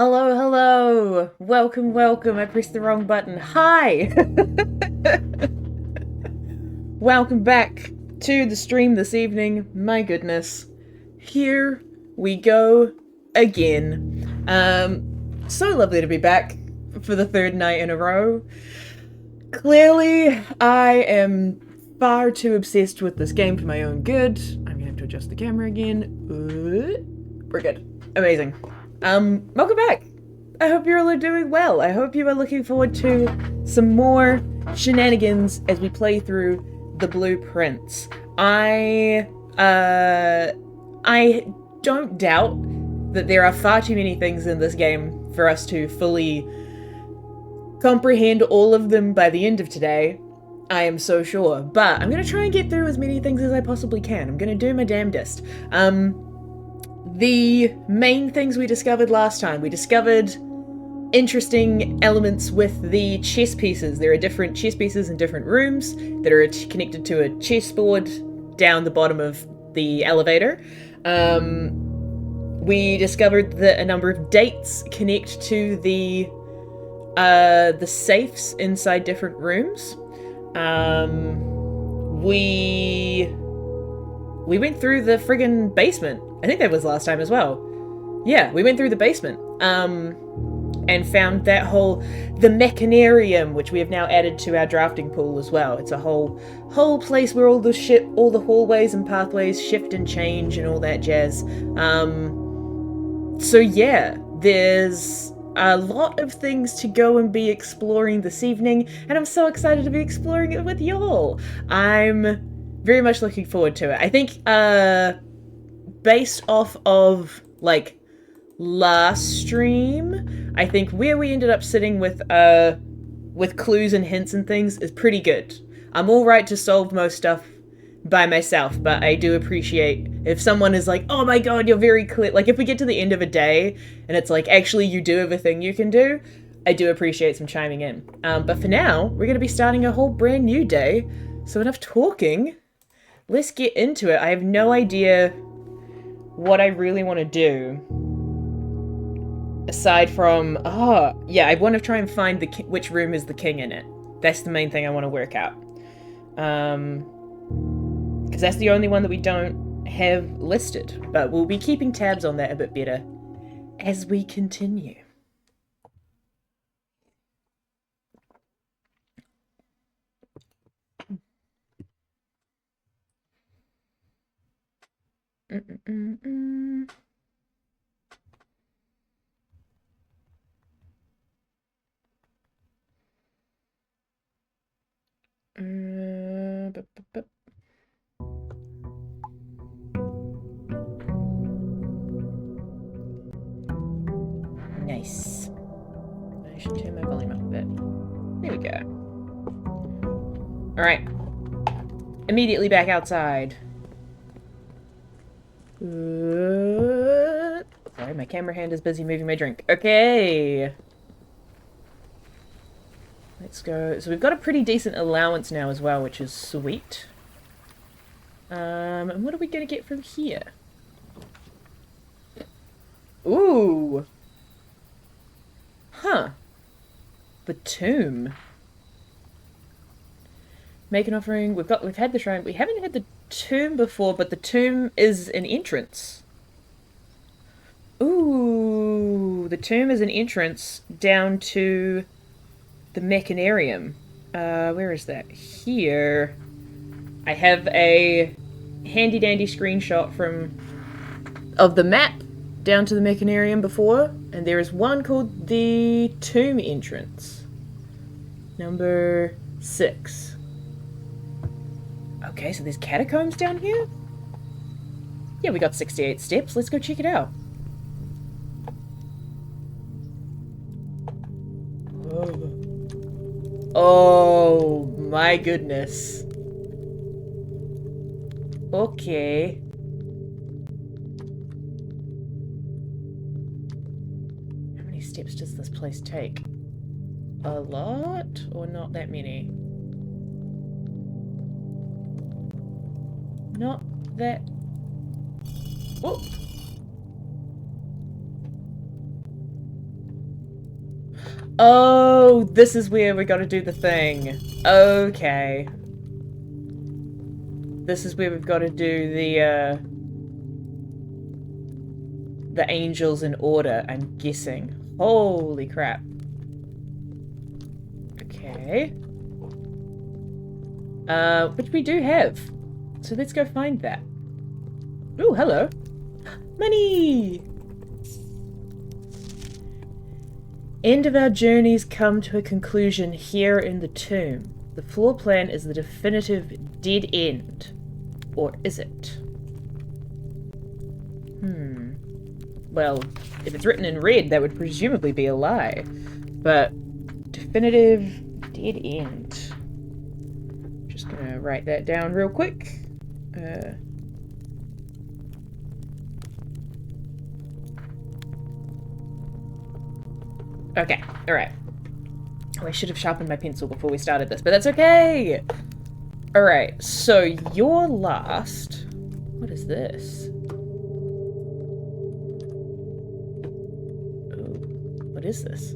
Hello, hello! Welcome, welcome. I pressed the wrong button. Hi! Welcome back to the stream this evening. My goodness. Here we go again. So lovely to be back for the third night in a row. Clearly, I am far too obsessed with this game for my own good. I'm gonna have to adjust the camera again. We're good. Amazing. Welcome back. I hope you're all doing well. I hope you are looking forward to some more shenanigans as we play through the blueprints. I don't doubt that there are far too many things in this game for us to fully comprehend all of them by the end of today. I am so sure. But I'm gonna try and get through as many things as I possibly can. I'm gonna do my damnedest. The main things we discovered last time, we discovered interesting elements with the chess pieces. There are different chess pieces in different rooms that are connected to a chessboard down the bottom of the elevator. We discovered that a number of dates connect to the safes inside different rooms. We went through the friggin' basement. I think that was last time as well. Yeah, we went through the basement. And found that the mechanarium, which we have now added to our drafting pool as well. It's a whole place where all the hallways and pathways shift and change and all that jazz. So yeah, there's a lot of things to go and be exploring this evening, and I'm so excited to be exploring it with y'all. I'm very much looking forward to it. I think, based off of, last stream, I think where we ended up sitting with clues and hints and things is pretty good. I'm alright to solve most stuff by myself, but I do appreciate if someone is like, oh my god, you're very clear. Like, if we get to the end of a day and it's like, actually, you do everything you can do, I do appreciate some chiming in. But for now, we're going to be starting a whole brand new day, so enough talking. Let's get into it. I have no idea what I really want to do. Aside from, yeah, I want to try and find which room is the king in it. That's the main thing I want to work out. Because that's the only one that we don't have listed. But we'll be keeping tabs on that a bit better as we continue. Nice. I should turn my volume up a bit. There we go. Alright. Immediately back outside. Sorry, my camera hand is busy moving my drink. Okay. Let's go. So we've got a pretty decent allowance now as well, which is sweet. And what are we going to get from here? Ooh. Huh. The tomb. Make an offering. We've had the shrine. We haven't had the tomb before, but the tomb is an entrance. Ooh. The tomb is an entrance down to the mechanarium. Where is that? Here. I have a handy dandy screenshot of the map down to the mechanarium before, and there is one called the tomb entrance. Number 6. Okay, so there's catacombs down here? Yeah, we got 68 steps. Let's go check it out. Oh my goodness. Okay. How many steps does this place take? A lot? Or not that many? Not that... Oh! Oh, this is where we gotta do the thing. Okay. This is where we've got to do the angels in order, I'm guessing. Holy crap. Okay. Which we do have. So let's go find that. Ooh, hello. Money! End of our journeys come to a conclusion here in the tomb. The floor plan is the definitive dead end. Or is it? Well, if it's written in red, that would presumably be a lie. But definitive dead end. Just gonna write that down real quick. Okay, alright. Oh, I should have sharpened my pencil before we started this, but that's okay! Alright, so your last... What is this? Oh, what is this?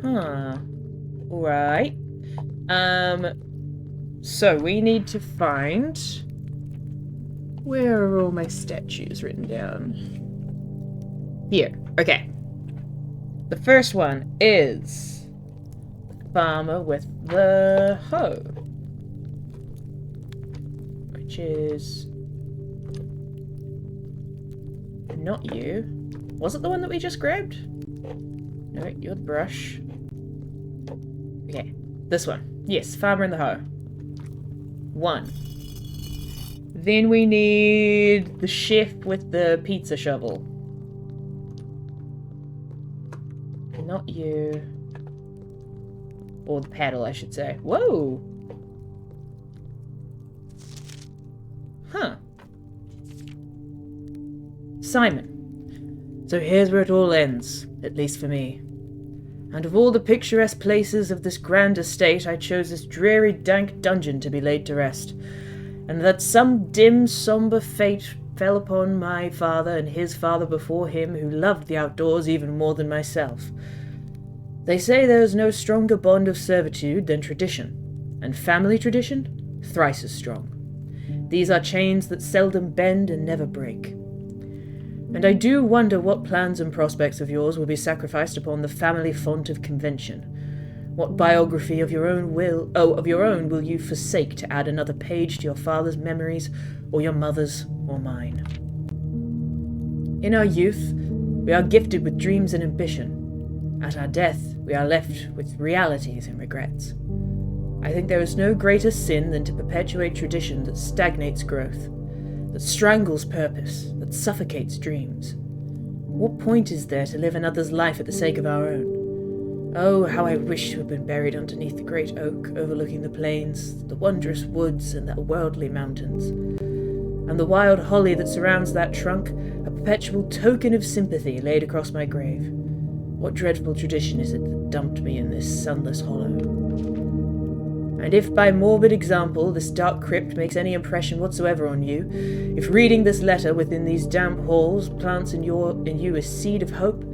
Huh. Alright. So we need to find... Where are all my statues written down? Here. Okay. The first one is the farmer with the hoe, which is not you. Was it the one that we just grabbed? No, you're the brush. Okay, this one. Yes, farmer and the hoe. 1. Then we need the chef with the pizza shovel. Not you. Or the paddle, I should say. Whoa! Huh. Simon. So here's where it all ends, at least for me. And of all the picturesque places of this grand estate, I chose this dreary, dank dungeon to be laid to rest. And that some dim, sombre fate fell upon my father and his father before him, who loved the outdoors even more than myself. They say there is no stronger bond of servitude than tradition, and family tradition, thrice as strong. These are chains that seldom bend and never break. And I do wonder what plans and prospects of yours will be sacrificed upon the family font of convention. What biography of your own will you forsake to add another page to your father's memories, or your mother's, or mine? In our youth, we are gifted with dreams and ambition. At our death, we are left with realities and regrets. I think there is no greater sin than to perpetuate tradition that stagnates growth, that strangles purpose, that suffocates dreams. What point is there to live another's life at the sake of our own? Oh, how I wish to have been buried underneath the great oak overlooking the plains, the wondrous woods, and the worldly mountains. And the wild holly that surrounds that trunk, a perpetual token of sympathy laid across my grave. What dreadful tradition is it that dumped me in this sunless hollow? And if by morbid example this dark crypt makes any impression whatsoever on you, if reading this letter within these damp halls plants in you a seed of hope,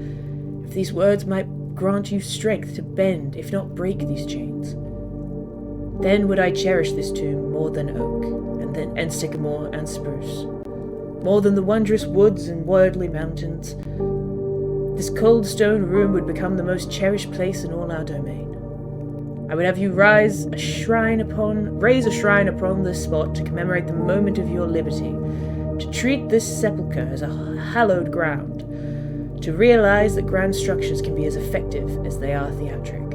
if these words might grant you strength to bend, if not break, these chains, then would I cherish this tomb more than oak, and sycamore and spruce, more than the wondrous woods and worldly mountains. This cold stone room would become the most cherished place in all our domain. I would have you raise a shrine upon this spot to commemorate the moment of your liberty, to treat this sepulchre as a hallowed ground, to realize that grand structures can be as effective as they are theatric.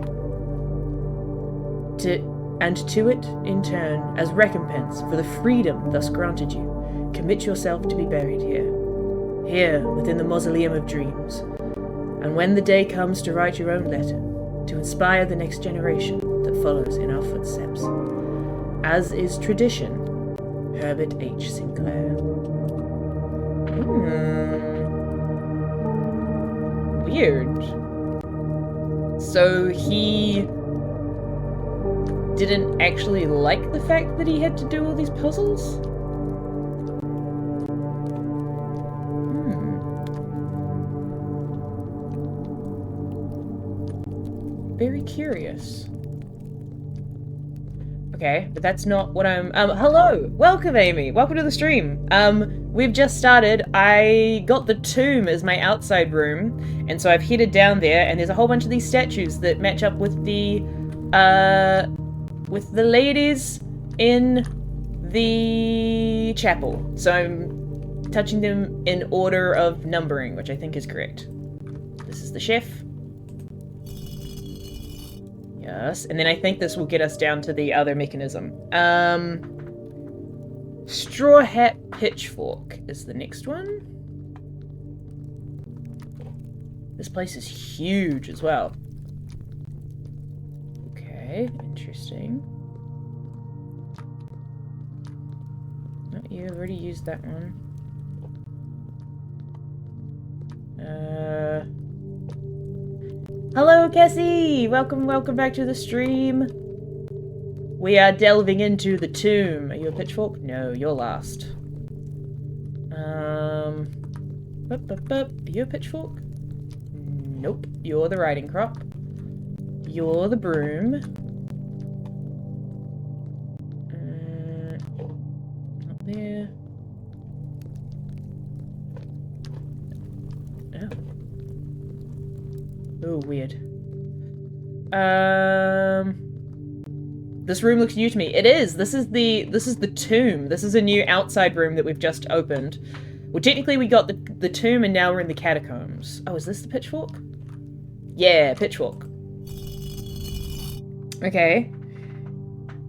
To it, in turn, as recompense for the freedom thus granted you, commit yourself to be buried here within the mausoleum of dreams. And when the day comes to write your own letter, to inspire the next generation that follows in our footsteps. As is tradition, Herbert H. Sinclair. Weird. So he didn't actually like the fact that he had to do all these puzzles? curious. Okay, but that's not what I'm... hello! Welcome, Amy! Welcome to the stream! We've just started. I got the tomb as my outside room, and so I've headed down there, and there's a whole bunch of these statues that match up with the ladies in the chapel. So I'm touching them in order of numbering, which I think is correct. This is the chef. Yes, and then I think this will get us down to the other mechanism. Straw hat pitchfork is the next one. This place is huge as well. Okay, interesting. Oh, you already used that one. Hello, Cassie! Welcome back to the stream. We are delving into the tomb. Are you a pitchfork? No, you're last. Are you a pitchfork? Nope. You're the riding crop. You're the broom. Not there. Oh, weird. This room looks new to me. It is. This is the tomb. This is a new outside room that we've just opened. Well, technically we got the tomb and now we're in the catacombs. Oh, is this the pitchfork? Yeah, pitchfork. Okay.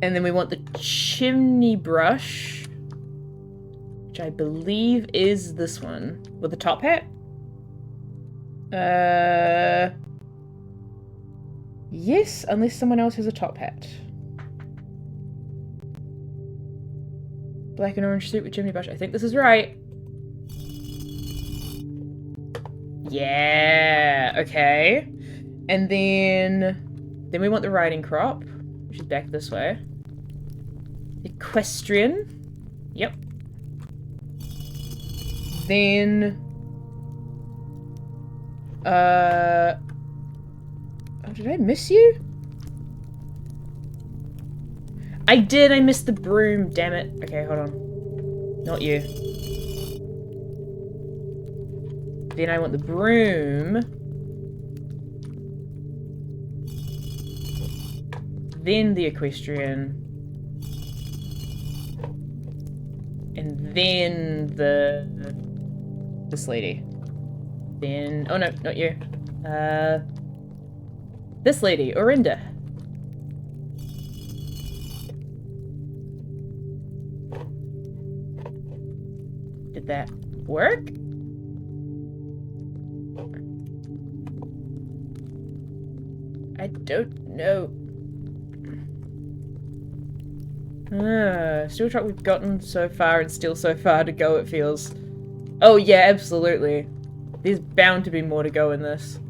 And then we want the chimney brush, which I believe is this one with the top hat. Yes, unless someone else has a top hat. Black and orange suit with chimney brush. I think this is right. Yeah, okay. And then we want the riding crop, which is back this way. Equestrian. Yep. Then oh, did I miss you? I did, I missed the broom, damn it. Okay, hold on. Not you. Then I want the broom. Then the equestrian. And then this lady. Then, oh no, not you. This lady, Orinda. Did that work? I don't know. Still try. We've gotten so far and still so far to go, it feels. Oh yeah, absolutely. There's bound to be more to go in this.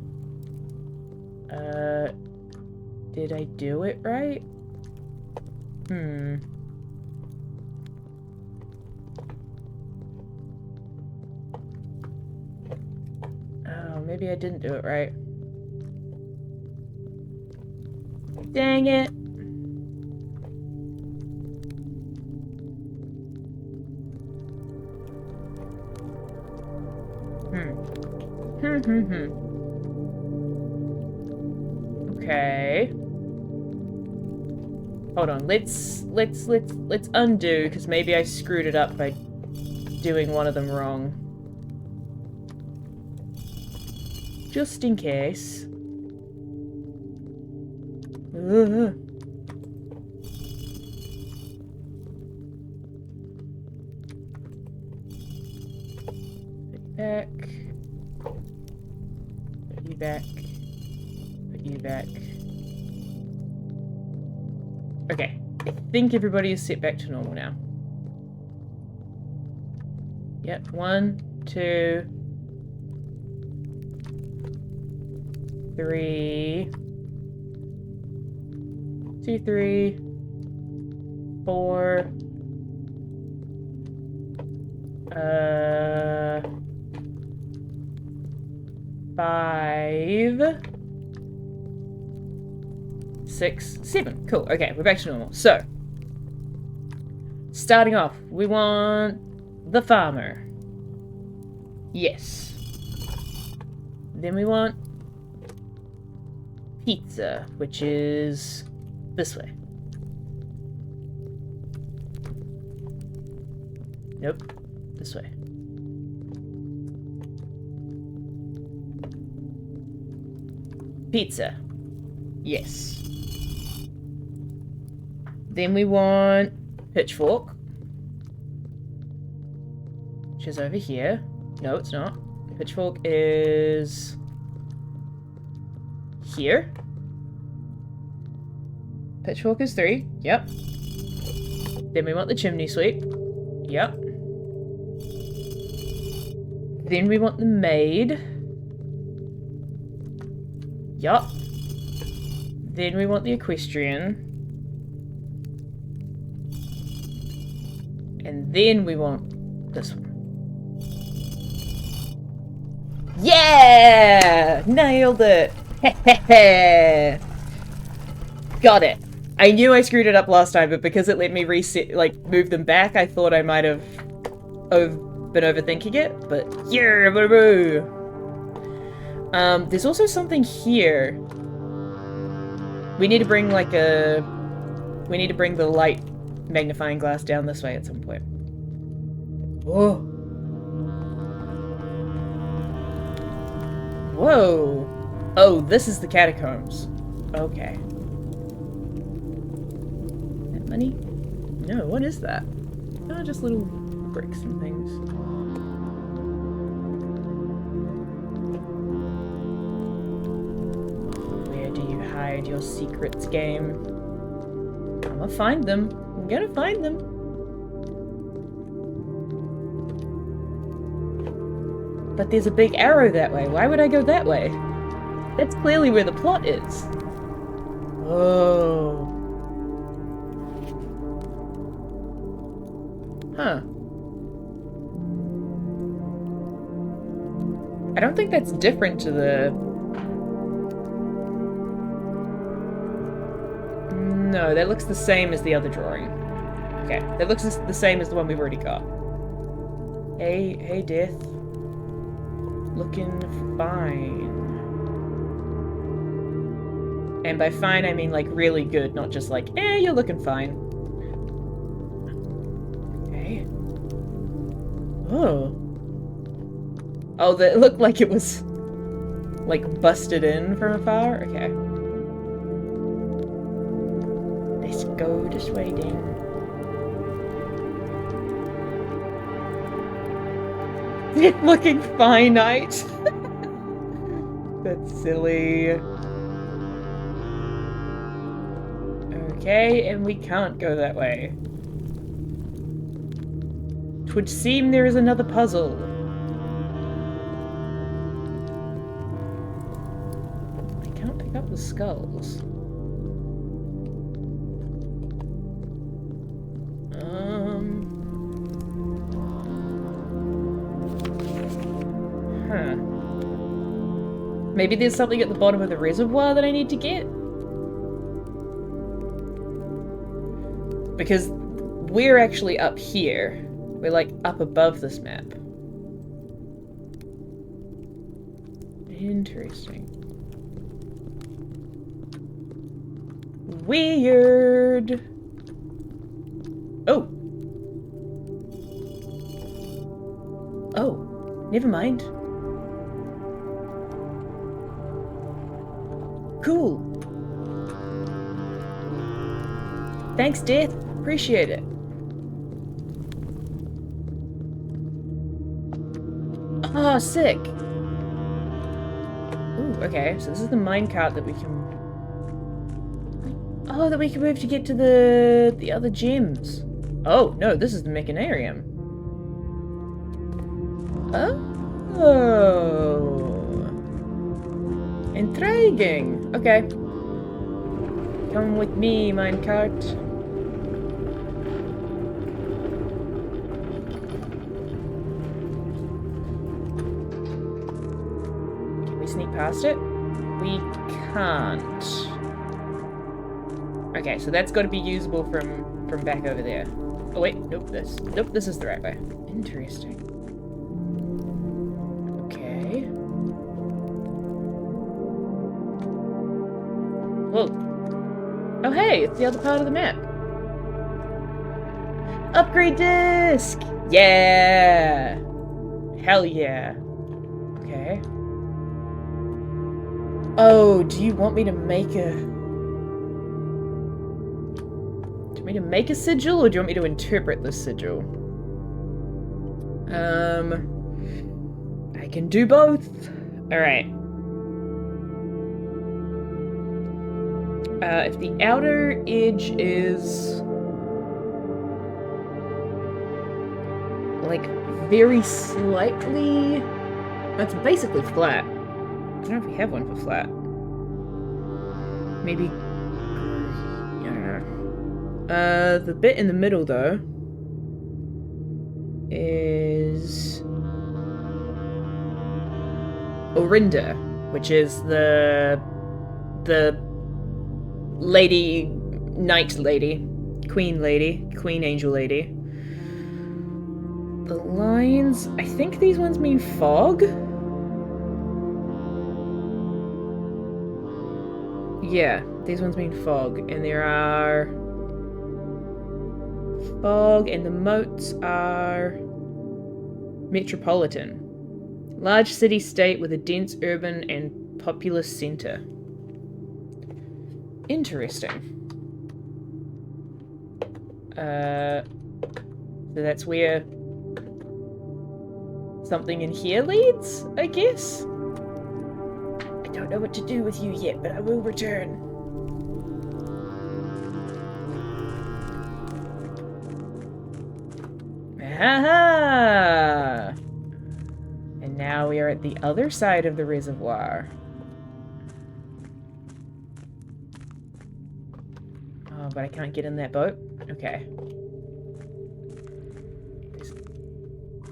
Did I do it right? Oh, maybe I didn't do it right. Dang it. Okay. Hold on. Let's undo, because maybe I screwed it up by doing one of them wrong. Just in case. Back. Put you back. Put you back. Okay. I think everybody is set back to normal now. Yep. 1, 2, 3. 2, 3, 4. 5. 6, 7. Cool. Okay, we're back to normal. So, starting off, we want the farmer. Yes. Then we want pizza, which is this way. Nope. This way. Pizza. Yes. Then we want pitchfork, which is over here. No, it's not. Pitchfork is here. Pitchfork is 3. Yep. Then we want the chimney sweep. Yep. Then we want the maid. Yup. Then we want the equestrian. And then we want this one. Yeah! Nailed it! Got it. I knew I screwed it up last time, but because it let me reset, like, move them back, I thought I might have been overthinking it, but yeah, boo-boo! There's also something here. We need to bring, like, we need to bring the light magnifying glass down this way at some point. Whoa. Whoa. Oh, this is the catacombs. Okay. That money? No, what is that? Oh, just little bricks and things. Where do you hide your secrets, game? I'm gonna find them. I'm gonna find them. But there's a big arrow that way. Why would I go that way? That's clearly where the plot is. Oh. Huh. I don't think that's different to the... No, that looks the same as the other drawing. Okay, that looks the same as the one we've already got. Hey, Death. Looking fine. And by fine, I mean, like, really good, not just like, you're looking fine. Okay. Oh. Oh, that looked like it was, like, busted in from afar? Okay. Let's go this way, then. Looking finite. That's silly. Okay, and we can't go that way. 'Twould seem there is another puzzle. I can't pick up the skulls. Huh. Maybe there's something at the bottom of the reservoir that I need to get? Because we're actually up here. We're like up above this map. Interesting. Weird. Oh. Oh, never mind. Cool. Thanks, Death. Appreciate it. Oh, sick. Ooh, okay. So this is the minecart that we can... Oh, that we can move to get to the other gems. Oh, no, this is the mechanarium. Oh. Intriguing. Okay. Come with me, minecart. Can we sneak past it? We can't. Okay, so that's got to be usable from back over there. Oh wait, nope, this is the right way. Interesting. Okay. Whoa. Oh hey, it's the other part of the map. Upgrade disc! Yeah! Hell yeah. Okay. Oh, do you want me to make a... Do you want me to make a sigil, or do you want me to interpret this sigil? I can do both. Alright. If the outer edge is... like, very slightly... That's basically flat. I don't know if we have one for flat. Maybe... I don't know. The bit in the middle, though, is... Orinda, which is the lady, knight lady, queen angel lady. The lines, I think these ones mean fog? Yeah, these ones mean fog, and there are fog, and the moats are metropolitan. Large city-state with a dense urban and populous centre. Interesting. So that's where something in here leads, I guess? I don't know what to do with you yet, but I will return. Ha-ha! And now we are at the other side of the reservoir. Oh, but I can't get in that boat? Okay.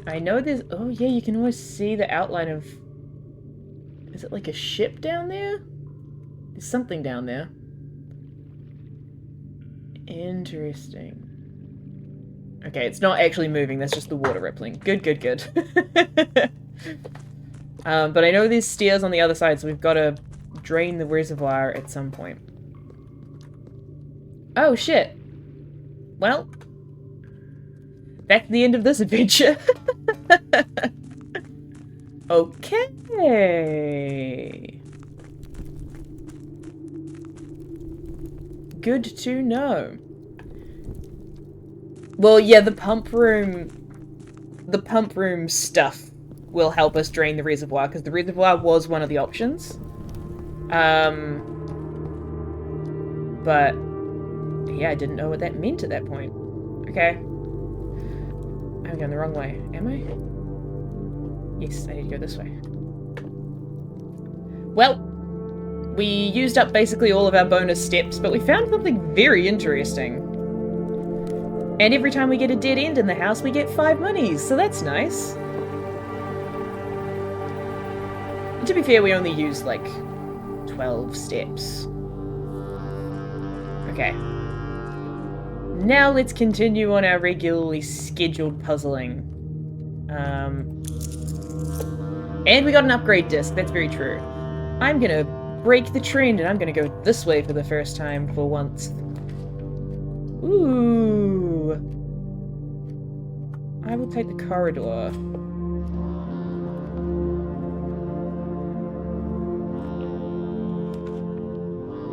I know there's... Oh, yeah, you can always see the outline of... Is it like a ship down there? There's something down there. Interesting. Okay, it's not actually moving, that's just the water rippling. Good, good, good. But I know there's stairs on the other side, so we've got to drain the reservoir at some point. Oh, shit. Well, that's the end of this adventure. Okay. Good to know. Well, yeah, the pump room stuff will help us drain the reservoir, because the reservoir was one of the options. But yeah, I didn't know what that meant at that point. Okay. I'm going the wrong way. Am I? Yes, I need to go this way. Well, we used up basically all of our bonus steps, but we found something very interesting. And every time we get a dead end in the house, we get 5 monies, so that's nice. And to be fair, we only used like 12 steps. Okay. Now let's continue on our regularly scheduled puzzling. And we got an upgrade disc, that's very true. I'm gonna break the trend and I'm gonna go this way for the first time for once. Ooh. I will take the corridor.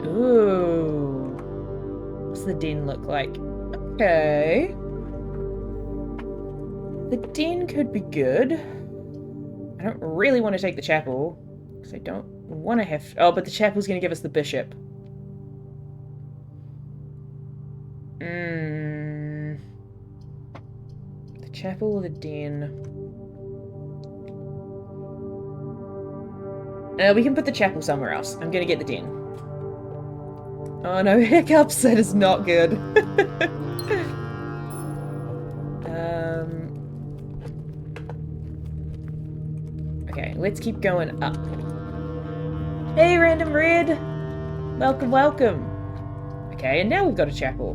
Ooh. What's the den look like? Okay. The den could be good. I don't really want to take the chapel, because I don't want to have... Oh, but the chapel's going to give us the bishop. The chapel or the den? We can put the chapel somewhere else. I'm going to get the den. Oh no, hiccups! That is not good. Okay, let's keep going up. Hey, Random Red! Welcome, welcome! Okay, and now we've got a chapel.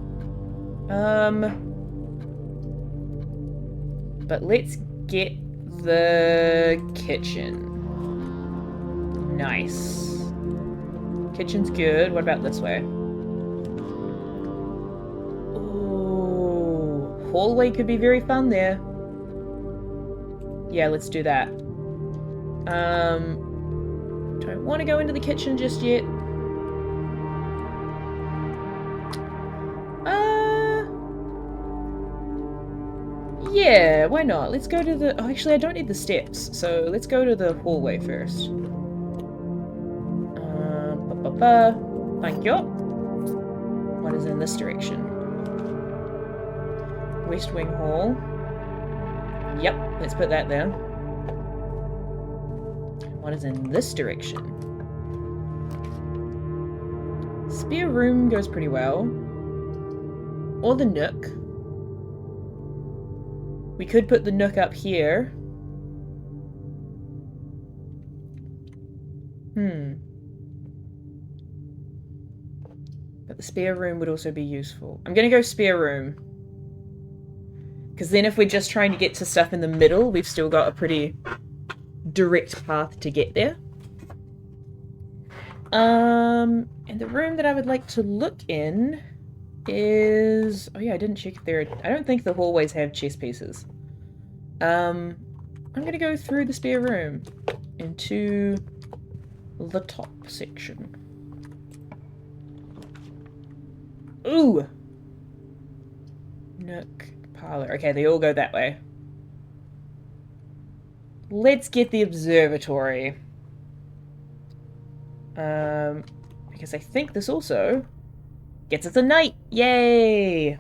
But let's get the kitchen. Nice. Kitchen's good. What about this way? Ooh, hallway could be very fun there. Yeah, let's do that. Don't want to go into the kitchen just yet. Yeah, why not? Let's go to the... Oh, actually, I don't need the steps, so let's go to the hallway first. Thank you. What is in this direction? West Wing Hall. Yep, let's put that there. What is in this direction? Spare room goes pretty well. Or the nook. We could put the nook up here. But the spare room would also be useful. I'm gonna go spare room. Because then if we're just trying to get to stuff in the middle, we've still got a pretty direct path to get there. And the room that I would like to look in is... Oh yeah, I didn't check if there are... I don't think the hallways have chess pieces. I'm gonna go through the spare room into the top section. Ooh! Nook, parlor. Okay, they all go that way. Let's get the observatory. Because I think this also gets us a night. Yay!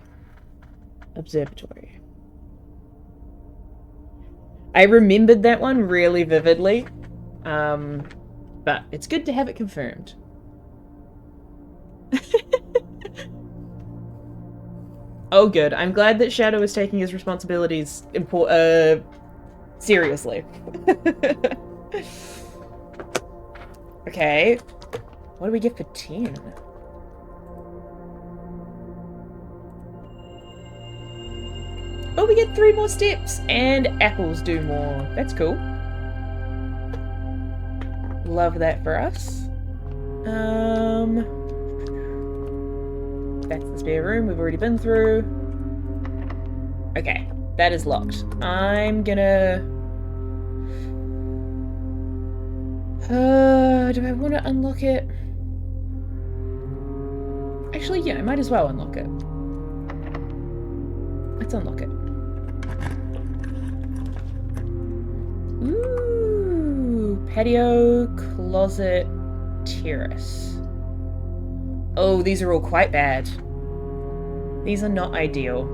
Observatory. I remembered that one really vividly. But it's good to have it confirmed. Oh, good. I'm glad that Shadow is taking his responsibilities seriously. Okay. What do we get for 10? Oh, we get 3 more steps, and apples do more. That's cool. Love that for us. That's the spare room we've already been through. Okay, that is locked. I'm gonna... do I want to unlock it? Actually, yeah, I might as well unlock it. Let's unlock it. Ooh, patio, closet, terrace. Oh, these are all quite bad. These are not ideal.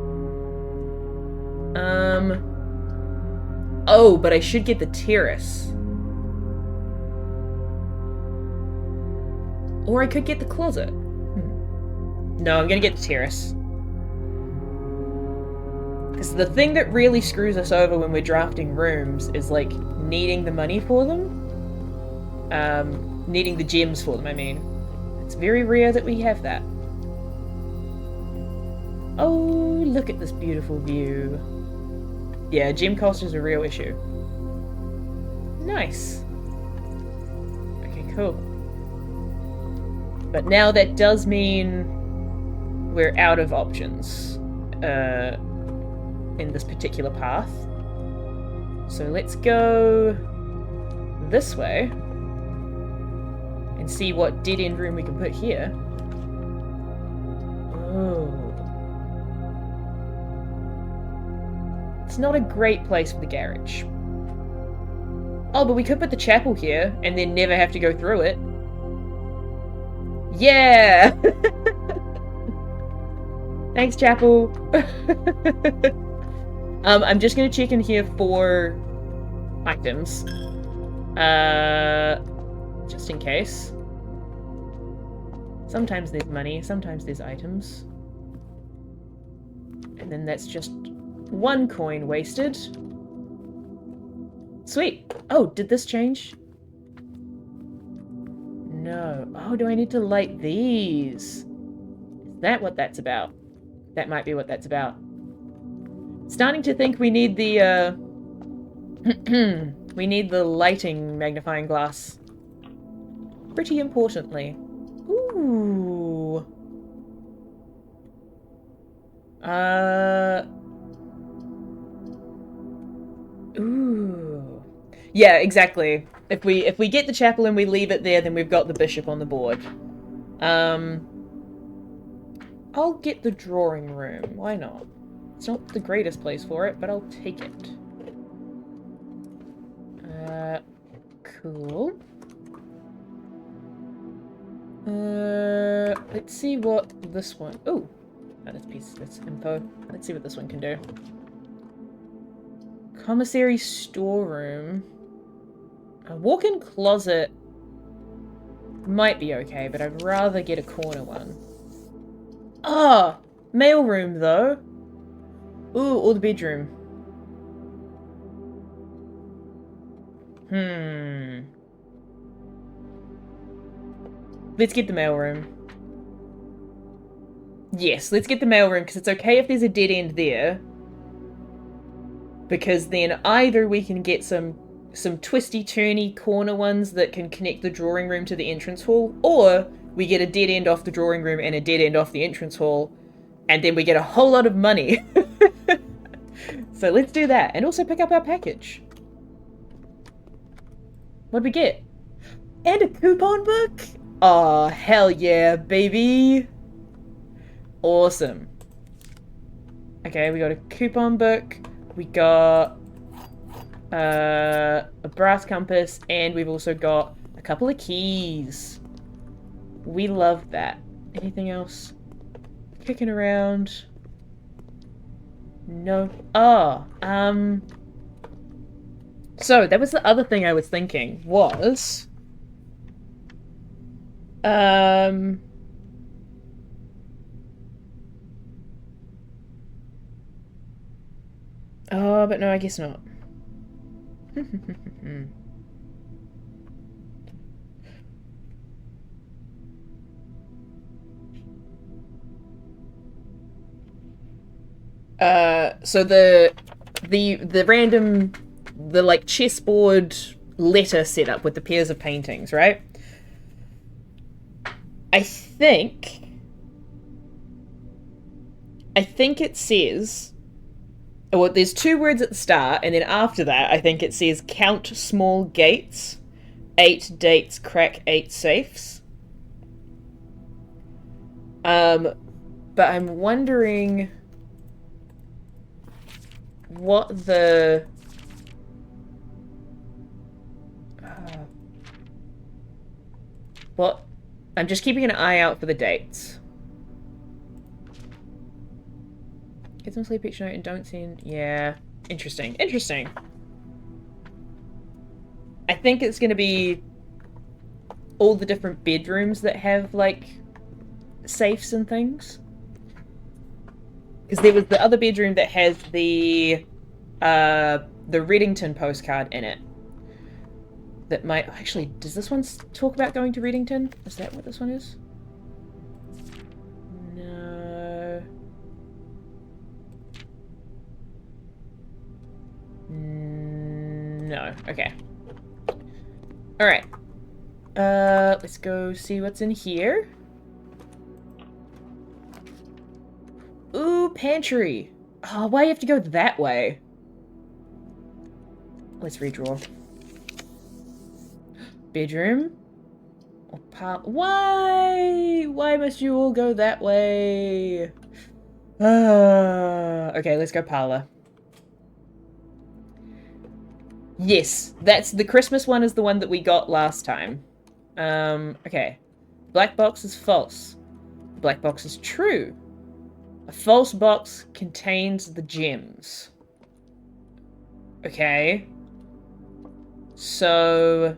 Oh, but I should get the terrace. Or I could get the closet. No, I'm gonna get the terrace. Because the thing that really screws us over when we're drafting rooms is, like, needing the money for them. Needing the gems for them, I mean. It's very rare that we have that. Oh, look at this beautiful view. Yeah, gem cost is a real issue. Nice. Okay, cool. But now that does mean we're out of options in this particular path. So let's go this way and see what dead-end room we can put here. Oh. It's not a great place for the garage. Oh, but we could put the chapel here and then never have to go through it. Yeah! Thanks, chapel. I'm just gonna check in here for items. Just in case. Sometimes there's money, sometimes there's items. And then that's just 1 coin wasted. Sweet. Oh, did this change? No. Oh, do I need to light these? Is that what that's about? That might be what that's about. Starting to think we need the, we need the lighting magnifying glass. Pretty importantly. Ooh. Ooh. Yeah, exactly. If we get the chapel and we leave it there, then we've got the bishop on the board. I'll get the drawing room. Why not? It's not the greatest place for it, but I'll take it. Cool. Let's see what this one... Ooh. That's info. Let's see what this one can do. Commissary storeroom. A walk-in closet might be okay, but I'd rather get a corner one. Ah! Mailroom, though. Ooh, or the bedroom. Let's get the mailroom. Yes, let's get the mailroom, because it's okay if there's a dead end there. Because then either we can get some twisty-turny corner ones that can connect the drawing room to the entrance hall, or we get a dead end off the drawing room and a dead end off the entrance hall, and then we get a whole lot of money. So let's do that, and also pick up our package. What'd we get? And a coupon book? Oh, hell yeah, baby. Awesome. Okay, we got a coupon book. We got a brass compass, and we've also got a couple of keys. We love that. Anything else? Kicking around? No. Oh, so that was the other thing I was thinking was, oh, but no, I guess not. So the random, the like chessboard letter setup with the pairs of paintings, right? I think it says, well, there's two words at the start, and then after that, I think it says count small gates, 8 dates, crack 8 safes. But I'm wondering what the... what? I'm just keeping an eye out for the dates. Get some sleep each night and don't see... Yeah. Interesting. Interesting. I think it's going to be all the different bedrooms that have, like, safes and things. Because there was the other bedroom that has the Reddington postcard in it. That might... Actually, does this one talk about going to Reddington? Is that what this one is? No. No. Okay. Alright. Let's go see what's in here. Ooh, pantry. Oh, why do you have to go that way? Let's redraw. Bedroom. Or why? Why must you all go that way? Okay, let's go parlor. Yes, that's the Christmas one is the one that we got last time. Okay. Black box is false. Black box is true. A false box contains the gems. Okay. So...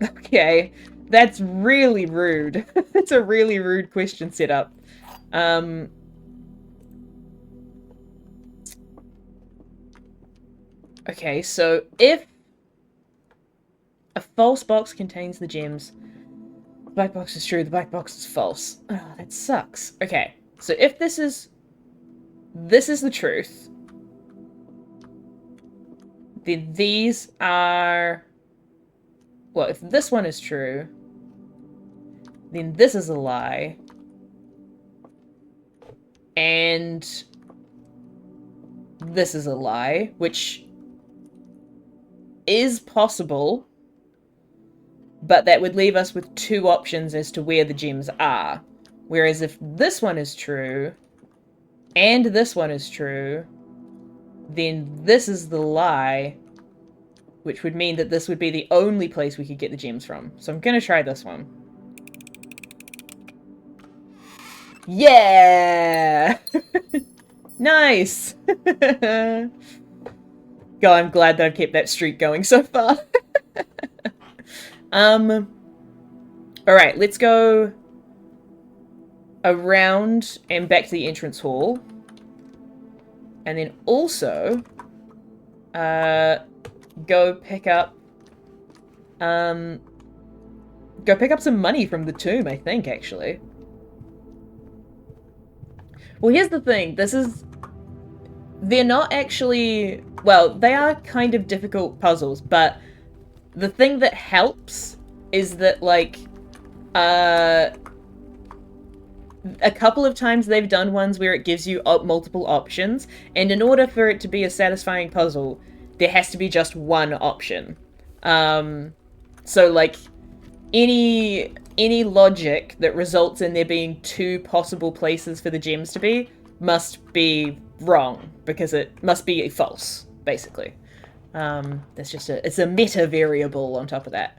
Okay. That's really rude. That's a really rude question setup. Okay, so if A false box contains the gems. The black box is true, the black box is false. Oh, that sucks. Okay, so if this is the truth, then these are... Well, if this one is true, then this is a lie. And this is a lie, which is possible, but that would leave us with two options as to where the gems are. Whereas if this one is true, and this one is true, then this is the lie, which would mean that this would be the only place we could get the gems from. So I'm gonna try this one. Yeah! Nice! God, I'm glad that I've kept that streak going so far. Alright, let's go around and back to the entrance hall. And then also, go pick up some money from the tomb, I think, actually. Well, here's the thing. They're not actually... Well, they are kind of difficult puzzles, but the thing that helps is that, like, a couple of times they've done ones where it gives you multiple options, and in order for it to be a satisfying puzzle, there has to be just one option. So, like, any logic that results in there being two possible places for the gems to be must be wrong, because it must be false, basically. That's just it's a meta variable on top of that.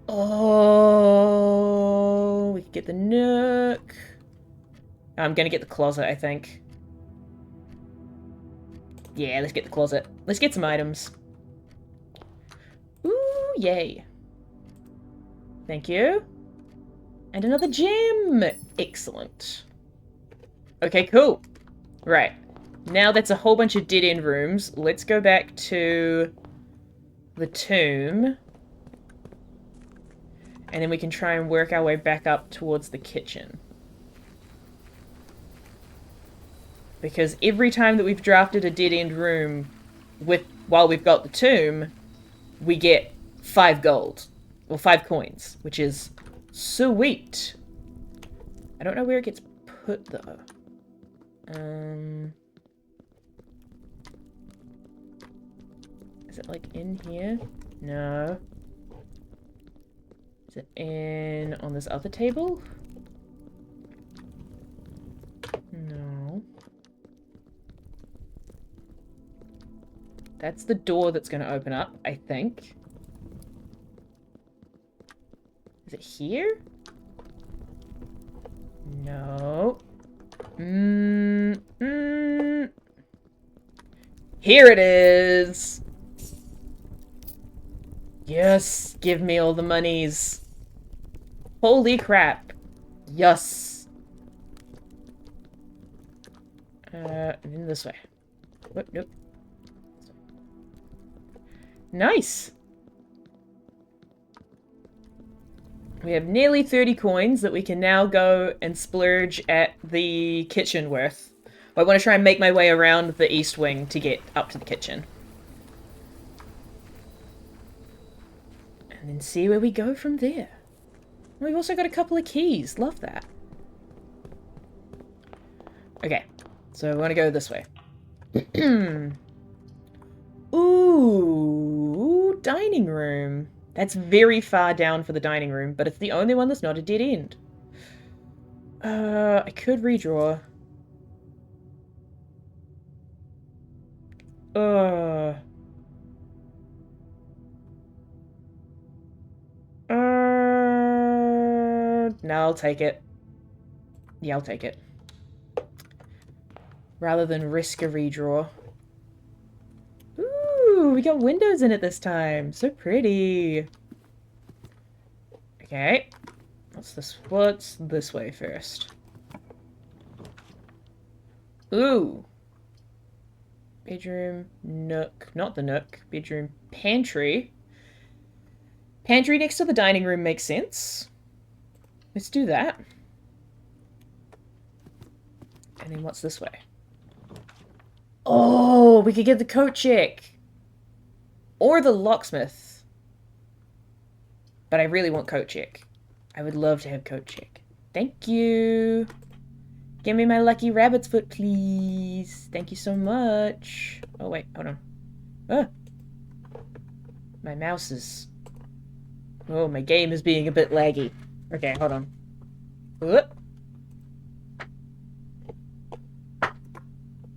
Oh, we can get the nook. I'm gonna get the closet, I think. Yeah, let's get the closet. Let's get some items. Ooh, yay. Thank you. And another gem! Excellent. Okay, cool. Right. Now that's a whole bunch of dead-end rooms. Let's go back to the tomb. And then we can try and work our way back up towards the kitchen. Because every time that we've drafted a dead-end room while we've got the tomb, we get 5 gold. Or 5 coins, which is sweet. I don't know where it gets put, though. Is it, like, in here? No. Is it on this other table? No. That's the door that's going to open up, I think. Is it here? No. Here it is! Yes, give me all the monies. Holy crap. Yes. And then this way. Whoop, nope. Nice. We have nearly 30 coins that we can now go and splurge at the kitchen with. I want to try and make my way around the east wing to get up to the kitchen. And then see where we go from there. We've also got a couple of keys. Love that. Okay, so we want to go this way. Ooh, dining room. That's very far down for the dining room, but it's the only one that's not a dead end. I could redraw. No, I'll take it. Yeah, I'll take it. Rather than risk a redraw. Ooh, we got windows in it this time. So pretty. Okay. What's this way first? Ooh. Bedroom, nook. Not the nook. Bedroom, pantry. Pantry next to the dining room makes sense. Let's do that. And then what's this way? Oh, we could get the coat check. Or the locksmith. But I really want coat check. I would love to have coat check. Thank you. Give me my lucky rabbit's foot, please. Thank you so much. Oh, wait. Hold on. Ah. My mouse is... Oh, my game is being a bit laggy. Okay, hold on. Whoop.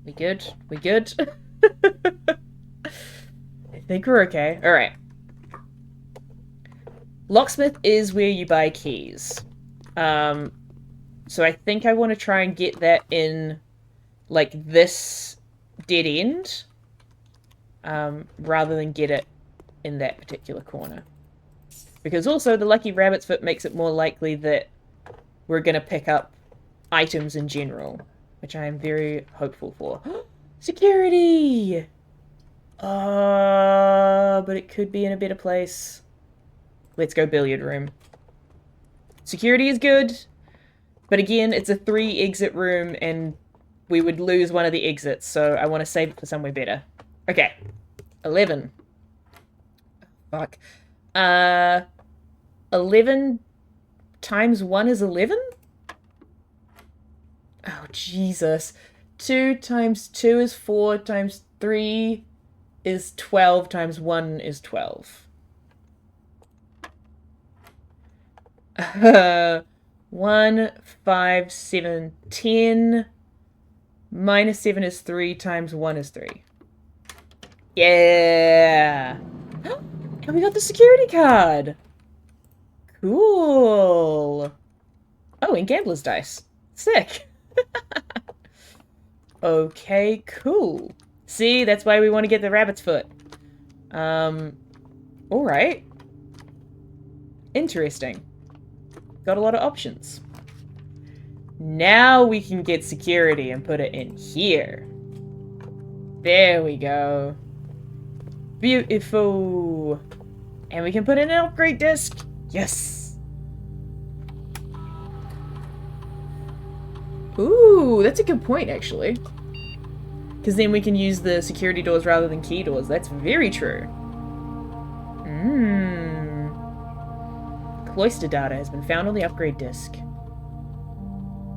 We good? We good? I think we're okay. Alright. Locksmith is where you buy keys. So I think I want to try and get that in, like, this dead end. Rather than get it in that particular corner. Because also the lucky rabbit's foot makes it more likely that we're going to pick up items in general. Which I am very hopeful for. Security! But it could be in a better place. Let's go billiard room. Security is good. But again, it's a 3-exit room and we would lose one of the exits. So I want to save it for somewhere better. Okay. 11. Fuck. 11 times 1 is 11? Oh, Jesus. 2 times 2 is 4 times 3 is 12 times 1 is 12. 1, 5, 7, 10. Minus 7 is 3 times 1 is 3. Yeah! And we got the security card! Cool! Oh, and gambler's dice. Sick! Okay, cool. See, that's why we want to get the rabbit's foot. Alright. Interesting. Got a lot of options. Now we can get security and put it in here. There we go. Beautiful. And we can put in an upgrade disc. Yes. Ooh, that's a good point, actually. Because then we can use the security doors rather than key doors. That's very true. Cloister data has been found on the upgrade disc.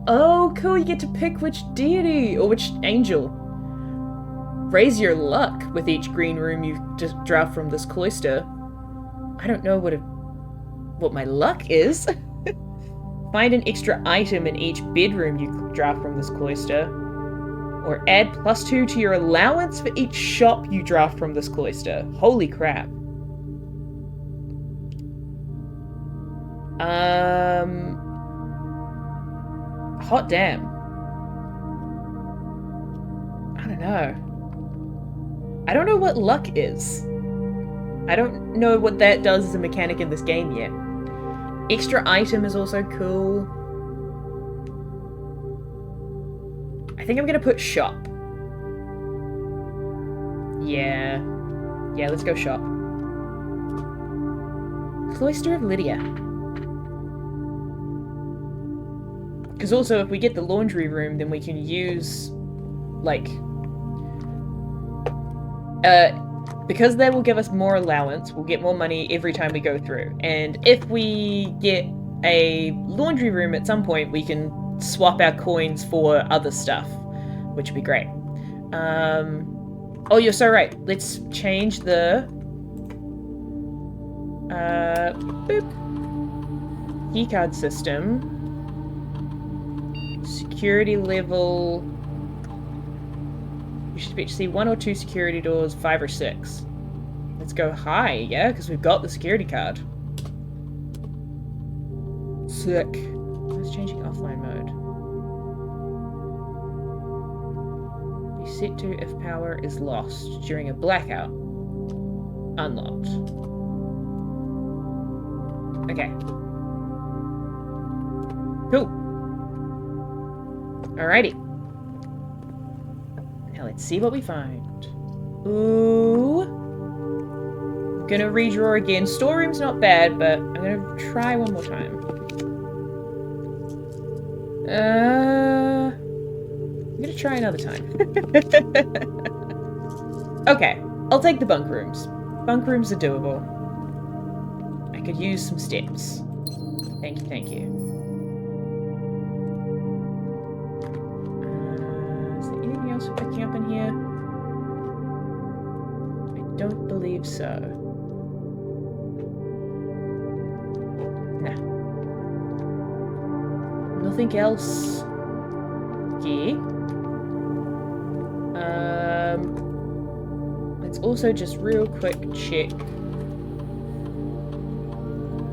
Oh, cool. You get to pick which deity or which angel. Raise your luck with each green room you just draft from this cloister. I don't know what my luck is. Find an extra item in each bedroom you draft from this cloister. Or add +2 to your allowance for each shop you draft from this cloister. Holy crap. Hot damn. I don't know. I don't know what luck is. I don't know what that does as a mechanic in this game yet. Extra item is also cool. I think I'm gonna put shop. Yeah. Yeah, let's go shop. Cloister of Lydia. Because also, if we get the laundry room, then we can use, like... because that will give us more allowance, we'll get more money every time we go through. And if we get a laundry room at some point, we can swap our coins for other stuff, which would be great. Oh, you're so right. Let's change the... boop. Keycard system. Security level... We should expect to see 1 or 2 security doors, 5 or 6. Let's go high, yeah? Because we've got the security card. Sick. It's changing offline mode. Be set to if power is lost during a blackout. Unlocked. Okay. Cool. Alrighty. Now let's see what we find. Ooh. I'm gonna redraw again. Storeroom's not bad, but I'm gonna try one more time. I'm gonna try another time. Okay, I'll take the bunk rooms. Bunk rooms are doable. I could use some steps. Thank you, thank you. Is there anything else we're picking up in here? I don't believe so. Nah. Nothing else. Yeah. Let's also just real quick check.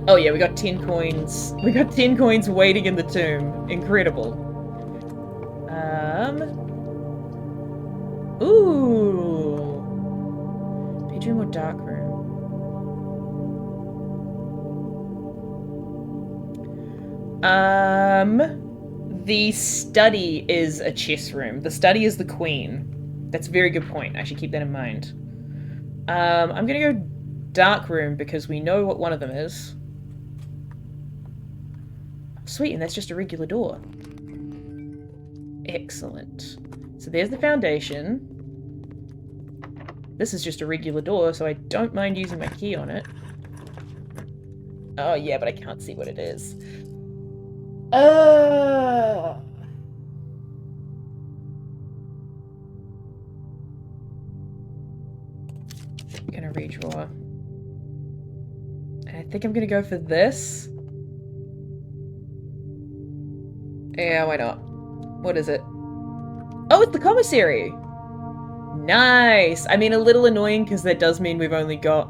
Oh yeah, we got 10 coins. We got 10 coins waiting in the tomb. Incredible. Ooh. Bedroom or dark room? The study is a chess room. The study is the queen. That's a very good point. I should keep that in mind. I'm gonna go dark room because we know what one of them is. Sweet, and that's just a regular door. Excellent. So there's the foundation. This is just a regular door, so I don't mind using my key on it. Oh yeah, but I can't see what it is. I'm gonna redraw. And I think I'm gonna go for this. Yeah, why not? What is it? Oh, it's the commissary! Nice! I mean, a little annoying because that does mean we've only got,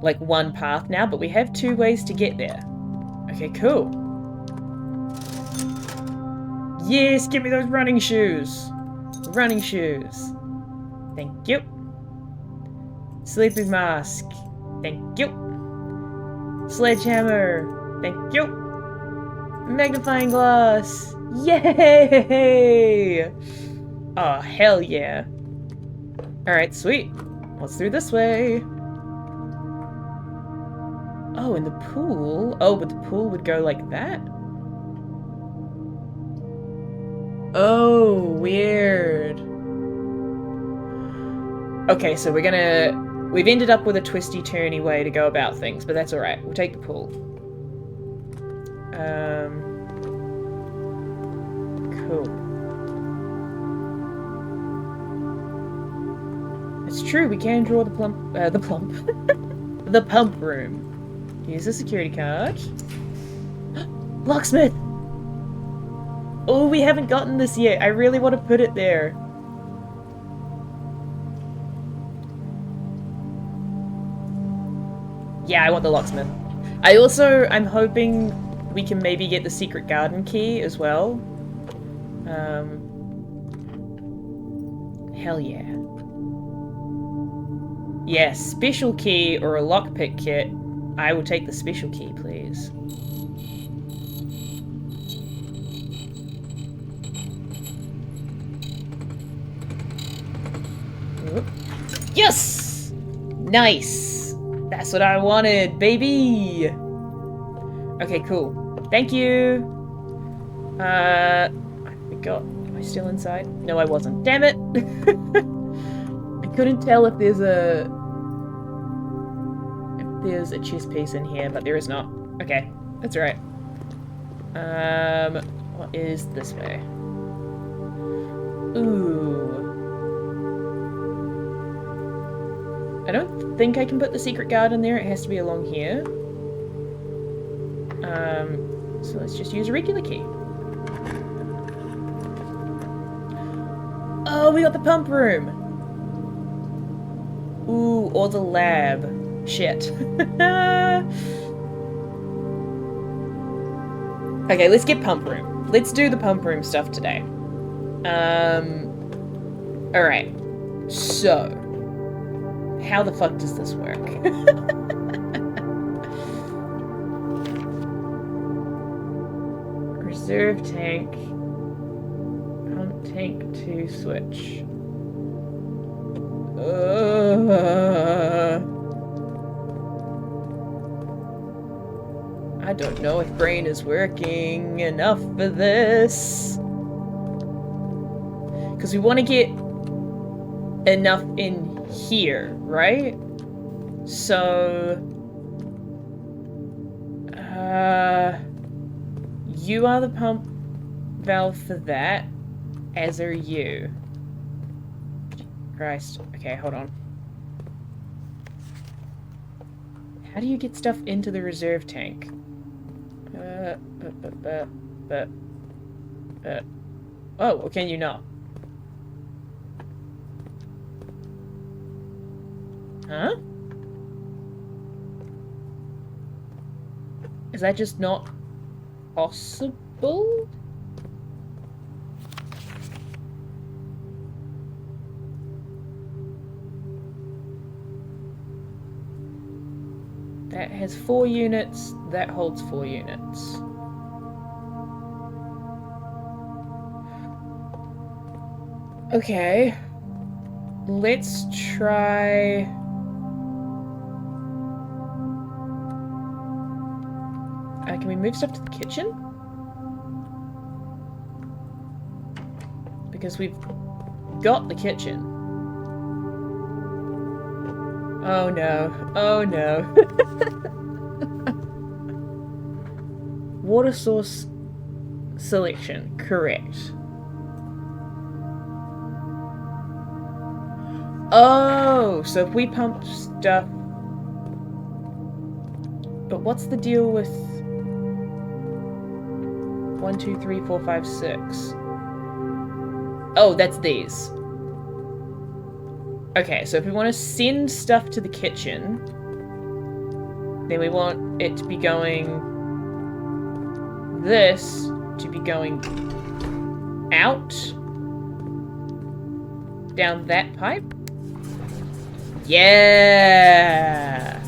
like, one path now, but we have 2 ways to get there. Okay, cool. Yes, give me those running shoes! Running shoes. Thank you. Sleeping mask. Thank you. Sledgehammer. Thank you. Magnifying glass. Yay! Oh, hell yeah. Alright, sweet. Let's do this way. Oh, and the pool. Oh, but the pool would go like that? Oh, weird. Okay, so we've ended up with a twisty-turny way to go about things, but that's alright. We'll take the pool. Cool. It's true, we can draw the pump room. Use the security card. Locksmith! Oh, we haven't gotten this yet. I really want to put it there. Yeah, I want the locksmith. I'm hoping we can maybe get the secret garden key as well. Hell yeah. Yeah, special key or a lockpick kit. I will take the special key, please. Yes! Nice! That's what I wanted, baby! Okay, cool. Thank you! I forgot. Am I still inside? No, I wasn't. Damn it! I couldn't tell if there's a chess piece in here, but there is not. Okay, that's alright. What is this way? Ooh. I don't think I can put the secret garden there. It has to be along here. So let's just use a regular key. Oh, we got the pump room. Ooh, or the lab. Shit. Okay, let's get pump room. Let's do the pump room stuff today. Alright. So, how the fuck does this work? Reserve tank. Pump tank to switch. don't know if brain is working enough for this. Because we want to get enough in here, right? So... you are the pump valve for that, as are you. Christ. Okay, hold on. How do you get stuff into the reserve tank? Oh, well, can you not? Huh? Is that just not possible? That has 4 units, that holds 4 units. Okay. Let's try... can we move stuff to the kitchen? Because we've got the kitchen. Oh no. Oh no. Water source selection. Correct. Oh, so if we pump stuff... But what's the deal with... 1, 2, 3, 4, 5, 6. Oh, that's these. Okay, so if we want to send stuff to the kitchen, then we want it to be going... this to be going out down that pipe. Yeah!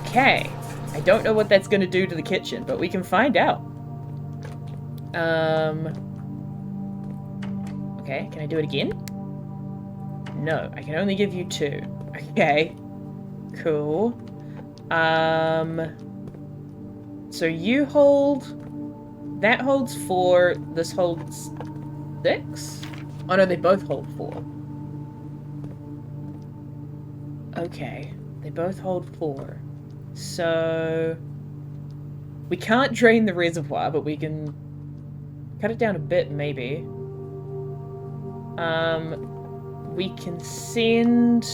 Okay. I don't know what that's going to do to the kitchen, but we can find out. Okay, can I do it again? No, I can only give you 2. Okay. Cool. So you hold... That holds 4, this holds 6? Oh no, they both hold 4. Okay, they both hold 4. So... we can't drain the reservoir, but we can cut it down a bit, maybe. We can send...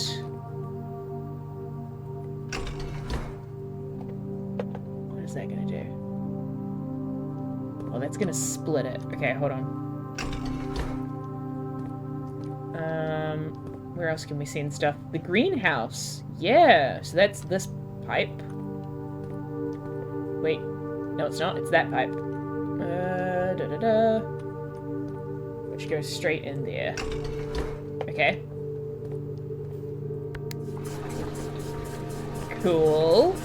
what is that gonna do? Well, that's gonna split it. Okay, hold on. Where else can we send stuff? The greenhouse! Yeah! So that's this pipe. Wait. No, it's not. It's that pipe. Which goes straight in there. Okay. Cool.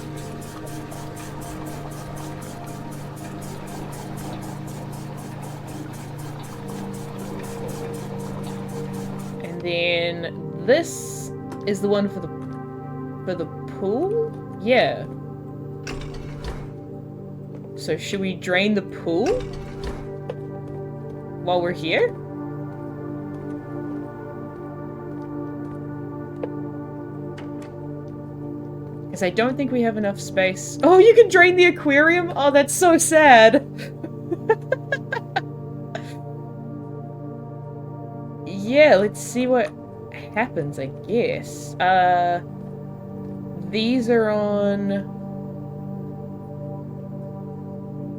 And then this is the one for the pool? Yeah. So should we drain the pool while we're here? Because I don't think we have enough space. Oh, you can drain the aquarium? Oh, that's so sad. Yeah, let's see what happens, I guess. These are on...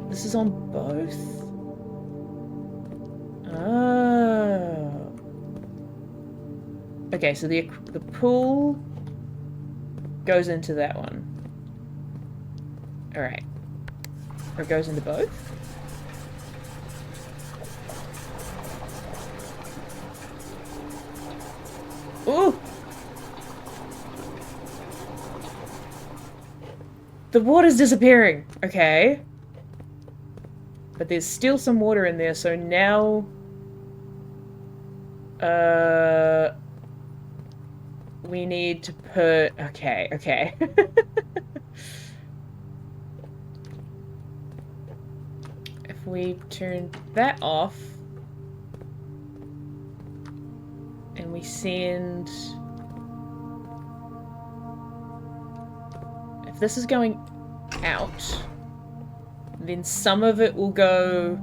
This is on both? Oh. Okay, so the pool goes into that one. Alright. Or it goes into both? Ooh! The water's disappearing! Okay. But there's still some water in there, so now... we need to put... Okay, okay. we turn that off and we send... If this is going out, then some of it will go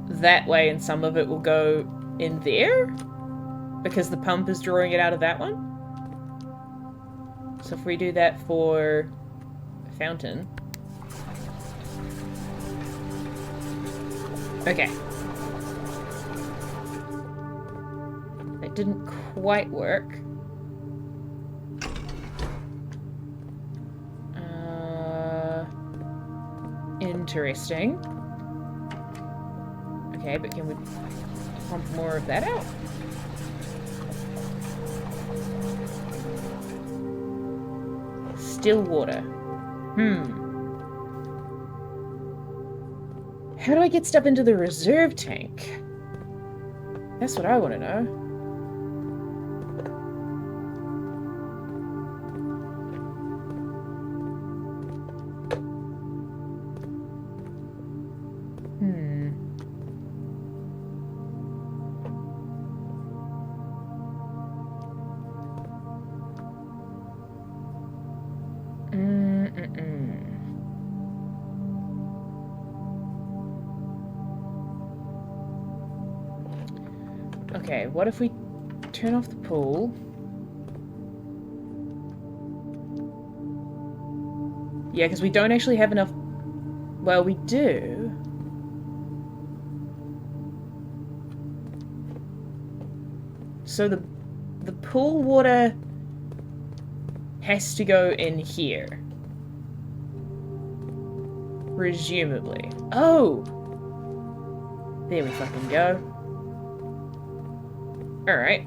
that way and some of it will go in there, because the pump is drawing it out of that one. So if we do that for a fountain... Okay. That didn't quite work. Interesting. Okay, but can we pump more of that out? Still water. How do I get stuff into the reserve tank? That's what I want to know. Okay, what if we turn off the pool? Yeah, because we don't actually have enough... Well, we do. So the pool water has to go in here. Presumably. Oh! There we fucking go. Alright.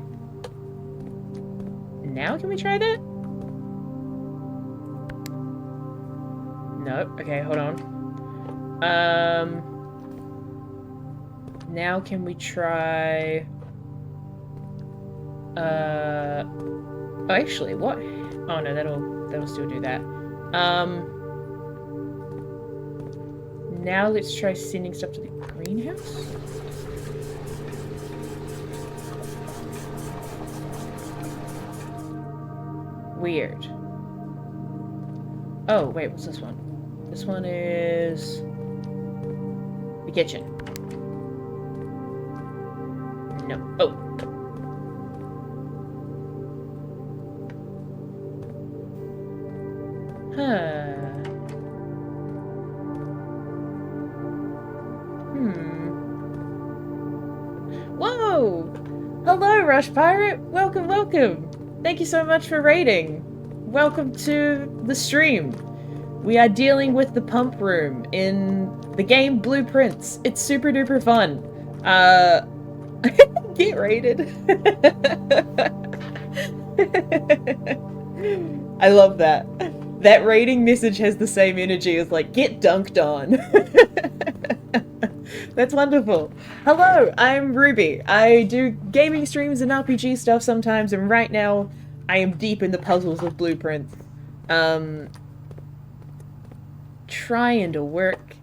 Now can we try that? Nope. Okay, hold on. Now can we try... Oh, actually, what? Oh no, that'll still do that. Now let's try sending stuff to the greenhouse. Weird. Oh, wait, what's this one? This one is... the kitchen. No. Oh. Huh. Whoa! Hello, Rush Pirate! Welcome, welcome! Thank you so much for raiding. Welcome to the stream. We are dealing with the pump room in the game Blueprints. It's super duper fun. Get raided. I love that. That raiding message has the same energy as like, get dunked on. That's wonderful. Hello, I'm Ruby. I do gaming streams and RPG stuff sometimes, and right now I am deep in the puzzles of Blueprints. Trying to work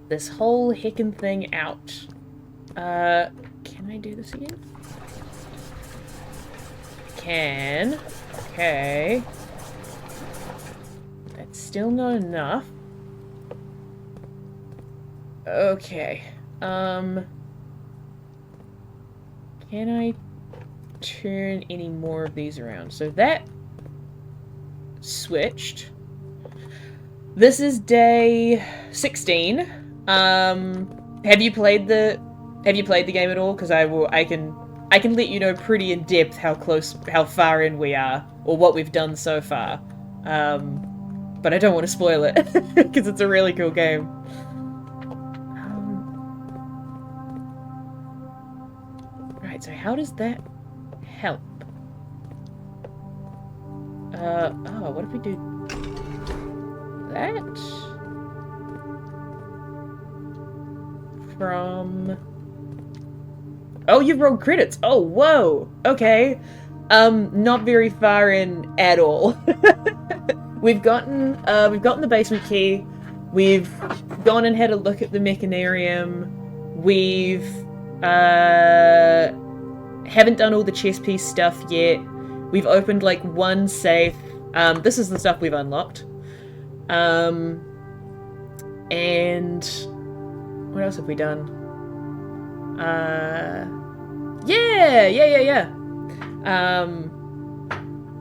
this whole hickin' thing out. Can I do this again? Can. Okay. That's still not enough. Okay. Can I turn any more of these around? So that switched. This is day 16. Have you played the game at all? Because I can let you know pretty in depth how far in we are, or what we've done so far. But I don't want to spoil it because it's a really cool game. Right, so how does that help? Oh, what if we do that? From... Oh, you've rolled credits! Oh, whoa! Okay. Not very far in at all. We've gotten the basement key. We've gone and had a look at the mechanarium. We've haven't done all the chess piece stuff yet. We've opened like one safe. This is the stuff we've unlocked. And what else have we done? Yeah.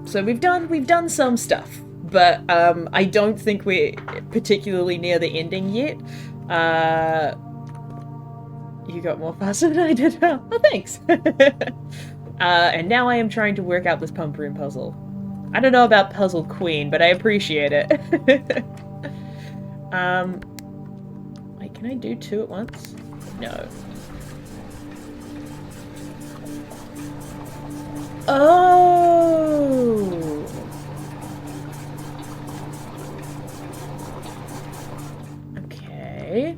So we've done some stuff, but I don't think we're particularly near the ending yet. You got more faster than I did. Oh, thanks. And now I am trying to work out this pump room puzzle. I don't know about Puzzle Queen, but I appreciate it. Wait, can I do two at once? No. Oh! Okay.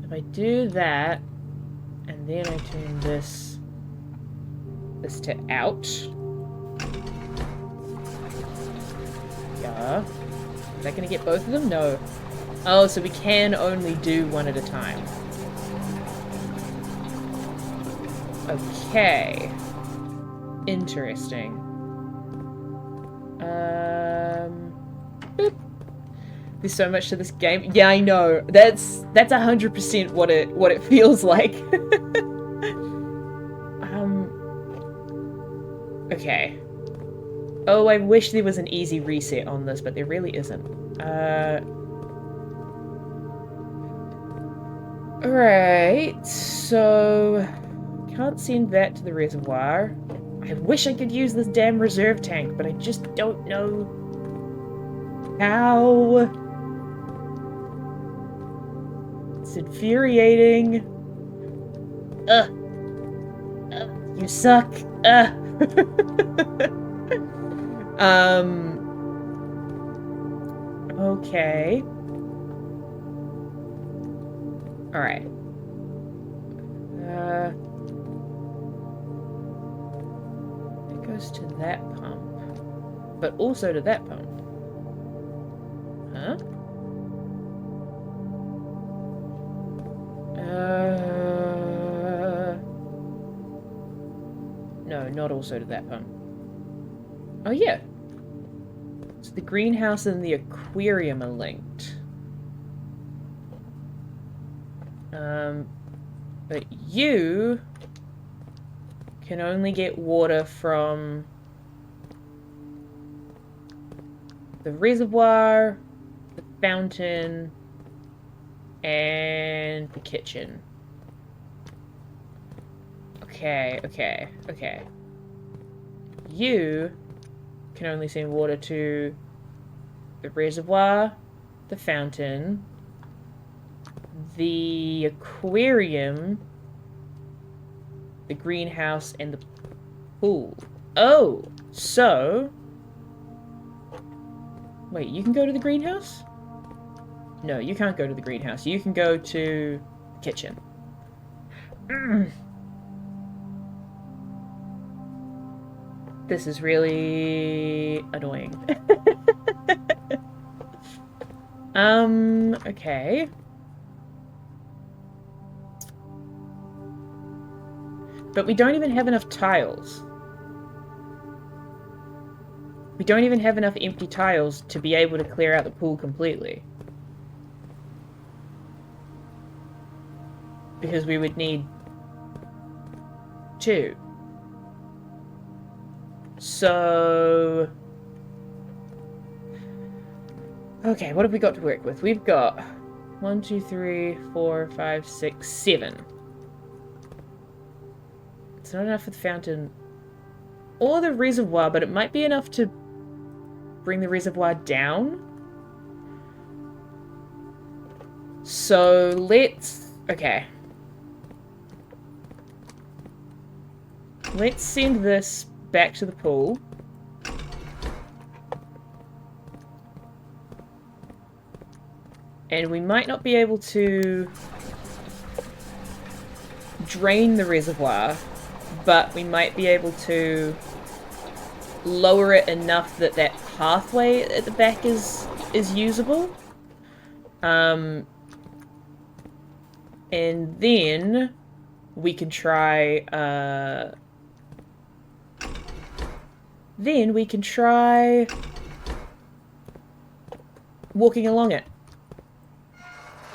If I do that, and then I turn this to out. Yeah. Is that gonna get both of them? No. Oh, so we can only do one at a time. Okay. Interesting. Boop. There's so much to this game. Yeah, I know. That's 100% what it feels like. Okay. Oh, I wish there was an easy reset on this, but there really isn't. Alright, so can't send that to the reservoir. I wish I could use this damn reserve tank, but I just don't know how. It's infuriating. You suck. Okay. Alright. It goes to that pump. But also to that pump. Huh? No, not also to that pump. Oh, yeah. So the greenhouse and the aquarium are linked. But you can only get water from the reservoir, the fountain, and the kitchen. Okay. You can only send water to the reservoir, the fountain, the aquarium, the greenhouse, and the pool. Oh, so... Wait, you can go to the greenhouse? No, you can't go to the greenhouse. You can go to the kitchen. This is really annoying. Okay. But we don't even have enough tiles. We don't even have enough empty tiles to be able to clear out the pool completely. Because we would need 2. So... Okay, what have we got to work with? We've got 1, 2, 3, 4, 5, 6, 7. It's not enough for the fountain or the reservoir, but it might be enough to bring the reservoir down. So let's... Okay. Let's send this back to the pool. And we might not be able to drain the reservoir, but we might be able to lower it enough that that pathway at the back is is usable. And then we can try, walking along it.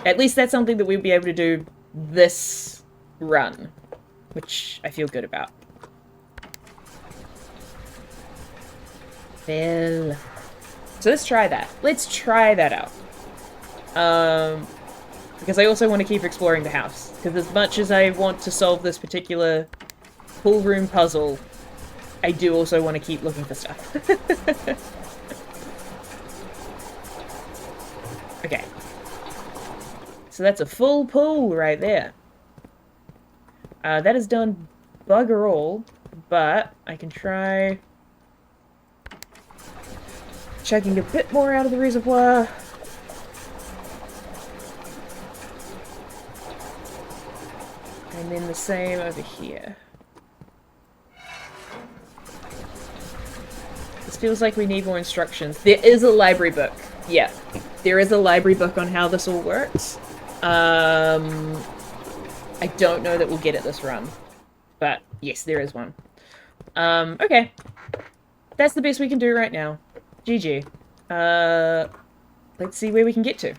At least that's something that we'll be able to do this run, which I feel good about. Well, so let's try that. Let's try that out. Because I also want to keep exploring the house. Because as much as I want to solve this particular pool room puzzle, I do also want to keep looking for stuff. Okay. So that's a full pool right there. That is done bugger all, but I can try chugging a bit more out of the reservoir. And then the same over here. This feels like we need more instructions. There is a library book. Yeah, there is a library book on how this all works. I don't know that we'll get it this run. But yes, there is one. Okay. That's the best we can do right now. GG. Let's see where we can get to.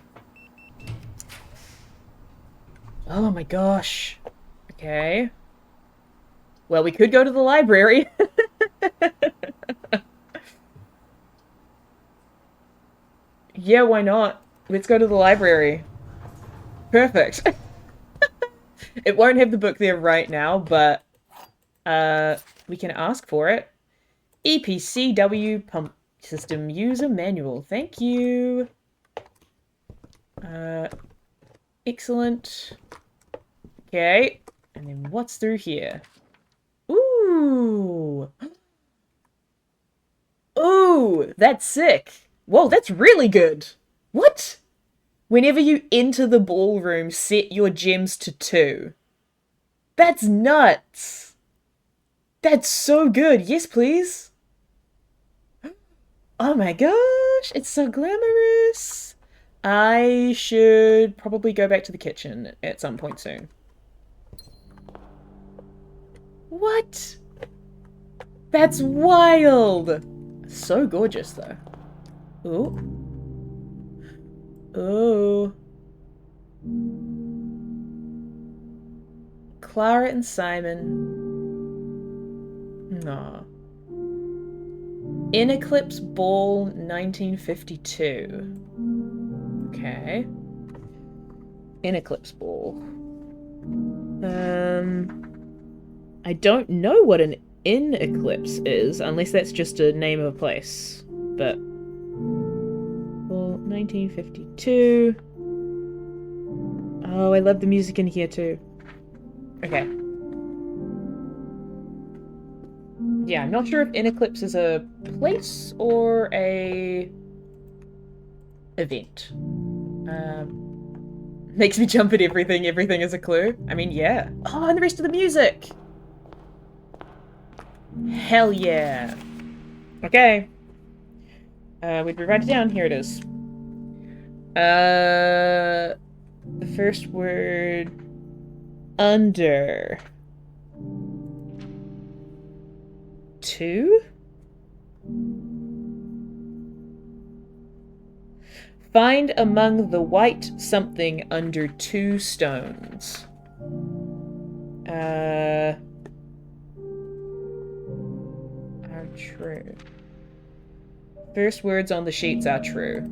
Oh my gosh. Okay. Well, we could go to the library. Yeah, why not? Let's go to the library. Perfect. It won't have the book there right now, but we can ask for it. EPCW Pump System User Manual. Thank you. Excellent. Okay. And then what's through here? Ooh. Ooh, that's sick. Whoa, that's really good. What? Whenever you enter the ballroom, set your gems to 2. That's nuts. That's so good. Yes, please. Oh my gosh, it's so glamorous. I should probably go back to the kitchen at some point soon. What? That's wild. So gorgeous, though. Ooh. Ooh. Clara and Simon. Aw. In Eclipse Ball 1952. Okay. In Eclipse Ball. I don't know what an in Eclipse is, unless that's just a name of a place. But well, 1952. Oh, I love the music in here too. Okay. Yeah, I'm not sure if in Eclipse is a place or a event. Makes me jump at everything. Everything is a clue. I mean, yeah. Oh, and the rest of the music. Hell yeah. Okay. We'd write it down. Here it is. The first word. Under. 2? Find among the white something under 2 stones. Are true. First words on the sheets are true.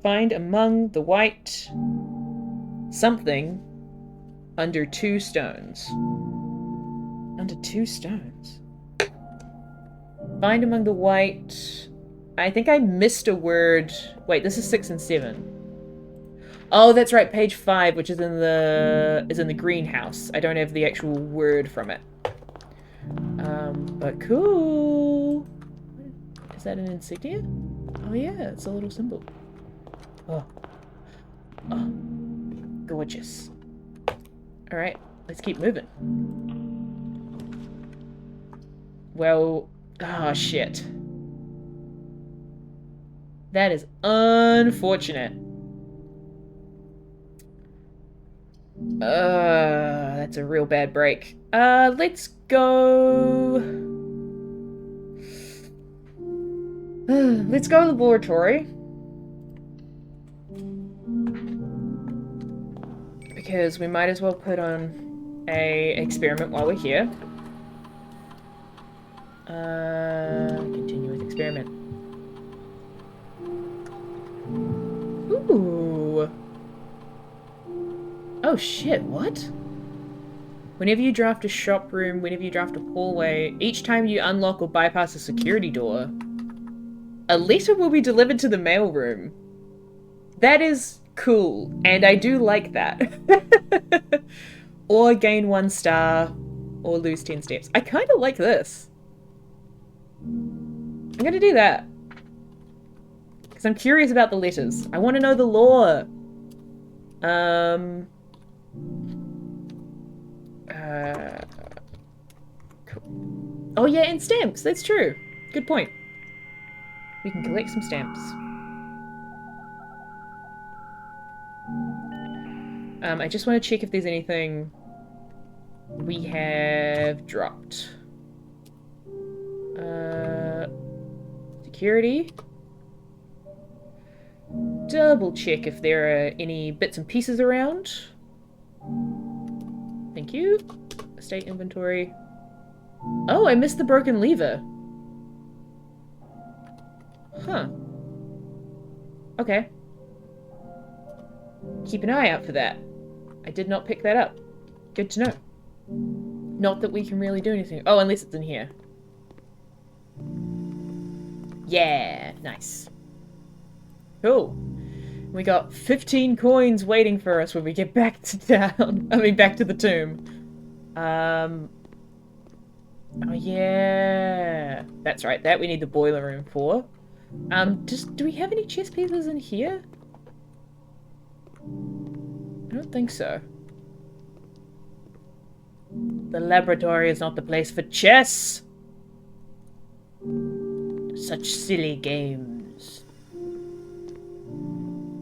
Find among the white something under 2 stones. Under 2 stones. Find among the white... I think I missed a word. Wait, this is 6 and 7. Oh, that's right, page 5, which is in the greenhouse. I don't have the actual word from it. But cool. Is that an insignia? Oh yeah, it's a little symbol. Oh. Oh. Gorgeous. Alright, let's keep moving. Well, oh shit. That is unfortunate. That's a real bad break. Let's go... let's go to the laboratory. Because we might as well put on a experiment while we're here. Continue with experiment. Ooh. Oh shit, what? Whenever you draft a shop room, whenever you draft a hallway, each time you unlock or bypass a security door, a letter will be delivered to the mailroom. That is cool, and I do like that. Or gain 1 star, or lose 10 steps. I kind of like this. I'm gonna do that. Because I'm curious about the letters. I want to know the lore. Cool. Oh yeah, and stamps. That's true. Good point. We can collect some stamps. I just want to check if there's anything we have dropped. Security. Double check if there are any bits and pieces around. Thank you. Estate inventory. Oh, I missed the broken lever. Huh. Okay. Keep an eye out for that. I did not pick that up. Good to know. Not that we can really do anything. Oh, unless it's in here. Yeah, nice. Cool. We got 15 coins waiting for us when we get back to town. I mean, back to the tomb. Oh, yeah. That's right. That we need the boiler room for. Do we have any chess pieces in here? I don't think so. The laboratory is not the place for chess. Such silly games.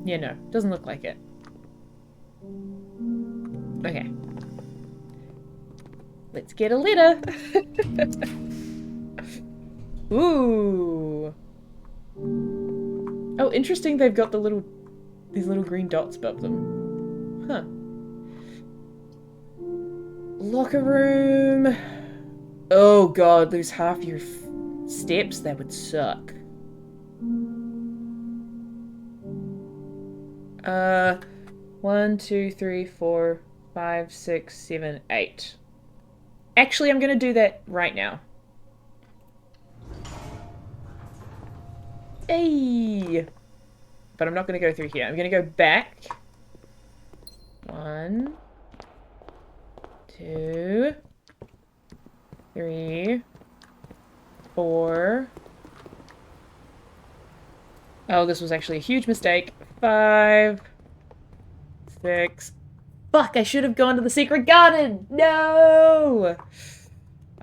Yeah, no. Doesn't look like it. Okay. Let's get a letter. Ooh. Oh, interesting they've got these little green dots above them. Huh. Locker room. Oh god, lose half your steps? That would suck. 1, 2, 3, 4, 5, 6, 7, 8. Actually, I'm gonna do that right now. Hey! But I'm not gonna go through here. I'm gonna go back. 1, 2, 3, 4. Oh, this was actually a huge mistake. 5, 6. Fuck, I should have gone to the secret garden! No!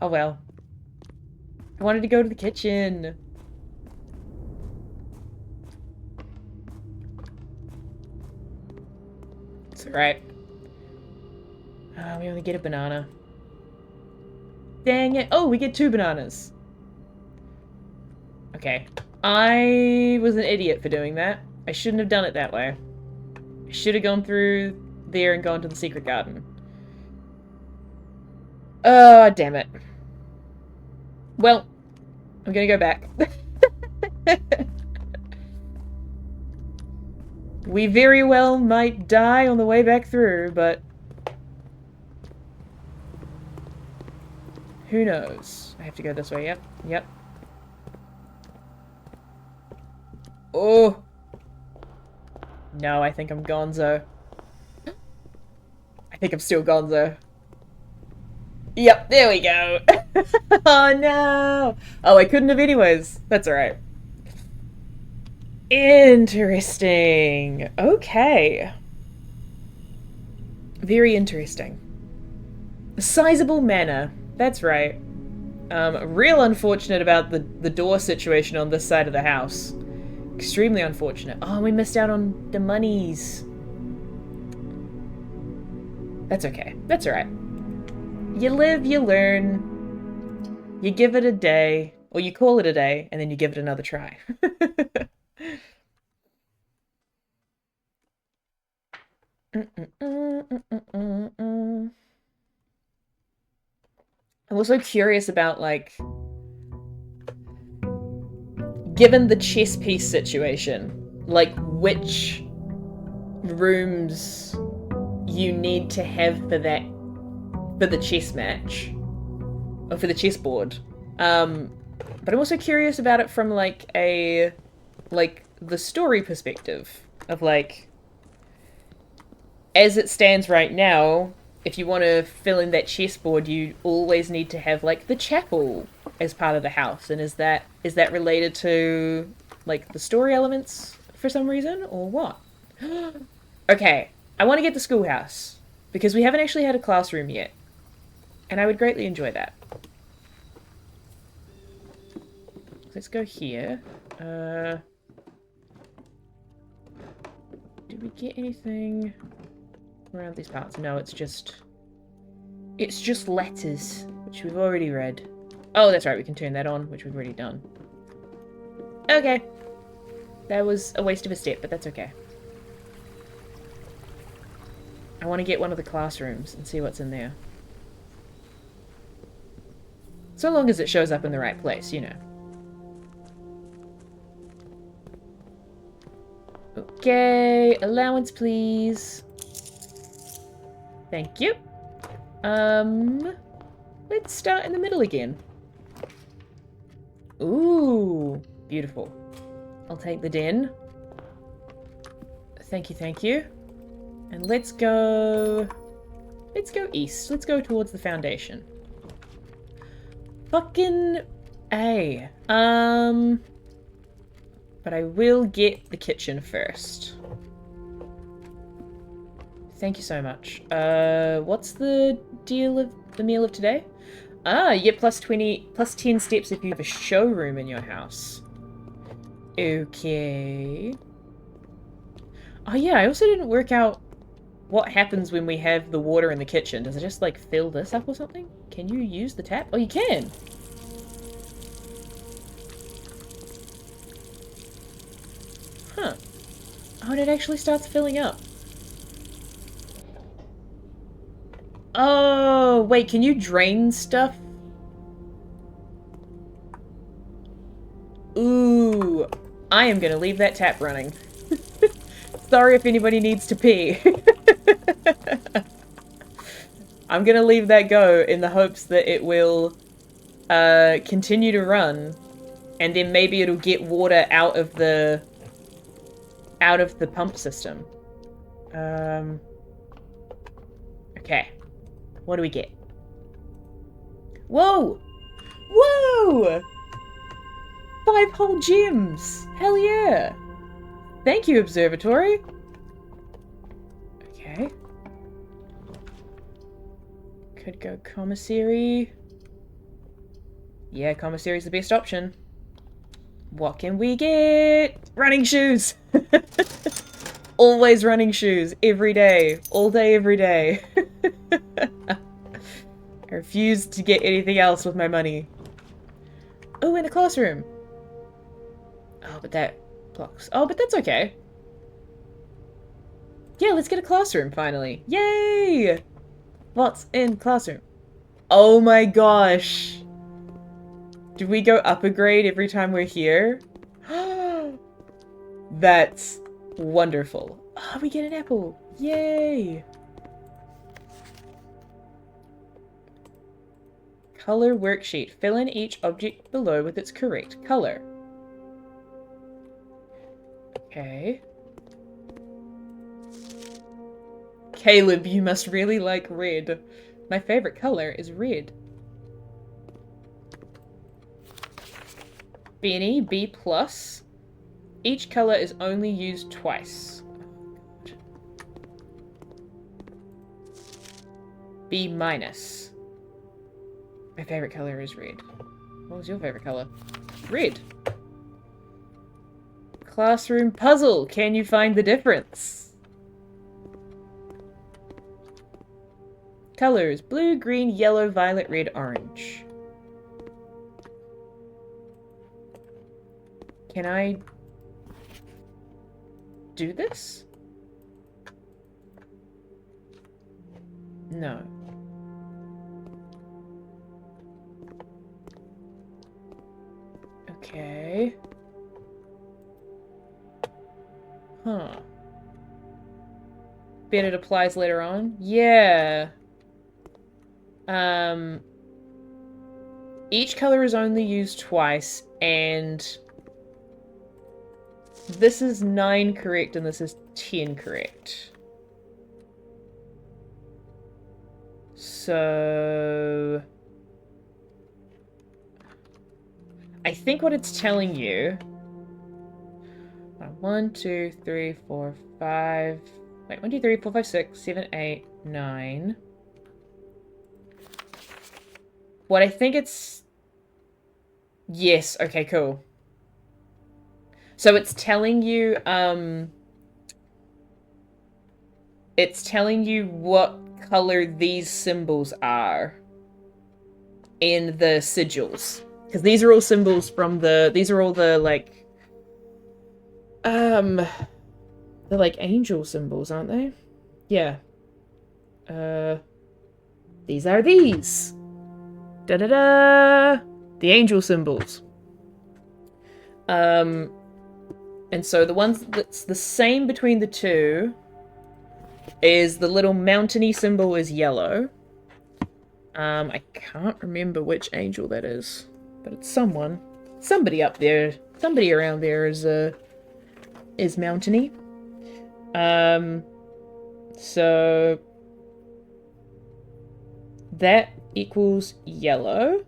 Oh well. I wanted to go to the kitchen. It's alright. We only get a banana. Dang it. Oh, we get 2 bananas. Okay. I was an idiot for doing that. I shouldn't have done it that way. I should have gone through there and gone to the secret garden. Oh, damn it. Well, I'm gonna go back. We very well might die on the way back through, but who knows? I have to go this way. Yep. Yep. Oh. No, I think I'm gonzo. I think I'm still gonzo. Yep, there we go. Oh no. Oh, I couldn't have anyways. That's alright. Interesting. Okay. Very interesting. Sizable manor. That's right. Real unfortunate about the door situation on this side of the house. Extremely unfortunate. Oh, we missed out on the monies. That's okay. That's alright. You live, you learn. You give it a day. Or you call it a day, and then you give it another try. I'm also curious about, like, given the chess piece situation, like, which rooms you need to have for that, for the chess match, or for the chessboard. But I'm also curious about it from, like, the story perspective of, like, as it stands right now, if you want to fill in that chessboard, you always need to have, like, the chapel as part of the house. And is that related to, like, the story elements for some reason, or what? Okay, I want to get the schoolhouse, because we haven't actually had a classroom yet. And I would greatly enjoy that. Let's go here. Did we get anything around these parts? No, it's just letters, which we've already read. Oh, that's right, we can turn that on, which we've already done. Okay. That was a waste of a step, but that's okay. I want to get one of the classrooms and see what's in there. So long as it shows up in the right place, you know. Okay, allowance please. Thank you. Let's start in the middle again. Ooh, beautiful. I'll take the den. Thank you, thank you. And let's go east. Let's go towards the foundation. Fucking A. But I will get the kitchen first. Thank you so much. What's the deal of the meal of today? Ah, you get plus 10 steps if you have a showroom in your house. Okay. Oh yeah, I also didn't work out what happens when we have the water in the kitchen. Does it just, like, fill this up or something? Can you use the tap? Oh, you can! Huh. Oh, and it actually starts filling up. Oh, wait, can you drain stuff? Ooh, I am gonna leave that tap running. Sorry if anybody needs to pee. I'm gonna leave that go in the hopes that it will continue to run, and then maybe it'll get water out of the pump system. Okay. What do we get? Whoa! Whoa! 5 whole gems! Hell yeah! Thank you, observatory! Okay. Could go commissary. Yeah, commissary's the best option. What can we get? Running shoes! Always running shoes. Every day. All day, every day. I refuse to get anything else with my money. Oh, in the classroom. Oh, but that blocks. Oh, but that's okay. Yeah, let's get a classroom, finally. Yay! What's in classroom? Oh my gosh. Do we go up a grade every time we're here? That's wonderful. Oh, we get an apple. Yay! Color worksheet. Fill in each object below with its correct color. Okay. Caleb, you must really like red. My favorite color is red. Benny, B+. Each color is only used twice. B-. My favorite color is red. What was your favorite color? Red. Classroom puzzle. Can you find the difference? Colors: blue, green, yellow, violet, red, orange. Can I do this? No. Okay. Huh. Bet it applies later on? Yeah. Each color is only used twice, and this is 9 correct and this is 10 correct. So I think what it's telling you... 1, 2, 3, 4, 5... Wait, 1, 2, 3, 4, 5, 6, 7, 8, 9... What I think it's... Yes, okay, cool. So it's telling you, it's telling you what color these symbols are in the sigils. Because these are all symbols from the... These are all the, like... They're like angel symbols, aren't they? Yeah. These are these. Da-da-da! The angel symbols. And so the ones that's the same between the two is the little mountainy symbol is yellow. I can't remember which angel that is, but it's someone. Somebody up there. Somebody around there is mountainy. So that equals yellow.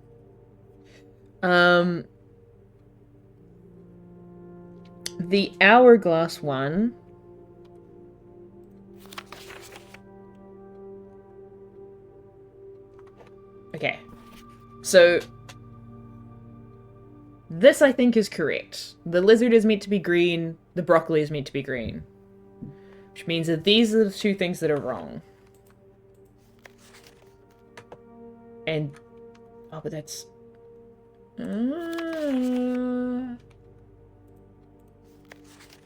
The hourglass one okay, so this I think is correct. The lizard is meant to be green, the broccoli is meant to be green, which means that these are the two things that are wrong. And oh, but that's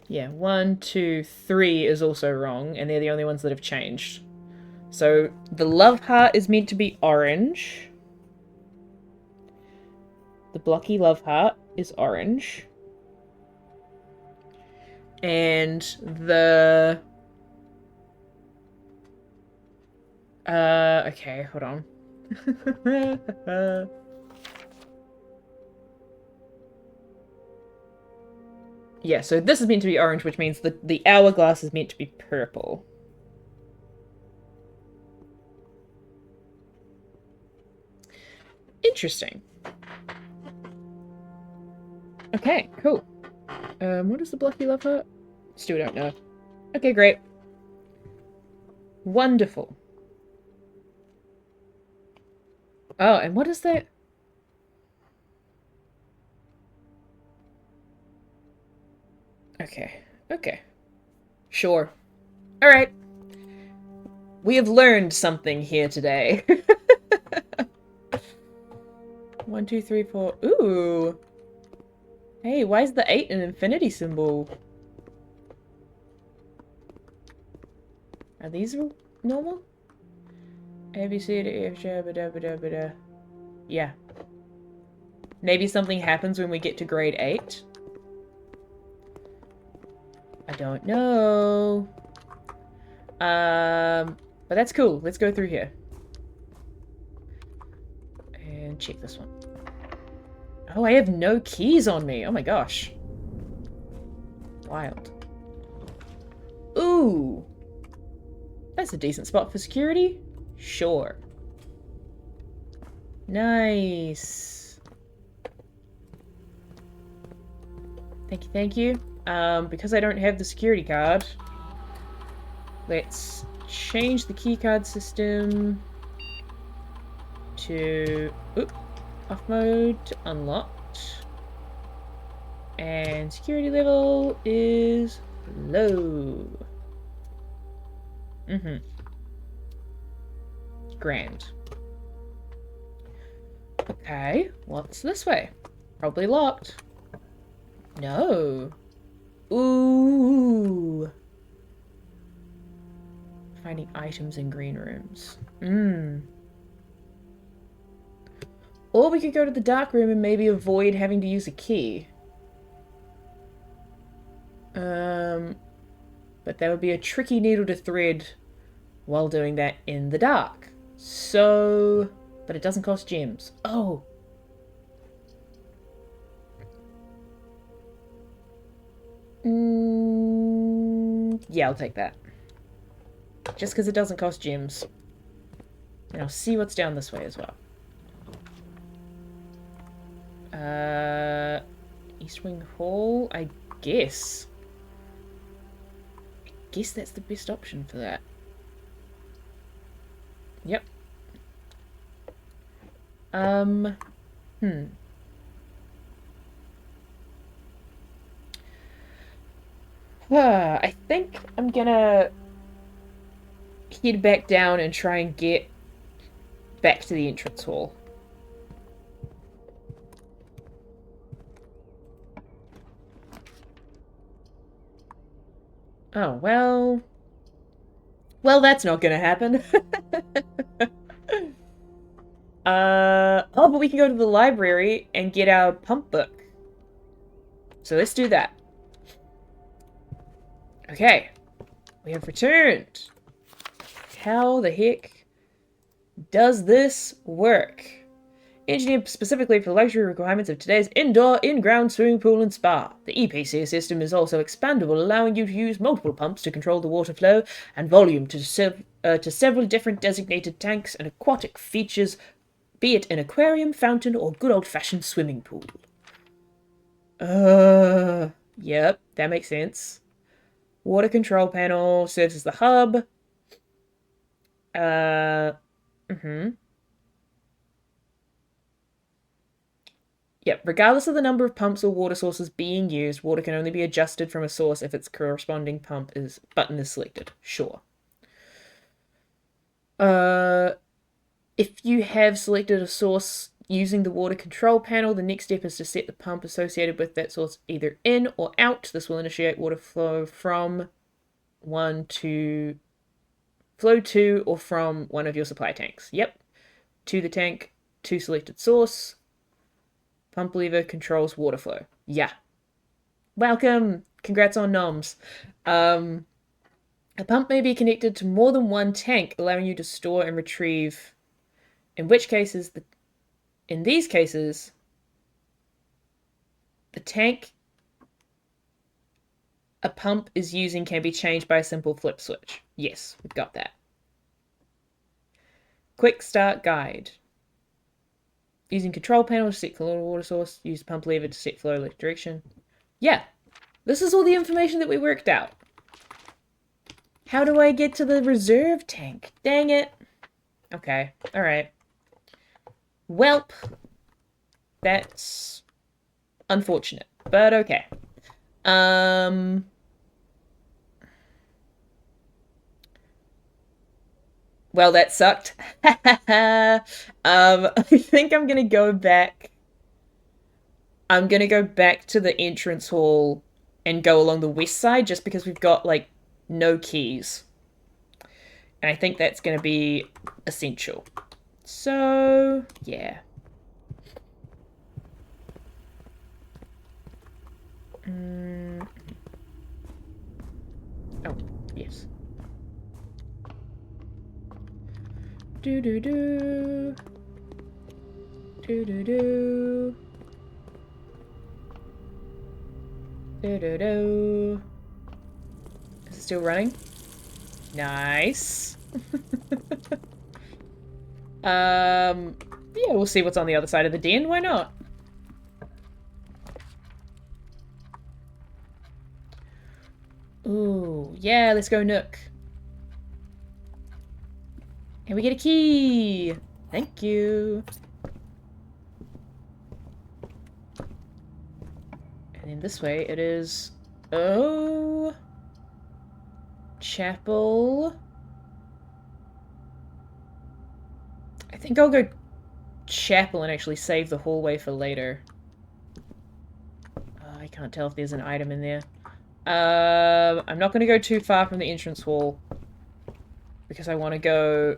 yeah, 1, 2, 3 is also wrong, and they're the only ones that have changed. So the love heart is meant to be orange. The blocky love heart is orange. And the... okay, hold on. Yeah, so this is meant to be orange, which means the hourglass is meant to be purple. Interesting. Okay, cool. What is the blocky love heart? Still don't know. Okay, great. Wonderful. Oh, and what is that? Okay, okay. Sure. Alright. We have learned something here today. 1, 2, 3, 4. Ooh. Hey, why is the 8 an infinity symbol? Are these normal? A, B, C, D, E, F, G, B, D, B, D, B, D. Yeah. Maybe something happens when we get to grade 8. I don't know. But that's cool. Let's go through here. And check this one. Oh, I have no keys on me. Oh my gosh. Wild. Ooh. That's a decent spot for security. Sure. Nice. Thank you, thank you. Because I don't have the security card, let's change the keycard system to off mode to unlocked. And security level is low. Grand. Okay, what's this way? Probably locked. No. Ooh. Finding items in green rooms. Or we could go to the dark room and maybe avoid having to use a key. But that would be a tricky needle to thread while doing that in the dark. So... But it doesn't cost gems. Oh! Yeah, I'll take that. Just because it doesn't cost gems. And I'll see what's down this way as well. East Wing Hall, I guess. I guess that's the best option for that. Yep. I think I'm gonna head back down and try and get back to the entrance hall. Oh, well... Well, that's not gonna happen. Oh, but we can go to the library and get our pump book. So let's do that. Okay. We have returned. How the heck does this work? Engineered specifically for the luxury requirements of today's indoor, in-ground swimming pool and spa. The EPC system is also expandable, allowing you to use multiple pumps to control the water flow and volume to several different designated tanks and aquatic features, be it an aquarium, fountain, or good old-fashioned swimming pool. Yep, that makes sense. Water control panel serves as the hub. Yep, regardless of the number of pumps or water sources being used, water can only be adjusted from a source if its corresponding button is selected. Sure. If you have selected a source using the water control panel, the next step is to set the pump associated with that source either in or out. This will initiate water flow from to or from one of your supply tanks. Yep. To the tank, to selected source. Pump lever controls water flow. Yeah. Welcome! Congrats on noms. A pump may be connected to more than one tank, allowing you to store and retrieve. In these cases, the tank a pump is using can be changed by a simple flip switch. Yes, we've got that. Quick start guide. Using control panel to set flow water source. Use pump lever to set flow direction. Yeah, this is all the information that we worked out. How do I get to the reserve tank? Dang it. Okay, alright. Welp. That's unfortunate, but okay. Well, that sucked. I think I'm gonna go back. I'm gonna go back to the entrance hall and go along the west side just because we've got, like, no keys. And I think that's gonna be essential. So, yeah. Oh, yes. Do-do-do. Do-do-do. Do-do-do. Is it still running? Nice. Yeah, we'll see what's on the other side of the den. Why not? Ooh, yeah, let's go Nook. And we get a key! Thank you. And then this way it is... Oh... Chapel... I think I'll go chapel and actually save the hallway for later. I can't tell if there's an item in there. I'm not going to go too far from the entrance hall because I want to go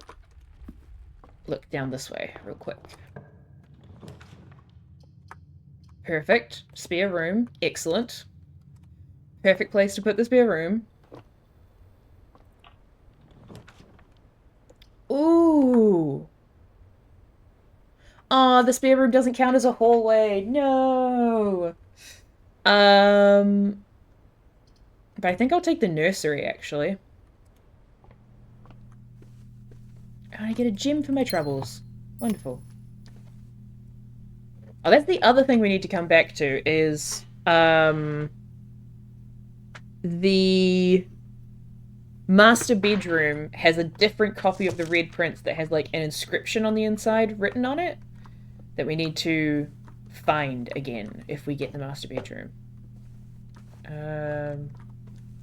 look down this way real quick. Perfect. Spare room. Excellent. Perfect place to put the spare room. Ooh. Oh, the spare room doesn't count as a hallway. No. But I think I'll take the nursery, actually. And I get a gem for my troubles. Wonderful. Oh, that's the other thing we need to come back to is, the master bedroom has a different copy of the Red Prince that has, like, an inscription on the inside written on it that we need to find again if we get the master bedroom.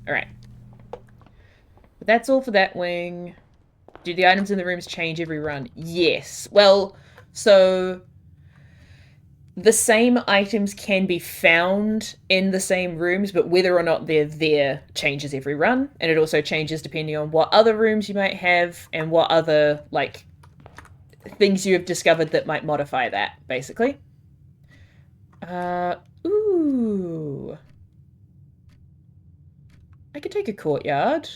Alright. But that's all for that wing. Do the items in the rooms change every run? Yes. Well, so the same items can be found in the same rooms, but whether or not they're there changes every run. And it also changes depending on what other rooms you might have and what other, like, things you have discovered that might modify that, basically. Ooh. I could take a courtyard.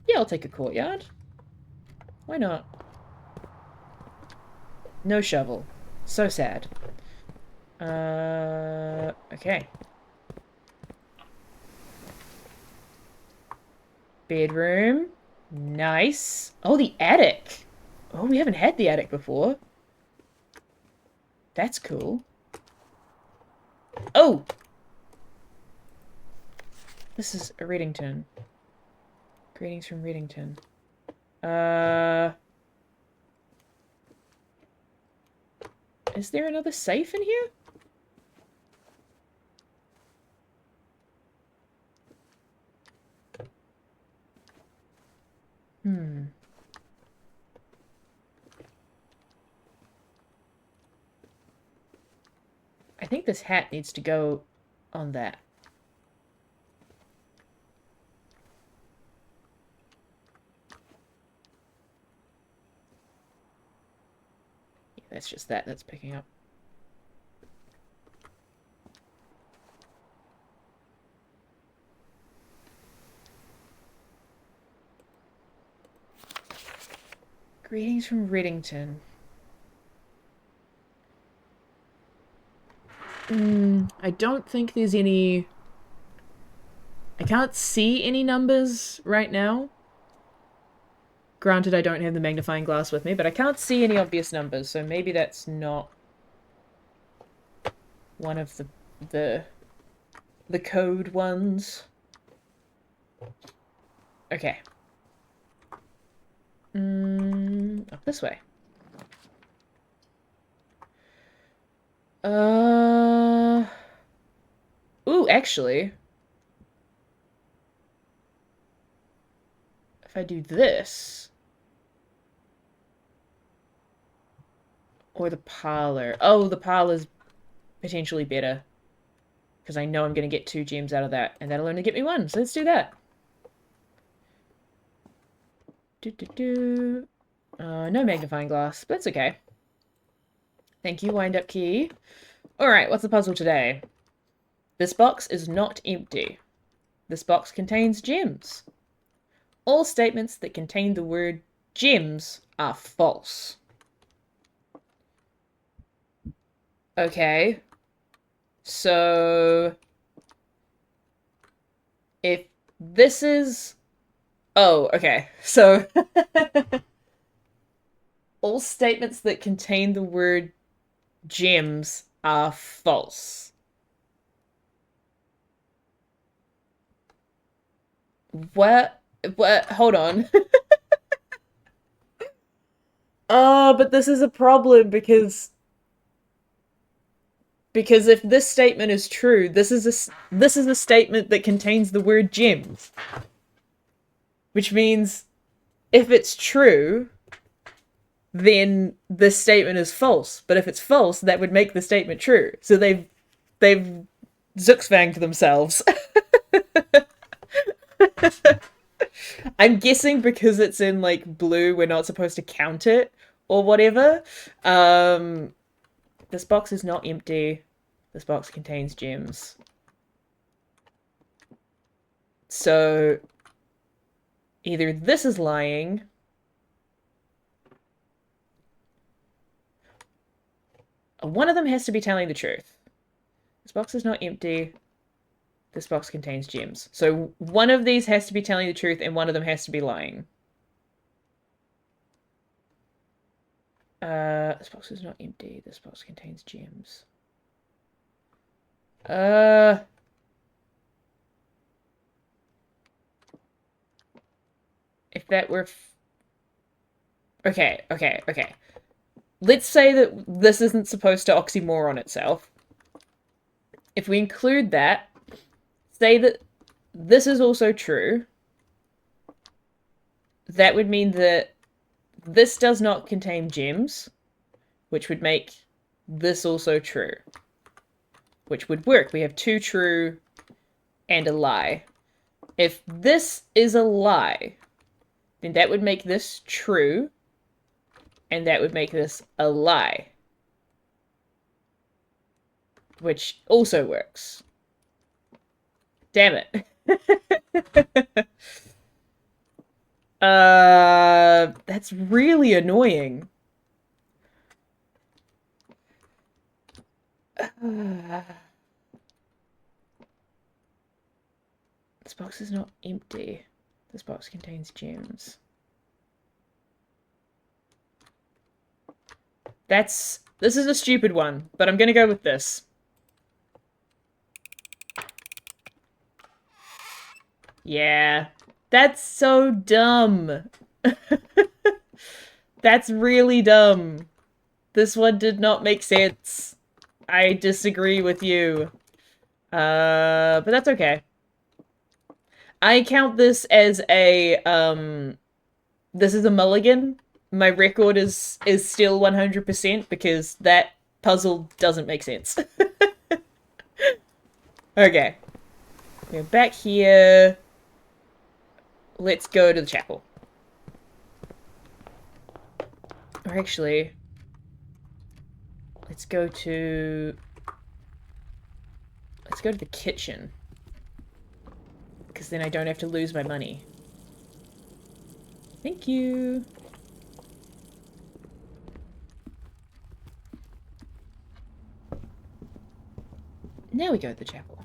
Yeah, I'll take a courtyard. Why not? No shovel. So sad. Okay. Bedroom. Nice. Oh, the attic. Oh, we haven't had the attic before. That's cool. Oh! This is a Reddington. Greetings from Reddington. Is there another safe in here? I think this hat needs to go on that. Yeah, that's just that that's picking up. Greetings from Reddington. I don't think there's any... I can't see any numbers right now. Granted, I don't have the magnifying glass with me, but I can't see any obvious numbers, so maybe that's not one of the code ones. Okay. Up this way. Ooh, actually. If I do this. Or the parlor. Oh, the parlor's potentially better. Because I know I'm going to get 2 gems out of that. And that'll only get me 1, so let's do that. No magnifying glass, but it's okay. Thank you, wind-up key. Alright, what's the puzzle today? This box is not empty. This box contains gems. All statements that contain the word gems are false. Okay. So... if this is... Oh, okay. So... all statements that contain the word gems are false. What? Hold on. Oh, but this is a problem because Because if this statement is true, this is a statement that contains the word gems. Which means if it's true, then this statement is false. But if it's false, that would make the statement true. So they've Zooksfanged themselves. I'm guessing because it's in like blue, we're not supposed to count it or whatever. This box is not empty. This box contains gems. So either this is lying, one of them has to be telling the truth. This box is not empty. This box contains gems. So one of these has to be telling the truth and one of them has to be lying. This box is not empty. This box contains gems. If that were... Okay. Let's say that this isn't supposed to oxymoron itself. If we include that, say that this is also true, that would mean that this does not contain gems, which would make this also true, which would work. We have two true and a lie. If this is a lie, then that would make this true, and that would make this a lie, which also works. Damn it. That's really annoying. This box is not empty. This box contains gems. This is a stupid one, but I'm gonna go with this. Yeah. That's so dumb. That's really dumb. This one did not make sense. I disagree with you. But that's okay. I count this as a, this is a mulligan. My record is still 100% because that puzzle doesn't make sense. Okay. We're back here. Let's go to the chapel. Or actually, let's go to the kitchen. Because then I don't have to lose my money. Thank you. Now we go to the chapel.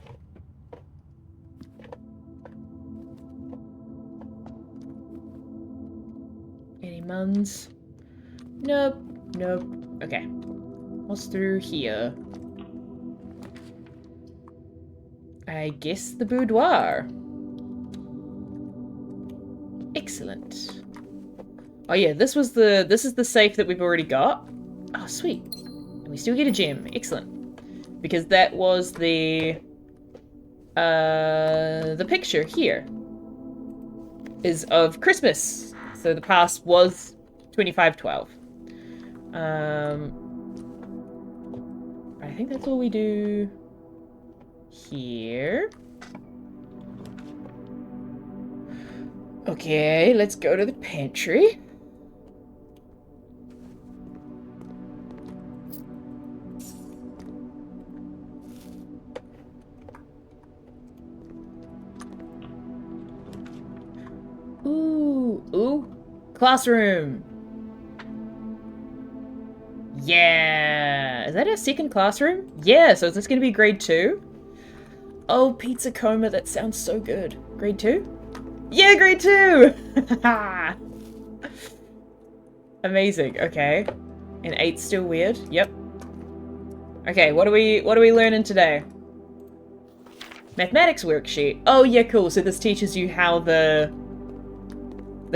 Any muns? Nope. Nope. Okay. What's through here? I guess the boudoir. Excellent. Oh yeah, this is the safe that we've already got. Oh sweet. And we still get a gem. Excellent. Because that was the picture here is of Christmas. So the past was 2512. I think that's all we do here. Okay, let's go to the pantry. Ooh, classroom. Yeah, is that our second classroom? Yeah, so is this gonna be grade 2? Oh, pizza coma, that sounds so good. Grade 2? Yeah, grade 2! Amazing, okay. And 8's still weird, yep. Okay, what are we learning today? Mathematics worksheet. Oh yeah, cool, so this teaches you how the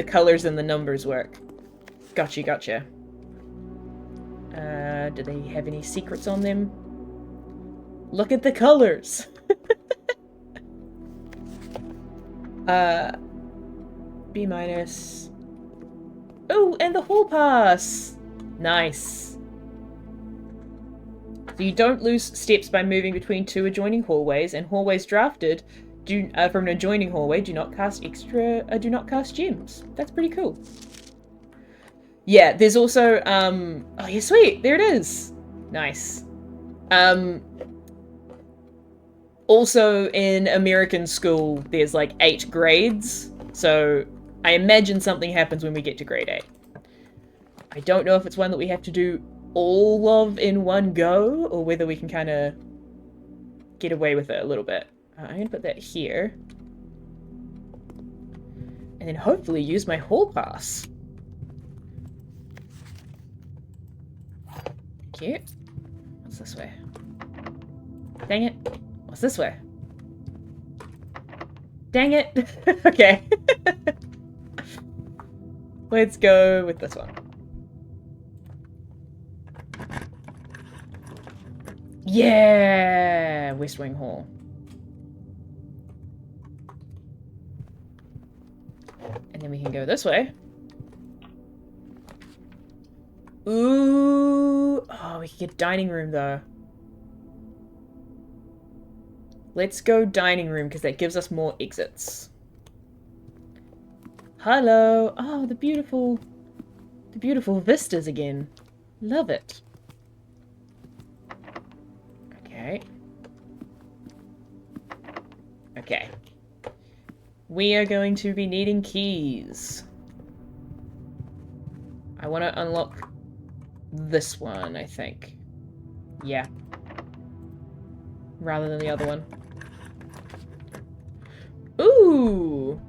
colors and the numbers work. Gotcha. Do they have any secrets on them? Look at the colors. B minus. Oh, and the hall pass. Nice. So you don't lose steps by moving between two adjoining hallways, and hallways drafted from an adjoining hallway do not cast gems. That's pretty cool. Yeah, there's also oh yeah, sweet, there it is. Nice. Also in American school there's like 8 grades, so I imagine something happens when we get to grade 8. I don't know if it's one that we have to do all of in one go, or whether we can kind of get away with it a little bit. I'm going to put that here. And then hopefully use my hall pass. Thank you. What's this way? Dang it. What's this way? Dang it. Okay. Let's go with this one. Yeah! West Wing Hall. And then we can go this way. Ooh! Oh, we can get dining room though. Let's go dining room because that gives us more exits. Hello! Oh, the beautiful vistas again. Love it. Okay. Okay. We are going to be needing keys. I want to unlock this one, I think. Yeah. Rather than the other one. Ooh!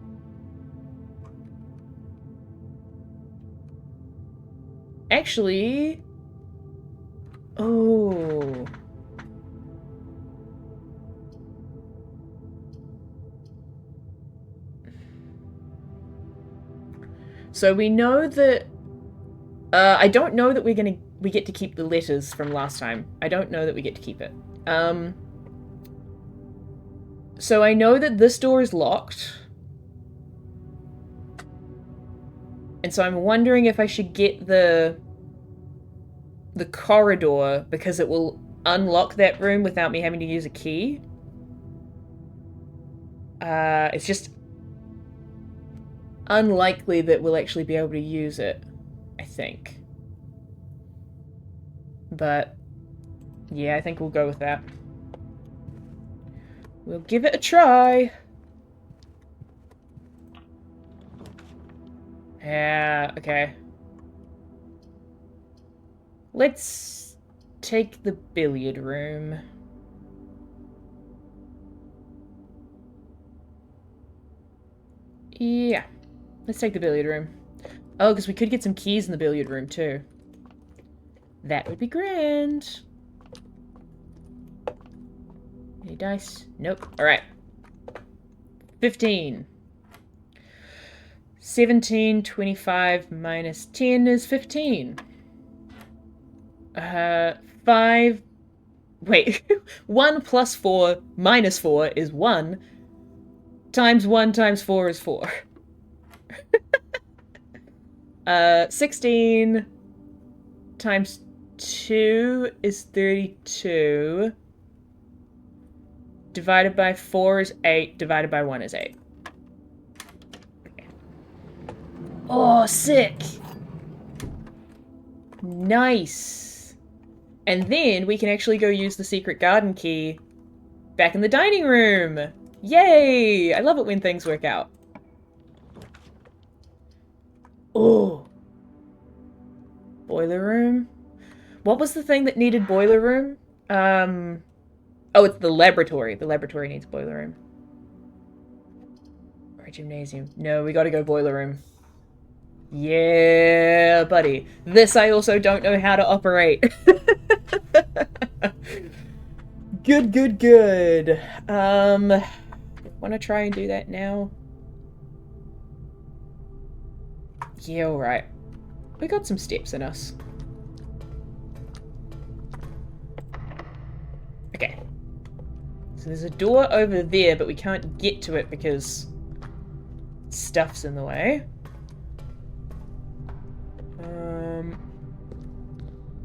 Actually... Oh... So we know that... I don't know that we get to keep the letters from last time. I don't know that we get to keep it. So I know that this door is locked. And so I'm wondering if I should get the corridor, because it will unlock that room without me having to use a key. It's just unlikely that we'll actually be able to use it, I think. But yeah, I think we'll go with that. We'll give it a try. Yeah, okay. Let's take the billiard room. Yeah. Let's take the billiard room. Oh, because we could get some keys in the billiard room, too. That would be grand. Any dice? Nope. Alright. 15. 17, 25 minus 10 is 15. 5... Wait. 1 plus 4 minus 4 is 1. Times 1 times 4 is 4. 16 times 2 is 32. Divided by 4 is 8. Divided by 1 is 8. Okay. Oh, sick! Nice! And then we can actually go use the secret garden key back in the dining room! Yay! I love it when things work out. Oh. Boiler room? What was the thing that needed boiler room? Oh, it's the laboratory. The laboratory needs boiler room. Or gymnasium. No, we gotta go boiler room. Yeah, buddy. This I also don't know how to operate. Good, good, good. Wanna try and do that now? Yeah, alright. We got some steps in us. Okay. So there's a door over there, but we can't get to it because stuff's in the way.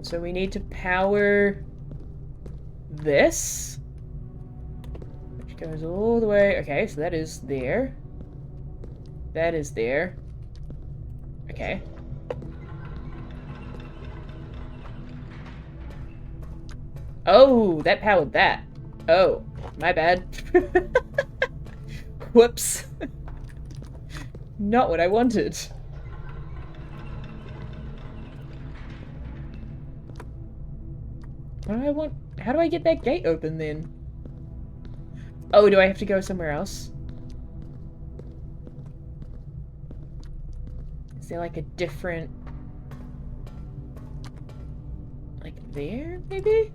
So we need to power this, which goes all the way. Okay, so that is there. That is there. Okay. Oh, that powered that. Oh, my bad. Whoops. Not what I wanted. What do I want? How do I get that gate open then? Oh, do I have to go somewhere else? Is there like a different... like there, maybe?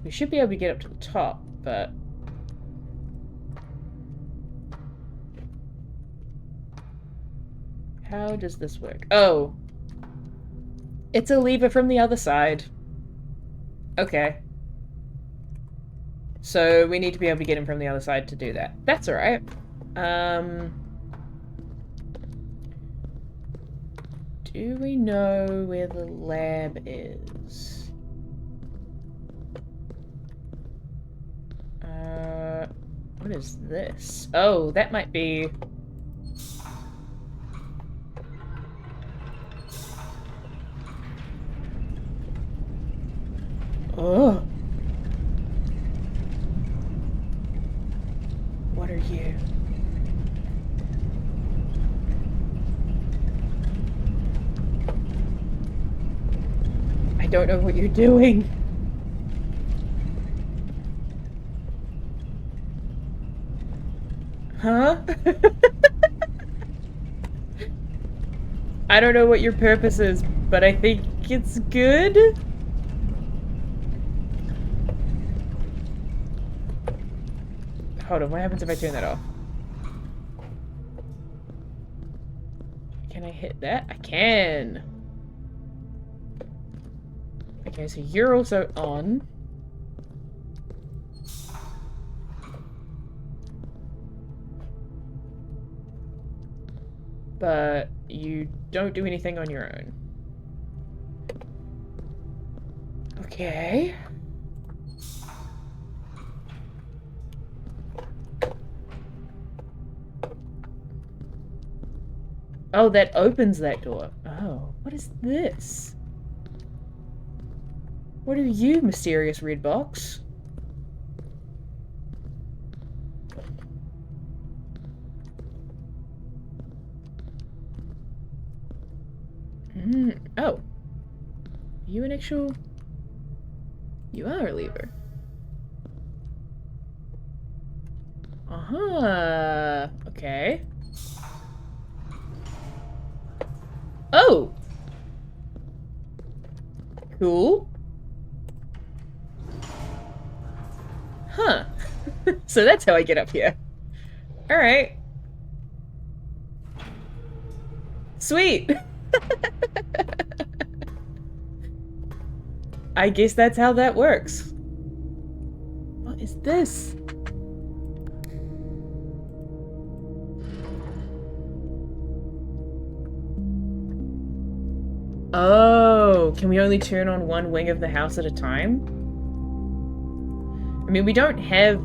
We should be able to get up to the top, but... how does this work? Oh. It's a lever from the other side. Okay. So we need to be able to get him from the other side to do that. That's alright. Do we know where the lab is? What is this? Oh, that might be... oh. What are you? I don't know what you're doing. Huh? I don't know what your purpose is, but I think it's good. Hold on, what happens if I turn that off? Can I hit that? I can! Okay, so you're also on. But you don't do anything on your own. Okay. Oh, that opens that door. Oh, what is this? What are you, mysterious red box? Oh. Are you an actual... you are a lever. Uh-huh. Okay. Oh! Cool. Huh. So that's how I get up here. Alright. Sweet! I guess that's how that works. What is this? Oh, can we only turn on one wing of the house at a time? I mean, we don't have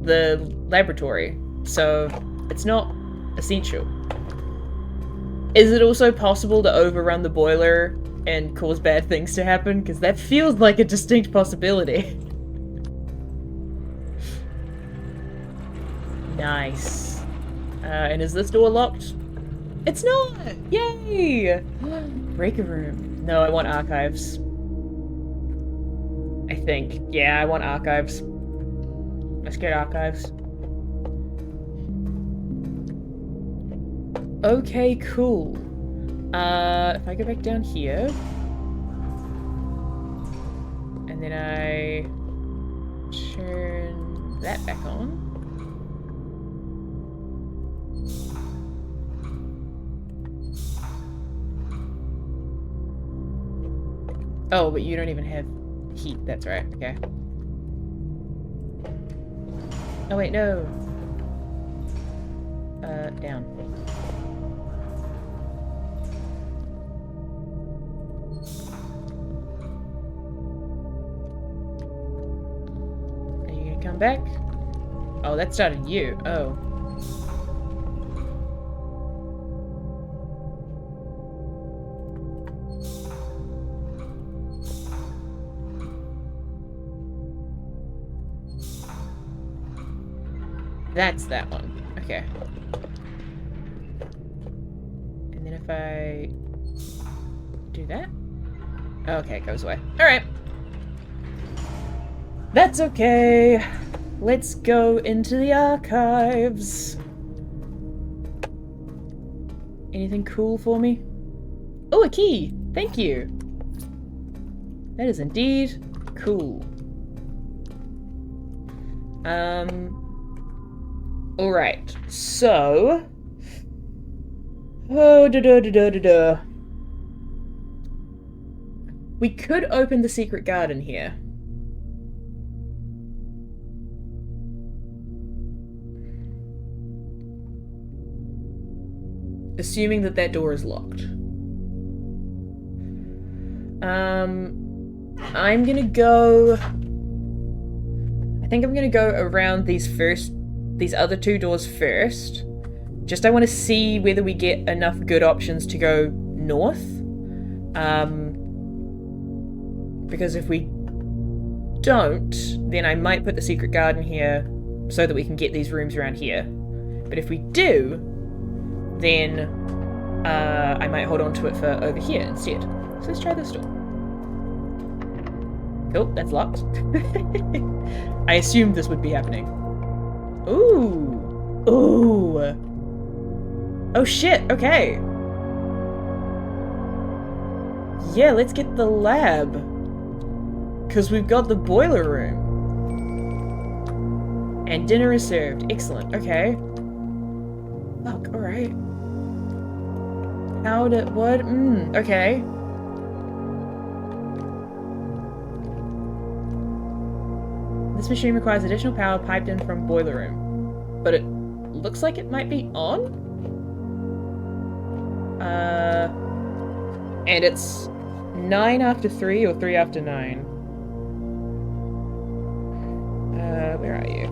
the laboratory, so it's not essential. Is it also possible to overrun the boiler and cause bad things to happen? Because that feels like a distinct possibility. Nice. And is this door locked? It's not! Yay! Breaker room. No, I want archives. I think. Yeah, I want archives. Let's get archives. Okay, cool. If I go back down here... and then I... turn that back on. Oh, but you don't even have Heat, that's right, okay. Oh wait, no. Down. Are you gonna come back? Oh, that started you. Oh. That's that one. Okay. And then if I do that? Okay, it goes away. Alright. That's okay. Let's go into the archives. Anything cool for me? Oh, a key! Thank you! That is indeed cool. Alright, so... Oh, da-da-da-da-da-da. We could open the secret garden here. Assuming that that door is locked. I'm gonna go... I think I'm gonna go around these other two doors first. Just I want to see whether we get enough good options to go north. Because if we don't, then I might put the secret garden here so that we can get these rooms around here. But if we do, then I might hold on to it for over here instead. So let's try this door. Oh, that's locked. I assumed this would be happening. Ooh. Ooh. Oh shit, okay. Yeah, let's get the lab. Because we've got the boiler room. And dinner is served. Excellent, okay. Fuck, alright. How did, what? Okay. This machine requires additional power piped in from boiler room. But it looks like it might be on? And it's 9 after 3 or 3 after 9? Where are you?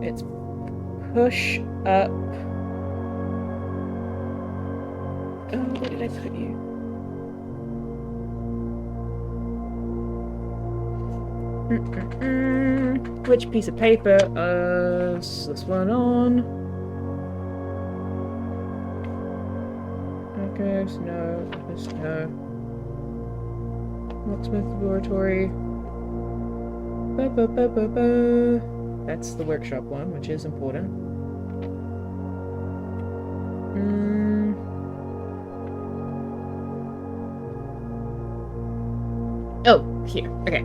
It's push up. Oh, where did I put you? Which piece of paper? Is this one on? Okay, no, this no. Locksmith laboratory. That's the workshop one, which is important. Oh, here. Okay.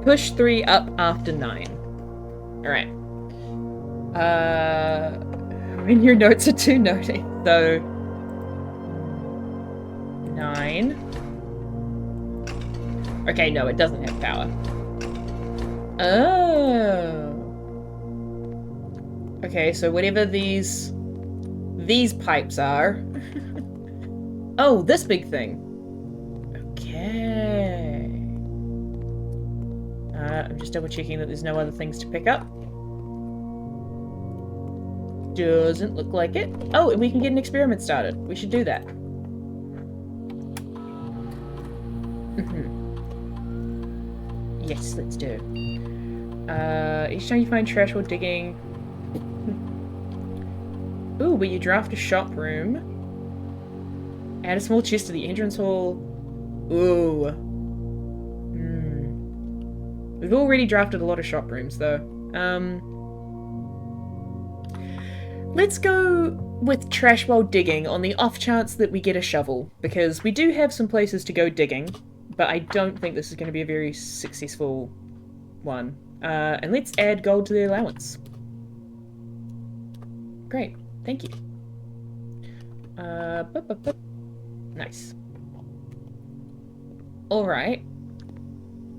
Push 3 up after 9. Alright. I mean, your notes are too noty, so... 9. Okay, no, it doesn't have power. Oh. Okay, so whatever these pipes are. Oh, this big thing. Okay. I'm just double checking that there's no other things to pick up. Doesn't look like it. Oh, and we can get an experiment started. We should do that. Yes, let's do it. Each time you find trash while digging... Ooh, where you draft a shop room. Add a small chest to the entrance hall. Ooh. We've already drafted a lot of shop rooms, though. Let's go with trash while digging on the off chance that we get a shovel, because we do have some places to go digging, but I don't think this is going to be a very successful one. And let's add gold to the allowance. Great, thank you. Nice. Alright.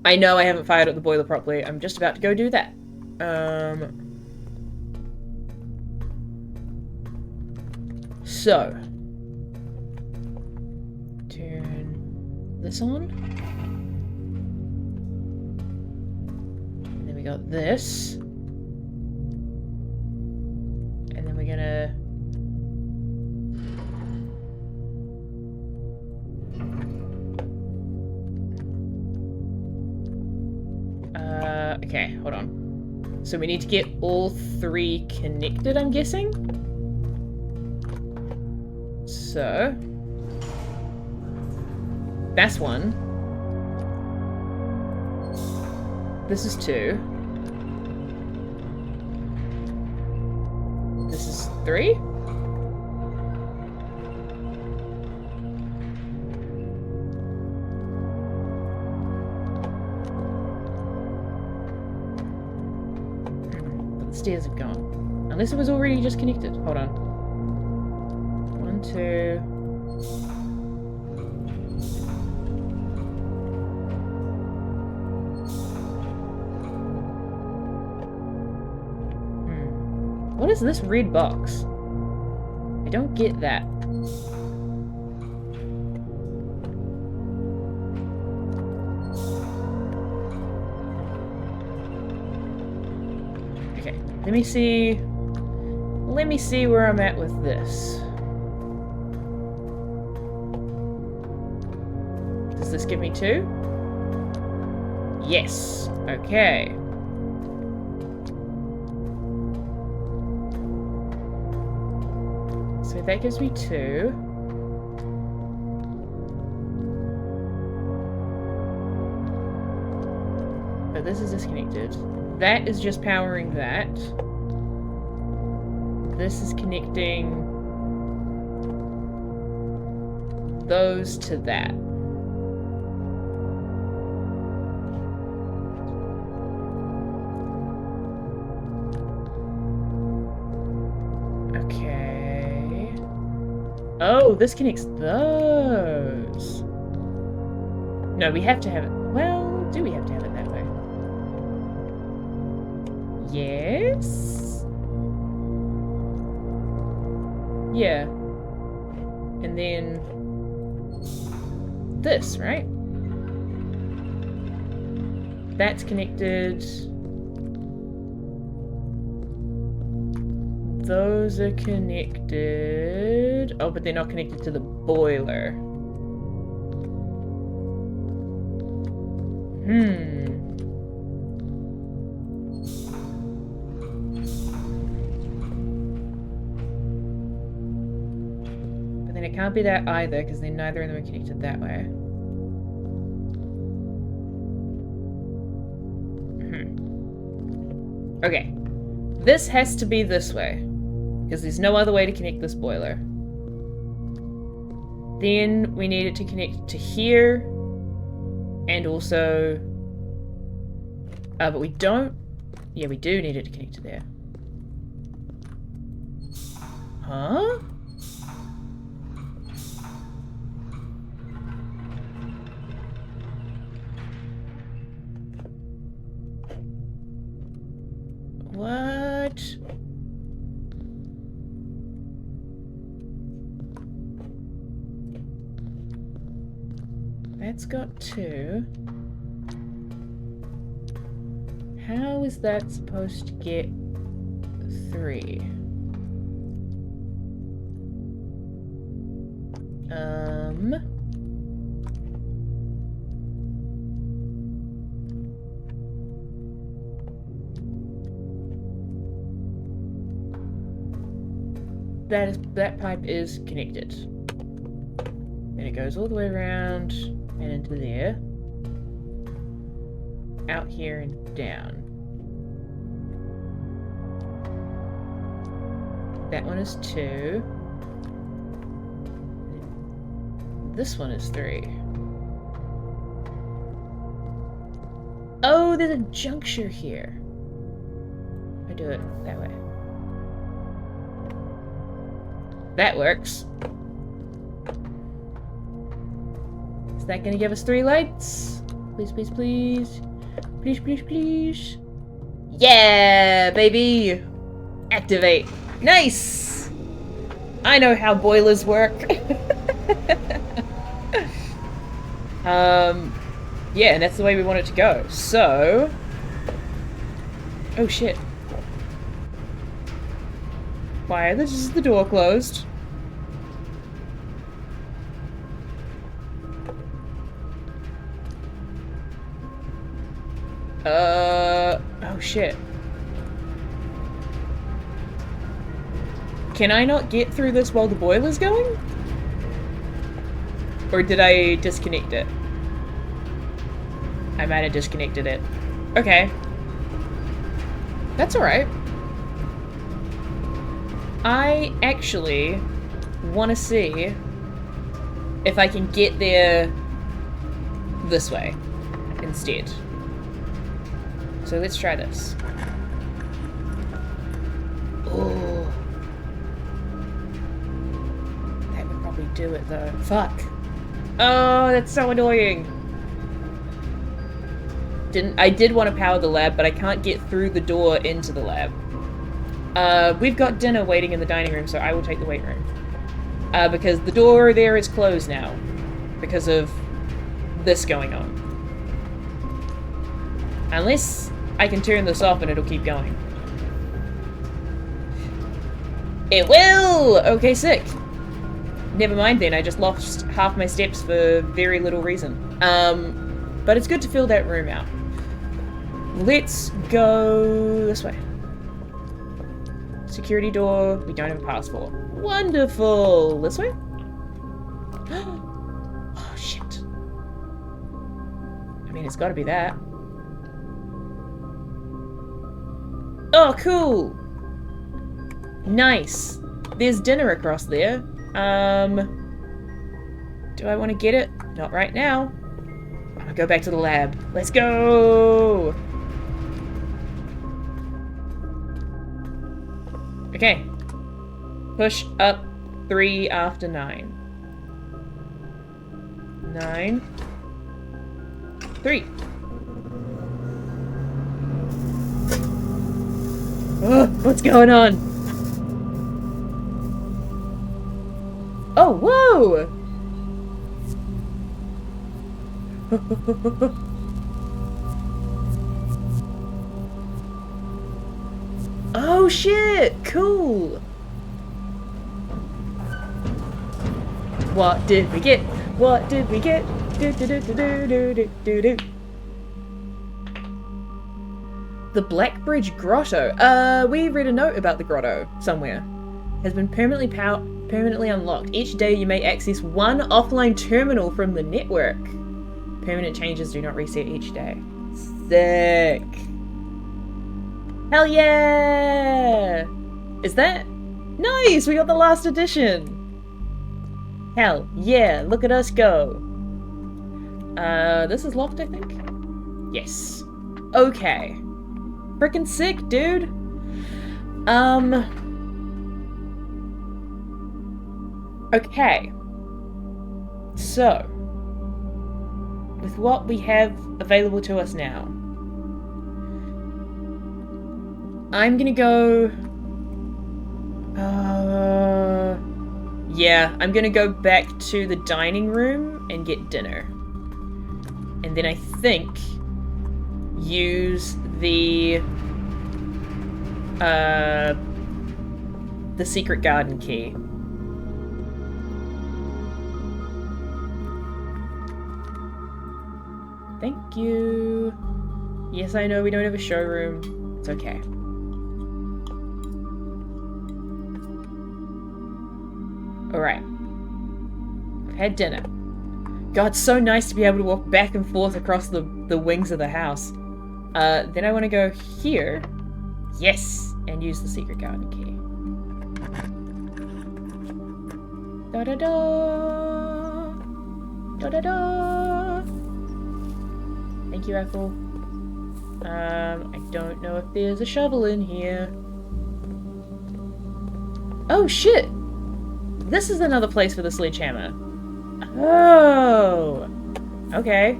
I know I haven't fired up the boiler properly. I'm just about to go do that. So. Turn this on. And then we got this. And then we're gonna... okay, hold on. So we need to get all three connected, I'm guessing? So... that's one. This is two. This is three? But the stairs have gone. Unless it was already just connected. Hold on. 1, 2... What is this red box? I don't get that. Okay, let me see where I'm at with this. Does this give me 2? Yes. Okay. So that gives me 2. But this is disconnected. That is just powering that. This is connecting those to that. Okay. Oh, this connects those. No, we have to have it. Well, do we have to have it that way? Yes. Yeah. And then this, right? That's connected. Those are connected. Oh, but they're not connected to the boiler. But then it can't be that either, because then neither of them are connected that way. Okay. This has to be this way, because there's no other way to connect this boiler. Then we need it to connect to here, and also... but we don't... Yeah, we do need it to connect to there. Huh? What? That's got 2. How is that supposed to get 3? That pipe is connected. And it goes all the way around and into there. Out here and down. That one is 2. This one is 3. Oh, there's a juncture here. I do it that way. That works. Is that gonna give us 3 lights? Please, please, please. Please, please, please. Yeah, baby! Activate. Nice! I know how boilers work. Yeah, and that's the way we want it to go. So... Oh, shit. Why is the door closed? Oh shit. Can I not get through this while the boiler's going? Or did I disconnect it? I might have disconnected it. Okay. That's alright. I actually want to see if I can get there this way instead. So let's try this. Oh. That would probably do it though. Fuck. Oh, that's so annoying. I did want to power the lab, but I can't get through the door into the lab. We've got dinner waiting in the dining room, so I will take the wait room. Because the door there is closed now. Because of this going on. Unless I can turn this off and it'll keep going. It will! Okay, sick. Never mind then, I just lost half my steps for very little reason. But it's good to fill that room out. Let's go this way. Security door, we don't have a pass for. Wonderful! This way? Oh, shit. I mean, it's gotta be that. Oh, cool! Nice. There's dinner across there. Do I want to get it? Not right now. I'm gonna go back to the lab. Let's go! Okay. Push up 3 after 9. 9. 3. Oh, what's going on? Oh, whoa! Oh shit! Cool! What did we get? What did we get? Do do do do do do do do. The Blackbridge Grotto. We read a note about the grotto somewhere. Has been permanently unlocked. Each day you may access one offline terminal from the network. Permanent changes do not reset each day. Sick. Hell yeah! Is that? Nice! We got the last edition! Hell yeah, look at us go. This is locked, I think? Yes. Okay. Frickin' sick, dude! Okay. So, with what we have available to us now, I'm gonna go... yeah, I'm gonna go back to the dining room and get dinner. And then I think use the secret garden key. Thank you. Yes, I know we don't have a showroom. It's okay. Alright. I've had dinner. God, it's so nice to be able to walk back and forth across the wings of the house. Then I want to go here. Yes! And use the secret garden key. Da-da-da! Da-da-da! Thank you, Apple. I don't know if there's a shovel in here. Oh, shit! This is another place for the sledgehammer. Oh! Okay.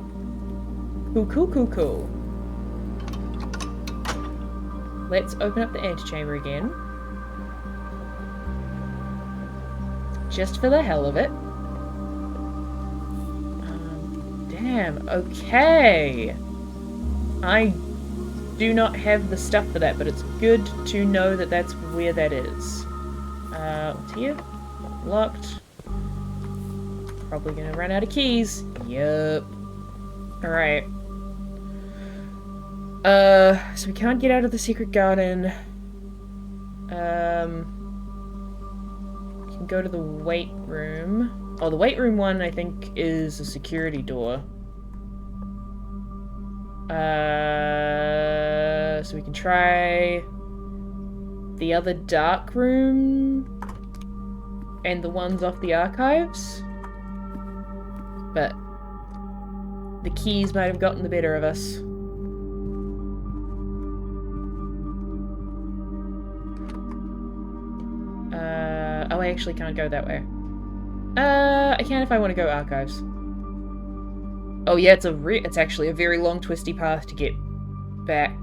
Cool, cool, cool, cool. Let's open up the antechamber again. Just for the hell of it. Damn, okay. I do not have the stuff for that, but it's good to know that that's where that is. What's here? Locked. Probably gonna run out of keys. Yup. Alright. So we can't get out of the secret garden. We can go to the weight room. Oh, the weight room one, I think, is a security door. So we can try the other dark room and the ones off the archives. But the keys might have gotten the better of us. Oh, I actually can't go that way. I can if I want to go archives. Oh yeah, it's actually a very long twisty path to get back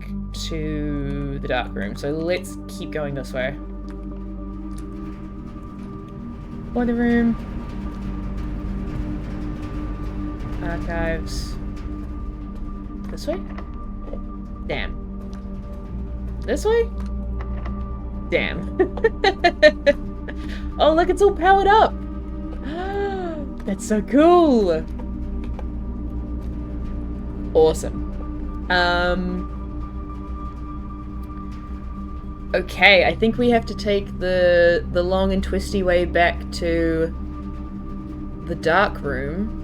to the dark room. So let's keep going this way. Boiler room. Archives. This way? Damn. This way? Damn. Oh, look, it's all powered up! That's so cool! Awesome. Okay, I think we have to take the long and twisty way back to the dark room.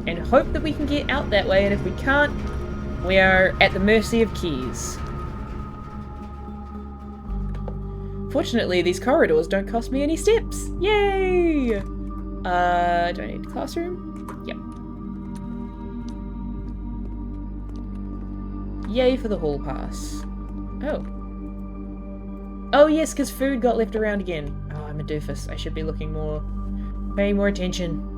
And hope that we can get out that way, and if we can't, we are at the mercy of keys. Fortunately, these corridors don't cost me any steps. Yay! Do I need a classroom? Yep. Yay for the hall pass. Oh. Oh yes, because food got left around again. Oh, I'm a doofus. I should be looking more... paying more attention.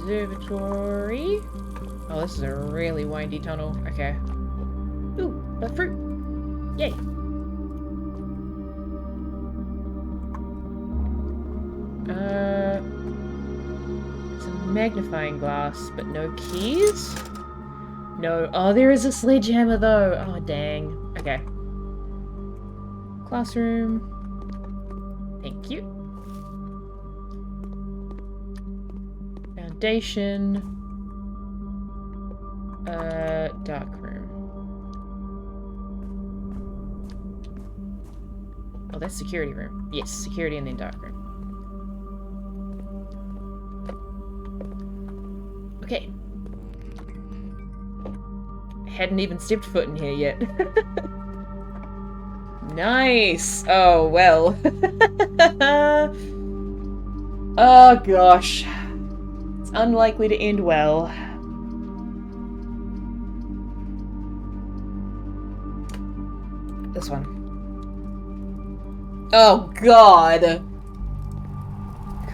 Observatory. Oh, this is a really windy tunnel. Okay. Ooh, a fruit. Yay. It's a magnifying glass, but no keys? No. Oh, there is a sledgehammer though. Oh, dang. Okay. Classroom. Thank you. Foundation. Dark room. Oh, that's security room. Yes, security and then dark room. Okay. Hadn't even stepped foot in here yet. Nice! Oh, well. Oh, gosh. It's unlikely to end well. This one. Oh, God!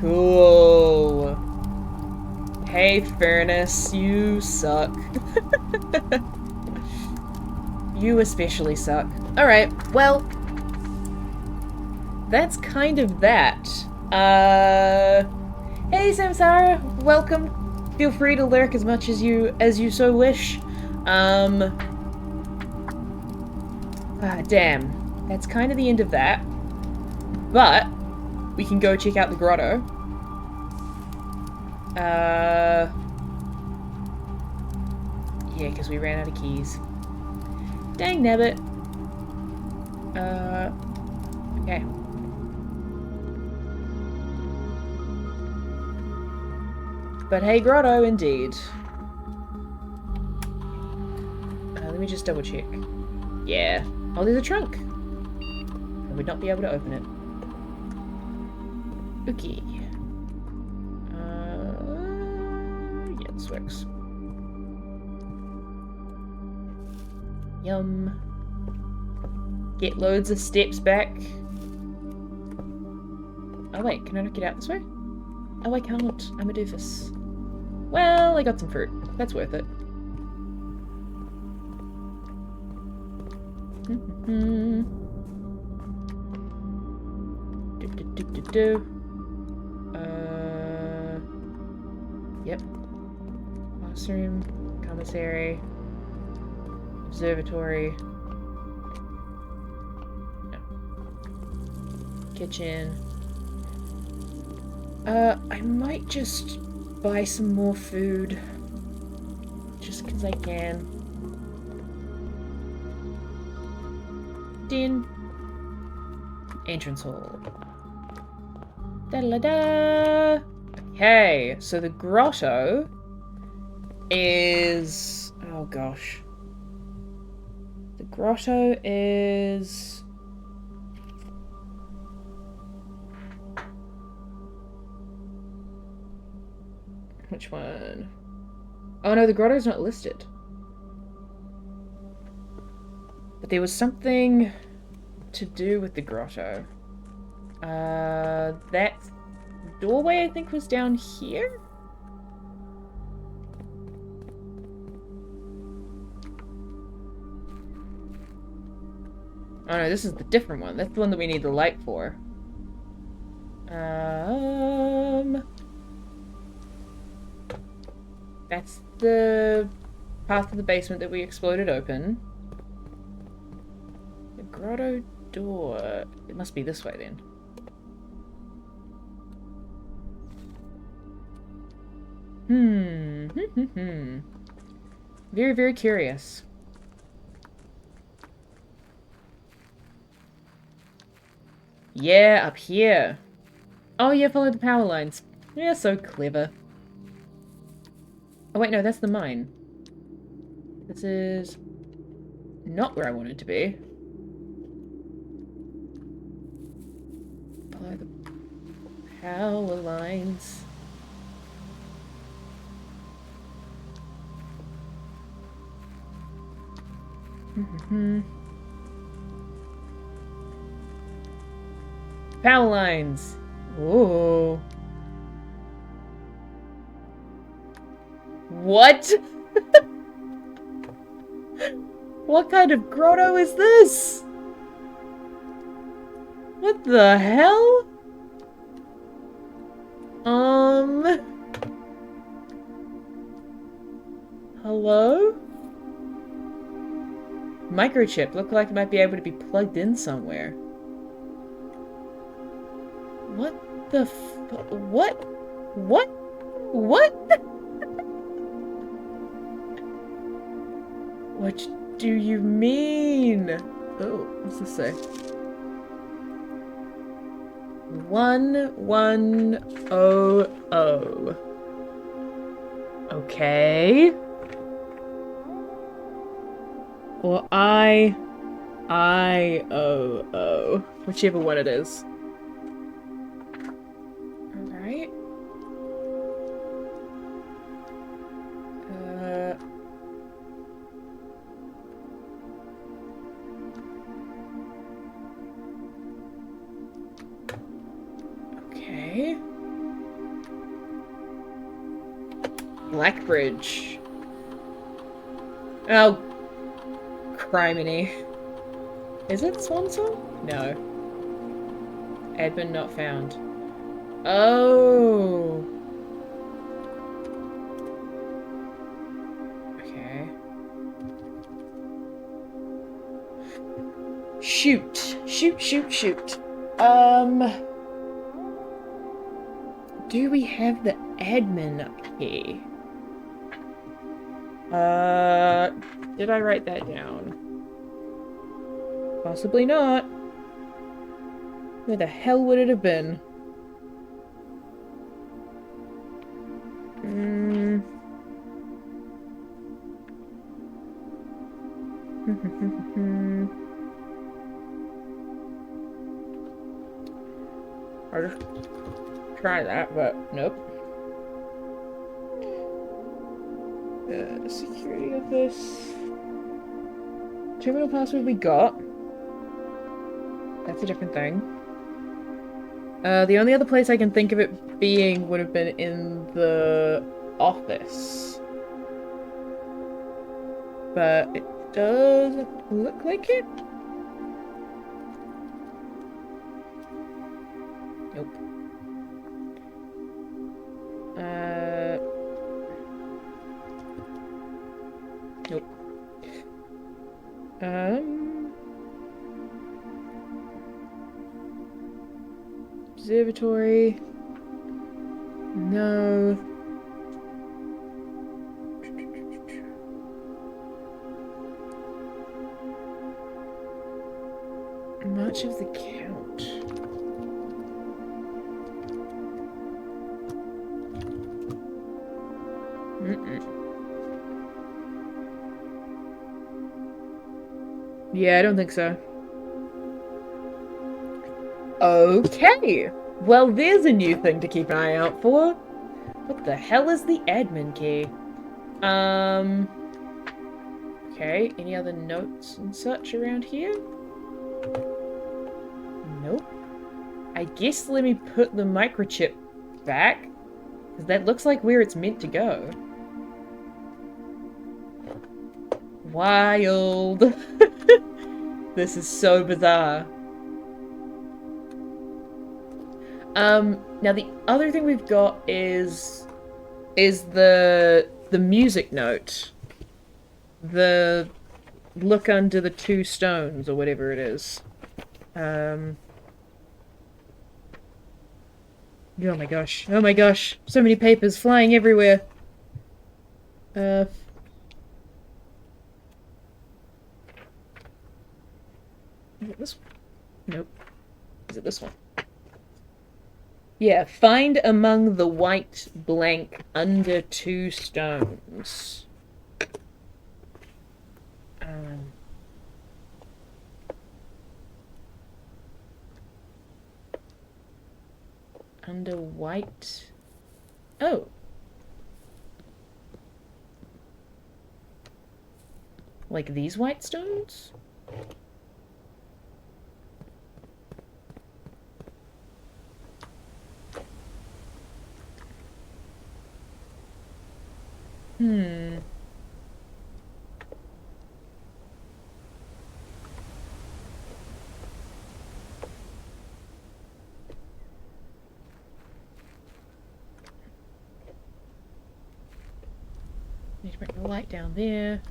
Cool. Hey, Furnace, you suck. You especially suck. Alright, well, that's kind of that. Hey Samsara, welcome. Feel free to lurk as much as you so wish. Damn. That's kind of the end of that. But we can go check out the grotto. Yeah, because we ran out of keys. Dang nabbit. Okay. But hey, grotto, indeed. me just double check. Yeah. Oh, there's a trunk. I would not be able to open it. Okay. Yeah, this works. Yum. Get loads of steps back. Oh wait, can I not get out this way? Oh, I can't. I'm a doofus. Well, I got some fruit. That's worth it. Yep. Classroom, commissary, observatory. No. Kitchen. I might just buy some more food. Just because I can. Din. Entrance hall. Da-da-da! Okay, so the grotto is... oh gosh. The grotto is... which one? Oh no, the grotto's not listed. But there was something to do with the grotto. That doorway I think was down here? Oh no, this is the different one. That's the one that we need the light for. That's the path to the basement that we exploded open. The grotto door... it must be this way then. Very, very curious. Yeah, up here. Oh yeah, follow the power lines. Yeah, so clever. Oh wait, no, that's the mine. This is not where I wanted to be. Follow the power lines. Power lines. Whoa. What? What kind of grotto is this? What the hell? Hello? Microchip. Look like it might be able to be plugged in somewhere. What the what? What? What? What do you mean? Oh, what's this say? 1100. Okay. Or I-O-O. Whichever one it is. Alright. Okay. Blackbridge. Oh, criminy. Is it Swansong? No. Admin not found. Oh. Okay. Shoot. Shoot, shoot, shoot. Do we have the admin key? Did I write that down? Possibly not. Where the hell would it have been? I'll just try that, but nope. Security office. Terminal password we got. That's a different thing. The only other place I can think of it being would have been in the office. But it doesn't look like it. Nope. Nope. Observatory. No. Much of the count. Yeah, I don't think so. Okay. Well, there's a new thing to keep an eye out for. What the hell is the admin key? Okay, any other notes and such around here? Nope. I guess let me put the microchip back, because that looks like where it's meant to go. Wild. This is so bizarre. Now the other thing we've got is the music note. The look under the two stones, or whatever it is. Oh my gosh. Oh my gosh. So many papers flying everywhere. Is it this one? Nope. Is it this one? Yeah, find among the white blank under two stones. Under white... Oh. Like these white stones? Hmm. Need to bring the light down there.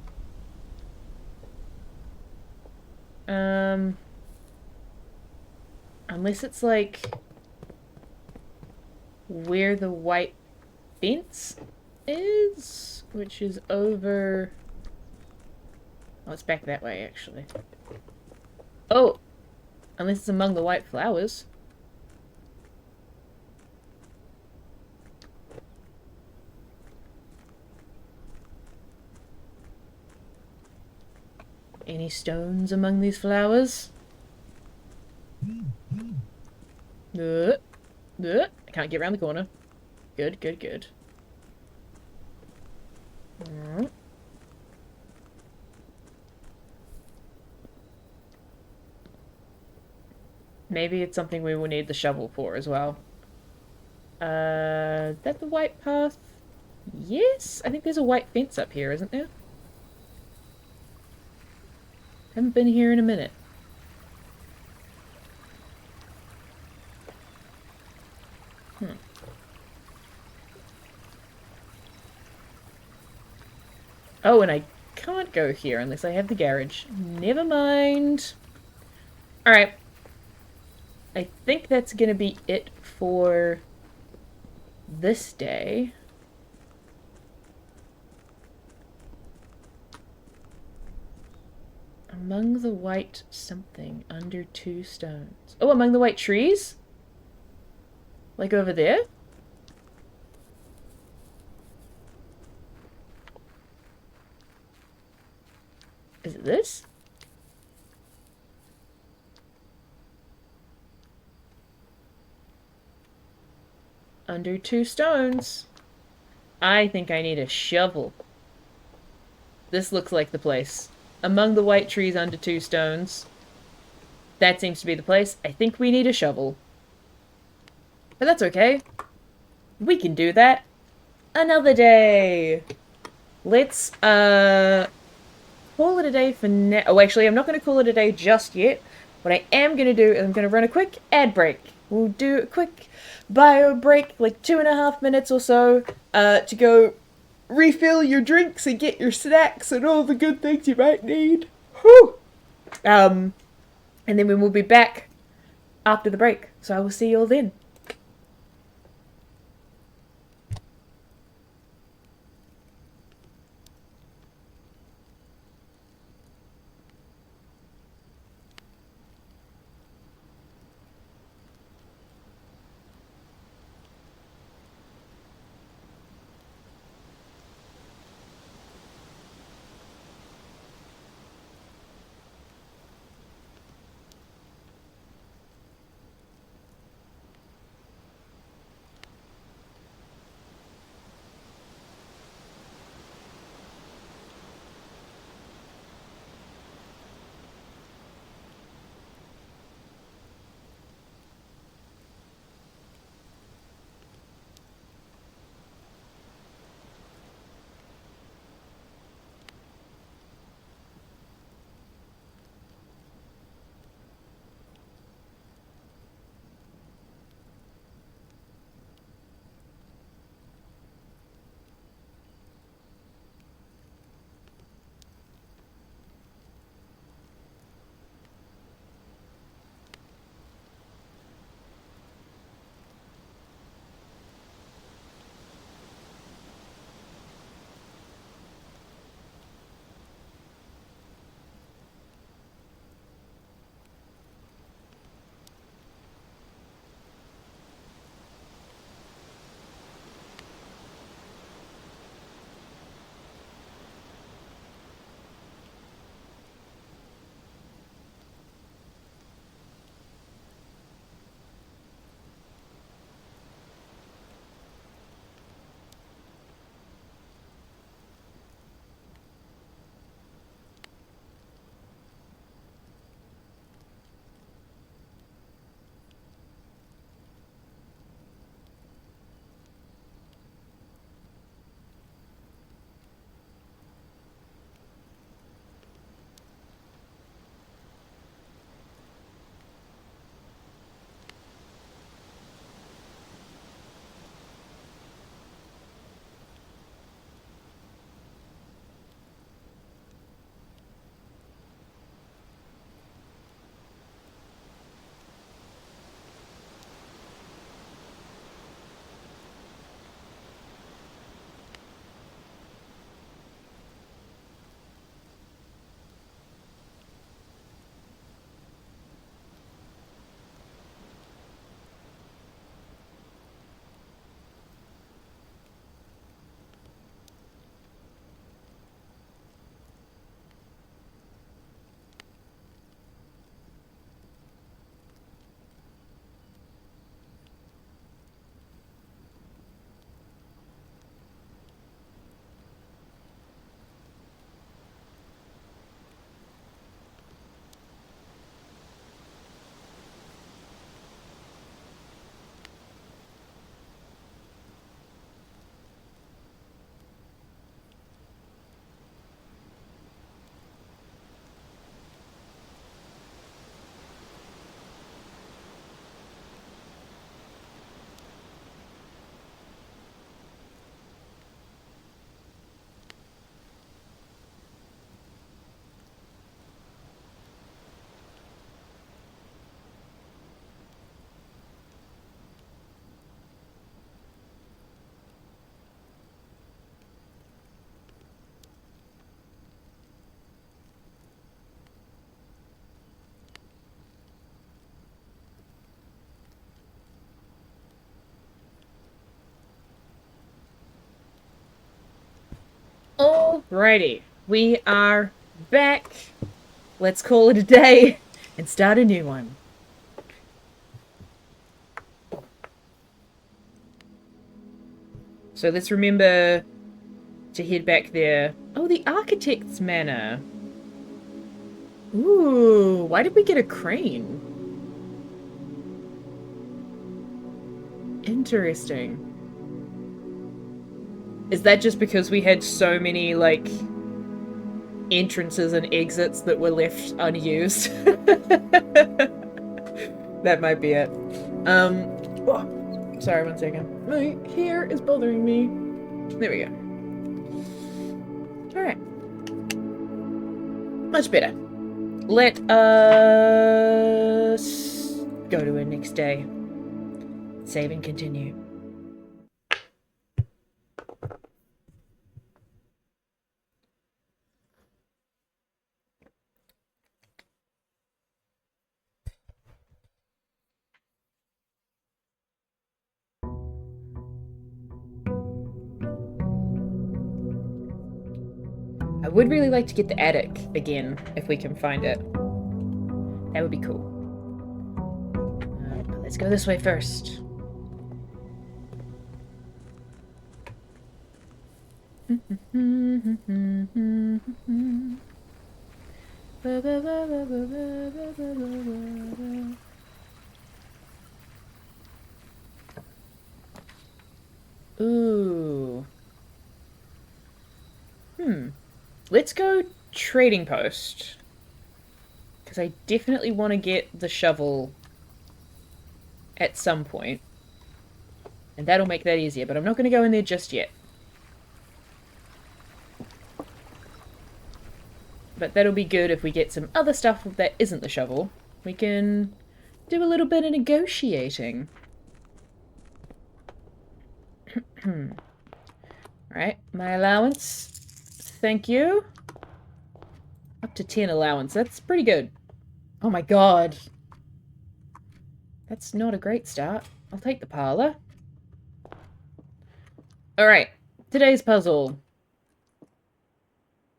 Unless it's like where the white fence is, which is over... Oh, it's back that way, actually. Oh! Unless it's among the white flowers. Any stones among these flowers? I can't get around the corner. Good, good, good. Maybe it's something we will need the shovel for as well. Is that the white path? Yes? I think there's a white fence up here, isn't there? Haven't been here in a minute. Oh, and I can't go here unless I have the garage. Never mind. Alright. I think that's gonna be it for this day. Among the white something under two stones. Oh, among the white trees? Like over there? Is it this? Under 2 stones. I think I need a shovel. This looks like the place. Among the white trees under 2 stones. That seems to be the place. I think we need a shovel. But that's okay. We can do that another day. Let's, call it a day for now. Oh, actually, I'm not going to call it a day just yet. What I am going to do is I'm going to run a quick ad break. We'll do a quick bio break, like 2.5 minutes or so, to go refill your drinks and get your snacks and all the good things you might need. Whew. And then we will be back after the break. So I will see you all then. Alrighty. We are back. Let's call it a day and start a new one. So let's remember to head back there. Oh, the Architect's Manor. Ooh, why did we get a crane? Interesting. Is that just because we had so many, like, entrances and exits that were left unused? That might be it. Oh, sorry, 1 second. My hair is bothering me. There we go. Alright. Much better. Let us go to our next day. Save and continue. I would really like to get the attic again, if we can find it. That would be cool. But let's go this way first. Ooh. Let's go trading post. Because I definitely want to get the shovel at some point. And that'll make that easier, but I'm not going to go in there just yet. But that'll be good if we get some other stuff that isn't the shovel. We can do a little bit of negotiating. Alright, my allowance. Thank you. Up to 10 allowance. That's pretty good. Oh my god. That's not a great start. I'll take the parlor. Alright, today's puzzle.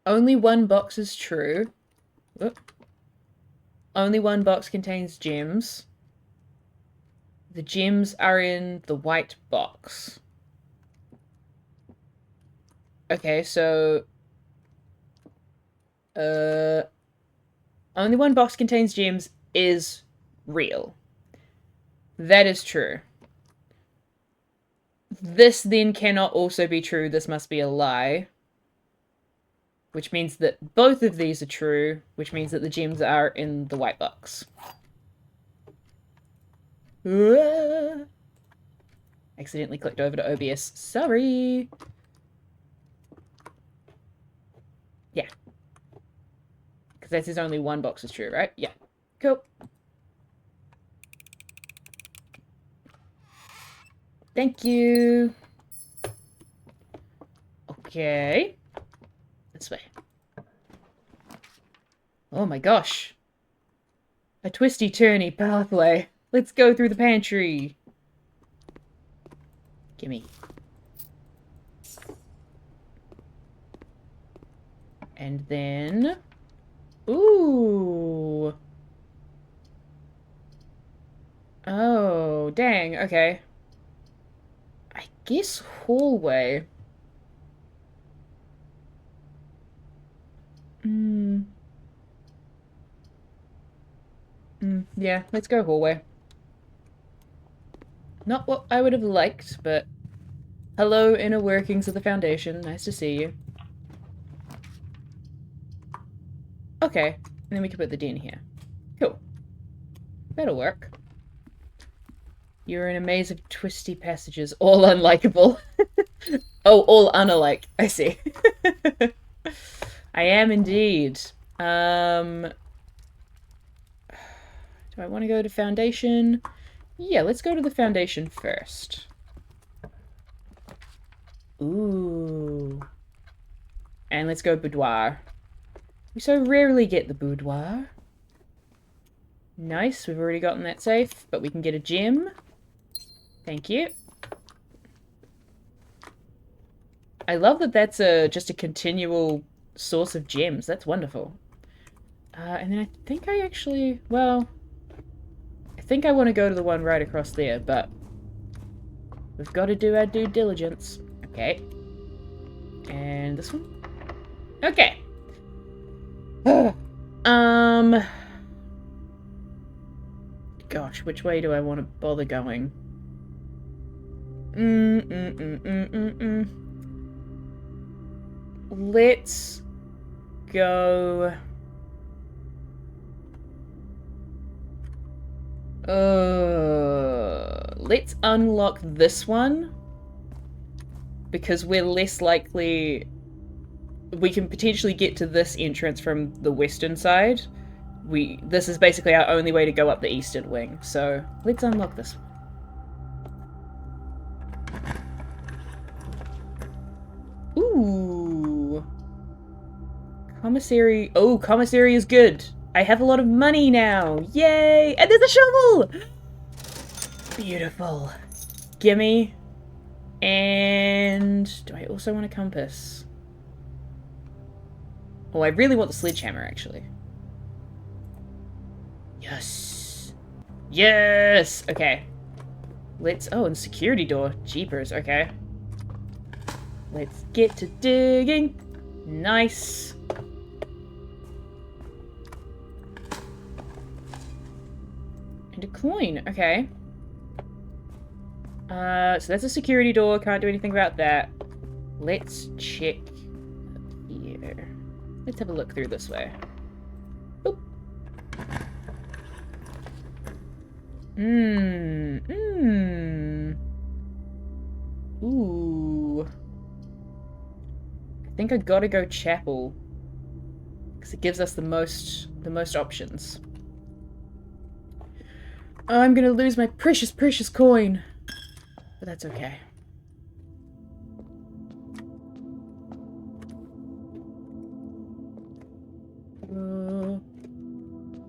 Only one box is true. Whoop. Only one box contains gems. The gems are in the white box. Okay, so... only one box contains gems is real. That is true. This then cannot also be true. This must be a lie. Which means that both of these are true, which means that the gems are in the white box. Accidentally clicked over to OBS. Sorry. Yeah. Because that says only one box is true, right? Yeah. Cool. Thank you. Okay. This way. Oh my gosh. A twisty-turny pathway. Let's go through the pantry. Gimme. And then... Ooh. Oh, dang. Okay. I guess hallway. Yeah, let's go hallway. Not what I would have liked, but... Hello, inner workings of the Foundation. Nice to see you. Okay, and then we can put the den here. Cool. That'll work. You're in a maze of twisty passages, all unlikable. Oh, all unalike. I see. I am indeed. Do I want to go to Foundation? Yeah, let's go to the Foundation first. Ooh. And let's go boudoir. We so rarely get the boudoir. Nice, we've already gotten that safe, but we can get a gem. Thank you. I love that that's just a continual source of gems. That's wonderful. And then I think I actually, well, I think I want to go to the one right across there, but we've got to do our due diligence. Okay. And this one? Okay. Gosh, which way do I want to bother going? Let's go. Let's unlock this one because we're less likely. We can potentially get to this entrance from the western side. This is basically our only way to go up the eastern wing. So let's unlock this one. Ooh. Commissary. Oh, commissary is good. I have a lot of money now. Yay! And there's a shovel! Beautiful. Gimme. And do I also want a compass? Oh, I really want the sledgehammer, actually. Yes. Yes! Okay. Let's... Oh, and security door. Jeepers, okay. Let's get to digging. Nice. And a coin, okay. So that's a security door, can't do anything about that. Let's check here. Let's have a look through this way. Boop. Ooh. I think I gotta go chapel. Because it gives us the most options. Oh, I'm gonna lose my precious, precious coin. But that's okay.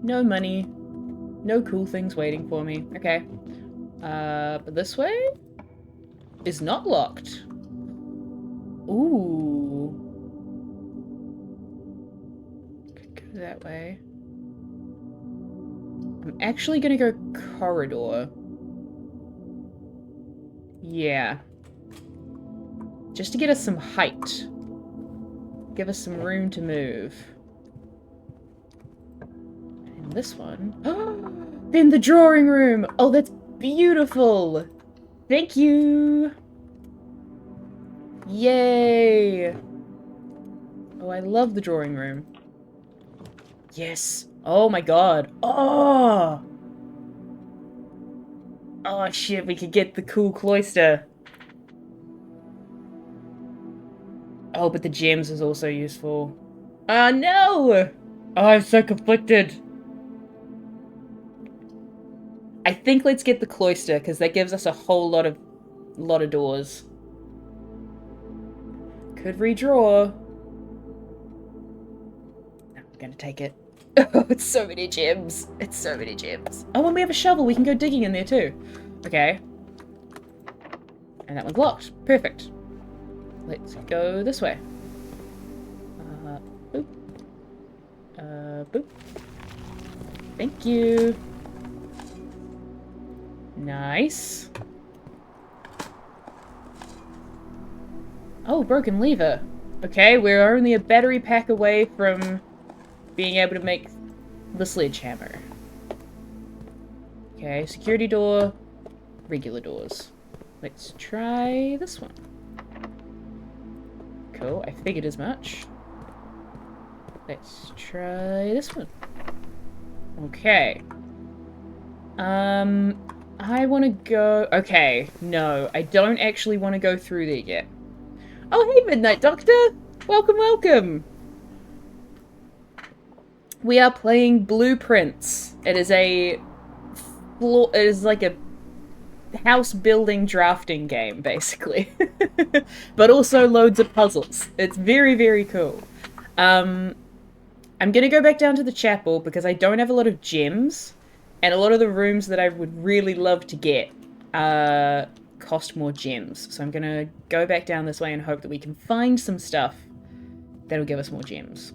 No money. No cool things waiting for me. Okay. But this way is not locked. Ooh. Could go that way. I'm actually gonna go corridor. Yeah. Just to get us some height. Give us some room to move. And this one. Then the drawing room! Oh, that's beautiful! Thank you! Yay! Oh, I love the drawing room. Yes. Oh my god. Oh! Oh shit, we could get the cool cloister. Oh, but the gems is also useful. Ah, no! Oh, I'm so conflicted. I think let's get the cloister, because that gives us a whole lot of doors. Could redraw. No, I'm gonna take it. Oh, it's so many gems. It's so many gems. Oh, and we have a shovel. We can go digging in there too. Okay. And that one's locked. Perfect. Let's go this way. Boop. Boop. Thank you. Nice. Oh, broken lever. Okay, we're only a battery pack away from being able to make the sledgehammer. Okay, security door, regular doors. Let's try this one. Cool, I figured as much. Let's try this one. Okay. I want to go... Okay, no, I don't actually want to go through there yet. Oh, hey, Midnight Doctor! Welcome, welcome! We are playing Blueprints. It is like a house building drafting game, basically. But also loads of puzzles. It's very, very cool. I'm gonna go back down to the chapel because I don't have a lot of gems, and a lot of the rooms that I would really love to get cost more gems. So I'm gonna go back down this way and hope that we can find some stuff That'll give us more gems.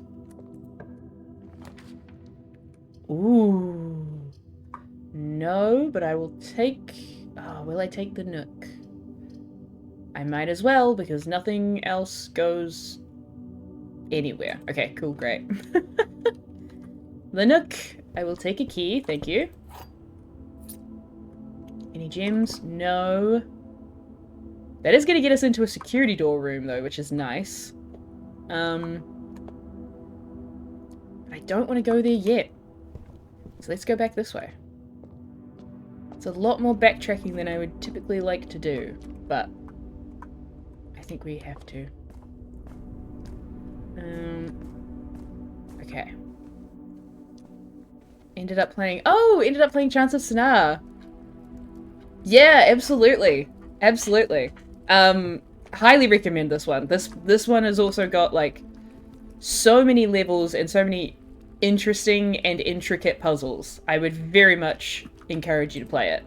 Ooh. No, but I will take... Oh, will I take the Nook? I might as well, because nothing else goes anywhere. Okay, cool, great. The Nook. I will take a key, thank you. Any gems? No. That is going to get us into a security door room, though, which is nice. But I don't want to go there yet. So let's go back this way. It's a lot more backtracking than I would typically like to do, but I think we have to. Okay. Ended up playing Chance of Sanaa. Yeah, absolutely. Absolutely. Highly recommend this one. This one has also got, like, so many levels and so many interesting and intricate puzzles. I would very much encourage you to play it.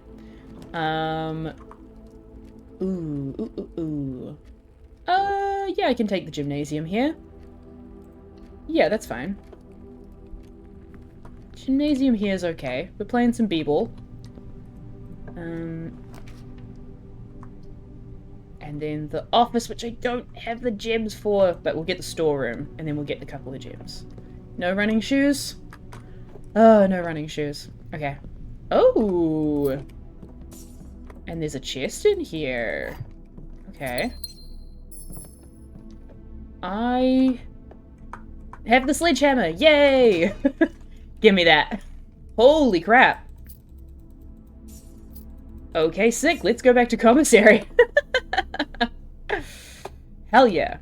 Yeah, I can take the gymnasium here. Yeah, that's fine. Gymnasium here is okay. We're playing some b-ball. And then the office, which I don't have the gems for, but we'll get the storeroom, and then we'll get a couple of gems. No running shoes? Oh, no running shoes. Okay. Oh! And there's a chest in here. Okay. I have the sledgehammer. Yay! Give me that. Holy crap. Okay, sick. Let's go back to commissary. Hell yeah.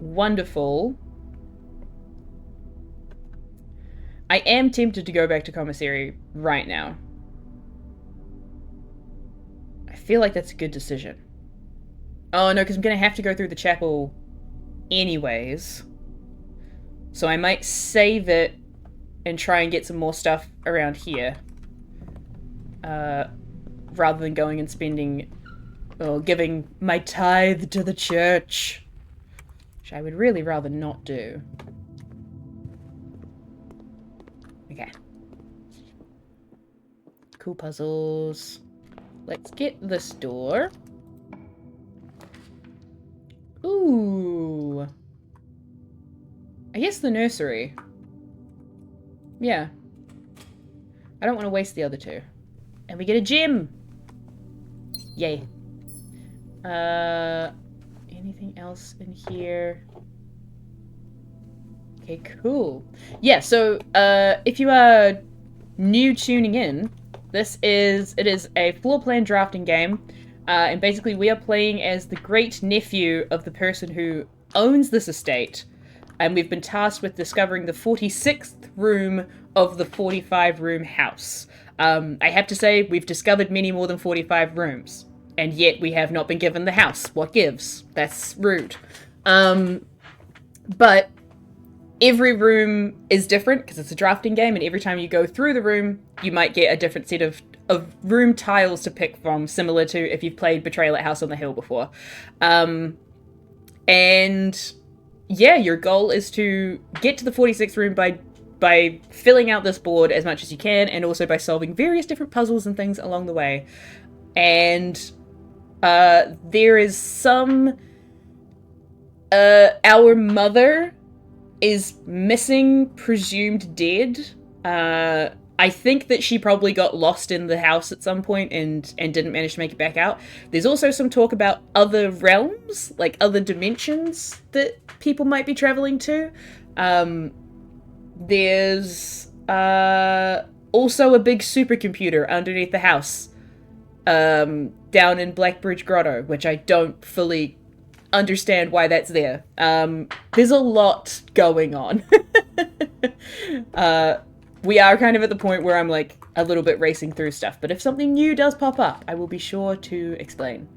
Wonderful. I am tempted to go back to commissary right now. I feel like that's a good decision. Oh no, because I'm going to have to go through the chapel anyways. So I might save it and try and get some more stuff around here. Rather than going and spending... or giving my tithe to the church. Which I would really rather not do. Okay. Cool puzzles. Let's get this door. Ooh. I guess the nursery. Yeah. I don't want to waste the other two. And we get a gem! Yay. Anything else in here? Okay, cool. Yeah, so, if you are new tuning in, it is a floor plan drafting game, and basically we are playing as the great nephew of the person who owns this estate, and we've been tasked with discovering the 46th room of the 45-room house. I have to say, we've discovered many more than 45 rooms. And yet we have not been given the house. What gives? That's rude. But every room is different because it's a drafting game, and every time you go through the room, you might get a different set of room tiles to pick from, similar to if you've played Betrayal at House on the Hill before. And yeah, your goal is to get to the 46th room by filling out this board as much as you can, and also by solving various different puzzles and things along the way. And there is some... our mother is missing, presumed dead. I think that she probably got lost in the house at some point and didn't manage to make it back out. There's also some talk about other realms, like other dimensions that people might be traveling to. There's also a big supercomputer underneath the house. Down in Blackbridge Grotto, which I don't fully understand why that's there. There's a lot going on. We are kind of at the point where I'm like a little bit racing through stuff, but if something new does pop up, I will be sure to explain.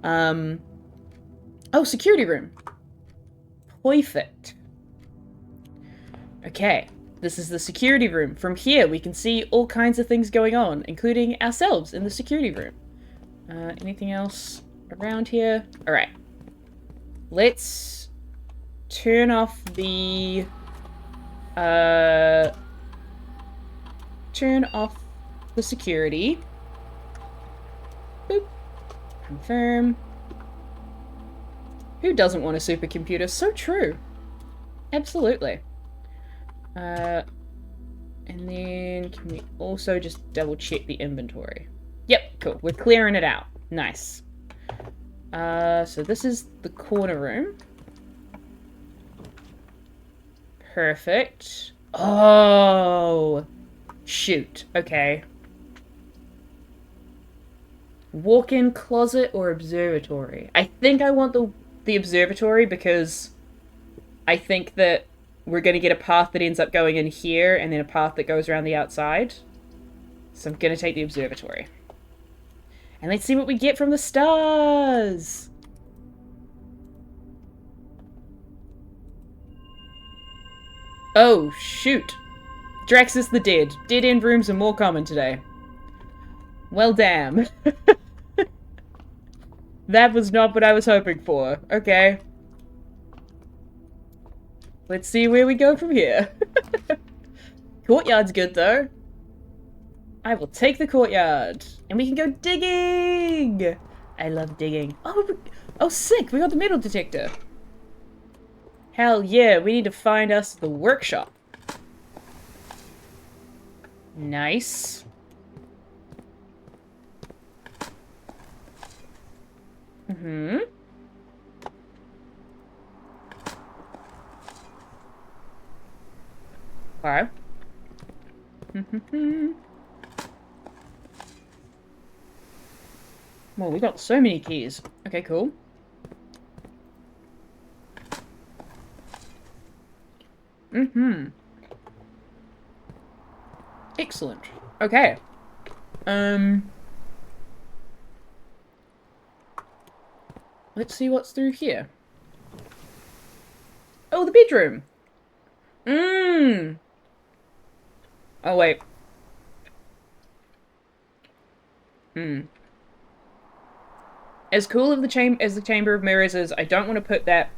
Oh, security room. Perfect. Okay, this is the security room. From here, we can see all kinds of things going on, including ourselves in the security room. Anything else around here? All right. Let's turn off the... turn off the security. Boop. Confirm. Who doesn't want a supercomputer? So true. Absolutely. And then can we also just double check the inventory? Yep, cool. We're clearing it out. Nice. So this is the corner room. Perfect. Oh, shoot. Okay. Walk-in closet or observatory? I think I want the observatory because I think that we're going to get a path that ends up going in here and then a path that goes around the outside. So I'm going to take the observatory. And let's see what we get from the stars. Oh, shoot. Draxus the Dead. Dead-end rooms are more common today. Well, damn. That was not what I was hoping for. Okay. Let's see where we go from here. Courtyard's good, though. I will take the courtyard. And we can go digging! I love digging. Oh, sick! We got the metal detector. Hell yeah, we need to find us the workshop. Nice. Mm-hmm. Alright. Well, we got so many keys. Okay, cool. Mm-hmm. Excellent. Okay. Let's see what's through here. Oh, the bedroom. Oh, wait. As cool as the Chamber of Mirrors is, I don't want to put that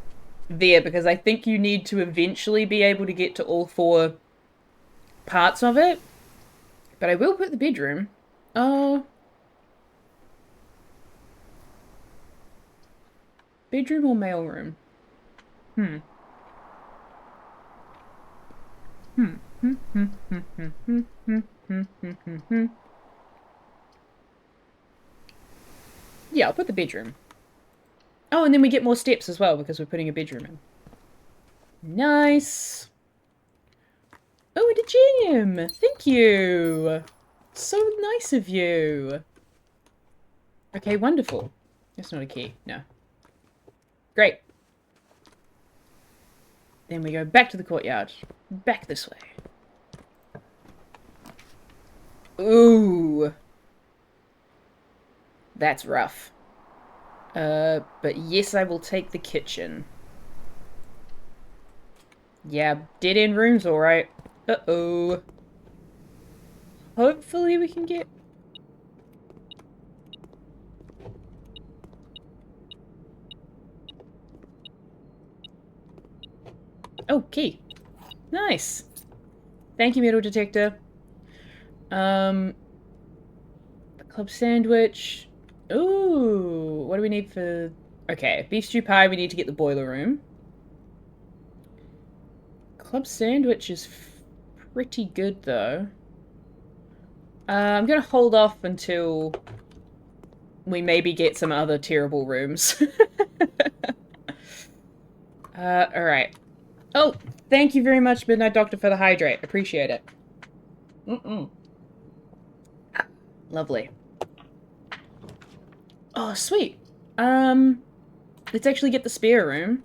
there because I think you need to eventually be able to get to all 4 parts of it. But I will put the bedroom. Oh. Bedroom or mailroom? Yeah, I'll put the bedroom. Oh, and then we get more steps as well because we're putting a bedroom in. Nice. Oh, and a gem! Thank you! So nice of you. Okay, wonderful. That's not a key. No. Great. Then we go back to the courtyard. Back this way. Ooh. That's rough. But yes, I will take the kitchen. Yeah, dead-end room's alright. Uh-oh. Hopefully we can get... Oh, key. Nice. Thank you, metal detector. The club sandwich. Ooh, what do we need for... Okay, beef stew pie, we need to get the boiler room. Club sandwich is pretty good, though. I'm gonna hold off until we maybe get some other terrible rooms. Alright. Oh, thank you very much, Midnight Doctor, for the hydrate. Appreciate it. Lovely. Oh, sweet. Let's actually get the spare room.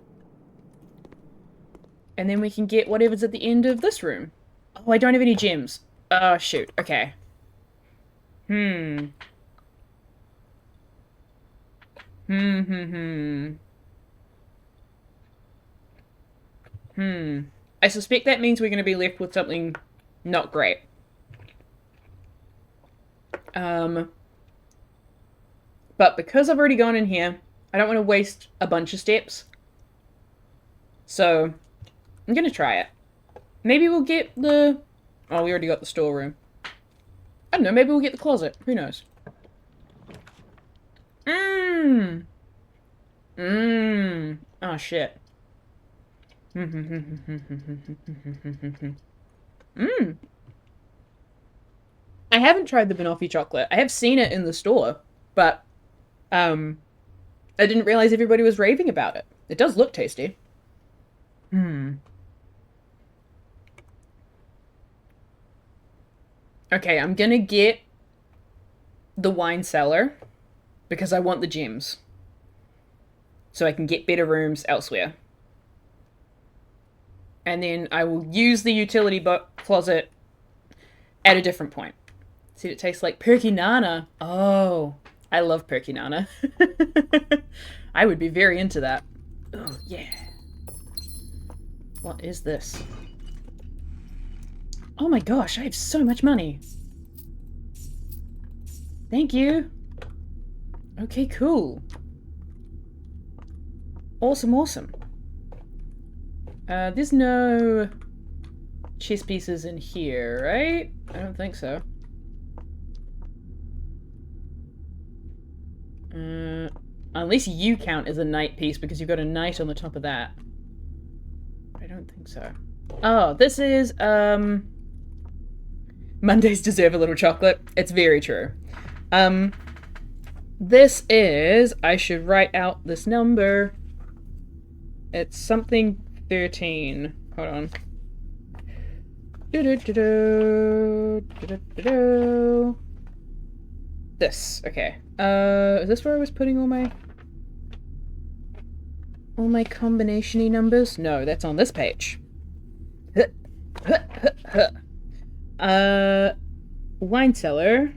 And then we can get whatever's at the end of this room. Oh, I don't have any gems. Oh, shoot. Okay. I suspect that means we're going to be left with something not great. But because I've already gone in here, I don't want to waste a bunch of steps. So, I'm gonna try it. Maybe we'll get the... Oh, we already got the storeroom. I don't know, maybe we'll get the closet. Who knows? Mmm. Mmm. Oh, shit. Mmm. I haven't tried the banoffee chocolate. I have seen it in the store, but um, I didn't realize everybody was raving about it. It does look tasty. Hmm. Okay, I'm gonna get the wine cellar because I want the gems, so I can get better rooms elsewhere. And then I will use the utility closet at a different point. See, it tastes like perky nana. Oh, I love perky nana. I would be very into that. Oh, yeah. What is this? Oh my gosh, I have so much money. Thank you. Okay, cool. Awesome, awesome. There's no chess pieces in here, right? I don't think so. Unless you count as a knight piece because you've got a knight on the top of that. I don't think so. Oh, this is, Mondays deserve a little chocolate. It's very true. This is, I should write out this number. It's something 13. Hold on. This, okay. Is this where I was putting all my combination-y numbers? No, that's on this page. Wine cellar.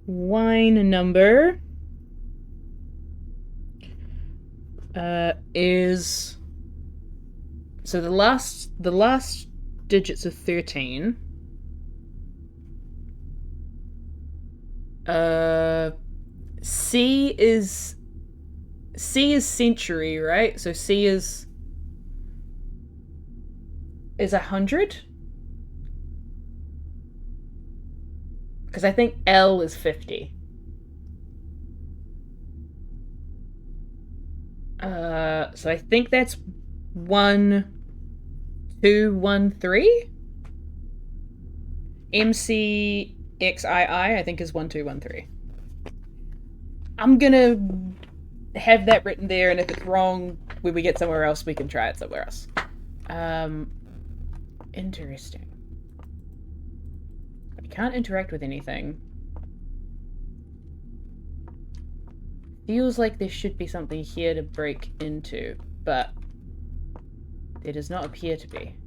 Wine number. Is... So the last digits of 13. C is century, right? So C is 100? Because I think L is 50. So I think that's 1213. MCXII, I think, is 1213. I'm gonna have that written there, and if it's wrong when we get somewhere else, we can try it somewhere else. Interesting. I can't interact with anything. Feels like there should be something here to break into, but there does not appear to be.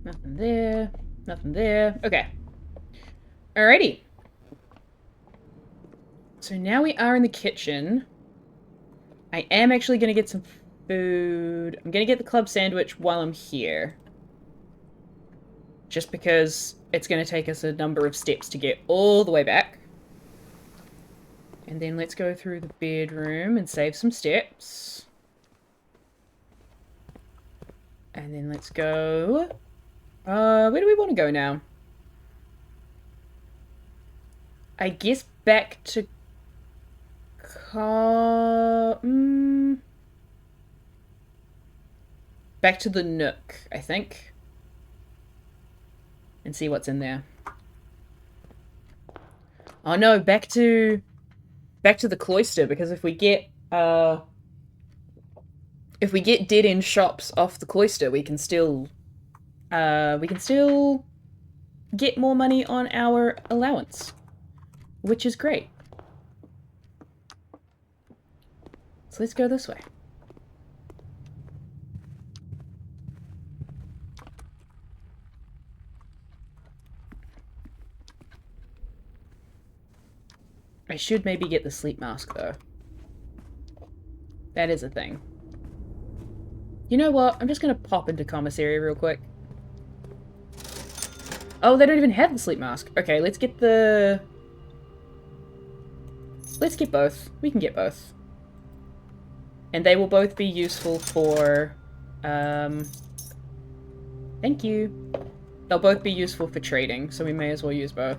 Nothing there. Nothing there. Okay. Alrighty. So now we are in the kitchen. I am actually going to get some food. I'm going to get the club sandwich while I'm here. Just because it's going to take us a number of steps to get all the way back. And then let's go through the bedroom and save some steps. And then let's go... where do we want to go now? I guess back to... Back to the Nook, I think. And see what's in there. Oh no, back to the cloister, because if we get dead-end shops off the cloister, we can still get more money on our allowance, which is great. So let's go this way. I should maybe get the sleep mask, though. That is a thing. You know what? I'm just gonna pop into commissary real quick. Oh, they don't even have the sleep mask. Okay, let's get the... Let's get both. We can get both. And they will both be useful for... Thank you. They'll both be useful for trading, so we may as well use both.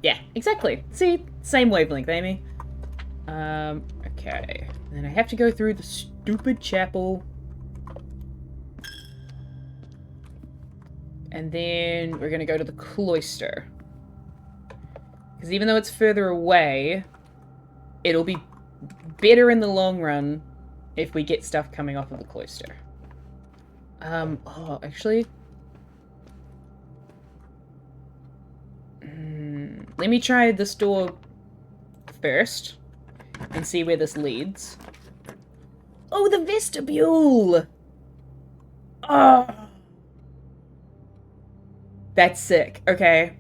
Yeah, exactly. See? Same wavelength, Amy. Okay. And then I have to go through the stupid chapel. And then we're gonna go to the cloister. Because even though it's further away, it'll be better in the long run if we get stuff coming off of the cloister. Oh, actually... let me try this door first and see where this leads. Oh, the vestibule! Oh! That's sick. Okay.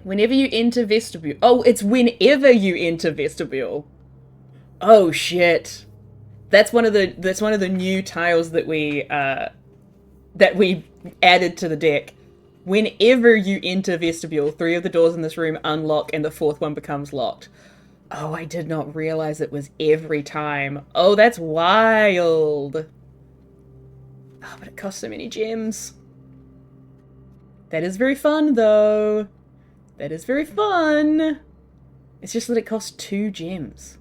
Whenever you enter vestibule... Oh, it's whenever you enter vestibule. Oh, shit. That's one of the new tiles that we added to the deck. Whenever you enter vestibule, 3 of the doors in this room unlock and the 4th one becomes locked. Oh, I did not realize it was every time. Oh, that's wild. Oh, but it costs so many gems. That is very fun, though. That is very fun. It's just that it costs 2 gems.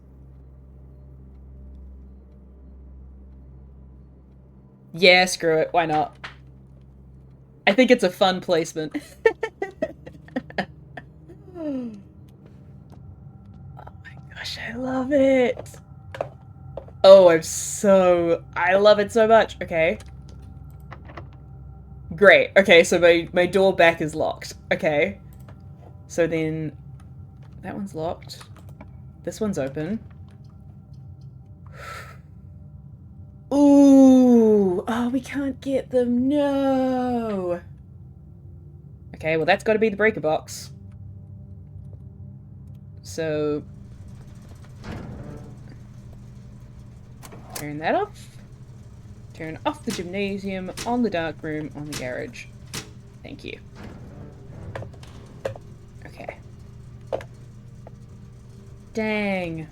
Yeah, screw it. Why not? I think it's a fun placement. Oh my gosh, I love it. Oh, I love it so much. Okay. Great. Okay, so my door back is locked. Okay. So then that one's locked. This one's open. Ooh! Oh, we can't get them. No! Okay, well that's got to be the breaker box. So... turn that off. Turn off the gymnasium, on the dark room, on the garage. Thank you. Okay. Dang.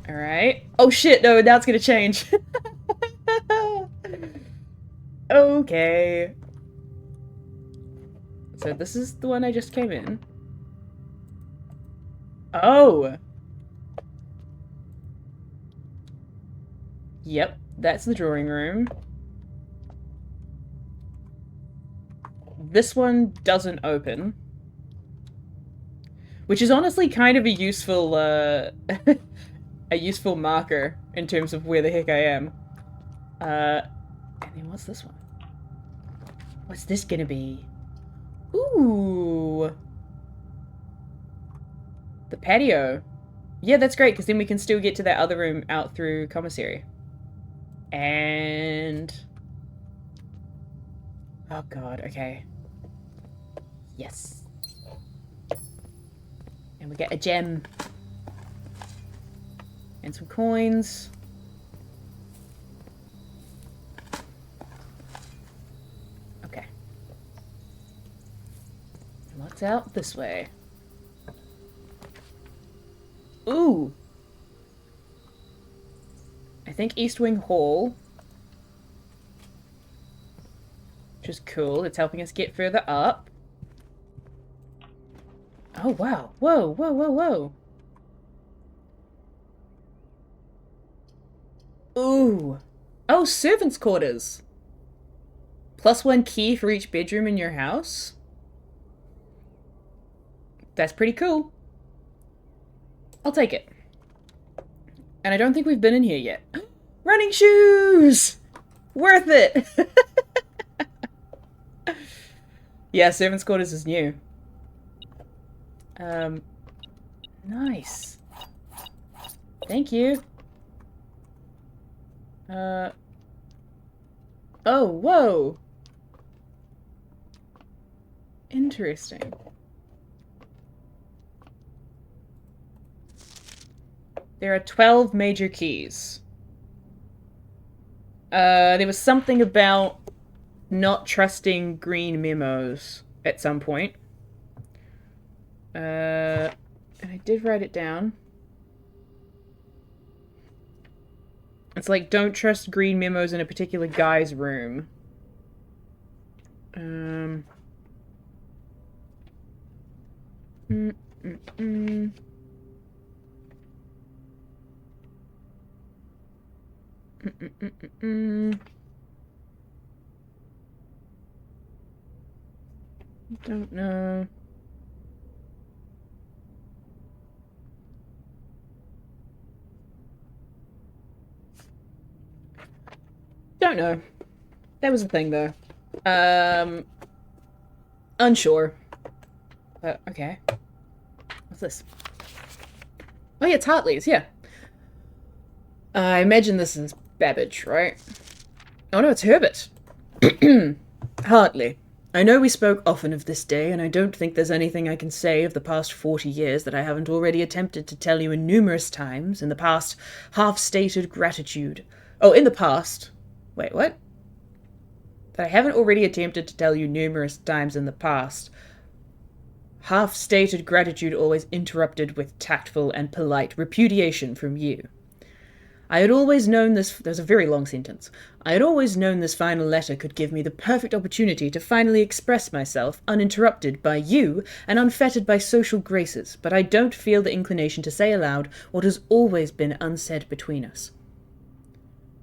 Alright. Oh shit, no, now it's gonna change. Okay. So this is the one I just came in. Oh! Yep, that's the drawing room. This one doesn't open. Which is honestly kind of a useful, a useful marker in terms of where the heck I am. And then what's this one? What's this gonna be? Ooh! The patio. Yeah, that's great, because then we can still get to that other room out through commissary. And... oh god, okay. Yes. And we get a gem. And some coins. Okay. And what's out this way? Ooh! I think East Wing Hall. Which is cool. It's helping us get further up. Oh, wow. Whoa, whoa, whoa, whoa. Ooh. Oh, servants' quarters. +1 key for each bedroom in your house. That's pretty cool. I'll take it. And I don't think we've been in here yet. Running shoes! Worth it! Yeah, servants' quarters is new. Nice. Thank you. Oh, whoa. Interesting. There are 12 major keys. There was something about not trusting green memos at some point. And I did write it down. It's like, don't trust green memos in a particular guy's room. Don't know. Don't know. That was the thing, though. Unsure. Okay. What's this? Oh yeah, it's Hartley's, yeah. I imagine this is Babbage, right? Oh no, it's Herbert. Hartley. I know we spoke often of this day, and I don't think there's anything I can say of the past 40 years that I haven't already attempted to tell you in numerous times, in the past half-stated gratitude. Oh, in the past. Wait, what? That I haven't already attempted to tell you numerous times in the past. Half-stated gratitude always interrupted with tactful and polite repudiation from you. I had always known this... There's a very long sentence. I had always known this final letter could give me the perfect opportunity to finally express myself, uninterrupted by you and unfettered by social graces, but I don't feel the inclination to say aloud what has always been unsaid between us.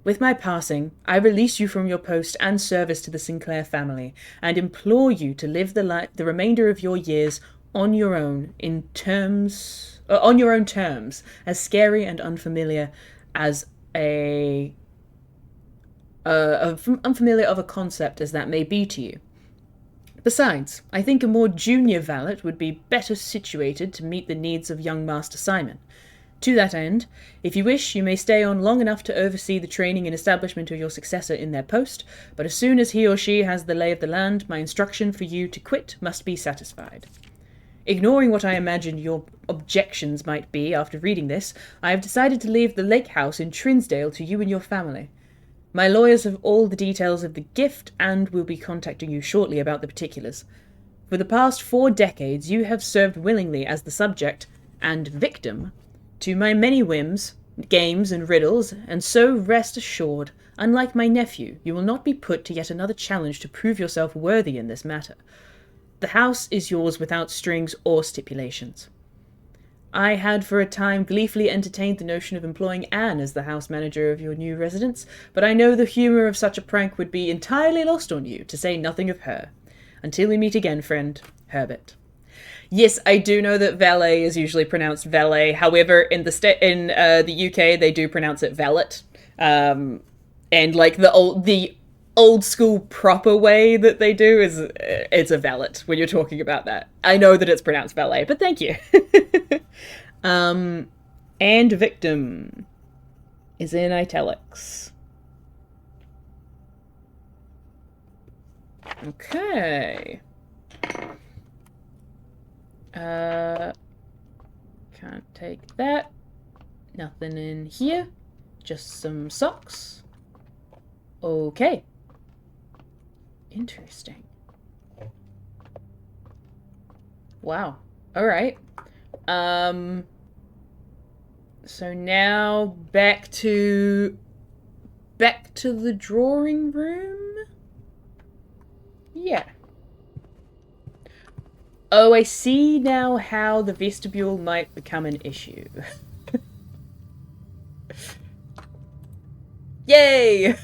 With my passing, I release you from your post and service to the Sinclair family, and implore you to live the remainder of your years on your own terms, as scary and unfamiliar as unfamiliar of a concept as that may be to you. Besides, I think a more junior valet would be better situated to meet the needs of young Master Simon. To that end, if you wish, you may stay on long enough to oversee the training and establishment of your successor in their post, but as soon as he or she has the lay of the land, my instruction for you to quit must be satisfied. Ignoring what I imagine your objections might be after reading this, I have decided to leave the lake house in Trinsdale to you and your family. My lawyers have all the details of the gift and will be contacting you shortly about the particulars. For the past 4 decades, you have served willingly as the subject and victim to my many whims, games, and riddles, and so rest assured, unlike my nephew, you will not be put to yet another challenge to prove yourself worthy in this matter. The house is yours without strings or stipulations. I had for a time gleefully entertained the notion of employing Anne as the house manager of your new residence, but I know the humour of such a prank would be entirely lost on you, to say nothing of her. Until we meet again, friend, Herbert. Yes, I do know that valet is usually pronounced valet. However, in the UK, they do pronounce it valet. And like the old school proper way that they do is it's a valet when you're talking about that. I know that it's pronounced valet, but thank you. And victim is in italics. Okay. Can't take that. Nothing in here. Just some socks. Okay. Interesting. Wow. Alright. So now back to the drawing room? Yeah. Oh, I see now how the vestibule might become an issue. Yay!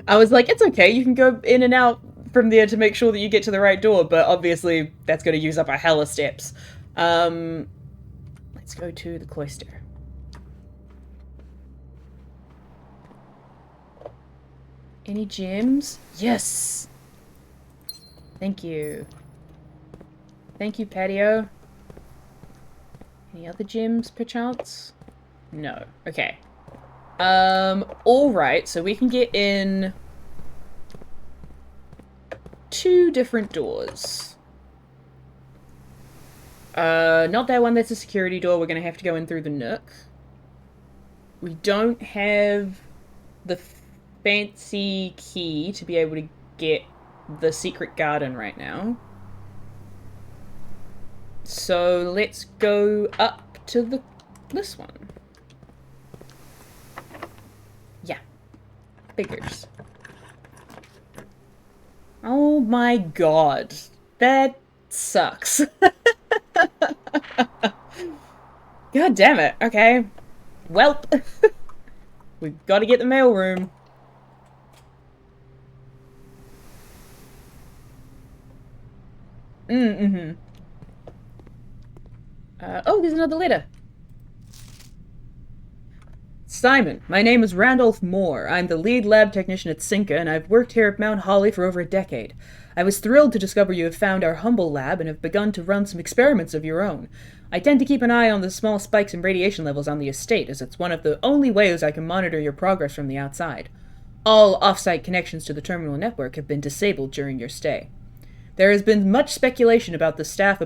I was like, it's okay, you can go in and out from there to make sure that you get to the right door, but obviously that's going to use up a hell of steps. Let's go to the cloister. Any gems? Yes! Thank you. Thank you, patio. Any other gems, perchance? No. Okay. Alright, so we can get in two different doors. Not that one, that's a security door. We're gonna have to go in through the nook. We don't have the fancy key to be able to get the secret garden right now. So let's go up to this one. Yeah. Figures. Oh my god. That sucks. God damn it. Okay. Welp. We've got to get the mailroom. Mm-hmm. Oh, there's another letter. Simon, my name is Randolph Moore. I'm the lead lab technician at Cinca, and I've worked here at Mount Holly for over a decade. I was thrilled to discover you have found our humble lab and have begun to run some experiments of your own. I tend to keep an eye on the small spikes in radiation levels on the estate, as it's one of the only ways I can monitor your progress from the outside. All off-site connections to the terminal network have been disabled during your stay. There has been much speculation among the staff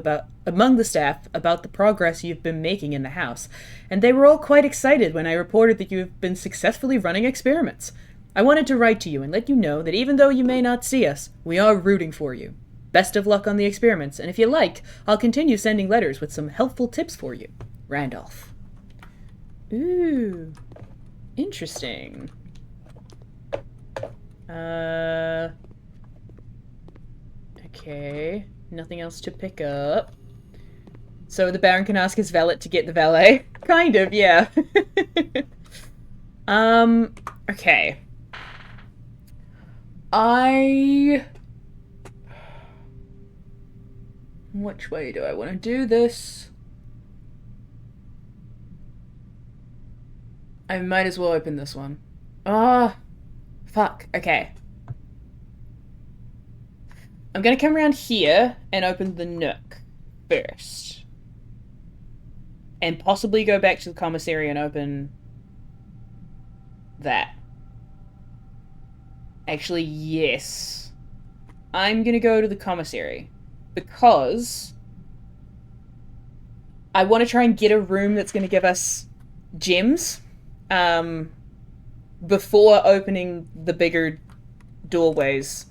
about the progress you've been making in the house, and they were all quite excited when I reported that you have been successfully running experiments. I wanted to write to you and let you know that even though you may not see us, we are rooting for you. Best of luck on the experiments, and if you like, I'll continue sending letters with some helpful tips for you. Randolph. Ooh. Interesting. Okay, nothing else to pick up. So the Baron can ask his valet to get the valet? Kind of, yeah. Okay. Which way do I want to do this? I might as well open this one. Fuck, okay. I'm gonna come around here and open the nook first. And possibly go back to the commissary and open that. Actually, yes. I'm gonna go to the commissary. Because I want to try and get a room that's gonna give us gems. Before opening the bigger doorways.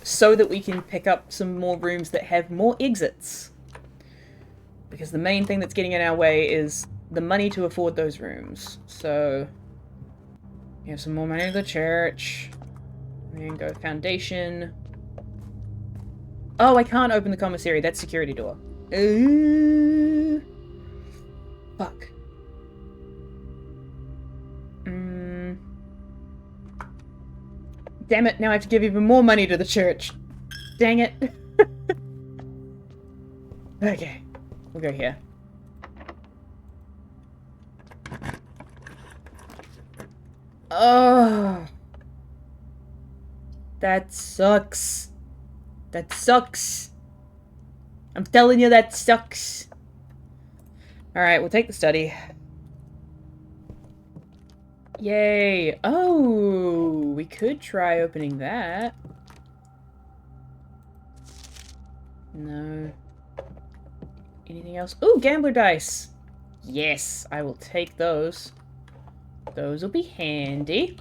So that we can pick up some more rooms that have more exits. Because the main thing that's getting in our way is the money to afford those rooms. So, we have some more money to the church. And then go foundation. Oh, I can't open the commissary. That's security door. Fuck. Damn it, now I have to give even more money to the church. Dang it. Okay, we'll go here. Oh. That sucks. That sucks. I'm telling you, that sucks. Alright, we'll take the study. Yay. Oh, we could try opening that. No. Anything else? Ooh, gambler dice. Yes, I will take those. Those will be handy.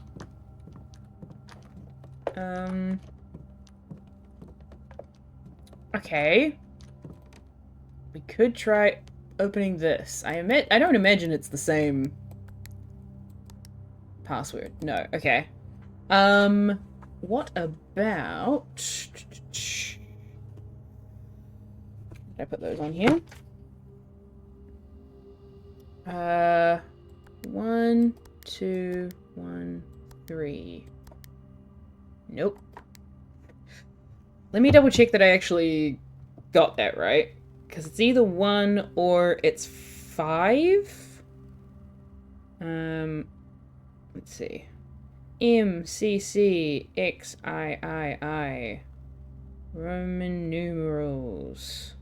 Okay. We could try opening this. I don't imagine it's the same password. No, okay. What about... Did I put those on here? 1, 2, 1, 3. Nope. Let me double check that I actually got that right. Because it's either 1 or it's 5. Let's see. MCCXIII. Roman numerals.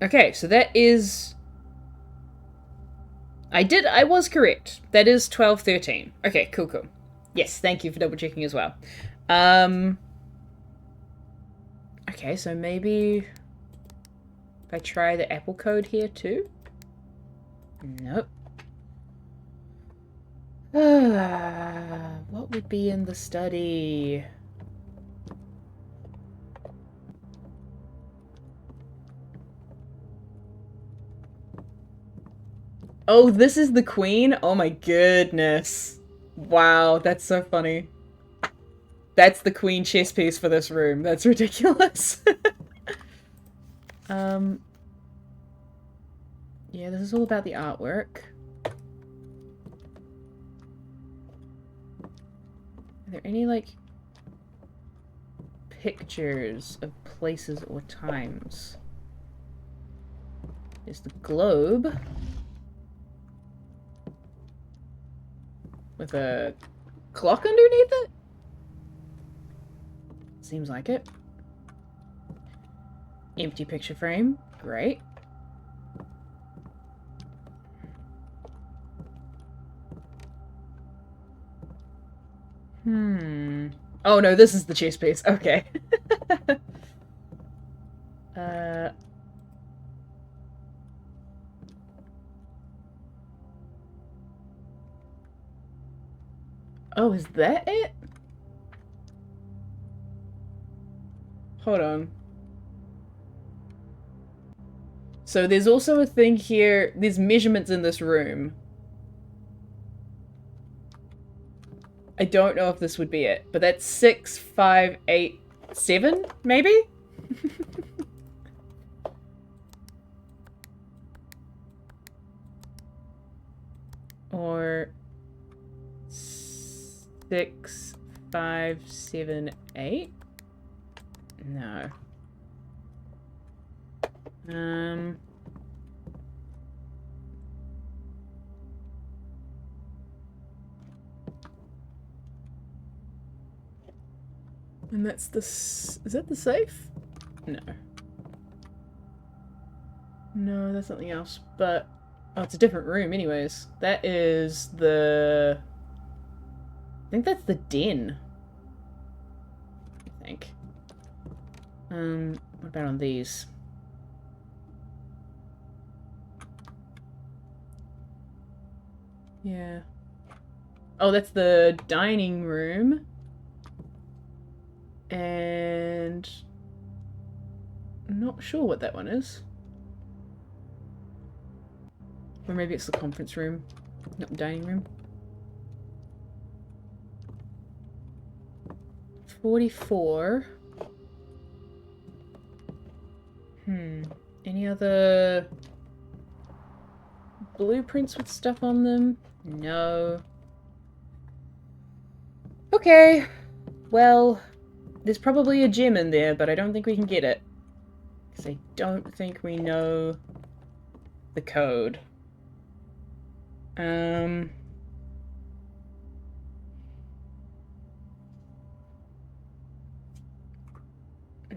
Okay, so that is... I was correct. That is 12:13. Okay, cool, cool. Yes, thank you for double checking as well. Okay, so maybe if I try the Apple code here too? Nope. What would be in the study? Oh, this is the queen? Oh my goodness. Wow, that's so funny. That's the queen chess piece for this room. That's ridiculous. Yeah, this is all about the artwork. Are there any, like, pictures of places or times? There's the globe. With a clock underneath it? Seems like it. Empty picture frame. Great. Oh no, this is the chess piece. Okay. Oh, is that it? Hold on. So there's also a thing here. There's measurements in this room. I don't know if this would be it, but that's 6, 5, 8, 7, maybe? Or 6, 5, 7, 8? No. And that's the... Is that the safe? No. No, that's something else. But... Oh, it's a different room anyways. That is the... I think that's the den. I think. What about on these? Yeah. Oh, that's the dining room. And... I'm not sure what that one is. Or maybe it's the conference room, not the dining room. 44. Any other blueprints with stuff on them? No. Okay. Well, there's probably a gem in there, but I don't think we can get it. Because I don't think we know the code.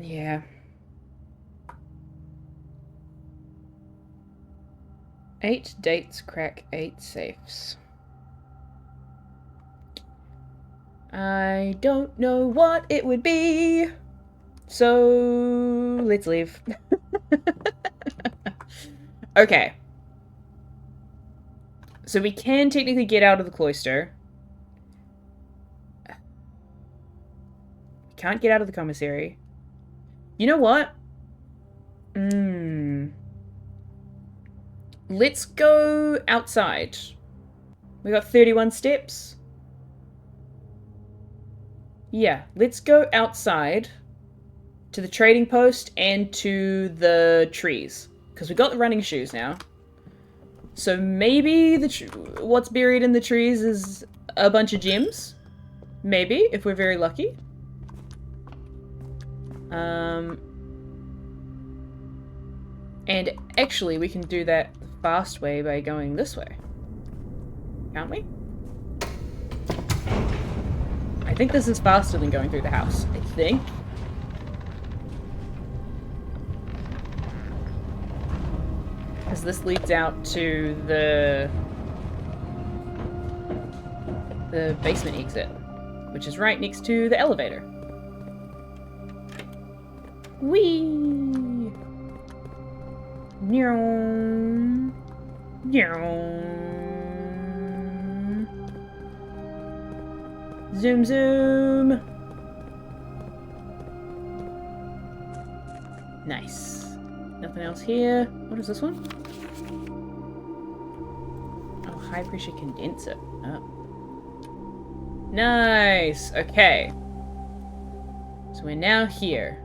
Yeah. 8 dates crack 8 safes. I don't know what it would be, so let's leave. Okay. So we can technically get out of the cloister. We can't get out of the commissary. You know what? Let's go outside. We got 31 steps. Yeah, let's go outside to the trading post and to the trees. Because we got the running shoes now. So maybe what's buried in the trees is a bunch of gems. Maybe, if we're very lucky. And actually, we can do that the fast way by going this way. Can't we? I think this is faster than going through the house. I think. because this leads out to the basement exit, which is right next to the elevator. Whee! Meow. Meow. Zoom zoom. Nice. Nothing else here. What is this one? Oh, high pressure condenser. Oh. Nice. Okay. So we're now here.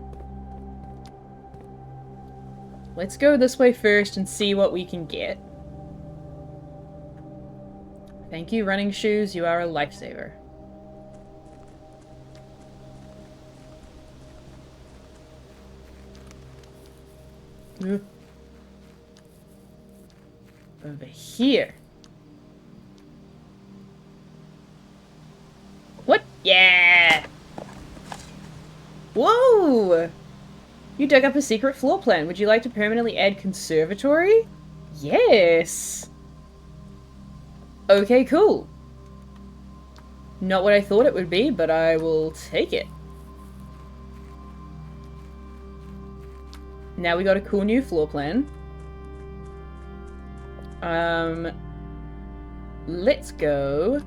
Let's go this way first and see what we can get. Thank you, running shoes. You are a lifesaver. Over here. What? Yeah! Whoa! You dug up a secret floor plan. Would you like to permanently add conservatory? Yes! Okay, cool. Not what I thought it would be, but I will take it. Now we got a cool new floor plan. Let's go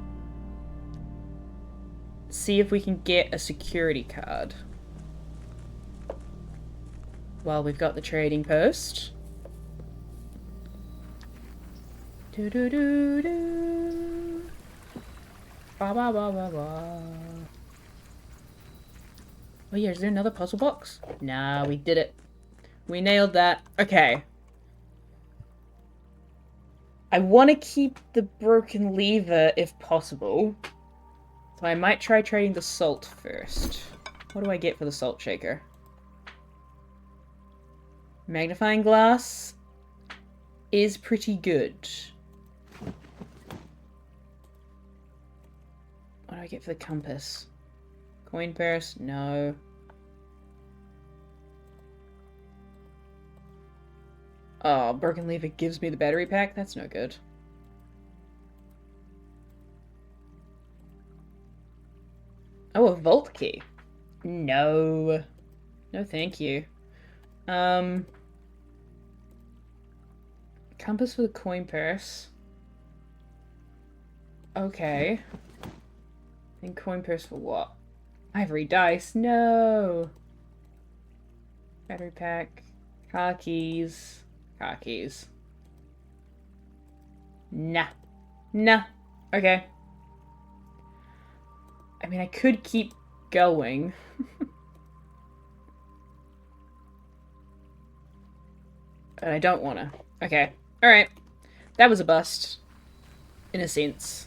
see if we can get a security card. While we've got the trading post. Do do do do. Ba ba ba ba ba. Oh yeah, is there another puzzle box? Nah, we did it. We nailed that. Okay. I want to keep the broken lever if possible. So I might try trading the salt first. What do I get for the salt shaker? Magnifying glass is pretty good. What do I get for the compass? Coin purse? No. Oh, broken lever gives me the battery pack? That's no good. Oh, a vault key. No. No, thank you. Compass for the coin purse. Okay. And coin purse for what? Ivory dice. No. Battery pack. Car keys. Car keys. Nah. Nah. Okay. I mean, I could keep going. But I don't wanna. Okay. Alright. That was a bust. In a sense.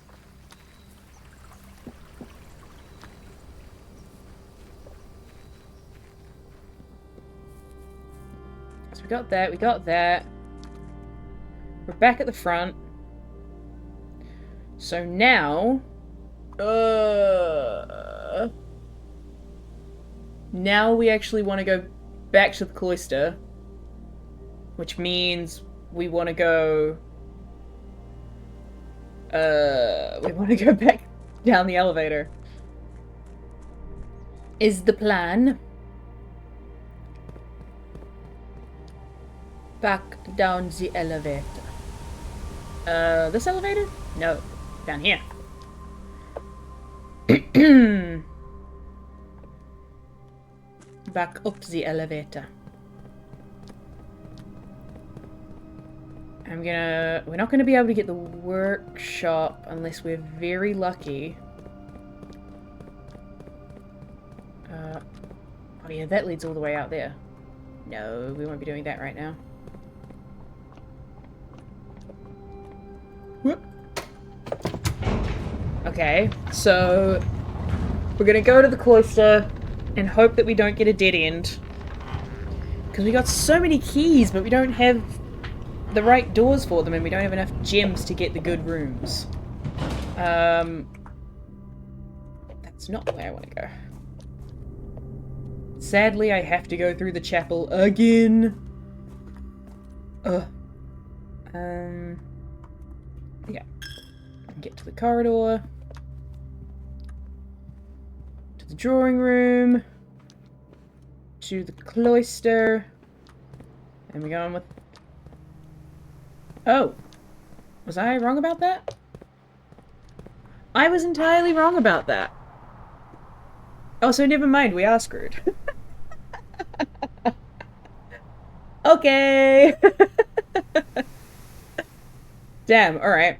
So we got that, we got that. We're back at the front. So now... now we actually want to go back to the cloister. Which means we want to go... we want to go back down the elevator. Is the plan. Back down the elevator. This elevator? No. Down here. Back up the elevator. We're not gonna be able to get the workshop unless we're very lucky. Oh yeah, that leads all the way out there. No, we won't be doing that right now. Whoop. Okay, so we're gonna go to the cloister and hope that we don't get a dead end. Because we got so many keys, but we don't have the right doors for them, and we don't have enough gems to get the good rooms. That's not the way I want to go. Sadly, I have to go through the chapel again. Ugh. Yeah. Get to the corridor. To the drawing room. To the cloister. And we go on with... Oh. Was I wrong about that? I was entirely wrong about that. Oh, so never mind, we are screwed. Okay! Damn, alright.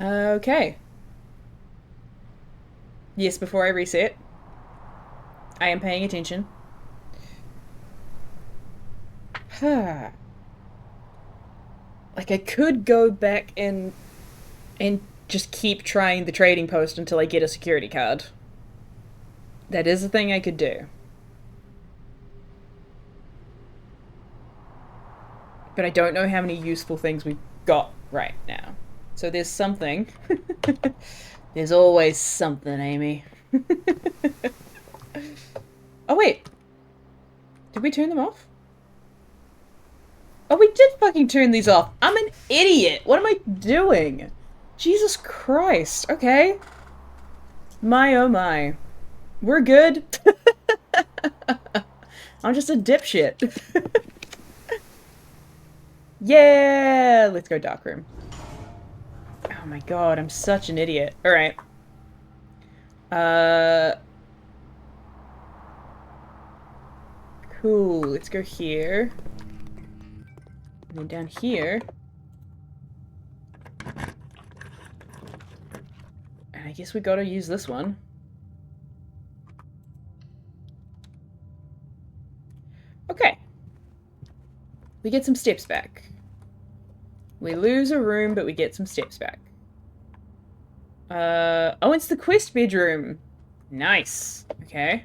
Okay. Yes, before I reset, I am paying attention. Like, I could go back and just keep trying the trading post until I get a security card. That is a thing I could do. But I don't know how many useful things we've got right now. So there's something. There's always something, Amy. Oh, wait. Did we turn them off? Oh, we did fucking turn these off. I'm an idiot. What am I doing? Jesus Christ. Okay. My oh my. We're good. I'm just a dipshit. Yeah! Let's go darkroom. Oh my god, I'm such an idiot. Alright. Cool. Let's go here. And then down here. And I guess we gotta use this one. Okay. We get some steps back. We lose a room, but we get some steps back. Oh, it's the quest bedroom. Nice. Okay.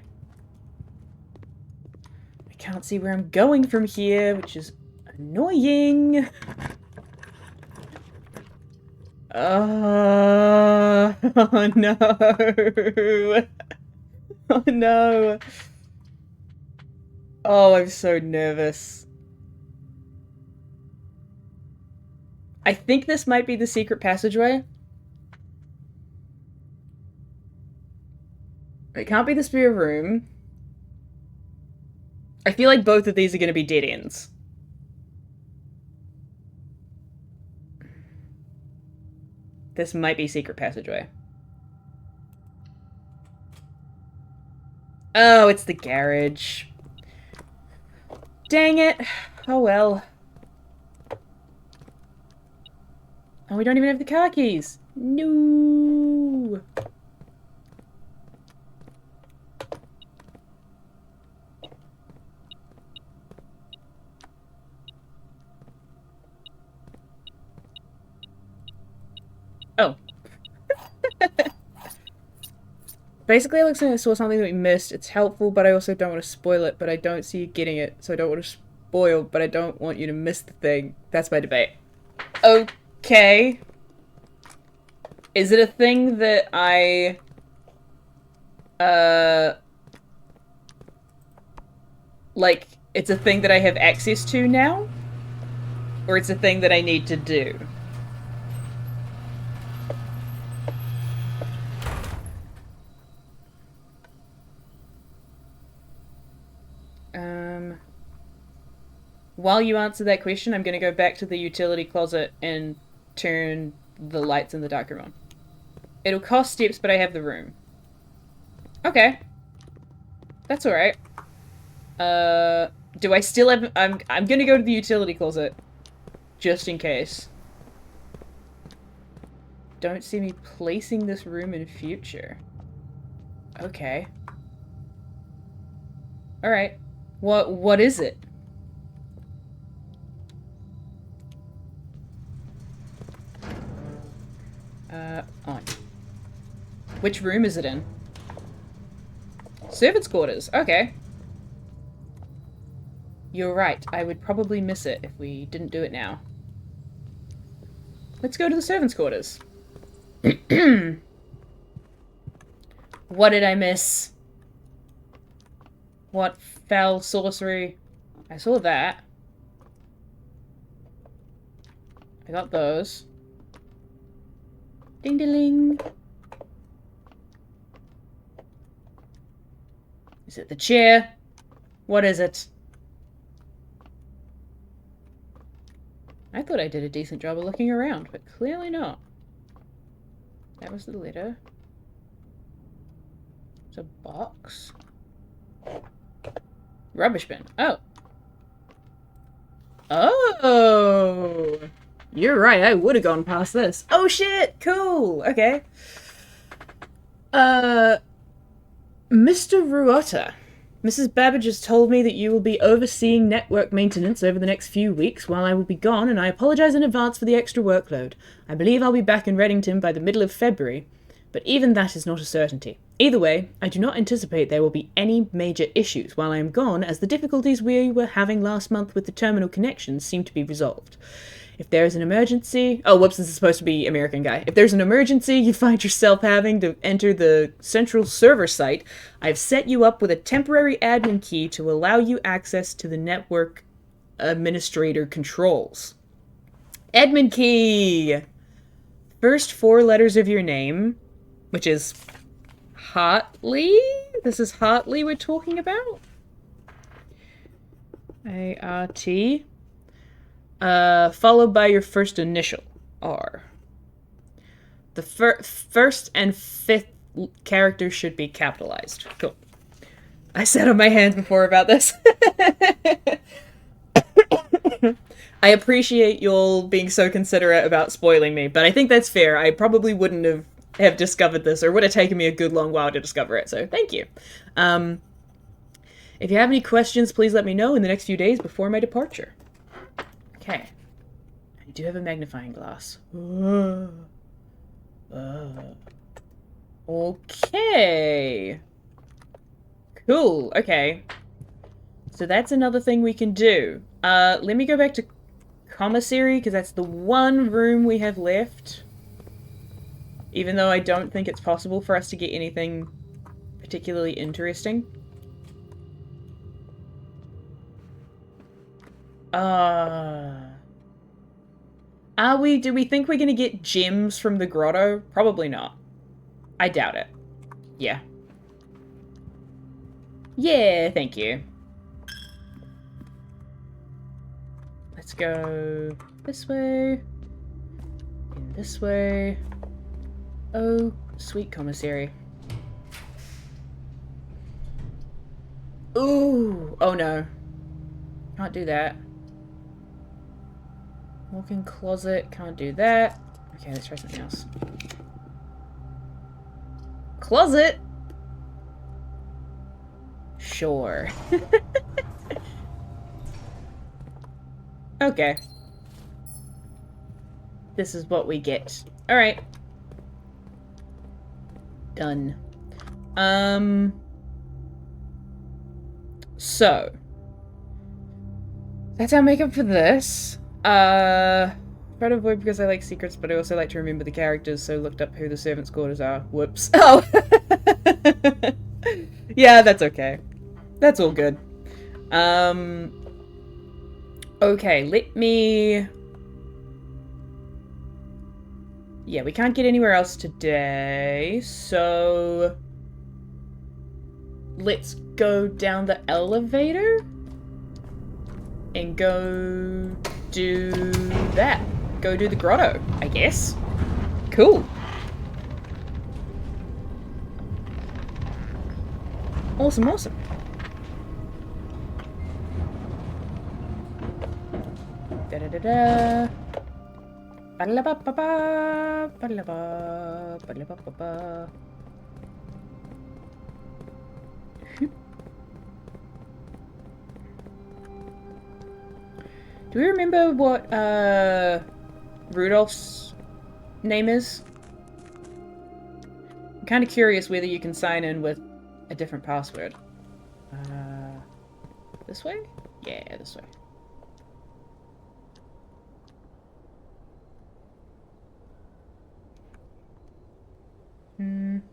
I can't see where I'm going from here, which is annoying. Oh no. Oh no. Oh, I'm so nervous. I think this might be the secret passageway. It can't be the spare room. I feel like both of these are going to be dead ends. This might be secret passageway. Oh, it's the garage. Dang it. Oh well. Oh, we don't even have the car keys. No. Oh. Basically, it looks like I saw something that we missed. It's helpful, but I also don't want to spoil it, but I don't see you getting it, so I don't want to spoil, but I don't want you to miss the thing. That's my debate. Okay. Is it a thing that I... like, it's a thing that I have access to now? Or it's a thing that I need to do? While you answer that question, I'm going to go back to the utility closet and turn the lights in the darkroom on. It'll cost steps, but I have the room. Okay. That's alright. Do I still have... I'm gonna go to the utility closet. Just in case. Don't see me placing this room in future. Okay. Alright. What is it? On. Which room is it in? Servants' quarters. Okay. You're right. I would probably miss it if we didn't do it now. Let's go to the servants' quarters. What did I miss? What foul sorcery? I saw that. I got those. Ding ding. Is it the chair? What is it? I thought I did a decent job of looking around, but clearly not. That was the letter. It's a box. Rubbish bin. Oh. Oh! You're right, I would have gone past this. Oh shit! Cool! Okay. Mr. Ruota. Mrs. Babbage has told me that you will be overseeing network maintenance over the next few weeks while I will be gone, and I apologize in advance for the extra workload. I believe I'll be back in Reddington by the middle of February, but even that is not a certainty. Either way, I do not anticipate there will be any major issues while I am gone, as the difficulties we were having last month with the terminal connections seem to be resolved. If there is an emergency... Oh, whoops, this is supposed to be American guy. If there's an emergency you find yourself having to enter the central server site, I've set you up with a temporary admin key to allow you access to the network administrator controls. Admin key! First 4 letters of your name, which is Hartley? This is Hartley we're talking about? A-R-T... followed by your first initial, R. The first and 5th characters should be capitalized. Cool. I sat on my hands before about this. I appreciate y'all being so considerate about spoiling me, but I think that's fair. I probably wouldn't have discovered this, or would have taken me a good long while to discover it, so thank you. If you have any questions, please let me know in the next few days before my departure. Okay. I do have a magnifying glass. Okay. Cool. Okay. So that's another thing we can do. Let me go back to commissary, because that's the one room we have left. Even though I don't think it's possible for us to get anything particularly interesting. Do we think we're gonna get gems from the grotto? Probably not. I doubt it. Yeah. Yeah, thank you. Let's go this way. In this way. Oh, sweet commissary. Ooh! Oh no. Can't do that. Walk-in closet, can't do that. Okay, let's try something else. Closet? Sure. Okay. This is what we get. Alright. Done. So. That's our makeup for this. Try to avoid because I like secrets, but I also like to remember the characters, so looked up who the servants' quarters are. Whoops. Oh! Yeah, that's okay. That's all good. Okay, let me... Yeah, we can't get anywhere else today, so... Let's go down the elevator? And go do that. Go do the grotto, I guess. Cool. Awesome, awesome. Da-da-da-da. Ba-da-ba-ba-ba. Ba-da-ba. Ba-da-ba-ba-ba. Do we remember what, Rudolph's name is? I'm kind of curious whether you can sign in with a different password. This way? Yeah, this way.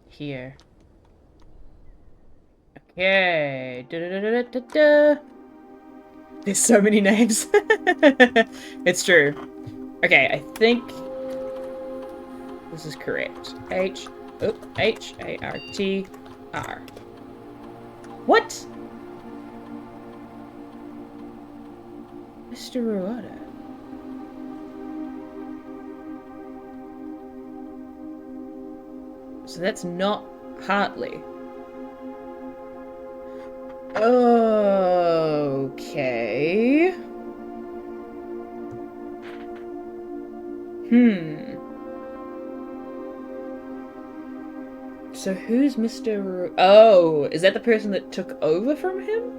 Here. Okay. Da-da-da-da-da-da. There's so many names. It's true. Okay, I think this is correct. H-A-R-T-R. What? Mr. Ruada. So that's not Hartley. Okay. So who's Mr. Oh, is that the person that took over from him?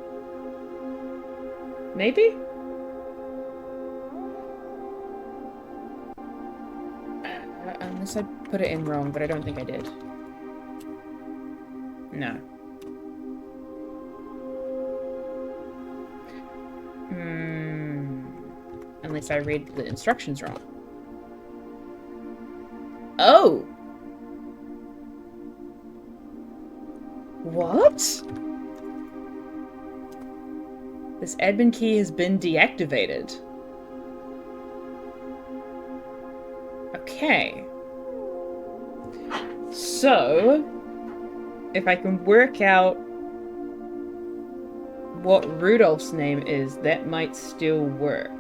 Maybe? Unless I put it in wrong, but I don't think I did. No. Unless I read the instructions wrong. Oh! What? This admin key has been deactivated. Okay. So, if I can work out what Rudolph's name is, that might still work.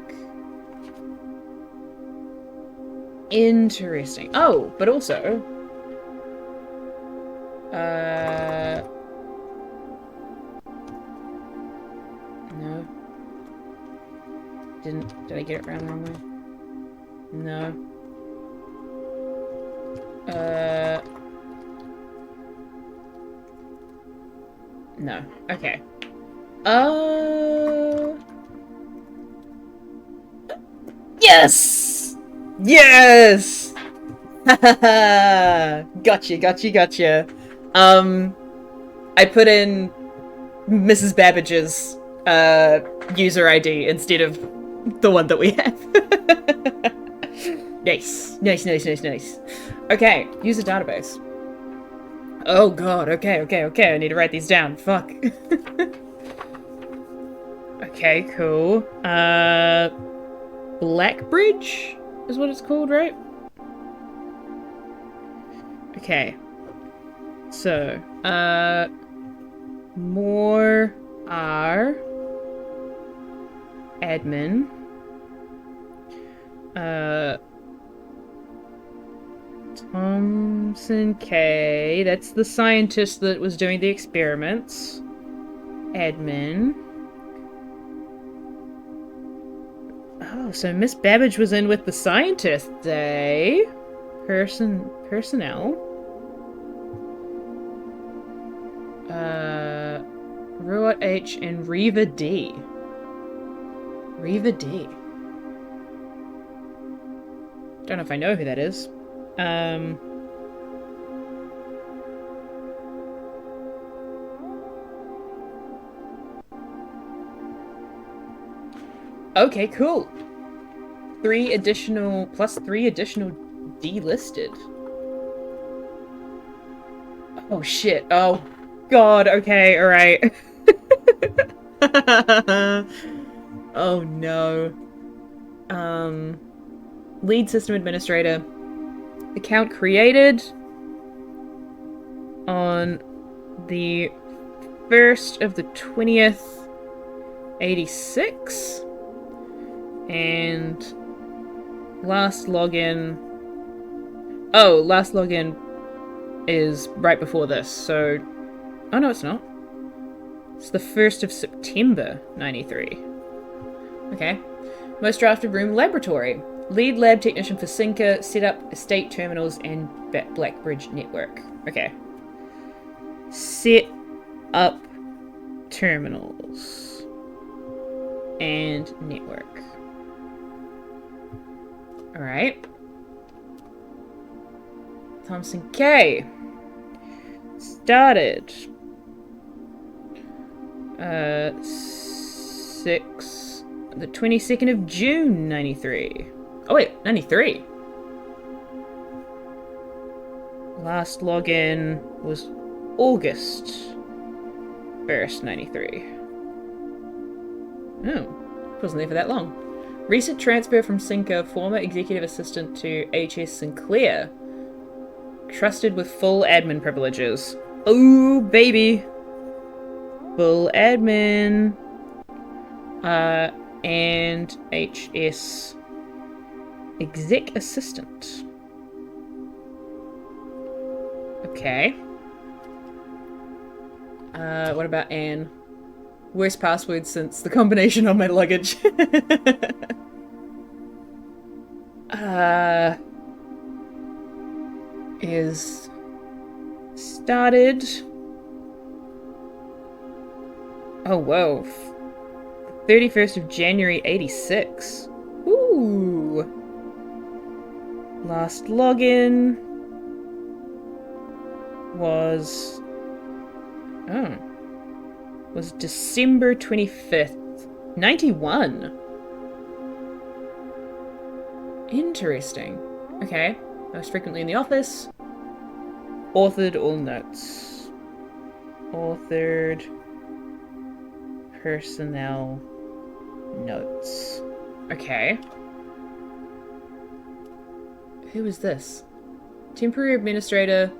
Interesting. Oh, but also... No. Did I get it around the wrong way? No. No. Okay. Yes! Yes! Gotcha. I put in Mrs. Babbage's user ID instead of the one that we have. Nice. Okay, user database. Oh god, okay. I need to write these down. Fuck. Okay, cool. Blackbridge is what it's called, right? Okay. So, more R admin. Thompson K. That's the scientist that was doing the experiments. Admin. Oh, so Miss Babbage was in with the scientists, eh? Personnel. Ruat H and Reva D. Don't know if I know who that is. Okay, cool. 3 additional delisted. Oh shit. Oh god, okay, alright. Oh no. Lead system administrator. Account created on the 1st of the 20th, 86. And last login... Oh, last login is right before this, so... Oh no, it's not. It's the 1st of September, 93. Okay. Most drafted room laboratory. Lead lab technician for Sinker, set up estate terminals and Blackbridge network. Okay. Set up terminals and network. Alright. Thompson K. Started. The 22nd of June, 93. Oh wait, 93. Last login was August 1st, 93. Oh, Wasn't there for that long. Recent transfer from Sinker, former executive assistant to H.S. Sinclair. Trusted with full admin privileges. Oh, baby. Full admin. And H.S. exec assistant. Okay. What about Anne? Worst password since the combination on my luggage. Is started. Oh, whoa. 31st of January, 86. Ooh. Last login was... Oh. Was December 25th. 91. Interesting. Okay. Most frequently in the office. Authored all notes. Authored personnel notes. Okay. Who is this? Temporary administrator.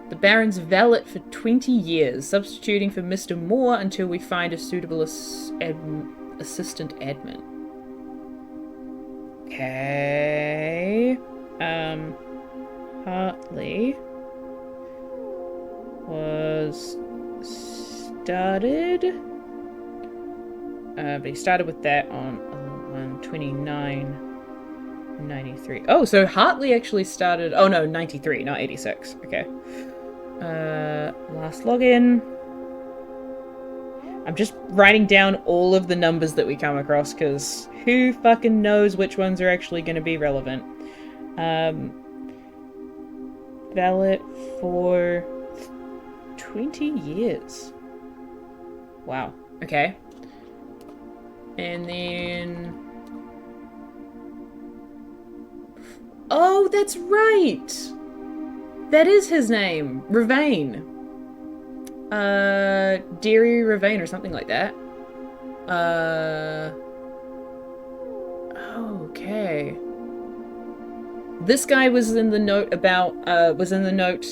The Baron's valet for 20 years, substituting for Mr. Moore until we find a suitable assistant admin. Okay. Hartley was started. But he started with that on 29/93. Oh, so Hartley actually started. Oh no, 93, not 86. Okay. Last login. I'm just writing down all of the numbers that we come across because who fucking knows which ones are actually going to be relevant. Valid for 20 years. Wow. Okay. And then... Oh, that's right! That is his name. Ravane. Deary Ravane or something like that. Okay. This guy was in the note about, was in the note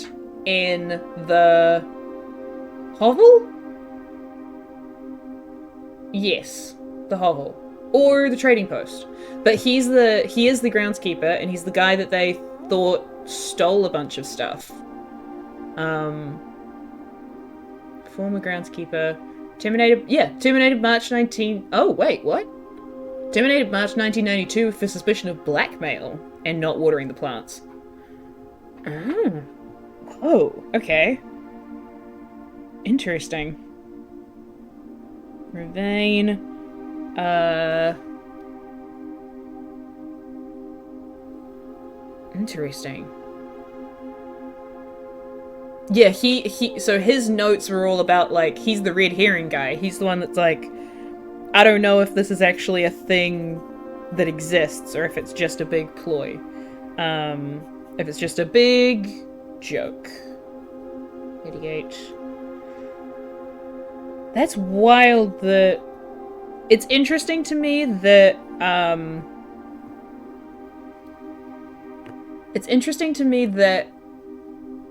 in the hovel? Yes, the hovel. Or the trading post. But he is the groundskeeper, and he's the guy that they thought stole a bunch of stuff. Former groundskeeper. Terminated March 19... Oh, wait, what? Terminated March 1992 for suspicion of blackmail and not watering the plants. Oh, okay. Interesting. Ravane. Interesting. Yeah, so his notes were all about, like, he's the red herring guy. He's the one that's like, I don't know if this is actually a thing that exists or if it's just a big ploy. If it's just a big joke. 88. That's wild that... It's interesting to me that,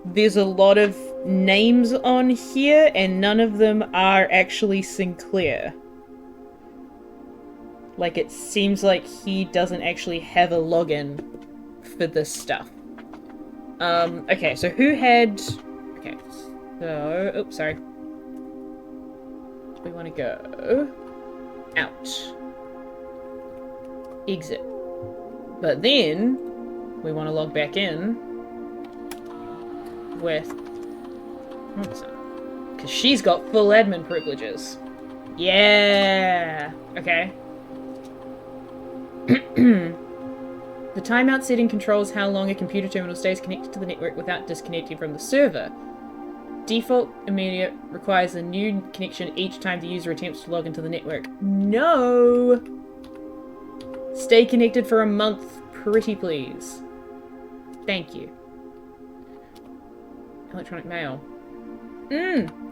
there's a lot of names on here and none of them are actually Sinclair. Like, it seems like he doesn't actually have a login for this stuff. Okay, so who had... Okay, so... Oops, sorry. We want to go... out. Exit. But then, we want to log back in with... Because she's got full admin privileges. Yeah! Okay. The timeout setting controls how long a computer terminal stays connected to the network without disconnecting from the server. Default immediate requires a new connection each time the user attempts to log into the network. No! Stay connected for a month, pretty please. Thank you. Electronic mail.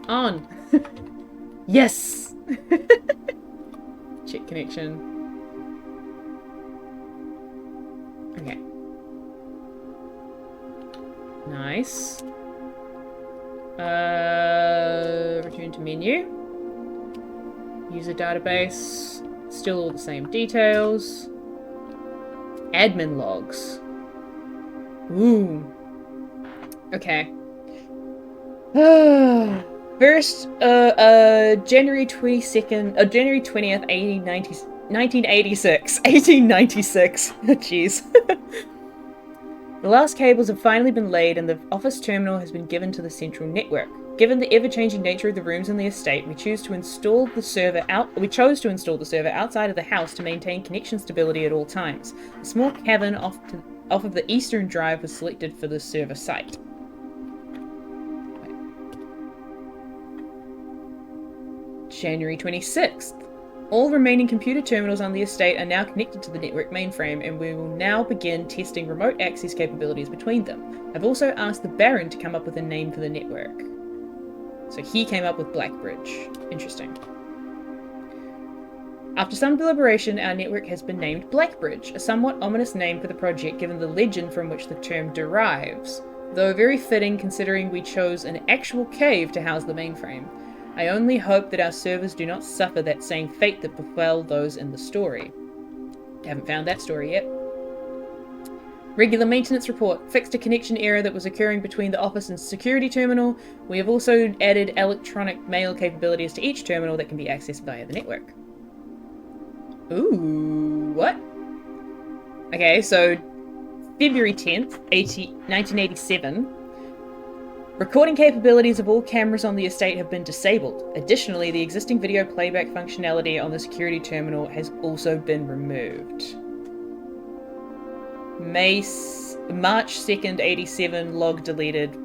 On. Yes! Check connection. Okay. Nice. Return to menu. User database. Still all the same details. Admin logs. Ooh. Okay. First, January 22nd, January 20th, 1986. 1896. Jeez. The last cables have finally been laid and the office terminal has been given to the central network. Given the ever-changing nature of the rooms in the estate, we chose to install the server outside of the house to maintain connection stability at all times. A small cavern off of the eastern drive was selected for the server site. January 26th. All remaining computer terminals on the estate are now connected to the network mainframe, and we will now begin testing remote access capabilities between them. I've also asked the Baron to come up with a name for the network. So he came up with Blackbridge. Interesting. After some deliberation, our network has been named Blackbridge, a somewhat ominous name for the project given the legend from which the term derives, though very fitting considering we chose an actual cave to house the mainframe. I only hope that our servers do not suffer that same fate that befell those in the story. Haven't found that story yet. Regular maintenance report. Fixed a connection error that was occurring between the office and security terminal. We have also added electronic mail capabilities to each terminal that can be accessed via the network. Ooh, what? Okay, so February 10th, 1987. Recording capabilities of all cameras on the estate have been disabled. Additionally, the existing video playback functionality on the security terminal has also been removed. March 2nd, 87, log deleted.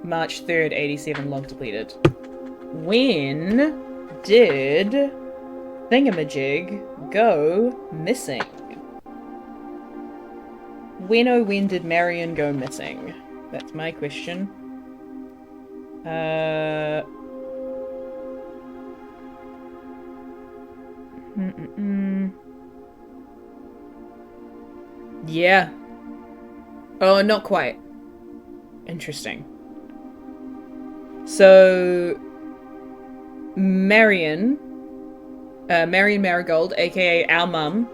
March 3rd, 87, log deleted. When did Thingamajig go missing? When did Marion go missing? That's my question. Yeah. Oh, not quite. Interesting. So, Marion Marigold, aka our mum,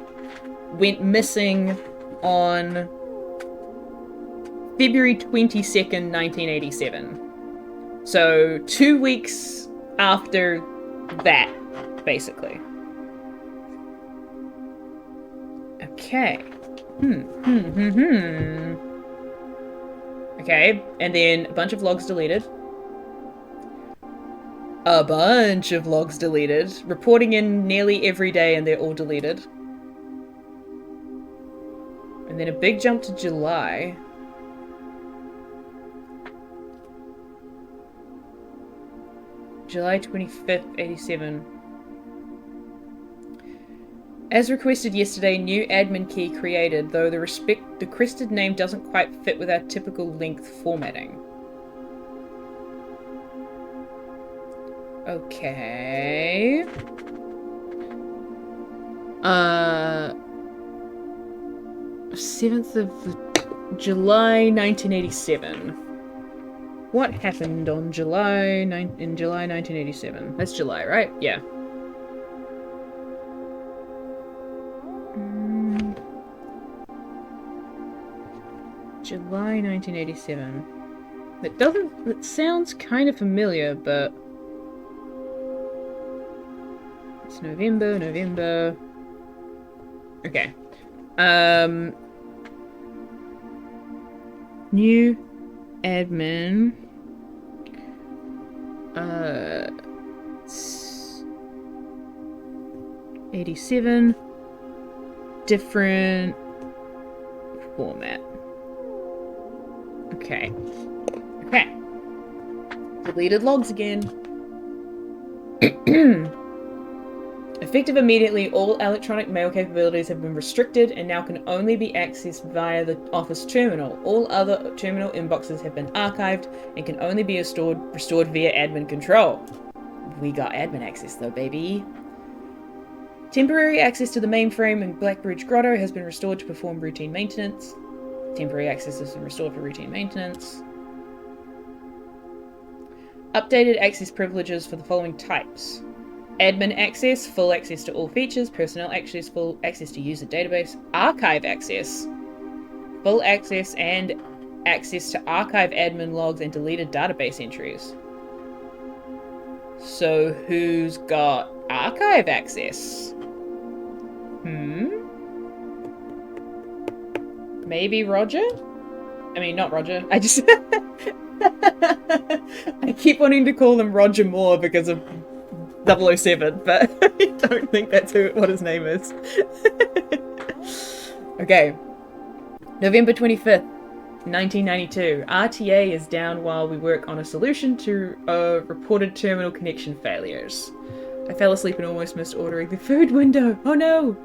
went missing on February 22nd, 1987. So 2 weeks after that, basically. Okay. Okay, and then a bunch of logs deleted. A bunch of logs deleted. Reporting in nearly every day and they're all deleted. And then a big jump to July. July 25th, 87. As requested yesterday, new admin key created, though the requested name doesn't quite fit with our typical length formatting. Okay. 7th of July 1987. What happened on July 1987? That's July, right? Yeah. July 1987. That sounds kind of familiar, but it's November. Okay. New admin. 87. Different format. Okay. Deleted logs again. Effective immediately, all electronic mail capabilities have been restricted and now can only be accessed via the office terminal. All other terminal inboxes have been archived and can only be restored via admin control. We got admin access though, baby. Temporary access to the mainframe in Blackbridge Grotto has been restored to perform routine maintenance. Temporary access has been restored for routine maintenance. Updated access privileges for the following types. Admin access, full access to all features. Personnel access, full access to user database. Archive access, full access and access to archive admin logs and deleted database entries. So who's got archive access? Maybe Roger? I mean, not Roger. I just... I keep wanting to call him Roger Moore because of 007, but I don't think that's what his name is. Okay. November 25th, 1992. RTA is down while we work on a solution to reported terminal connection failures. I fell asleep and almost missed ordering the food window. Oh no!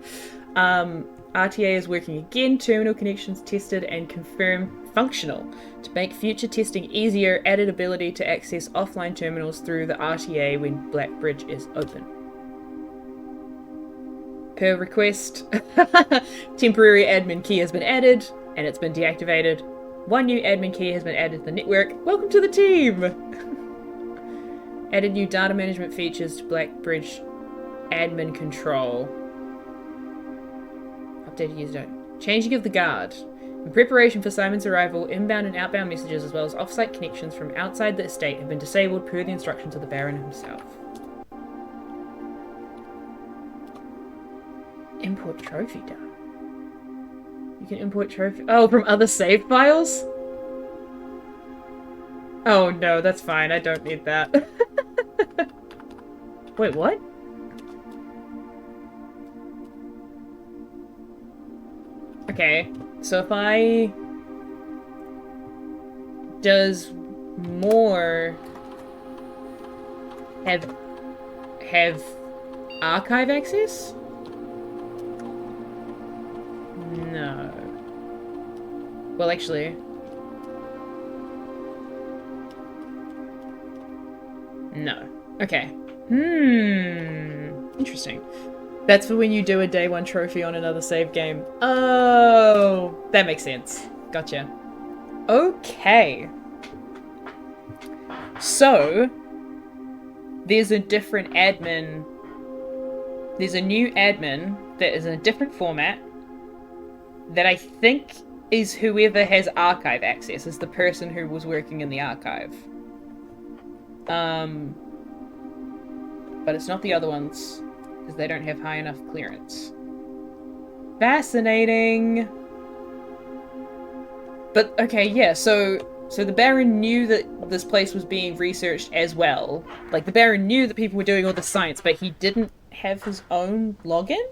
RTA is working again. Terminal connections tested and confirmed functional. To make future testing easier, added ability to access offline terminals through the RTA when Blackbridge is open. Per request, temporary admin key has been added, and it's been deactivated. One new admin key has been added to the network. Welcome to the team! Added new data management features to Blackbridge admin control. Updated user. Changing of the guard. In preparation for Simon's arrival, inbound and outbound messages as well as off-site connections from outside the estate have been disabled per the instructions of the Baron himself. Import trophy data. You can import trophy... Oh, from other save files? Oh no, that's fine. I don't need that. Wait, what? Okay, so if I... Does more have archive access? No. Well, actually... No. Okay. Interesting. That's for when you do a day one trophy on another save game. Oh, that makes sense. Gotcha. Okay. So, there's a different admin. There's a new admin that is in a different format that I think is whoever has archive access, is the person who was working in the archive. But it's not the other ones, because they don't have high enough clearance. Fascinating! But, okay, yeah, so the Baron knew that this place was being researched as well. Like, the Baron knew that people were doing all the science, but he didn't have his own login?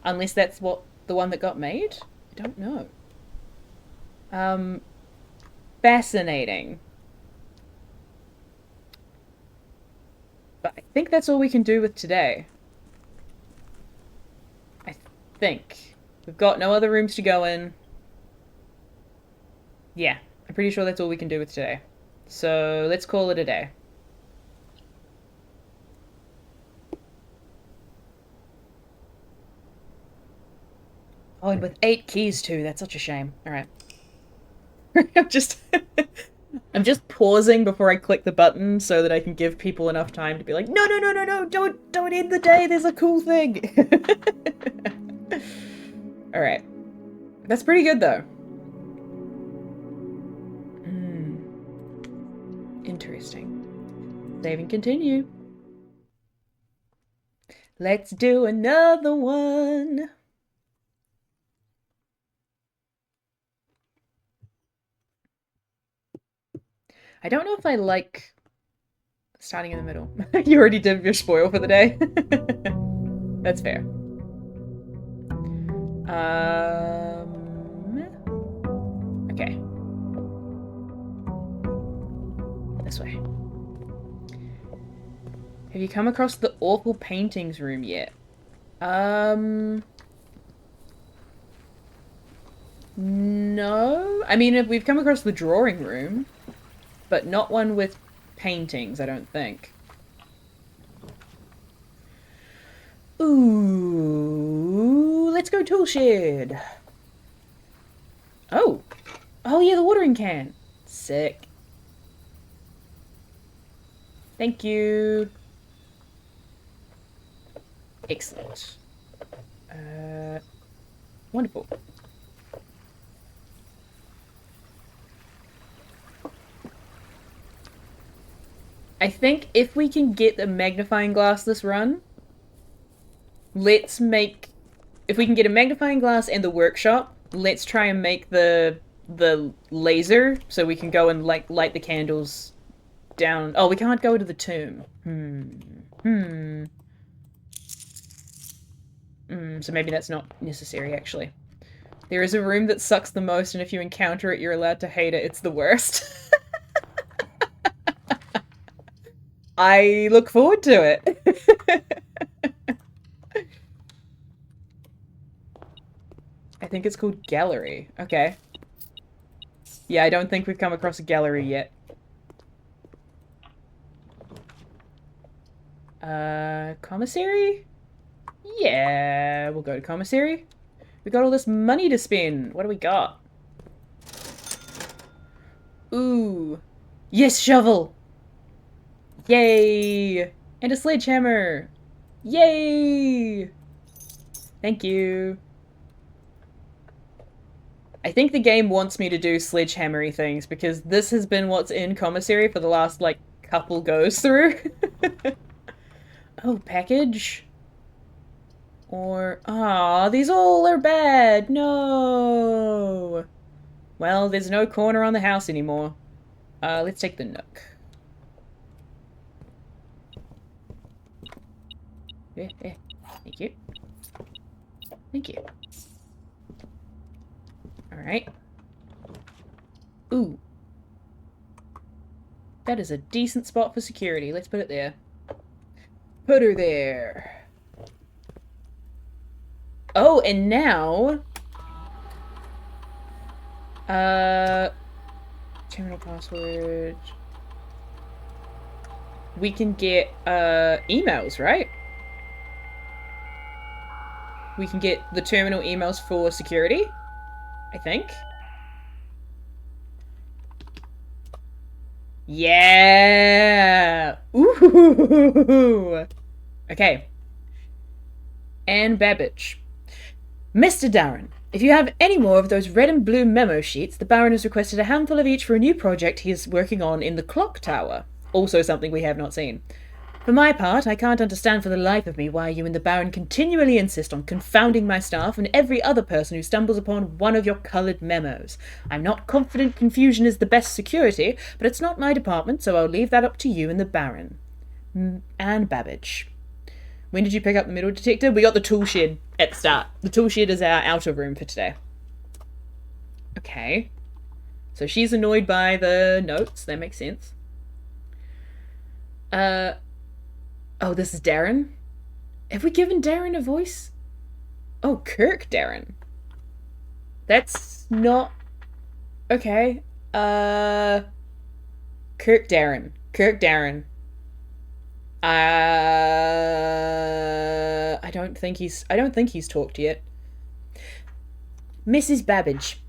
Unless that's what the one that got made? I don't know. Fascinating. But I think that's all we can do with today. I think. We've got no other rooms to go in. Yeah, I'm pretty sure that's all we can do with today. So let's call it a day. Oh, and with 8 keys too, that's such a shame. Alright. I'm just pausing before I click the button so that I can give people enough time to be like, no, don't end the day, there's a cool thing. Alright. That's pretty good though. Interesting. Save and continue. Let's do another one. I don't know if I like starting in the middle. You already did your spoil for the day. That's fair. Okay. This way. Have you come across the awful paintings room yet? No. I mean, we've come across the drawing room, but not one with paintings, I don't think. Ooh, let's go tool shed. Oh. Oh yeah, the watering can. Sick. Thank you. Excellent. Wonderful. I think if we can get the magnifying glass this run, let's make... If we can get a magnifying glass and the workshop, let's try and make the laser so we can go and like light the candles down. Oh, we can't go to the tomb. So maybe that's not necessary, actually. There is a room that sucks the most, and if you encounter it, you're allowed to hate it. It's the worst. I look forward to it. I think it's called Gallery. Okay. Yeah, I don't think we've come across a gallery yet. Commissary? Yeah, we'll go to commissary. We got all this money to spend. What do we got? Ooh. Yes, shovel! Yay! And a sledgehammer! Yay! Thank you. I think the game wants me to do sledgehammery things because this has been what's in commissary for the last, like, couple goes through. Oh, package? Or... Aw, these all are bad! No! Well, there's no corner on the house anymore. Let's take the nook. Yeah. Thank you. Thank you. Alright. Ooh. That is a decent spot for security. Let's put it there. Put her there. Oh, and now... Terminal password... We can get, emails, right? We can get the terminal emails for security, I think. Yeah! Ooh! Okay. Anne Babbage. Mr. Darren, if you have any more of those red and blue memo sheets, the Baron has requested a handful of each for a new project he is working on in the clock tower. Also something we have not seen. For my part, I can't understand for the life of me why you and the Baron continually insist on confounding my staff and every other person who stumbles upon one of your coloured memos. I'm not confident confusion is the best security, but it's not my department, so I'll leave that up to you and the Baron. Anne Babbage. When did you pick up the metal detector? We got the tool shed at the start. The tool shed is our outer room for today. Okay. So she's annoyed by the notes. That makes sense. Oh, this is Darren? Have we given Darren a voice? Oh, Kirk Darren. That's not... Okay. Kirk Darren. Kirk Darren. I don't think he's talked yet. Mrs. Babbage.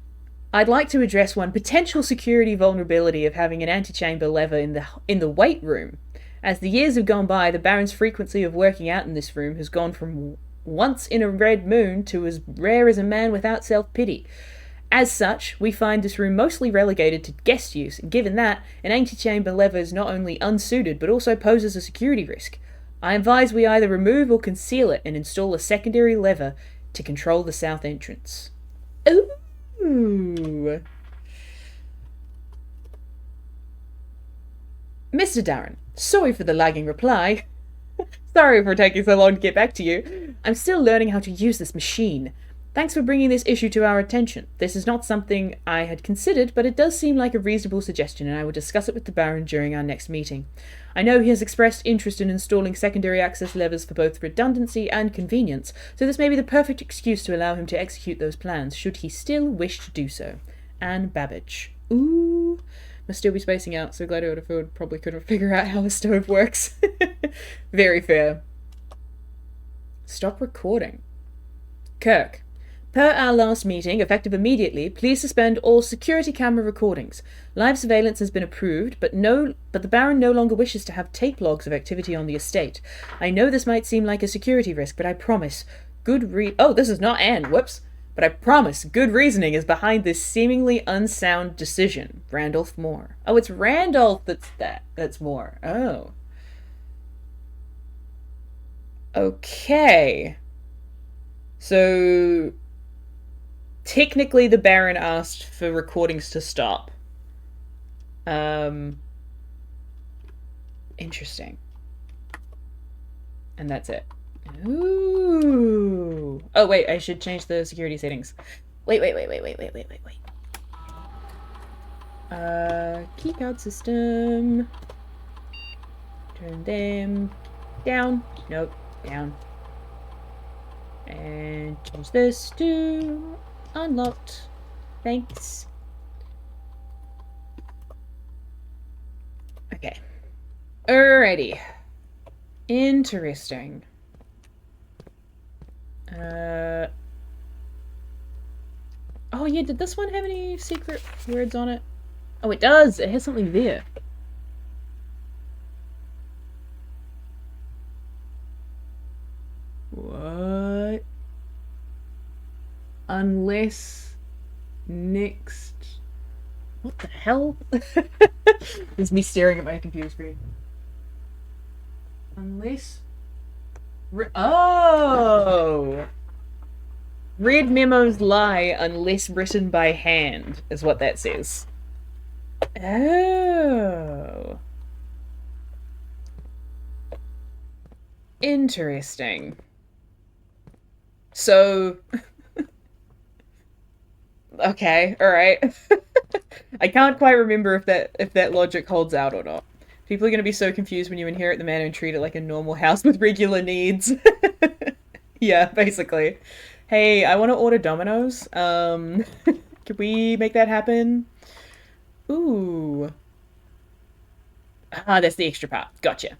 I'd like to address one potential security vulnerability of having an antechamber lever in the weight room. As the years have gone by, the Baron's frequency of working out in this room has gone from once in a red moon to as rare as a man without self-pity. As such, we find this room mostly relegated to guest use, and given that, an antechamber lever is not only unsuited but also poses a security risk. I advise we either remove or conceal it and install a secondary lever to control the south entrance. Ooh. Mr. Darren, sorry for the lagging reply. Sorry for taking so long to get back to you. I'm still learning how to use this machine. Thanks for bringing this issue to our attention. This is not something I had considered, but it does seem like a reasonable suggestion, and I will discuss it with the Baron during our next meeting. I know he has expressed interest in installing secondary access levers for both redundancy and convenience, so this may be the perfect excuse to allow him to execute those plans, should he still wish to do so. Anne Babbage. Ooh. Must still be spacing out, so glad Oderfield probably couldn't figure out how a stove works. Very fair. Stop recording. Kirk. Per our last meeting, effective immediately, please suspend all security camera recordings. Live surveillance has been approved, but the Baron no longer wishes to have tape logs of activity on the estate. I know this might seem like a security risk, but I promise oh, this is not Anne, whoops. But I promise good reasoning is behind this seemingly unsound decision. Randolph Moore. Oh, it's Randolph that's Moore. Oh. Okay. So technically the Baron asked for recordings to stop. Interesting. And that's it. Ooh. Oh, wait, I should change the security settings. Wait. Keycard system. Turn them down. Nope, down. And change this to unlocked. Thanks. Okay. Alrighty. Interesting. Oh yeah, did this one have any secret words on it? Oh, it does! It has something there. What? Unless next... What the hell? It's me staring at my computer screen. Unless... Oh! Read memos lie unless written by hand, is what that says. Oh. Interesting. So... Okay, alright. I can't quite remember if that logic holds out or not. People are going to be so confused when you inherit the manor and treat it like a normal house with regular needs. Yeah, basically. Hey, I want to order Domino's. Could we make that happen? Ooh. Ah, that's the extra part. Gotcha.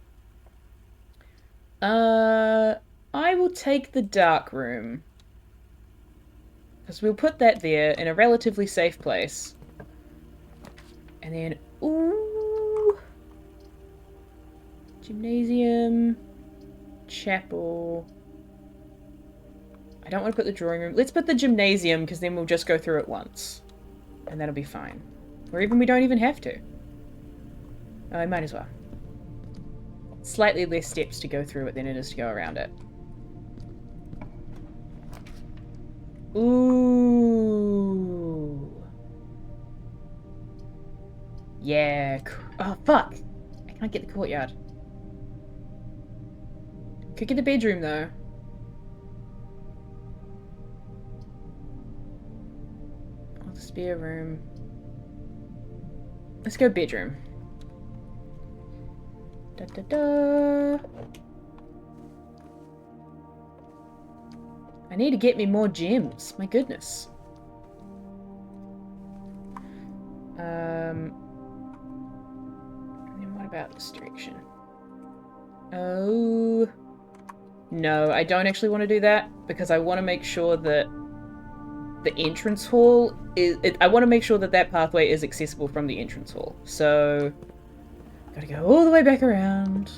I will take the dark room. Because we'll put that there in a relatively safe place. And then, ooh. Gymnasium. Chapel. I don't want to put the drawing room. Let's put the gymnasium, because then we'll just go through it once. And that'll be fine. Or even we don't even have to. I might as well. Slightly less steps to go through it than it is to go around it. Ooh. Yeah. Oh, fuck. I can't get the courtyard. Could get the bedroom, though. Oh, the spare room. Let's go bedroom. Da da da. I need to get me more gems. My goodness. And what about this direction? Oh. No, I don't actually want to do that because I want to make sure that the entrance hall is... I want to make sure that that pathway is accessible from the entrance hall. So, gotta go all the way back around.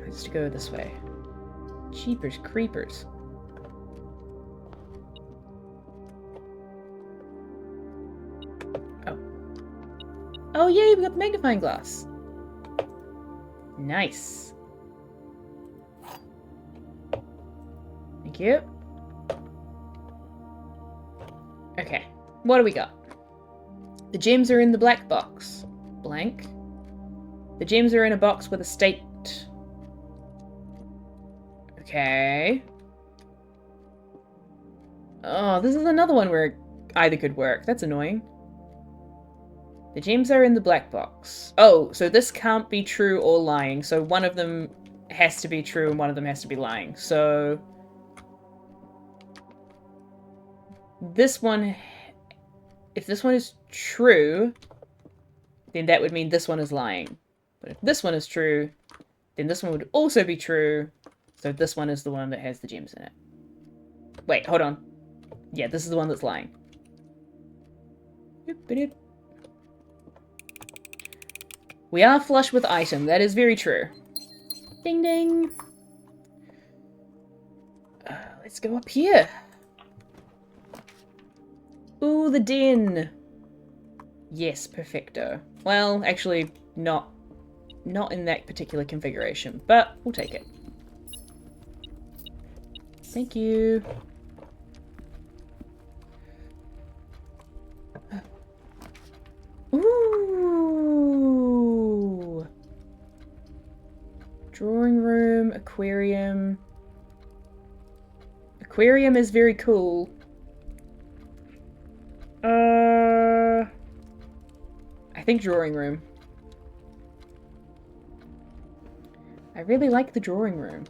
Let's go this way. Jeepers creepers. Oh. Oh yay, we got the magnifying glass. Nice. Thank you. Okay, what do we got? The gems are in the black box. Blank. The gems are in a box with a state. Okay. Oh, this is another one where either could work. That's annoying. The gems are in the black box. Oh, so this can't be true or lying. So one of them has to be true and one of them has to be lying. So this one, if this one is true, then that would mean this one is lying. But if this one is true, then this one would also be true. So this one is the one that has the gems in it. Wait, hold on. Yeah, this is the one that's lying. We are flush with item. That is very true. Ding ding. Let's go up here. Ooh, the den. Yes, perfecto. Well, actually, not in that particular configuration, but we'll take it. Thank you. Ooh. Drawing room, aquarium. Aquarium is very cool. I think drawing room. I really like the drawing room.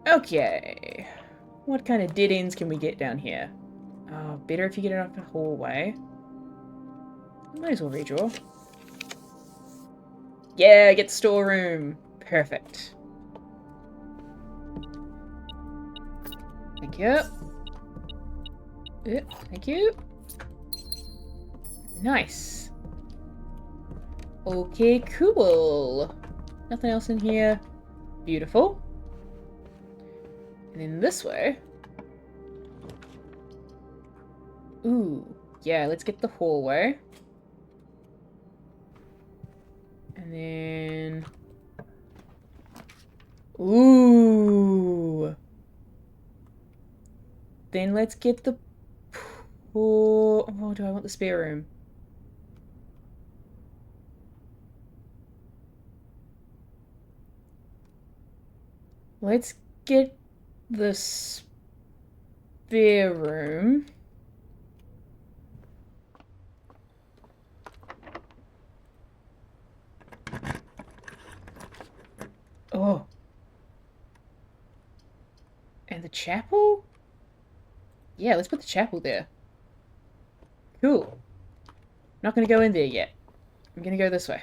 Okay. What kind of dead ends can we get down here? Oh, better if you get it off the hallway. Might as well redraw. Yeah, get the storeroom. Perfect. Thank you. Thank you. Nice. Okay, cool. Nothing else in here. Beautiful. And then this way. Ooh, yeah, let's get the hallway. And then... Ooh. Then let's get the pool. Oh, do I want the spare room? Let's get the spare room. Oh. And the chapel? Yeah, let's put the chapel there. Cool. Not gonna go in there yet. I'm gonna go this way.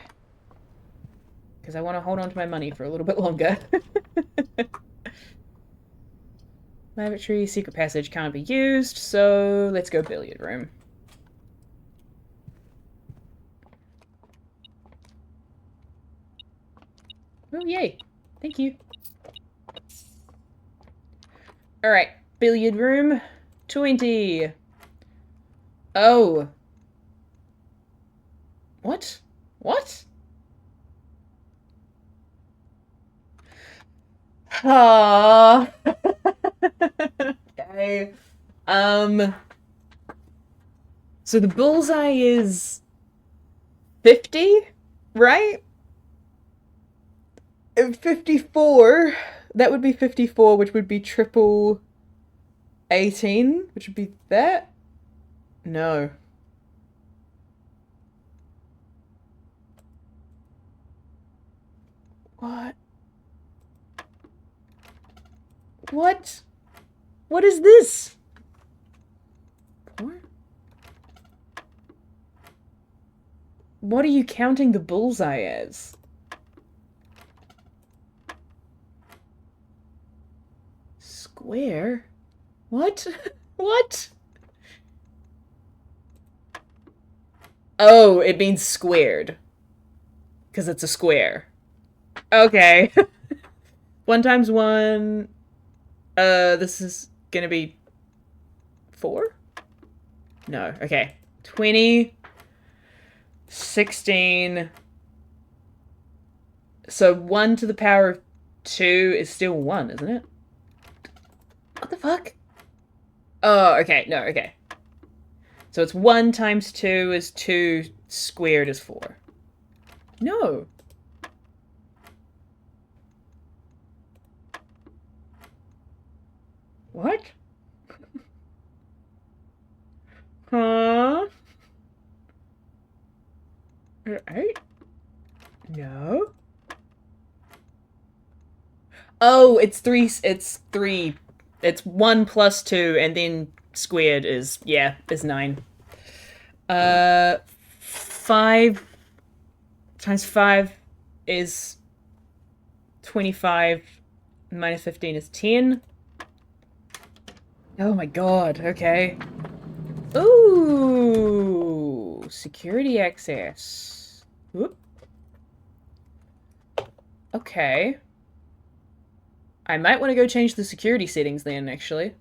Because I want to hold on to my money for a little bit longer. Lavatory, secret passage can't be used, so let's go billiard room. Oh, yay. Thank you. Alright, billiard room. 20. Oh. What? What? Ah. Okay. So the bullseye is 50, right? 54. That would be 54, which would be triple 18, which would be that? No. What? What? What is this? 4? What are you counting the bullseye as? Square? What? What? Oh, it means squared. Because it's a square. Okay. 1 times 1... this is gonna be 4? No, okay. 20, 16. So 1 to the power of 2 is still 1, isn't it? What the fuck? Oh, okay, no, okay. So it's 1 times 2 is 2 squared is 4. No. What? Huh? 8? No. Oh, it's 3. It's 3. It's 1 plus 2, and then squared is, yeah, is 9. 5 times 5 is 25. Minus 15 is 10. Oh my god, okay. Ooh, security access. Whoop. Okay. I might want to go change the security settings then, actually.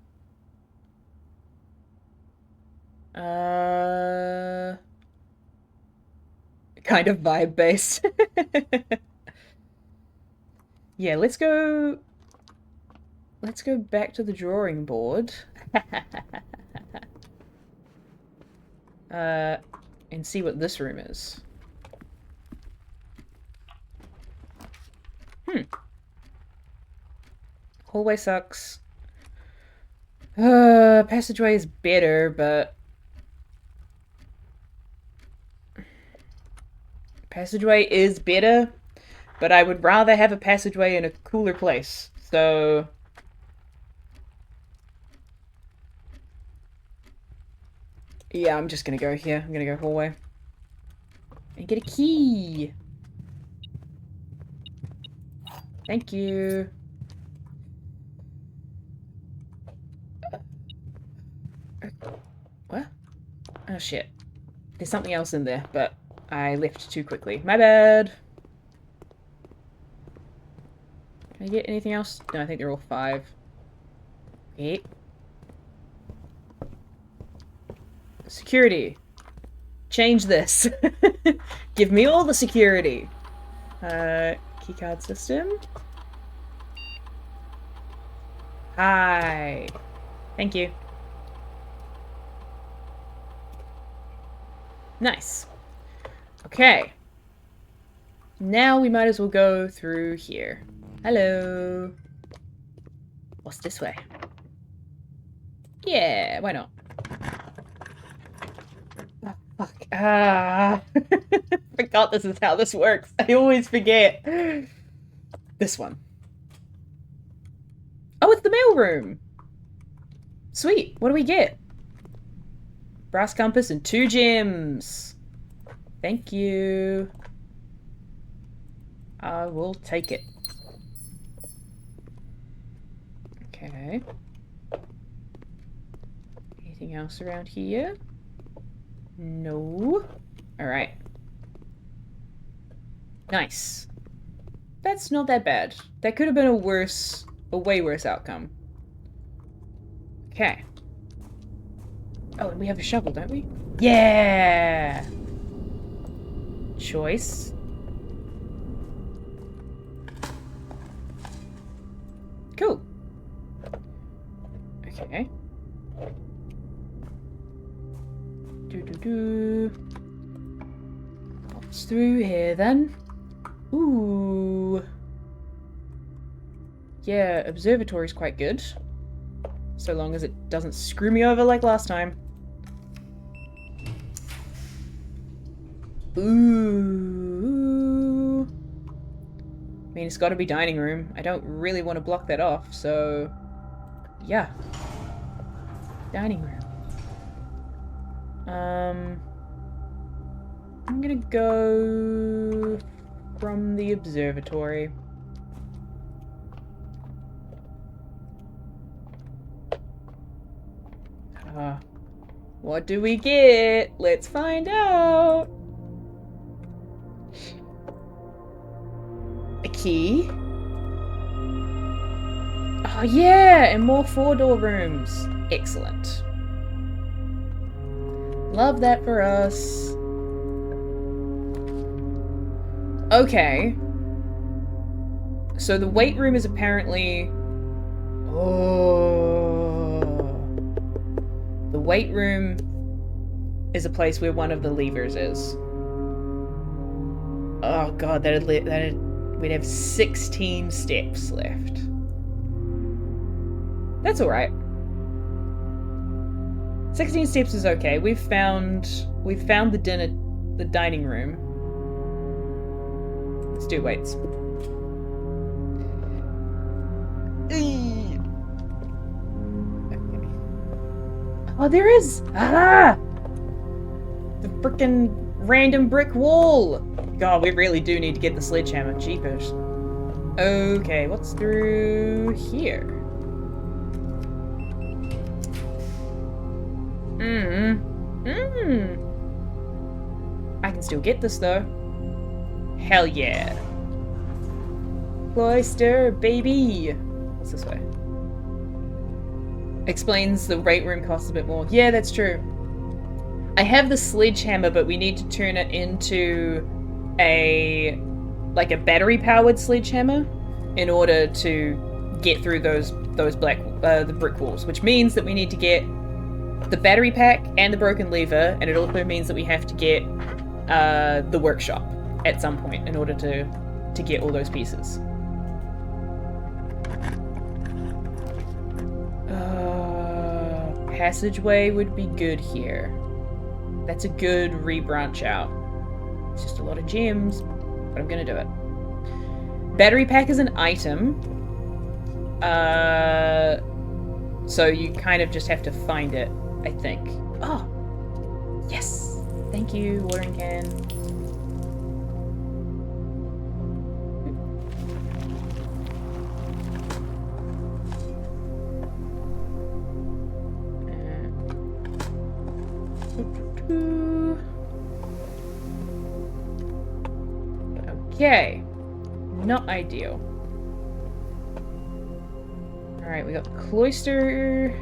Kind of vibe based. Yeah, let's go back to the drawing board. And see what this room is. Hallway sucks. Passageway is better, but... Passageway is better, but I would rather have a passageway in a cooler place, so... Yeah, I'm just gonna go here. I'm gonna go hallway. And get a key! Thank you. What? Oh shit. There's something else in there, but I left too quickly. My bad! Can I get anything else? No, I think they're all 5. 8. Security. Change this. Give me all the security. Keycard system. Hi. Thank you. Nice. Okay. Now we might as well go through here. Hello. What's this way? Yeah, why not? Oh, fuck. Forgot this is how this works. I always forget. This one. Oh, it's the mailroom. Sweet. What do we get? Brass compass and 2 gems. Thank you. I will take it. Okay. Anything else around here? No. Alright. Nice. That's not that bad. That could have been a way worse outcome. Okay. Oh, and we have a shovel, don't we? Yeah! Choice. Cool. Okay. What's through here then? Ooh. Yeah, observatory's quite good. So long as it doesn't screw me over like last time. Ooh. I mean, it's gotta be dining room. I don't really want to block that off, so... Yeah. Dining room. I'm gonna go... from the observatory. What do we get? Let's find out! A key? Oh yeah! And more 4-door rooms. Excellent. Love that for us. Okay. So the weight room is apparently... Oh... The weight room is a place where one of the levers is. Oh god, we'd have 16 steps left. That's alright. 16 steps is okay. We've found the dining room. Let's do weights. Oh, there is! Ah! The frickin' Random brick wall! God, we really do need to get the sledgehammer. Jeepers. Okay, what's through here? I can still get this, though. Hell yeah. Cloister, baby! What's this way? Explains the rate room costs a bit more. Yeah, that's true. I have the sledgehammer, but we need to turn it into a battery-powered sledgehammer in order to get through those the brick walls, which means that we need to get the battery pack and the broken lever, and it also means that we have to get the workshop at some point in order to get all those pieces. Passageway would be good here. That's a good re-branch out. It's just a lot of gems, but I'm gonna do it. Battery pack is an item. So you kind of just have to find it, I think. Oh! Yes! Thank you, watering can. Okay. Not ideal. Alright, we got the cloister.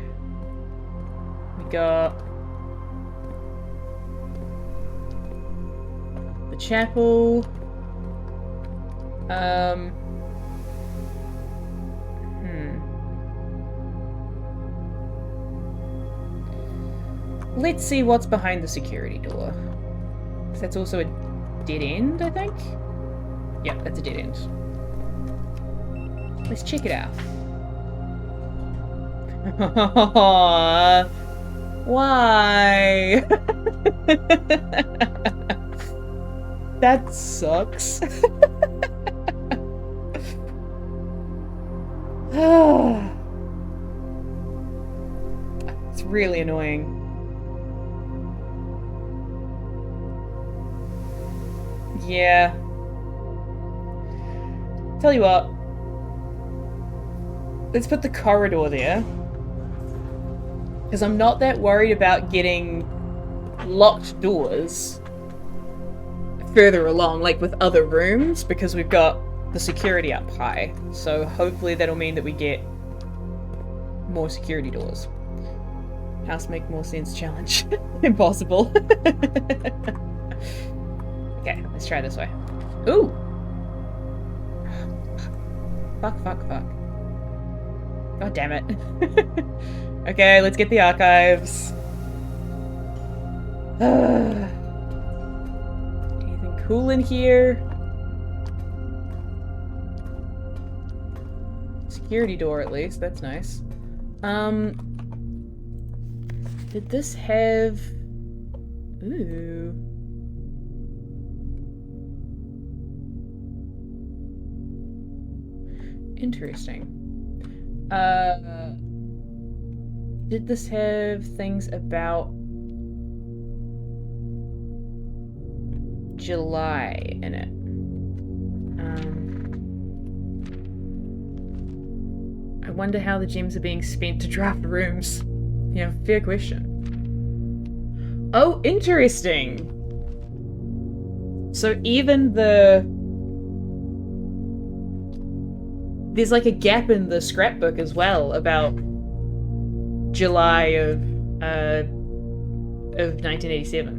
We got the chapel. Let's see what's behind the security door. That's also a dead end, I think? Yeah, that's a dead end. Let's check it out. Why? That sucks. It's really annoying. Yeah. Tell you what. Let's put the corridor there. Because I'm not that worried about getting locked doors further along, like with other rooms, because we've got the security up high. So hopefully that'll mean that we get more security doors. House make more sense challenge. Impossible. Okay, let's try this way. Ooh! Fuck. God damn it. Okay, let's get the archives. Anything cool in here? Security door, at least. That's nice. Did this have... Ooh. Interesting. Did this have things about July in it? I wonder how the gems are being spent to draft rooms. Yeah, fair question. Oh, interesting! So even there's like a gap in the scrapbook as well about July of 1987.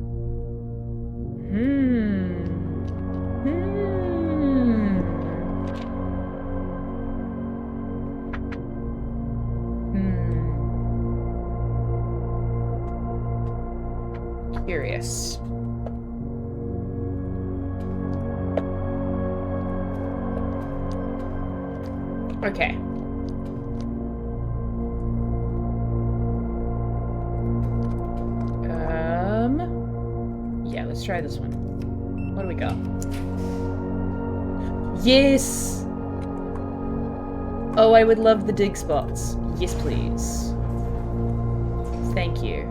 Curious. Okay. Yeah, let's try this one. What do we got? Yes! Oh, I would love the dig spots. Yes, please. Thank you.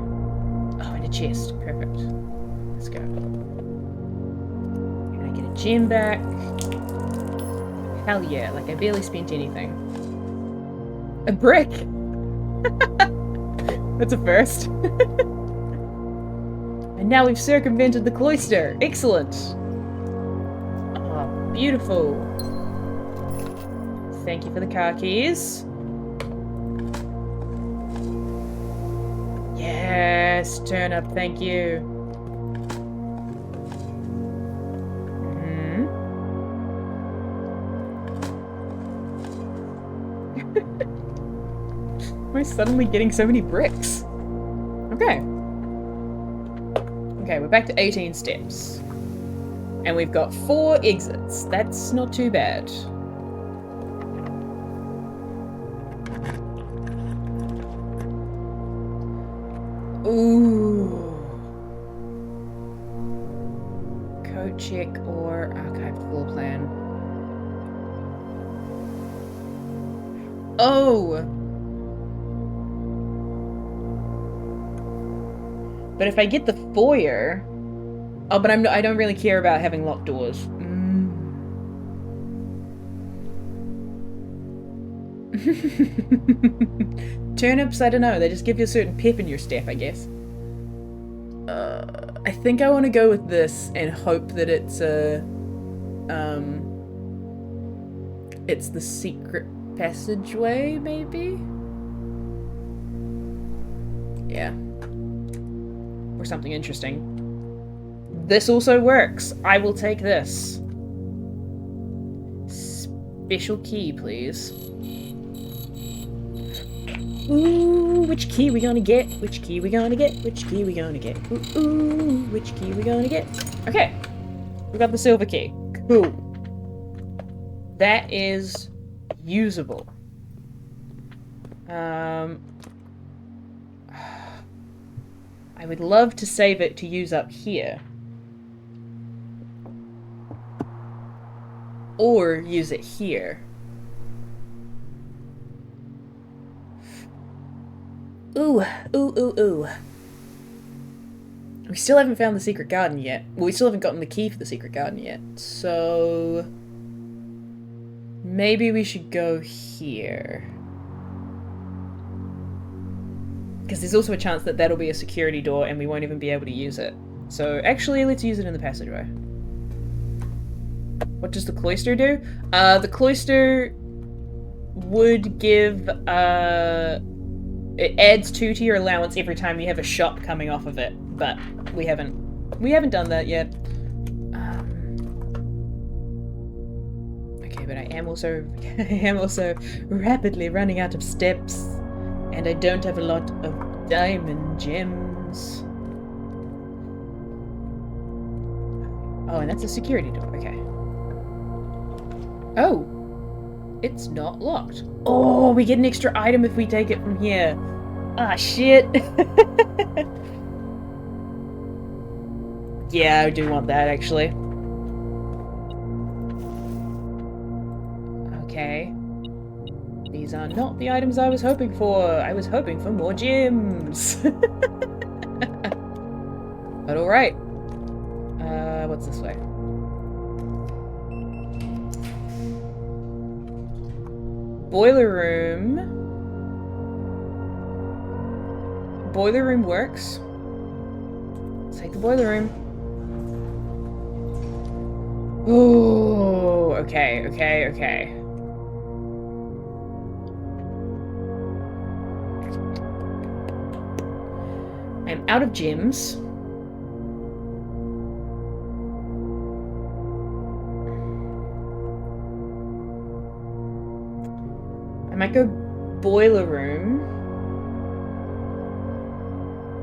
Oh, and a chest. Perfect. Let's go. I get a gem back? Hell yeah, like I barely spent anything. A brick! That's a first. And now we've circumvented the cloister. Excellent. Oh, beautiful. Thank you for the car keys. Yes, turnip, thank you. Am I suddenly getting so many bricks? Okay. Okay, we're back to 18 steps. And we've got 4 exits. That's not too bad. Ooh. Code check or archived floor plan. Oh! But if I get the foyer... Oh, but I don't really care about having locked doors. Turnips, I don't know. They just give you a certain pep in your step, I guess. I think I want to go with this and hope that it's a... it's the secret passageway, maybe? Yeah. Or something interesting. This also works. I will take this. Special key, please. Ooh, which key we gonna get? Which key we gonna get? Which key we gonna get? Ooh, which key we gonna get? Okay. We got the silver key. Cool. That is usable. I would love to save it to use up here. Or use it here. Ooh, ooh, ooh, ooh. We still haven't found the secret garden yet. Well, we still haven't gotten the key for the secret garden yet. So... maybe we should go here. Because there's also a chance that that'll be a security door and we won't even be able to use it. So actually, let's use it in the passageway. What does the cloister do? The cloister would give, it adds 2 to your allowance every time you have a shot coming off of it, but we haven't done that yet. Okay, but I am also rapidly running out of steps, and I don't have a lot of diamond gems. Oh, and that's a security door, okay. Oh! It's not locked. Oh, we get an extra item if we take it from here. Ah, shit. Yeah, I do want that, actually. Okay. These are not the items I was hoping for. I was hoping for more gems. But alright. What's this way? Boiler room. Boiler room works. Let's take the boiler room. Ooh, okay, okay, okay. I'm out of gems. I might go boiler room.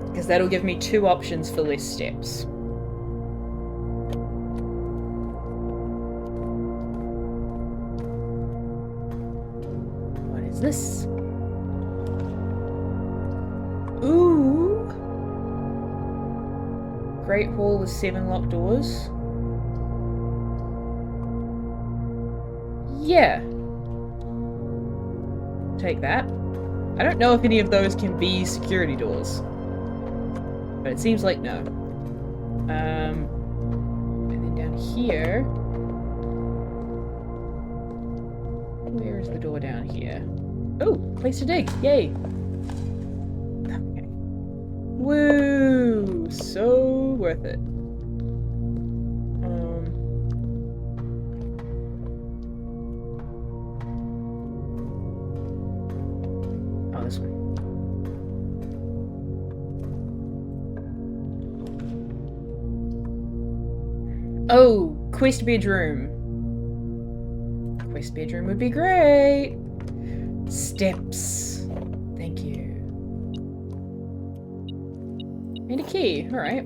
Because that'll give me 2 options for less steps. What is this? Ooh! Great hall with 7 locked doors. Yeah. Take that. I don't know if any of those can be security doors. But it seems like no. And then down here. Where is the door down here? Oh, place to dig. Yay. Okay. Woo! So worth it. Oh, this one. Oh, quest bedroom. Quest bedroom would be great. Steps. Thank you. And a key. All right.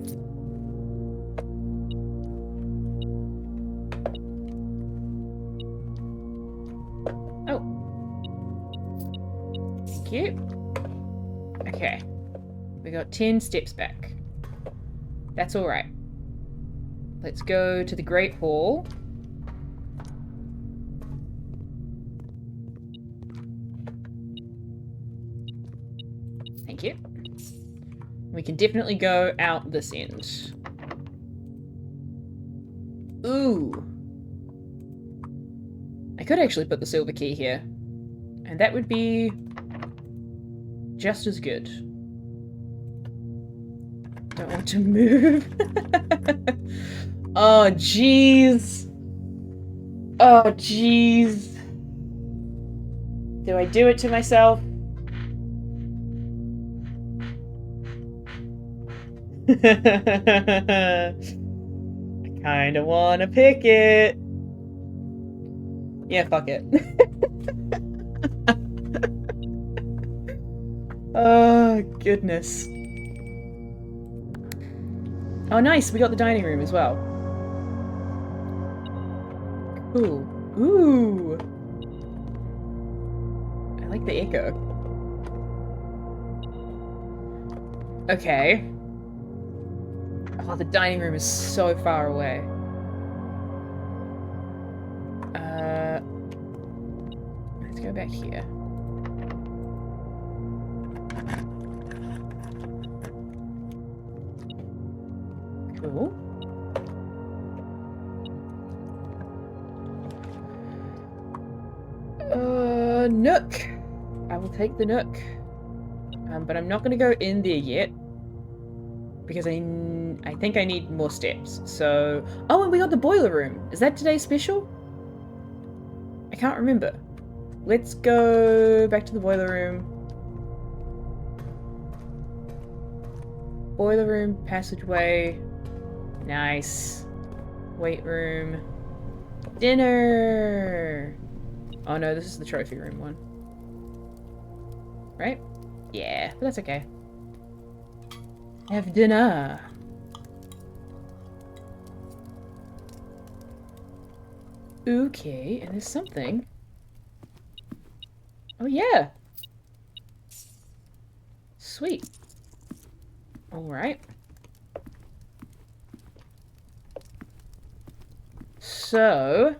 Oh. Thank you. Okay. We got 10 steps back. That's all right. Let's go to the Great Hall. Thank you. We can definitely go out this end. Ooh. I could actually put the silver key here. And that would be just as good. Don't want to move. Oh, jeez. Oh, jeez. Do I do it to myself? I kinda wanna pick it. Yeah, fuck it. Oh, goodness. Oh, nice. We got the dining room as well. Cool. Ooh. I like the echo. Okay. Oh, the dining room is so far away. Let's go back here. Cool. Nook. I will take the nook. But I'm not going to go in there yet. Because I think I need more steps. So... Oh, and we got the boiler room. Is that today's special? I can't remember. Let's go back to the boiler room. Boiler room, passageway. Nice. Weight room. Dinner! Oh no, this is the trophy room one. Right? Yeah, but that's okay. Have dinner. Okay, and there's something. Oh yeah. Sweet. Alright. So,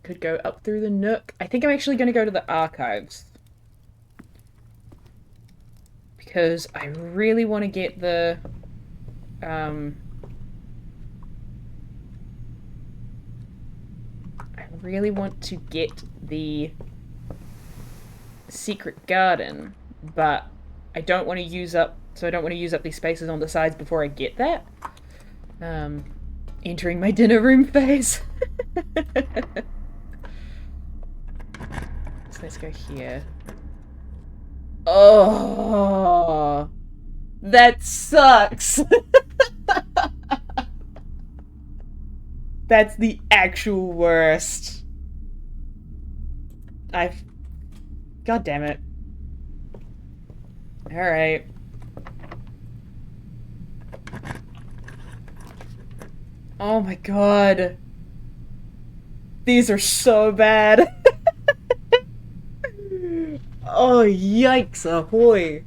Could go up through the nook. I think I'm actually going to go to the archives. Because I really want to get the... I really want to get the secret garden, but I don't want to use up... So I don't want to use up these spaces on the sides before I get that. Entering my dinner room phase. So let's go here. Oh, that sucks. That's the actual worst. God damn it. Alright. Oh my god. These are so bad. Oh, yikes ahoy.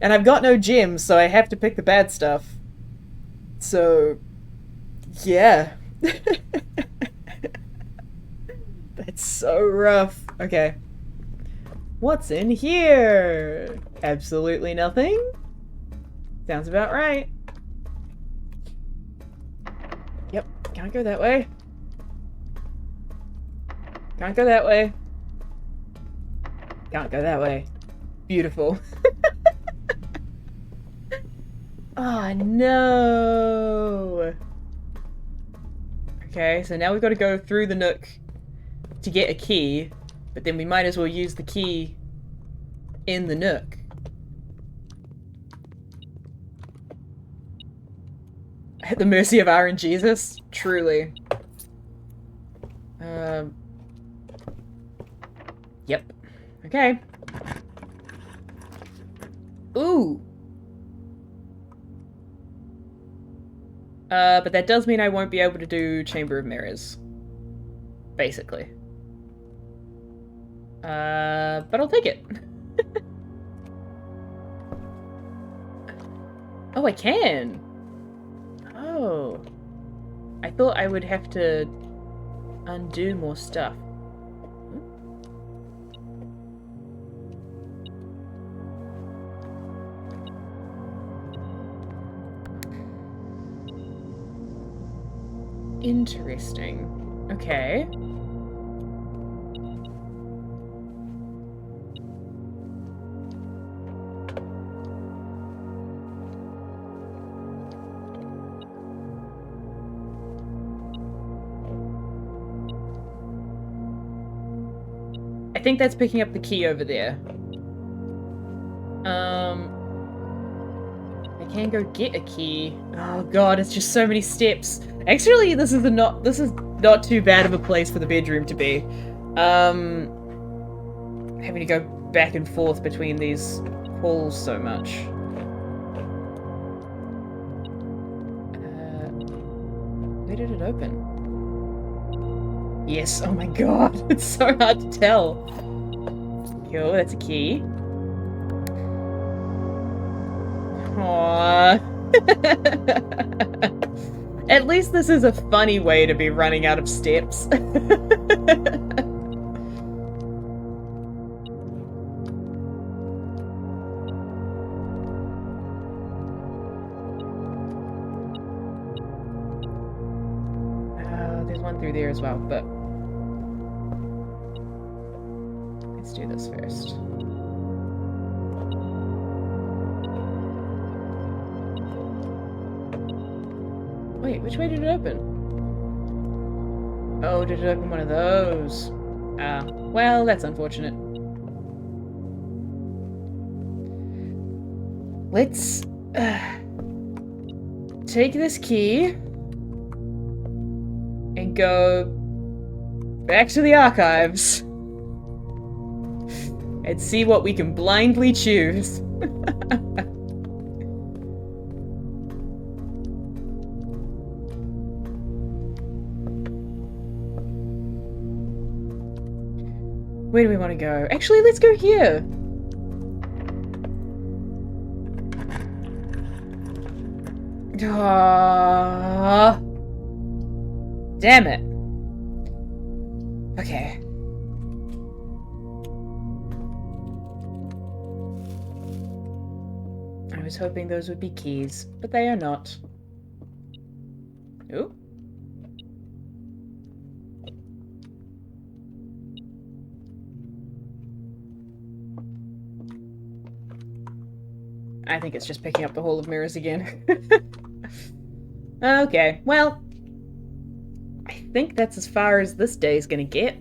And I've got no gems, so I have to pick the bad stuff. So, yeah. That's so rough. Okay. What's in here? Absolutely nothing. Sounds about right. Yep, can't go that way. Can't go that way. Can't go that way. Beautiful. Oh, no. Okay, so now we've got to go through the nook to get a key, but then we might as well use the key in the nook. At the mercy of RNGesus? Truly. Yep. Okay. Ooh! But that does mean I won't be able to do Chamber of Mirrors. Basically. But I'll take it. Oh, I can! Oh. I thought I would have to undo more stuff. Interesting. Okay. I think that's picking up the key over there. I can go get a key. Oh god, it's just so many steps. Actually, this is not too bad of a place for the bedroom to be. Having to go back and forth between these halls so much. Where did it open? Yes, oh my god, it's so hard to tell. Yo, that's a key. Aww. At least this is a funny way to be running out of steps. There's one through there as well, but let's do this first. Wait, which way did it open? Oh, did it open one of those? Ah, well, that's unfortunate. Let's take this key and go back to the archives and see what we can blindly choose. Where do we want to go? Actually, let's go here. Damn it. Okay. I was hoping those would be keys, but they are not. Ooh. I think it's just picking up the Hall of Mirrors again. Okay, well, I think that's as far as this day is gonna get.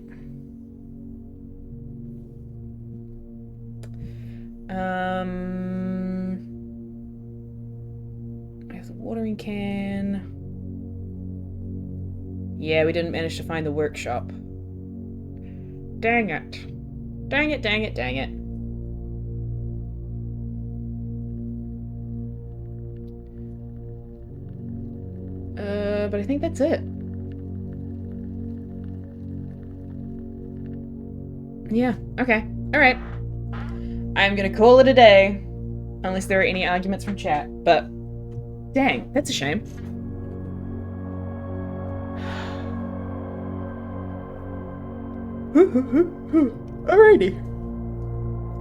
There's a watering can. Yeah, we didn't manage to find the workshop. Dang it. Dang it, dang it, dang it. But I think that's it. Yeah, okay. Alright. I'm gonna call it a day. Unless there are any arguments from chat. But, dang, that's a shame. Alrighty.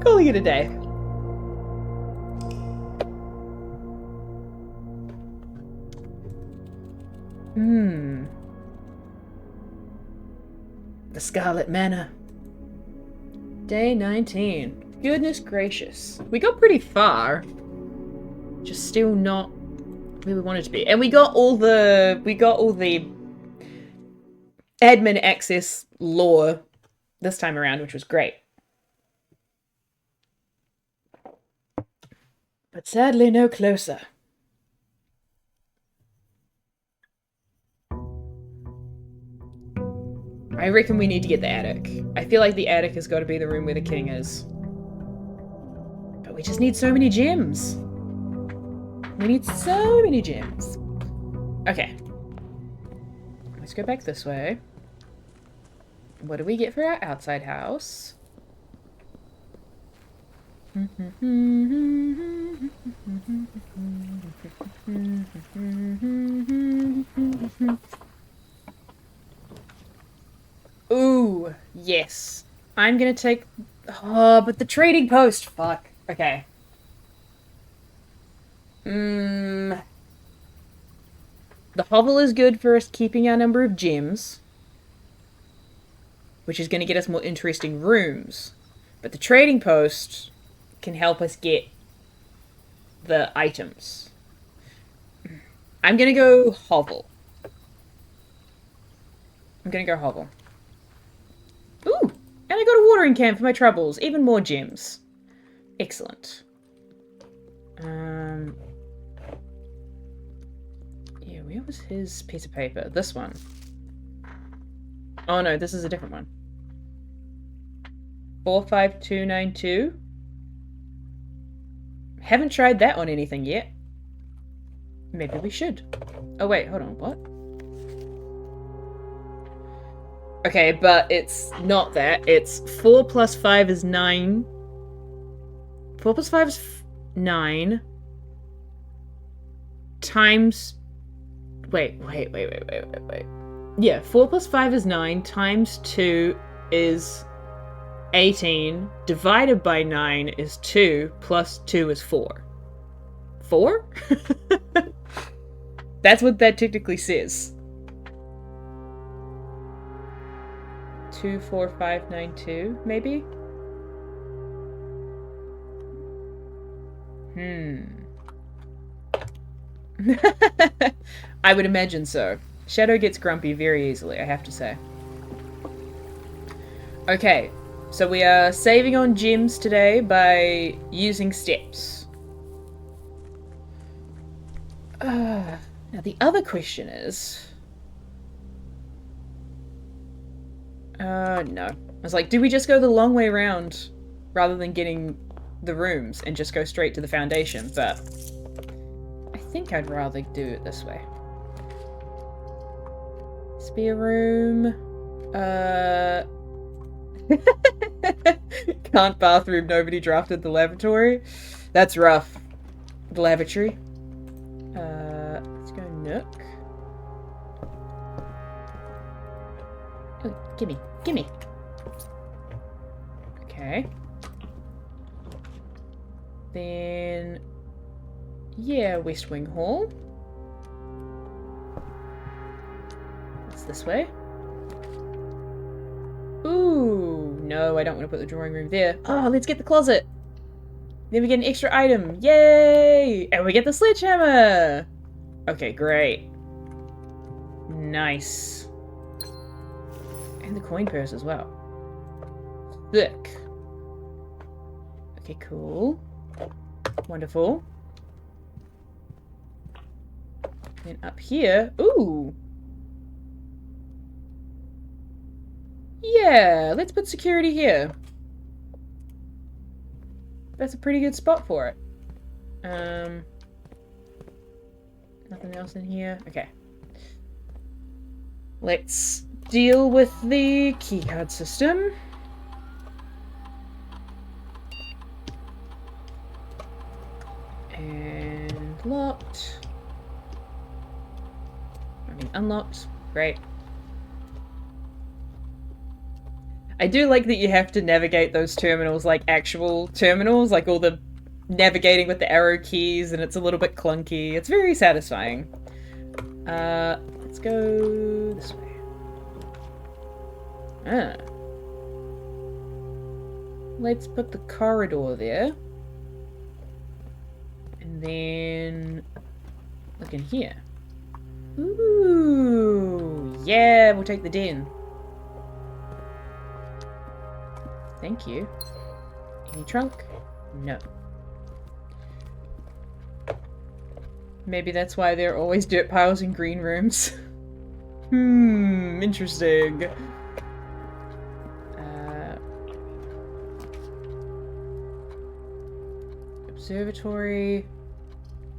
Calling it a day. The Scarlet Manor. Day 19. Goodness gracious. We got pretty far. Just still not where we wanted to be. And we got all the admin access lore this time around, which was great. But sadly no closer. I reckon we need to get the attic. I feel like the attic has got to be the room where the king is. But we just need so many gems. We need so many gems. Okay. Let's go back this way. What do we get for our outside house? Ooh, yes. I'm gonna take... Oh, but the trading post! Fuck. Okay. The hovel is good for us keeping our number of gems, which is going to get us more interesting rooms. But the trading post can help us get the items. I'm going to go hovel. I'm going to go hovel. Ooh! And I got a watering can for my troubles. Even more gems. Excellent. Yeah, where was his piece of paper? This one. Oh no, this is a different one. 45292. Haven't tried that on anything yet. Maybe we should. Oh wait, hold on, what? Okay, but it's not that. It's 4 plus 5 is 9. 4 plus 5 is 9. Times... Wait. Yeah, 4 plus 5 is 9. Times 2 is 18. Divided by 9 is 2. Plus 2 is 4. 4? That's what that technically says. 24592, maybe? I would imagine so. Shadow gets grumpy very easily, I have to say. Okay, so we are saving on gems today by using steps. Now the other question is... no. I was like, do we just go the long way around rather than getting the rooms and just go straight to the foundation? But I think I'd rather do it this way. Spare room. Can't bathroom, nobody drafted the lavatory. That's rough. The lavatory. Let's go nook. Oh, gimme. Okay. Then, yeah, West Wing Hall. That's this way. Ooh, no, I don't want to put the drawing room there. Oh, let's get the closet. Then we get an extra item. Yay! And we get the sledgehammer. Okay, great. Nice. And the coin purse as well. Sick. Okay, cool. Wonderful. Then up here... Ooh! Yeah, let's put security here. That's a pretty good spot for it. Nothing else in here? Okay. Let's deal with the keycard system. And locked. I mean, unlocked. Great. I do like that you have to navigate those terminals like actual terminals, like all the navigating with the arrow keys, and it's a little bit clunky. It's very satisfying. Let's go this way. Ah. Let's put the corridor there. And then look in here. Ooh, yeah, we'll take the den. Thank you. Any trunk? No. Maybe that's why there are always dirt piles in green rooms. Interesting. Observatory,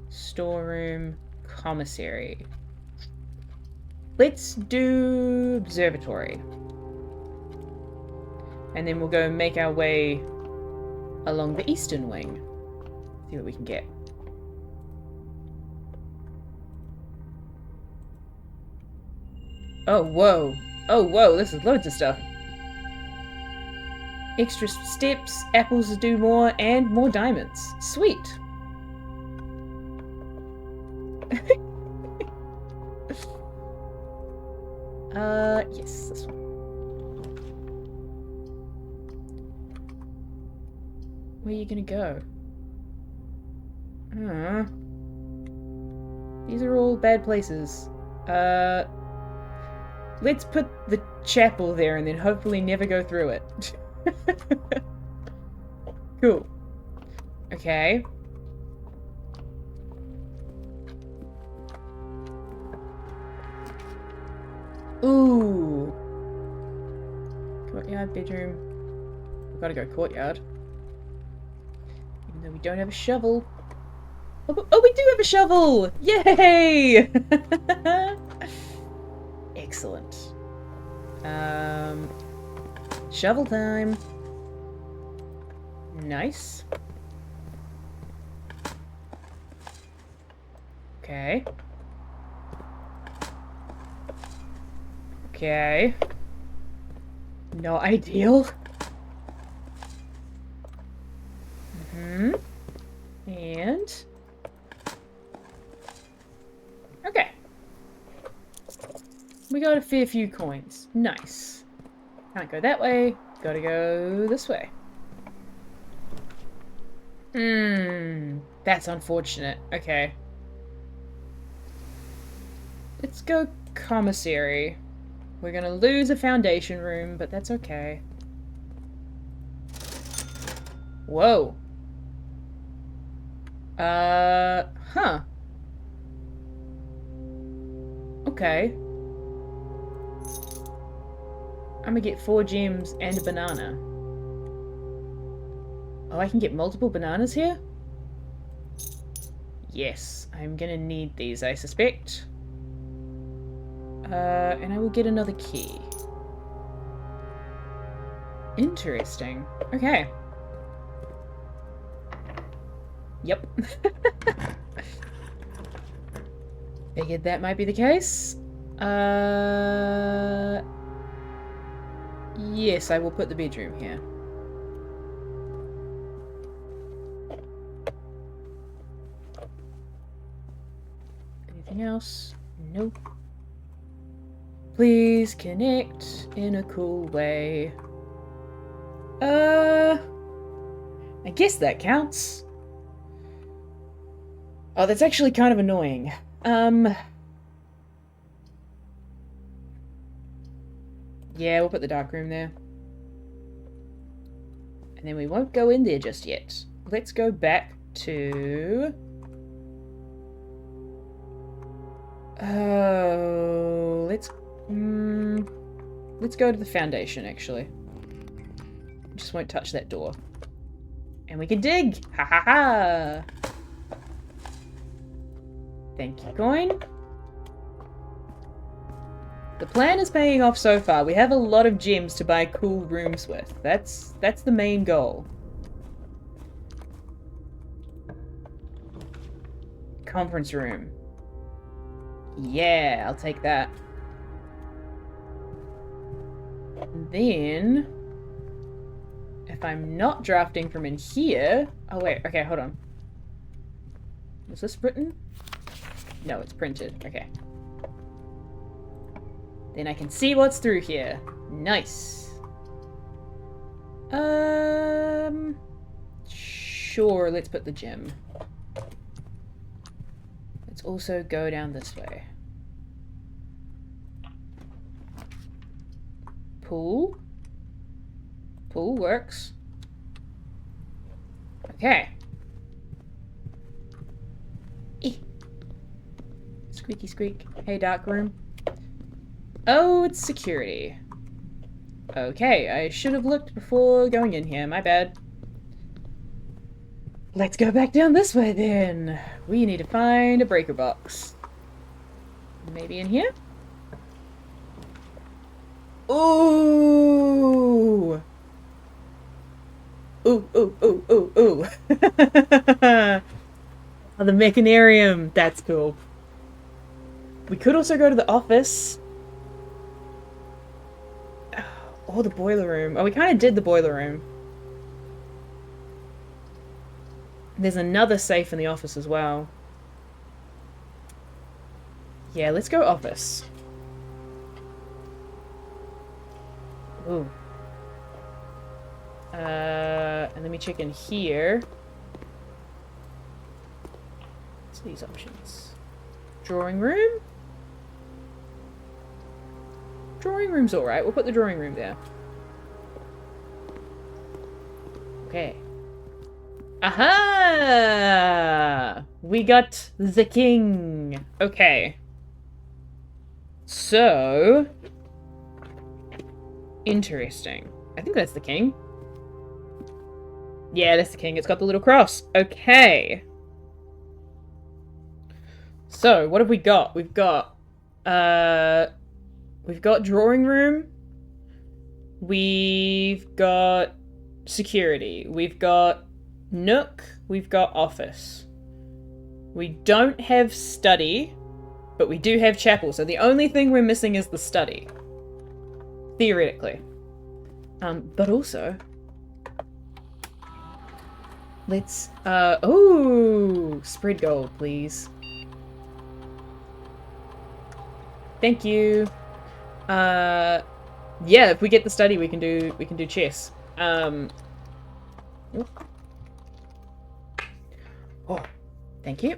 storeroom, commissary. Let's do observatory. And then we'll go make our way along the eastern wing. See what we can get. Oh, whoa. Oh, whoa, this is loads of stuff. Extra steps, apples to do more, and more diamonds. Sweet. Yes, this one. Where are you gonna go? These are all bad places. Let's put the chapel there and then hopefully never go through it. Cool. Okay. Ooh. Courtyard, bedroom. We've got to go courtyard. Even though we don't have a shovel. Oh, we do have a shovel! Yay! Excellent. Shovel time. Nice. Okay. Okay. Not ideal. And... okay. We got a fair few coins. Nice. Can't go that way. Gotta go this way. That's unfortunate. Okay. Let's go commissary. We're gonna lose a foundation room, but that's okay. Whoa. Huh. Okay. I'm gonna get 4 gems and a banana. Oh, I can get multiple bananas here? Yes, I'm gonna need these, I suspect. And I will get another key. Interesting. Okay. Yep. Figured that might be the case. Yes, I will put the bedroom here. Anything else? Nope. Please connect in a cool way. I guess that counts. Oh, that's actually kind of annoying. Yeah, we'll put the dark room there. And then we won't go in there just yet. Let's go back to... oh, let's go to the foundation, actually. Just won't touch that door. And we can dig! Ha ha ha! Thank you, coin. The plan is paying off so far. We have a lot of gems to buy cool rooms with. That's the main goal. Conference room. Yeah, I'll take that. And then if I'm not drafting from in here... Oh, wait. Okay, hold on. Was this written? No, it's printed. Okay. Then I can see what's through here. Nice. Sure, let's put the gym. Let's also go down this way. Pool. Pool works. Okay. Squeaky squeak. Hey, dark room. Oh, it's security. Okay, I should have looked before going in here. My bad. Let's go back down this way then. We need to find a breaker box. Maybe in here? Ooh! Ooh, ooh, ooh, ooh, ooh. Oh, the mechanarium. That's cool. We could also go to the office. Oh, the boiler room. Oh, we kind of did the boiler room. There's another safe in the office as well. Yeah, let's go office. Ooh. And let me check in here. What's these options? Drawing room? Drawing room's alright. We'll put the drawing room there. Okay. Aha! We got the king. Okay. So... interesting. I think that's the king. Yeah, that's the king. It's got the little cross. Okay. So, what have we got? We've got drawing room. We've got security. We've got nook. We've got office. We don't have study, but we do have chapel. So the only thing we're missing is the study. Theoretically. But also... let's, ooh! Spread gold, please. Thank you. Yeah, if we get the study, we can do chess. Oh, thank you.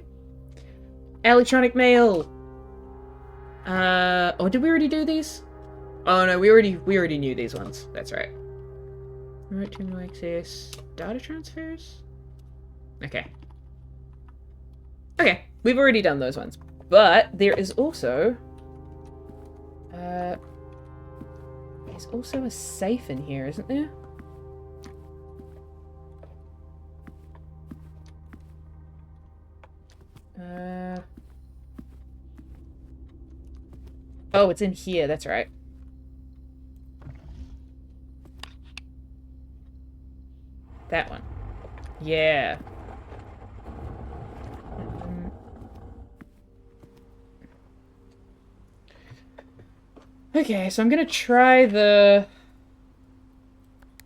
Electronic mail. Oh, did we already do these? Oh no, we already knew these ones. That's right. Right to no access. Data transfers? Okay. Okay, we've already done those ones. But there is also... there's also a safe in here, isn't there? Oh, it's in here, that's right. That one. Yeah. Okay, so I'm gonna try the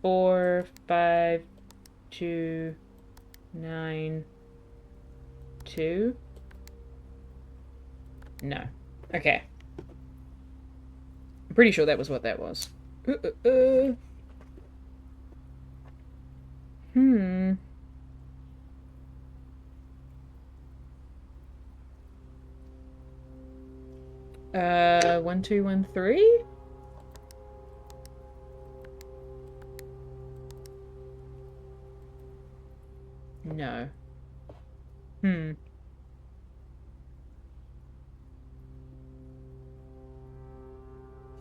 4, 5, 2, 9, 2. No. Okay. I'm pretty sure that was what that was. Hmm. 1, 2, 1, 3? No. Hmm.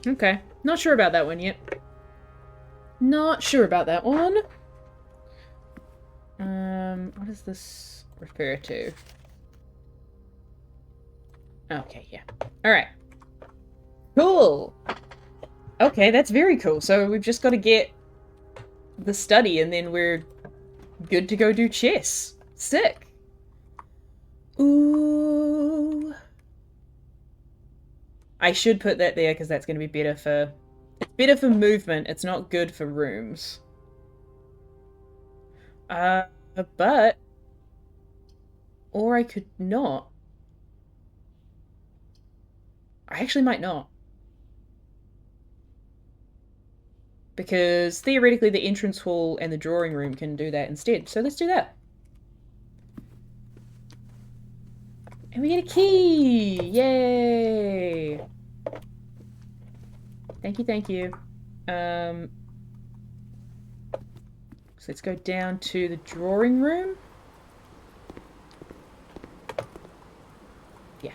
Okay. Not sure about that one yet. Not sure about that one. What does this refer to? Okay, yeah. Alright. Cool! Okay, that's very cool. So we've just got to get the study and then we're good to go do chess. Sick! Ooh. I should put that there because that's going to be better for... it's better for movement. It's not good for rooms. Uh, but... Or I could not. I actually might not. Because theoretically the entrance hall and the drawing room can do that instead. So let's do that. And we get a key! Yay! Thank you, thank you. So let's go down to the drawing room. Yeah.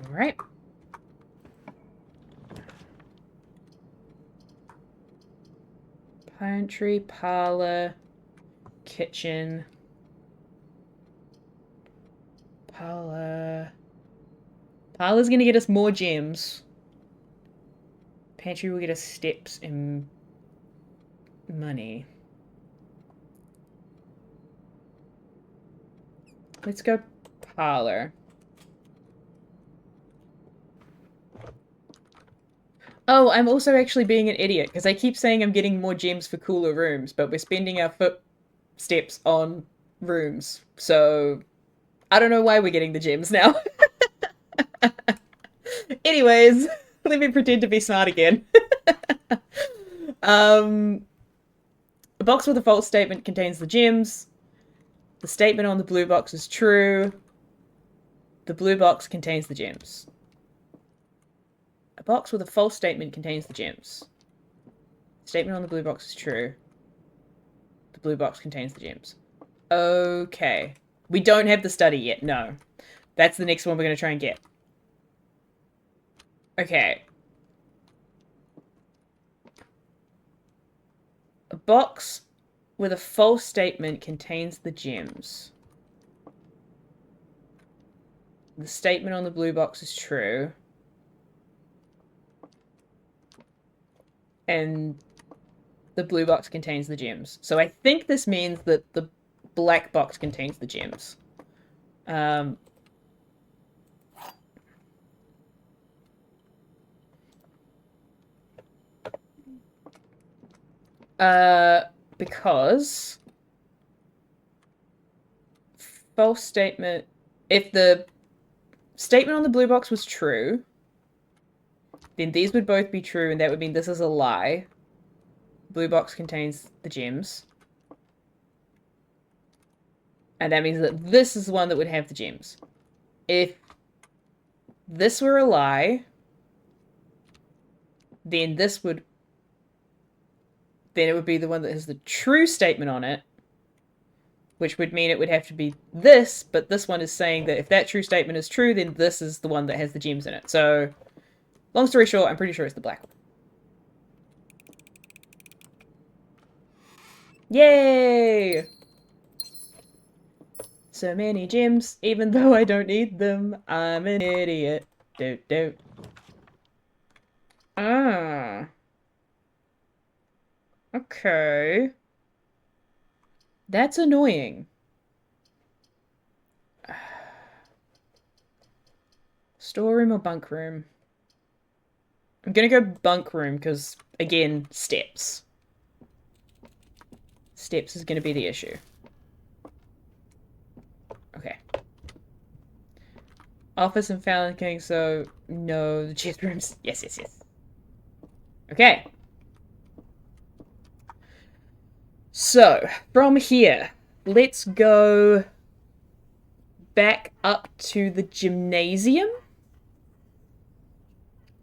Alright. Pantry, parlor, kitchen. Parlor. Parlor's gonna get us more gems. Pantry will get us steps and money. Let's go parlor. Oh, I'm also actually being an idiot because I keep saying I'm getting more gems for cooler rooms, but we're spending our footsteps on rooms. So I don't know why we're getting the gems now. Anyways, let me pretend to be smart again. A box with a false statement contains the gems. The statement on the blue box is true. The blue box contains the gems. A box with a false statement contains the gems. The statement on the blue box is true. The blue box contains the gems. Okay. We don't have the study yet, no. That's the next one we're going to try and get. Okay. A box with a false statement contains the gems. The statement on the blue box is true. And the blue box contains the gems. So I think this means that the black box contains the gems. Because false statement, if the statement on the blue box was true, then these would both be true, and that would mean this is a lie. Blue box contains the gems. And that means that this is the one that would have the gems. If this were a lie, then this would... Then it would be the one that has the true statement on it, which would mean it would have to be this, but this one is saying that if that true statement is true, then this is the one that has the gems in it. So, long story short, I'm pretty sure it's the black one. Yay! So many gems, even though I don't need them. I'm an idiot. Doot. Ah. Okay. That's annoying. Storeroom or bunk room? I'm gonna go bunk room because, again, steps. Steps is gonna be the issue. Okay. Office and Fallon King, so no, the chest rooms. Yes. Okay. So, from here, let's go back up to the gymnasium.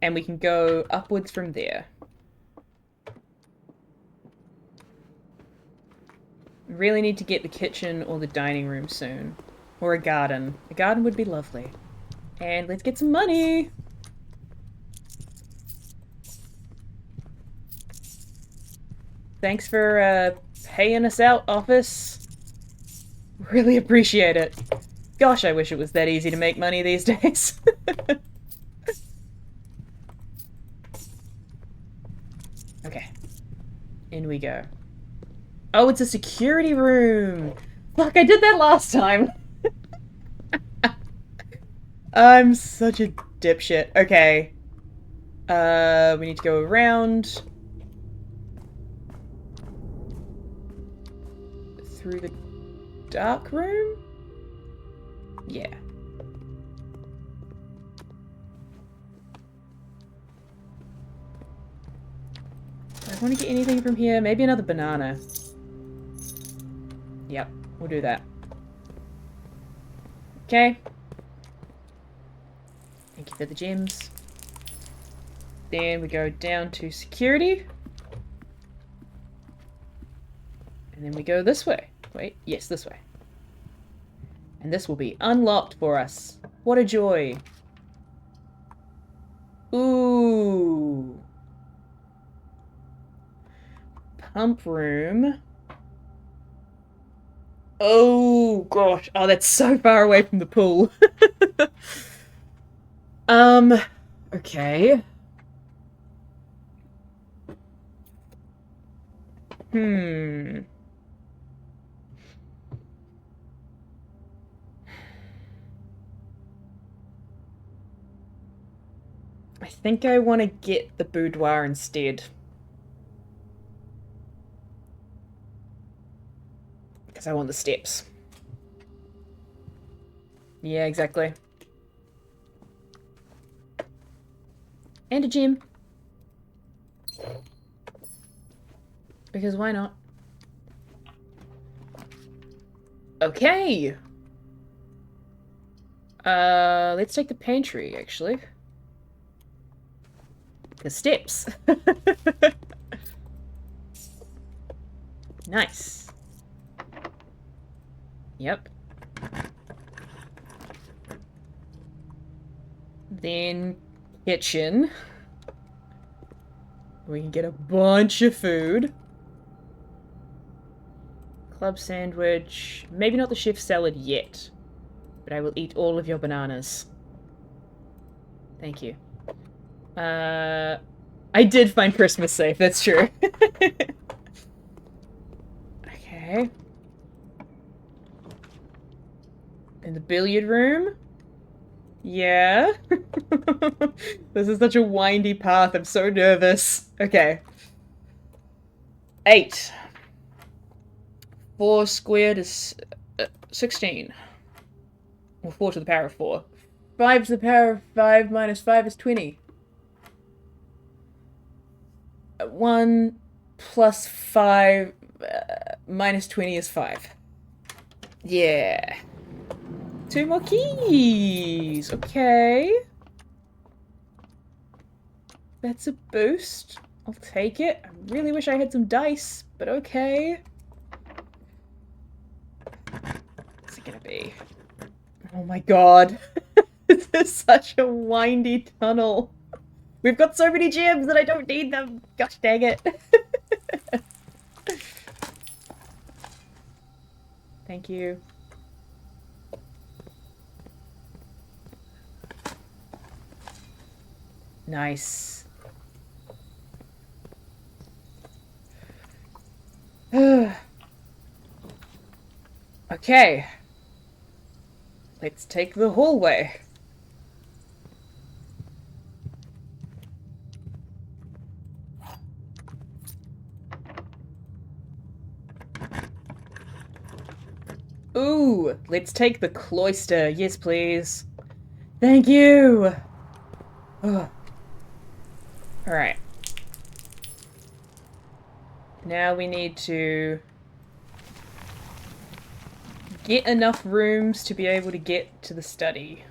And we can go upwards from there. Really need to get the kitchen or the dining room soon. Or a garden. A garden would be lovely. And let's get some money! Thanks for paying us out, office. Really appreciate it. Gosh, I wish it was that easy to make money these days. Okay. In we go. Oh, it's a security room! Fuck, I did that last time! I'm such a dipshit. Okay. We need to go around. through the dark room? Yeah. Do I want to get anything from here? Maybe another banana. Yep, we'll do that. Okay. Thank you for the gems. Then we go down to security. And then we go this way. Wait, yes, this way. And this will be unlocked for us. What a joy. Ooh. Pump room. Oh, gosh. Oh, that's so far away from the pool. Okay. I think I want to get the boudoir instead. Because I want the steps. Yeah, exactly. And a gem. Because why not? Okay. Let's take the pantry, actually. The steps. Nice. Yep. Then kitchen. We can get a bunch of food. Club sandwich. Maybe not the chef salad yet. But I will eat all of your bananas. Thank you. I did find Christmas safe, that's true. Okay. In the billiard room? Yeah. This is such a windy path, I'm so nervous. Okay. 8. 4 squared is 16. Or 4 to the power of 4. 5 to the power of 5 minus 5 is 20. 1 plus 5 minus 20 is 5. Yeah. 2 more keys. Okay. That's a boost. I'll take it. I really wish I had some dice, but okay. What's it gonna be? Oh my god. This is such a windy tunnel. We've got so many gems that I don't need them. Gosh dang it. Thank you. Nice. Okay. Let's take the hallway. Ooh, let's take the cloister. Yes, please. Thank you. Oh. All right. Now we need to get enough rooms to be able to get to the study.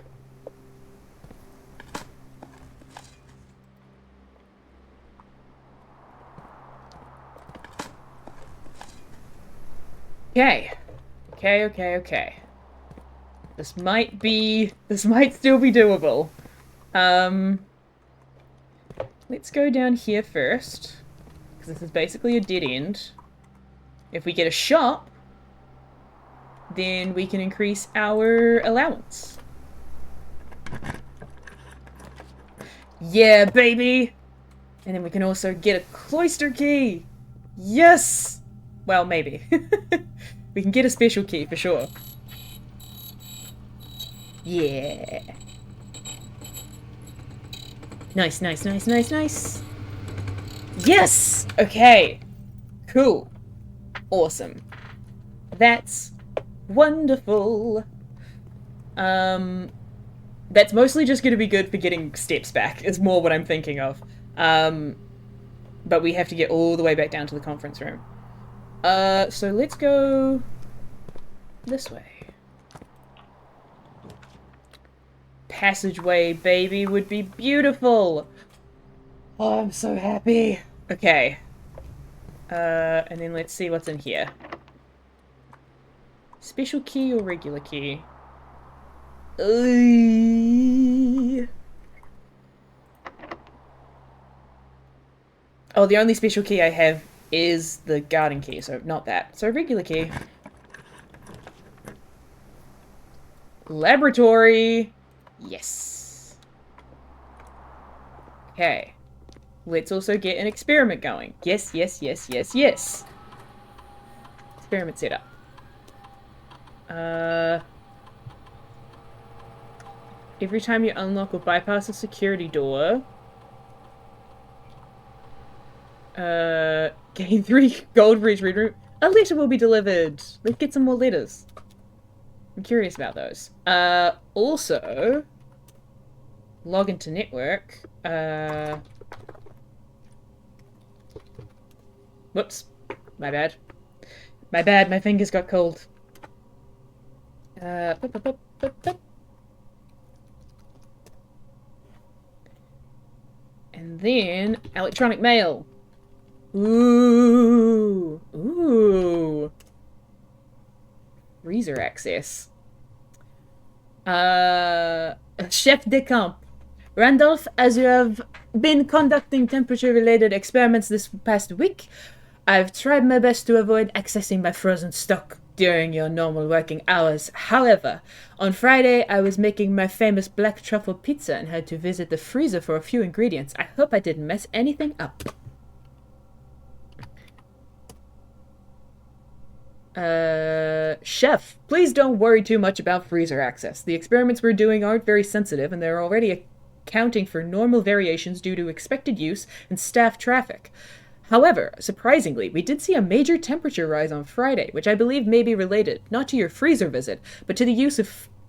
Okay. Okay. This might still be doable. Let's go down here first, because this is basically a dead end. If we get a shop, then we can increase our allowance. Yeah, baby! And then we can also get a cloister key! Yes! Well, maybe. We can get a special key for sure. Yeah. Nice. Yes! Okay. Cool. Awesome. That's wonderful. That's mostly just going to be good for getting steps back, is more what I'm thinking of. But we have to get all the way back down to the conference room. So let's go this way. Passageway, baby, would be beautiful. Oh, I'm so happy. Okay. And then let's see what's in here. Special key or regular key? Oh, the only special key I have is the garden key, so not that. So regular key. Laboratory. Yes. Okay. Let's also get an experiment going. Yes, yes, yes, yes, yes. Experiment setup. Every time you unlock or bypass a security door, gain 3 gold for each read room. A letter will be delivered. Let's get some more letters. I'm curious about those. Also, log into network. Whoops. My bad. My bad, my fingers got cold. And then, electronic mail. Ooh. Ooh. Freezer access. Chef de camp. Randolph, as you have been conducting temperature-related experiments this past week, I've tried my best to avoid accessing my frozen stock during your normal working hours. However, on Friday I was making my famous black truffle pizza and had to visit the freezer for a few ingredients. I hope I didn't mess anything up. Chef, please don't worry too much about freezer access. The experiments we're doing aren't very sensitive and they're already accounting for normal variations due to expected use and staff traffic. However, surprisingly, we did see a major temperature rise on Friday, which I believe may be related, not to your freezer visit, but to the use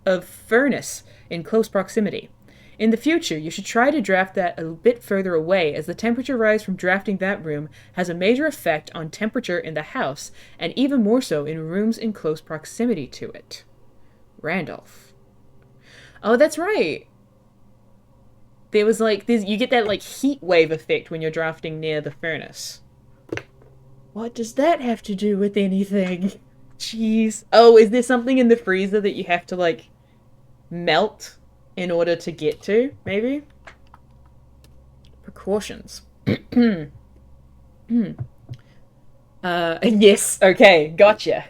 of furnace in close proximity. In the future, you should try to draft that a bit further away, as the temperature rise from drafting that room has a major effect on temperature in the house, and even more so in rooms in close proximity to it. Randolph. Oh, that's right. There was like this, you get that like heat wave effect when you're drafting near the furnace. What does that have to do with anything? Jeez. Oh, is there something in the freezer that you have to like melt in order to get to, maybe? Precautions. Yes, okay, gotcha.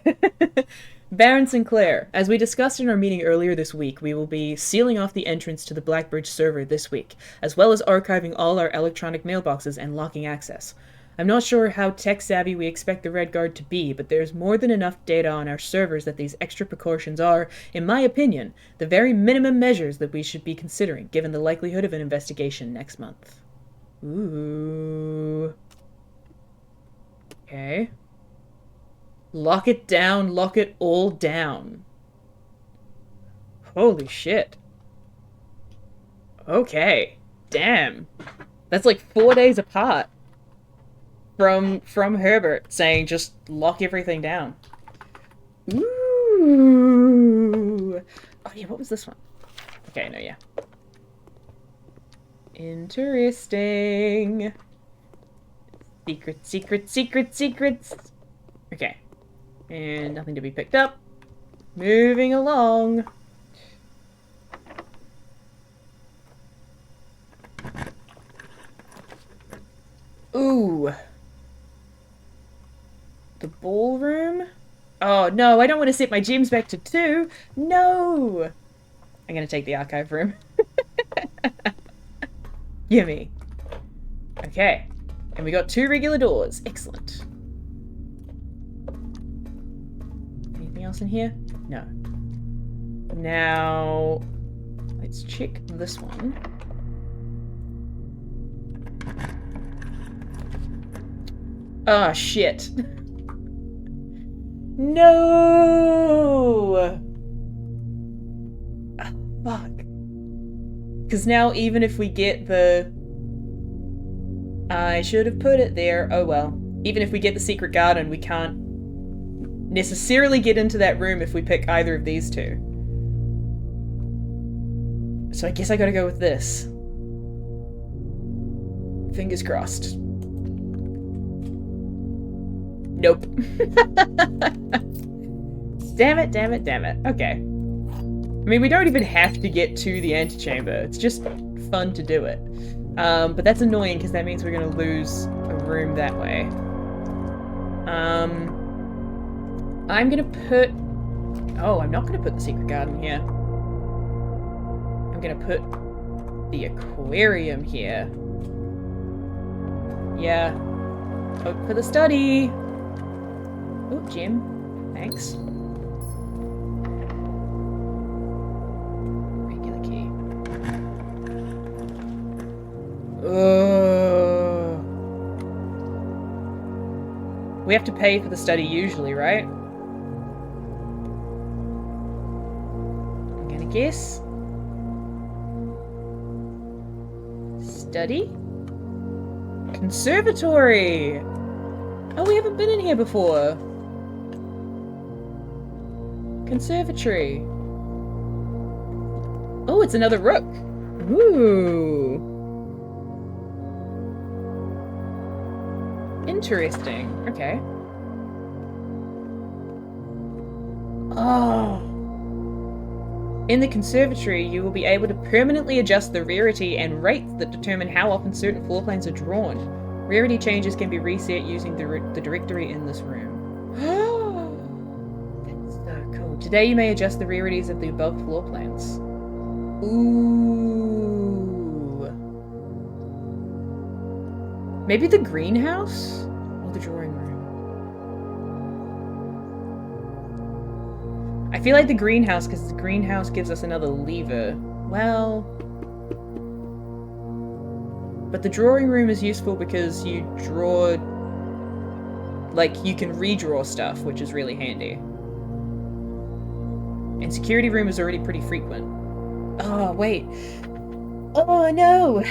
Baron Sinclair, as we discussed in our meeting earlier this week, we will be sealing off the entrance to the Blackbridge server this week, as well as archiving all our electronic mailboxes and locking access. I'm not sure how tech-savvy we expect the Red Guard to be, but there's more than enough data on our servers that these extra precautions are, in my opinion, the very minimum measures that we should be considering, given the likelihood of an investigation next month. Ooh. Okay. Lock it down, lock it all down. Holy shit. Okay. Damn. That's like 4 days apart from Herbert saying just lock everything down. Ooh. Oh yeah, what was this one? Okay, no, yeah. Interesting. Secret, secret, secret, secrets. Okay. And nothing to be picked up. Moving along. Ooh. The ballroom? Oh, no, I don't want to set my gems back to 2. No! I'm going to take the archive room. Gimme. Okay. And we got 2 regular doors. Excellent. Anything else in here? No. Now, let's check this one. Oh, shit. No! Ah, fuck. Because now even if we get the... I should have put it there. Oh well. Even if we get the secret garden, we can't necessarily get into that room if we pick either of these two. So I guess I gotta go with this. Fingers crossed. Nope. Damn it, damn it, damn it. Okay. I mean, we don't even have to get to the antechamber. It's just fun to do it. But that's annoying because that means we're going to lose a room that way. I'm going to put... Oh, I'm not going to put the secret garden here. I'm going to put the aquarium here. Yeah. Hope for the study. Oh, gem. Thanks. Regular key. We have to pay for the study usually, right? I'm gonna guess. Study? Conservatory! Oh, we haven't been in here before. Conservatory. Oh, it's another rook. Ooh. Interesting. Okay. Oh. In the conservatory, you will be able to permanently adjust the rarity and rates that determine how often certain floor plans are drawn. Rarity changes can be reset using the directory in this room. That's so cool. Today you may adjust the rarities of the above floor plans. Ooh. Maybe the greenhouse? Or the drawing room? I feel like the greenhouse, because the greenhouse gives us another lever. Well... But the drawing room is useful because you draw... Like, you can redraw stuff, which is really handy. And security room is already pretty frequent. Oh, wait. Oh, no!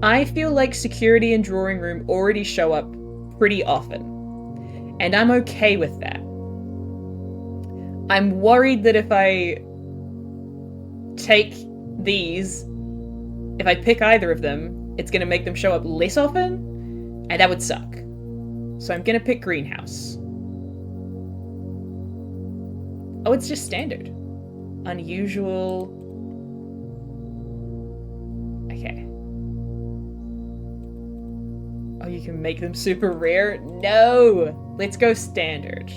I feel like security and drawing room already show up pretty often. And I'm okay with that. I'm worried that if I take these, if I pick either of them, it's going to make them show up less often, and that would suck. So I'm going to pick greenhouse. Oh, it's just standard. Unusual. Okay. Oh, you can make them super rare? No! Let's go standard.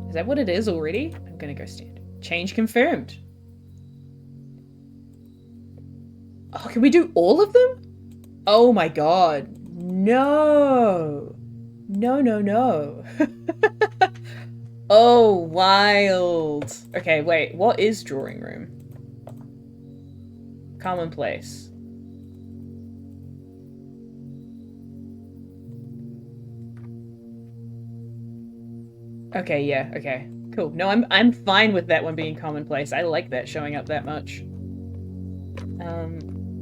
Is that what it is already? I'm gonna go standard. Change confirmed. Oh, can we do all of them? Oh my god. No! No, no, no. Oh, wild. Okay, wait. What is drawing room? Commonplace. Okay, yeah, okay. Cool. No, I'm fine with that one being commonplace. I like that showing up that much.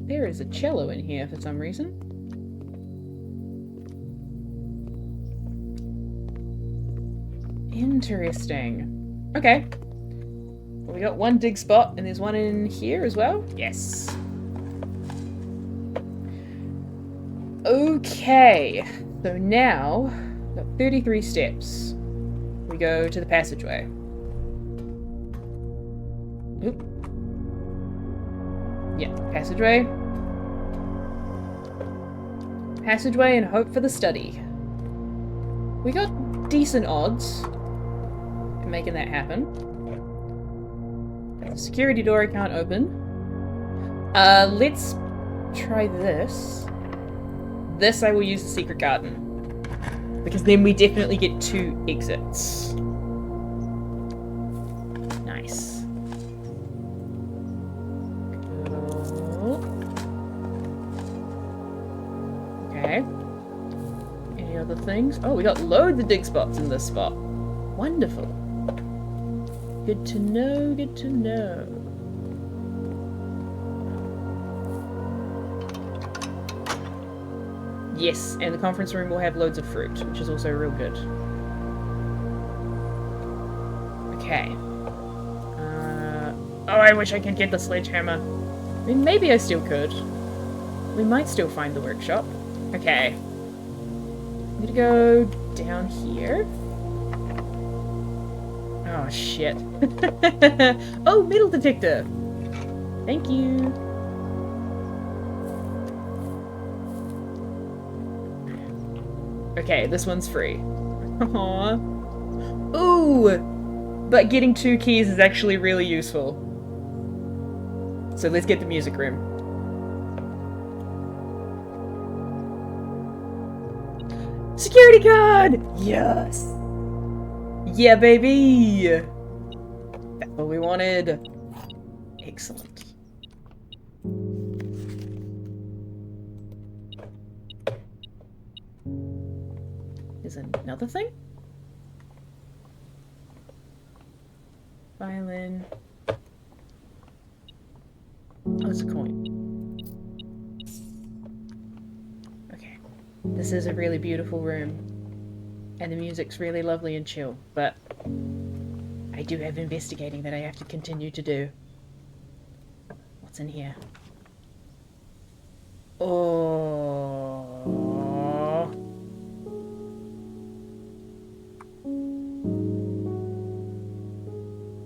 There is a cello in here for some reason. Interesting. Okay. Well, we got one dig spot, and there's one in here as well? Yes. Okay. So now, we've got 33 steps. We go to the passageway. Oop. Yeah, passageway. Passageway and hope for the study. We got decent odds in making that happen. There's a security door I can't open. Let's try this. This I will use the secret garden. Because then we definitely get 2 exits. Nice. Okay. Any other things? Oh, we got loads of dig spots in this spot. Wonderful. Good to know, good to know. Yes, and the conference room will have loads of fruit, which is also real good. Okay. Oh, I wish I could get the sledgehammer. I mean, maybe I still could. We might still find the workshop. Okay. I'm gonna go down here. Oh, shit. Oh, metal detector! Thank you. Okay, this one's free. Aww. Ooh! But getting 2 keys is actually really useful. So let's get the music room. Security card! Yes! Yeah, baby! That's what we wanted. Excellent. There's another thing? Violin. Oh, it's a coin. Okay. This is a really beautiful room. And the music's really lovely and chill, but I do have investigating that I have to continue to do. What's in here? Oh.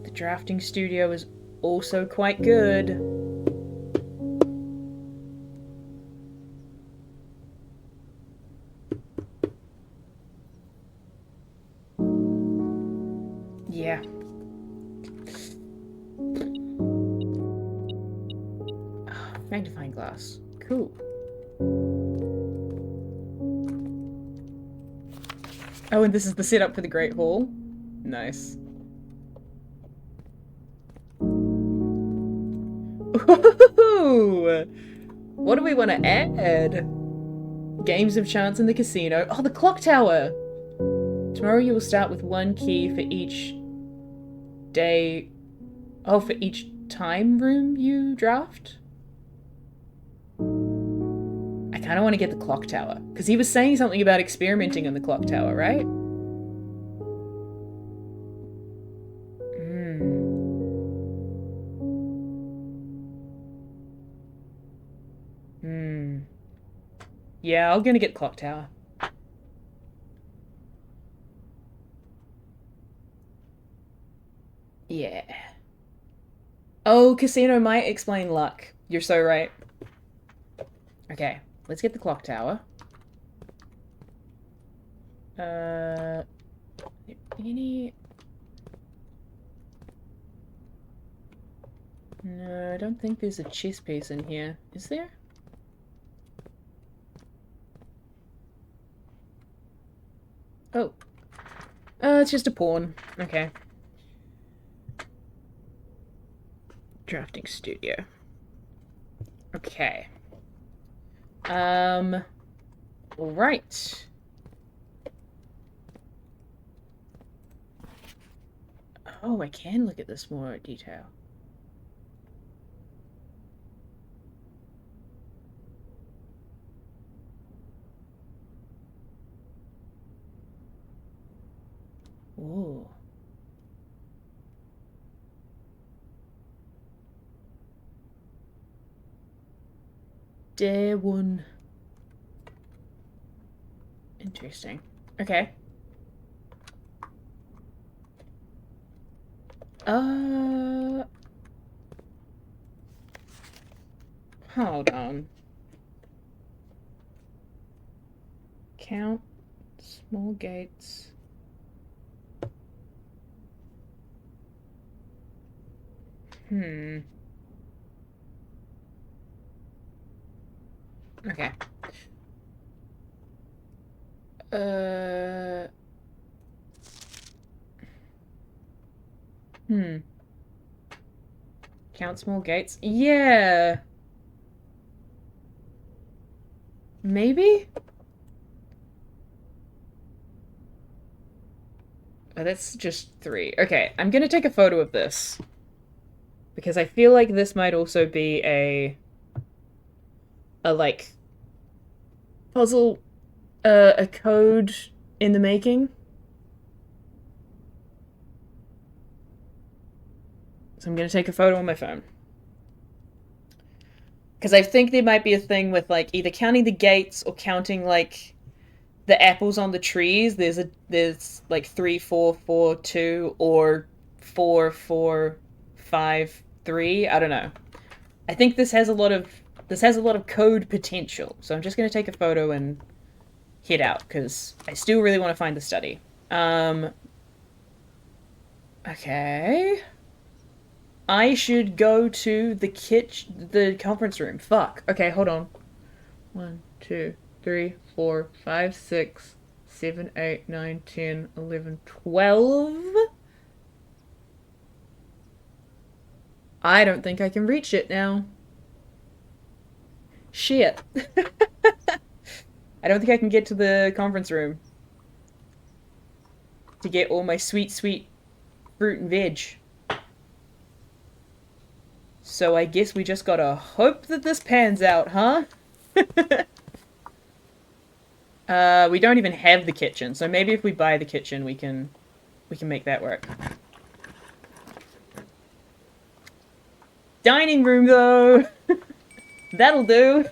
The drafting studio is also quite good. Yeah. Magnifying glass. Cool. Oh, and this is the setup for the Great Hall. Nice. Ooh! What do we want to add? Games of chance in the casino. Oh, the clock tower! Tomorrow you will start with 1 key for each day. Oh, for each time room you draft? I kind of want to get the clock tower. Because he was saying something about experimenting in the clock tower, right? Yeah, I'm gonna get clock tower. Yeah. Oh, casino might explain luck. You're so right. Okay, let's get the clock tower. Any... No, I don't think there's a chess piece in here. Is there? Oh. It's just a pawn. Okay. Drafting studio. Okay. Alright. Oh, I can look at this more in detail. Ooh. Day 1. Interesting. Okay. Hold on. Count small gates. Okay. Count small gates? Yeah. Maybe? Oh, that's just 3. Okay, I'm gonna take a photo of this. Because I feel like this might also be like, puzzle, a code in the making. So I'm gonna take a photo on my phone. Because I think there might be a thing with, like, either counting the gates or counting, like, the apples on the trees. There's like 3, 4, 4, 2, or 4, 4, 5, 3. I don't know. I think this has a lot of code potential. So I'm just gonna take a photo and head out because I still really want to find the study. Okay. I should go to the conference room. Fuck. Okay, hold on. 1, 2, 3, 4, 5, 6, 7, 8, 9, 10, 11, 12. I don't think I can reach it now. Shit. I don't think I can get to the conference room to get all my sweet, sweet fruit and veg. So I guess we just gotta hope that this pans out, huh? We don't even have the kitchen, so maybe if we buy the kitchen, we can make that work. Dining room, though! That'll do!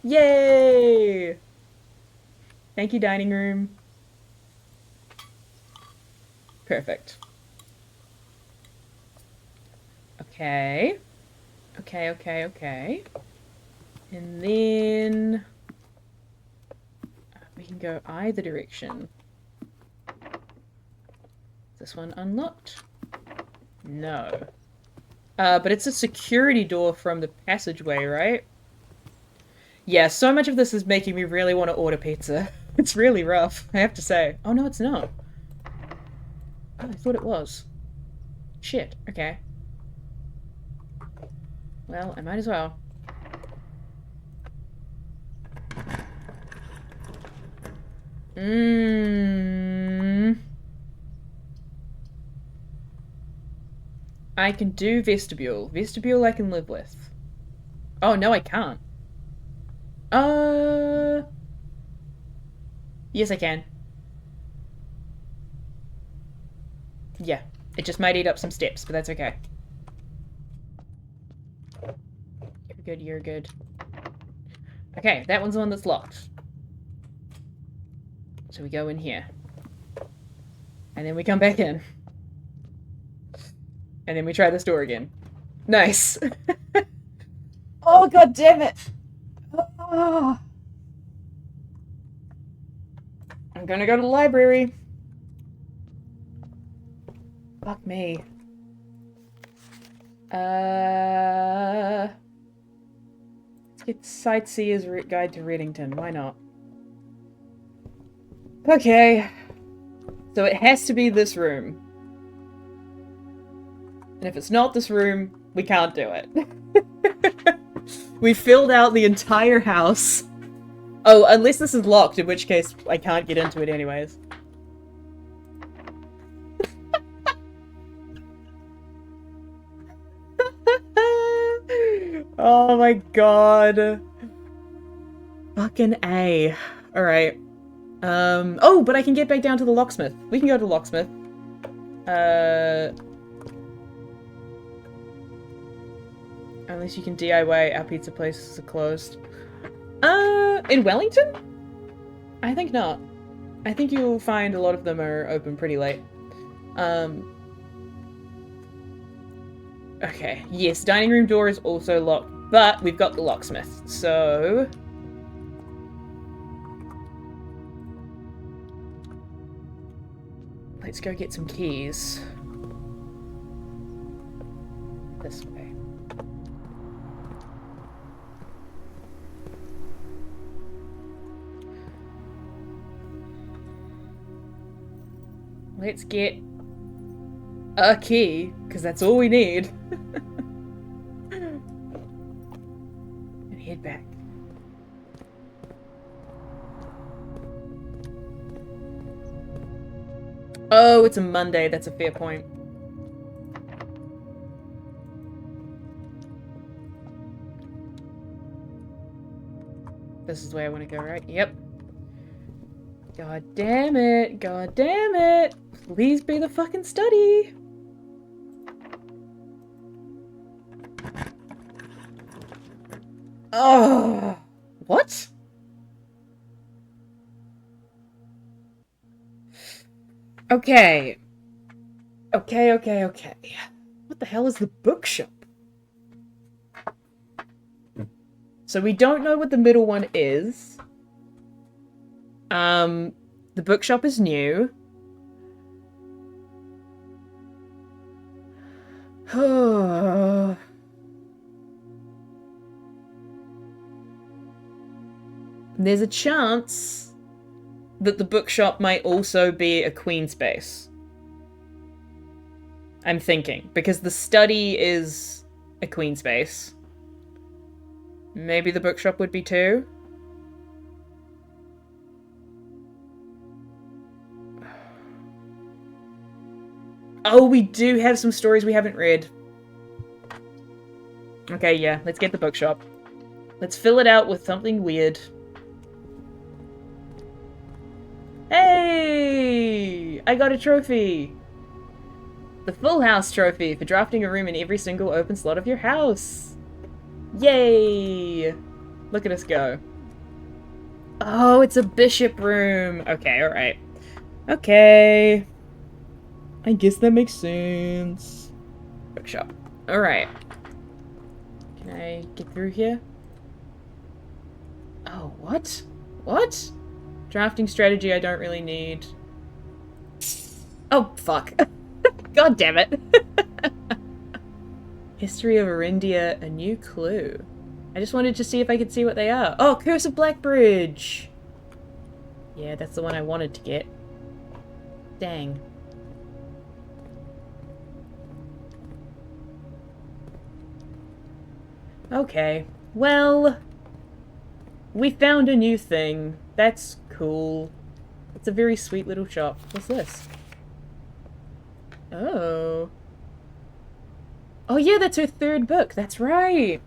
Yay! Thank you, dining room. Perfect. Okay. Okay. And then we can go either direction. Is this one unlocked? No. But it's a security door from the passageway, right? Yeah, so much of this is making me really want to order pizza. It's really rough, I have to say. Oh, no, it's not. Oh, I thought it was. Shit, okay. Well, I might as well. I can do vestibule. Vestibule I can live with. Oh, no, I can't. Yes, I can. Yeah, it just might eat up some steps, but that's okay. You're good, you're good. Okay, that one's the one that's locked. So we go in here. And then we come back in. And then we try this door again. Nice. Oh, god damn it. Oh. I'm gonna go to the library. Fuck me. Let's get Sightseer's Guide to Reddington. Why not? Okay. So it has to be this room. And if it's not this room, we can't do it. We filled out the entire house. Oh, unless this is locked, in which case I can't get into it anyways. Oh my god. Fucking A. Alright. Oh, but I can get back down to the locksmith. We can go to the locksmith. Unless you can DIY, our pizza places are closed. In Wellington? I think not. I think you'll find a lot of them are open pretty late. Okay, yes, dining room door is also locked, but we've got the locksmith, so... Let's go get some keys. This way. Let's get a key, because that's all we need. And head back. Oh, it's a Monday. That's a fair point. This is the way I want to go, right? Yep. God damn it. God damn it. Please be the fucking study. Oh. What? Okay. Okay. What the hell is the bookshop? So we don't know what the middle one is. The bookshop is new. There's a chance that the bookshop might also be a queen space. I'm thinking, because the study is a queen space. Maybe the bookshop would be too? Oh, we do have some stories we haven't read. Okay, yeah, let's get the bookshop. Let's fill it out with something weird. Hey! I got a trophy! The Full House trophy for drafting a room in every single open slot of your house. Yay! Look at us go. Oh, it's a bishop room. Okay, alright. Okay. I guess that makes sense. Bookshop. Alright. Can I get through here? Oh, what? What? Drafting strategy I don't really need. Oh, fuck. God damn it. History of Arindia, a new clue. I just wanted to see if I could see what they are. Oh, Curse of Blackbridge! Yeah, that's the one I wanted to get. Dang. Okay. Well, we found a new thing. That's cool. It's a very sweet little shop. What's this? Oh. Oh yeah, that's her third book. That's right.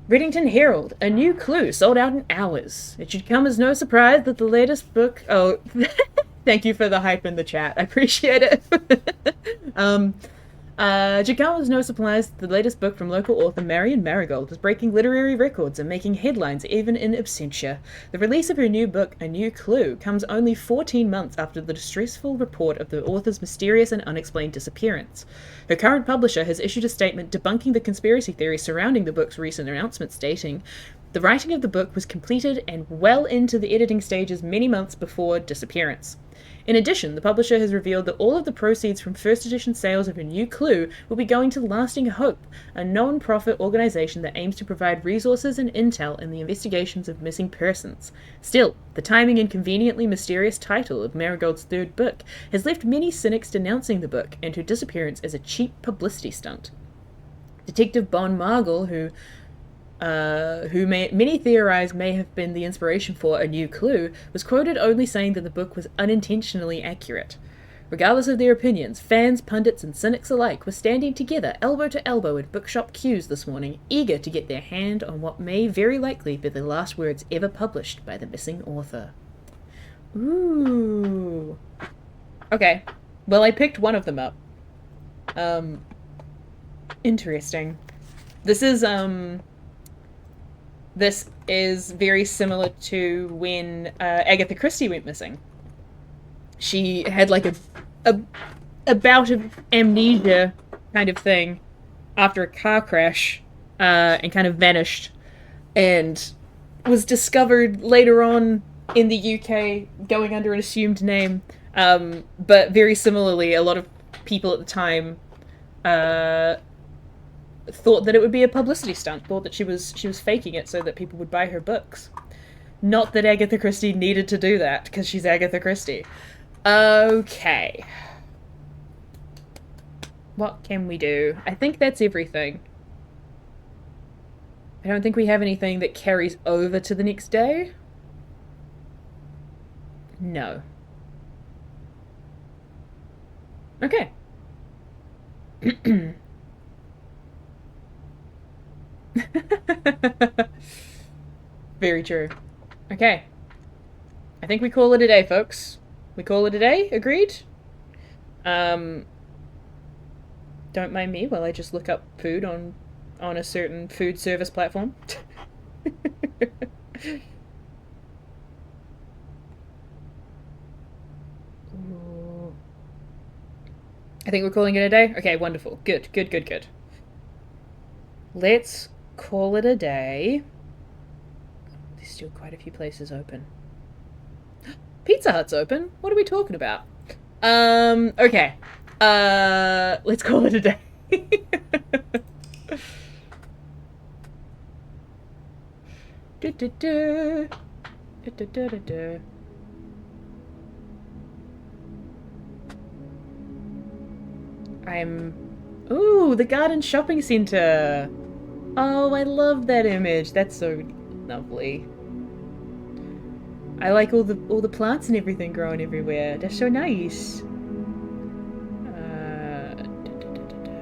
Reddington Herald, a new clue sold out in hours. It should come as no surprise that the latest book... Oh, thank you for the hype in the chat. I appreciate it. It should come as no surprise that the latest book from local author Marion Marigold is breaking literary records and making headlines even in absentia. The release of her new book, A New Clue, comes only 14 months after the distressful report of the author's mysterious and unexplained disappearance. Her current publisher has issued a statement debunking the conspiracy theory surrounding the book's recent announcement, stating, "The writing of the book was completed and well into the editing stages many months before disappearance." In addition, the publisher has revealed that all of the proceeds from first edition sales of A New Clue will be going to Lasting Hope, a non-profit organisation that aims to provide resources and intel in the investigations of missing persons. Still, the timing and conveniently mysterious title of Marigold's third book has left many cynics denouncing the book and her disappearance as a cheap publicity stunt. Detective Bon Margle, who many theorize may have been the inspiration for A New Clue, was quoted only saying that the book was unintentionally accurate. Regardless of their opinions, fans, pundits, and cynics alike were standing together, elbow to elbow, in bookshop queues this morning, eager to get their hand on what may very likely be the last words ever published by the missing author. Ooh. Okay. Well, I picked one of them up. Interesting. This is very similar to when Agatha Christie went missing. She had like a bout of amnesia kind of thing after a car crash and kind of vanished, and was discovered later on in the UK going under an assumed name. But very similarly, a lot of people at the time thought that it would be a publicity stunt, thought that she was faking it so that people would buy her books. Not that Agatha Christie needed to do that, because she's Agatha Christie. Okay. What can we do? I think that's everything. I don't think we have anything that carries over to the next day. No. Okay. Very true. Okay. I think we call it a day, folks. We call it a day. Agreed? Um, don't mind me while I just look up food on a certain food service platform. Ooh. I think we're calling it a day. Okay, wonderful. Good, good, good, good. Let's call it a day. There's still quite a few places open. Pizza Hut's open. What are we talking about? Okay. Let's call it a day. Du, du, du. Du, du, du, du, du. I'm. Ooh, the Garden Shopping Centre. Oh, I love that image. That's so lovely. I like all the plants and everything growing everywhere. That's so nice. Da, da, da, da, da.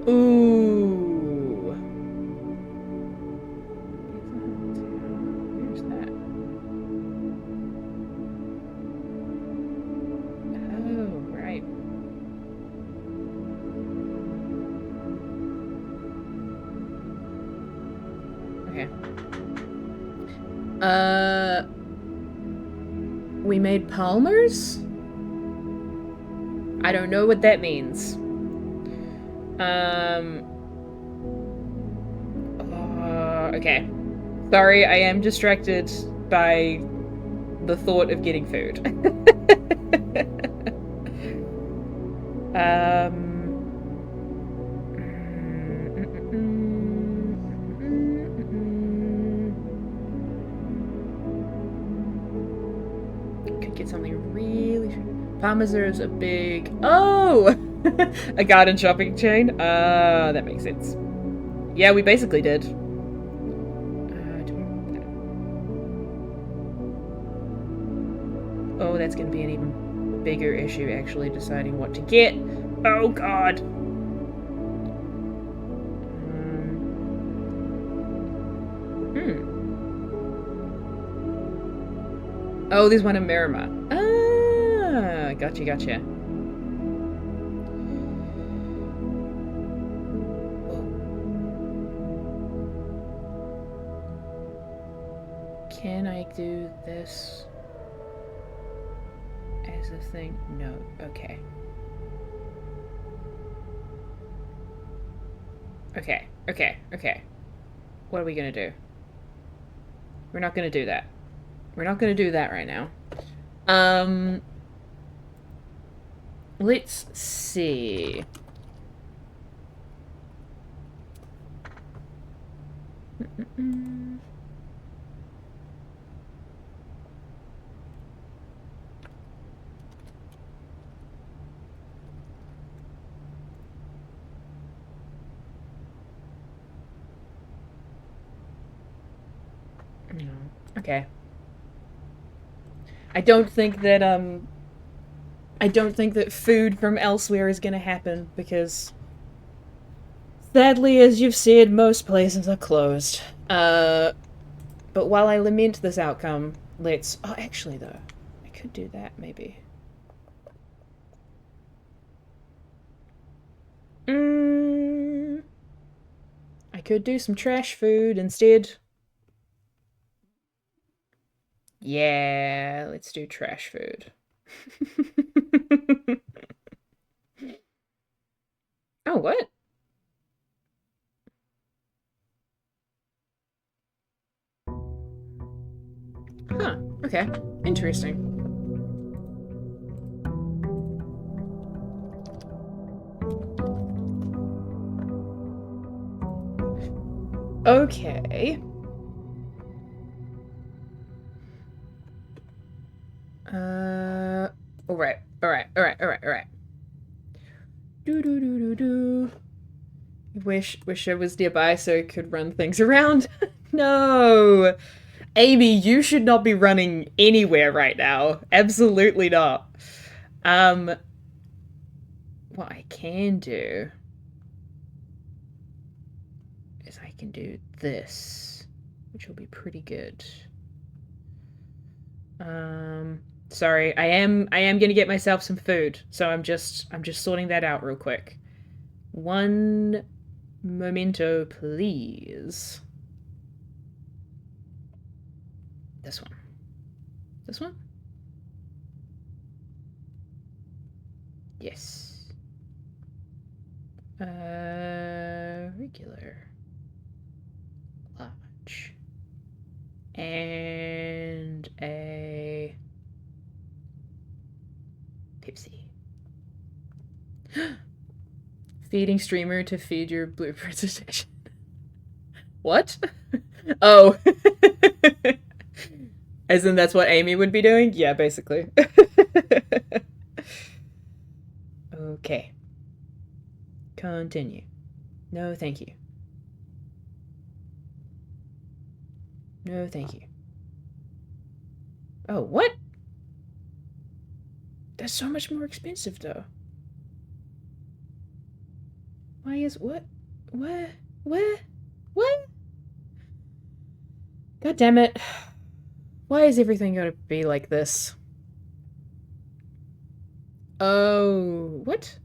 Ooh. Where's that? Oh, right. Okay. We made Palmer's? I don't know what that means. Okay. Sorry, I am distracted by the thought of getting food. um. Could get something really. Parmesan's a big. Oh! A garden shopping chain? That makes sense. Yeah, we basically did. Oh, that's gonna be an even bigger issue, actually, deciding what to get. Oh, God! Oh, there's one in Miramar. Ah, gotcha, gotcha. Can I do this as a thing? No. Okay. Okay, okay, okay. What are we gonna do? We're not gonna do that. We're not gonna do that right now. Um, let's see. No. Okay. I don't think that food from elsewhere is gonna happen because sadly, as you've said, most places are closed. But while I lament this outcome, let's oh actually though, I could do that maybe. Mm, I could do some trash food instead. Yeah, let's do trash food. Oh, what? Huh. Okay. Interesting. Okay. All right. All right. All right. All right. All right. Do do do do do. Wish I was nearby so I could run things around. No! Amy, you should not be running anywhere right now. Absolutely not. Um, what I can do is I can do this, which will be pretty good. Sorry, I am gonna get myself some food, so I'm just sorting that out real quick. One memento, please. This one. This one? Yes. Regular. Large. And a Pepsi. Feeding streamer to feed your blue presentation. What? Oh. As in that's what Amy would be doing? Yeah, basically. Okay. Continue. No, thank you. No, thank you. Oh, what? That's so much more expensive, though. Why is what? What? What? What? God damn it. Why is everything gotta be like this? Oh, what?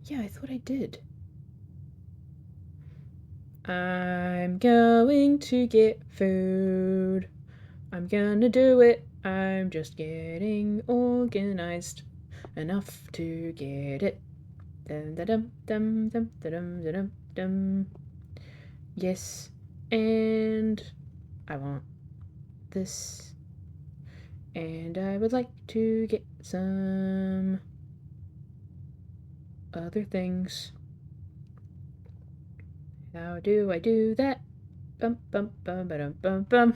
Yeah, I thought I did. I'm going to get food. I'm gonna do it. I'm just getting organized enough to get it. Dum dum dum dum dum dum dum. Yes, and I want this, and I would like to get some other things. How do I do that? Bum bum bum bum bum bum.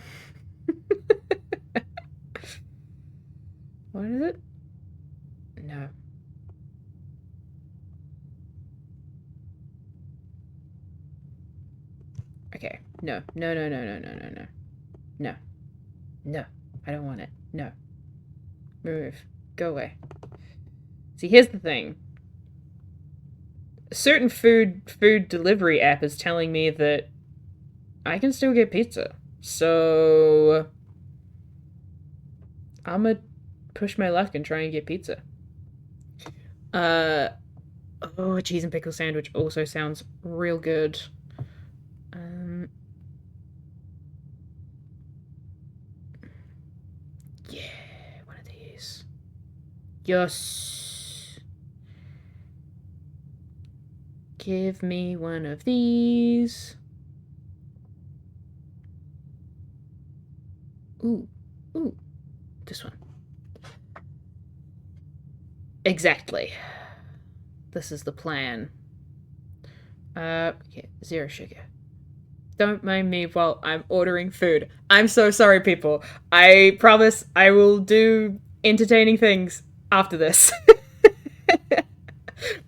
What is it? No. Okay. No. No, no, no, no, no, no, no. No. No. I don't want it. No. Move. Go away. See, here's the thing. A certain food delivery app is telling me that I can still get pizza. So I'm gonna push my luck and try and get pizza. Oh, a cheese and pickle sandwich also sounds real good. Yeah, one of these. Yes. Give me one of these. Ooh, ooh, this one. Exactly. This is the plan. Yeah, 0 sugar. Don't mind me while I'm ordering food. I'm so sorry, people. I promise I will do entertaining things after this.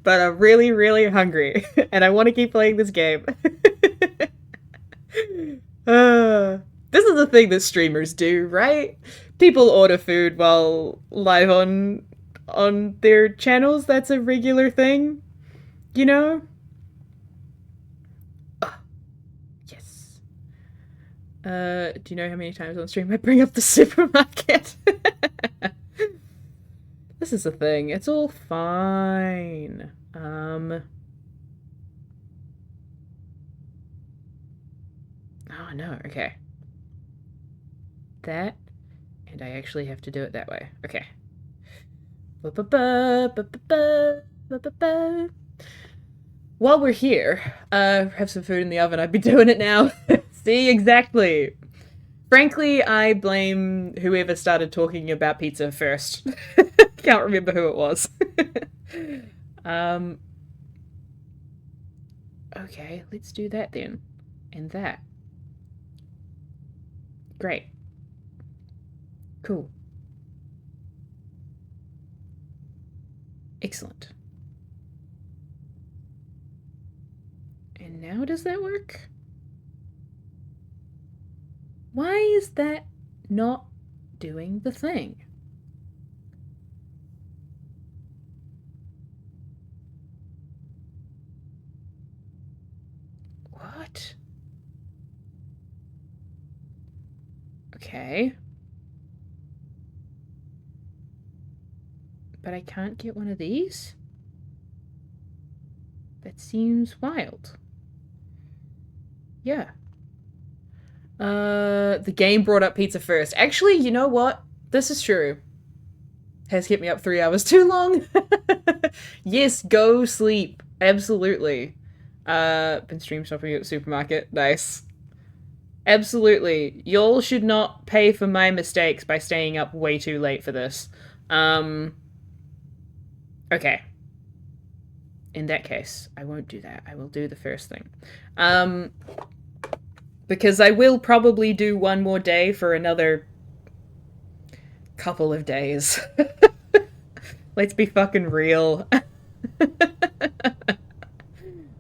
But I'm really, really hungry, and I want to keep playing this game. This is the thing that streamers do, right? People order food while live on their channels. That's a regular thing, you know? Oh, yes. Do you know how many times on stream I bring up the supermarket? This is the thing. It's all fine. Oh no, okay. That, and I actually have to do it that way. Okay. While we're here, have some food in the oven. I'd be doing it now. See, exactly. Frankly, I blame whoever started talking about pizza first. Can't remember who it was. Okay, let's do that then. And that. Great. Cool. Excellent. And now does that work? Why is that not doing the thing? What? Okay. But I can't get one of these? That seems wild. Yeah. The game brought up pizza first. Actually, you know what? This is true. Has kept me up 3 hours too long. Yes, go sleep. Absolutely. Been stream shopping at the supermarket. Nice. Absolutely. Y'all should not pay for my mistakes by staying up way too late for this. Um, okay. In that case, I won't do that. I will do the first thing. Um, because I will probably do one more day for another couple of days. Let's be fucking real.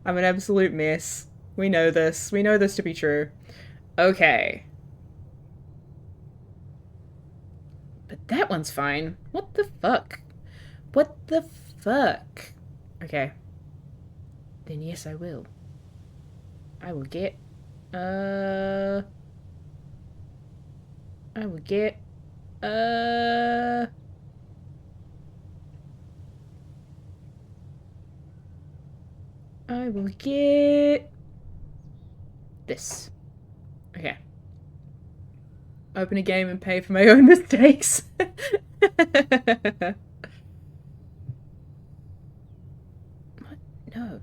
I'm an absolute mess. We know this. We know this to be true. Okay. But that one's fine. What the fuck? What the fuck? Okay. Then yes, I will. I will get. Uh. I will get. Uh. I will get. This. Okay. Open a game and pay for my own mistakes. What? No.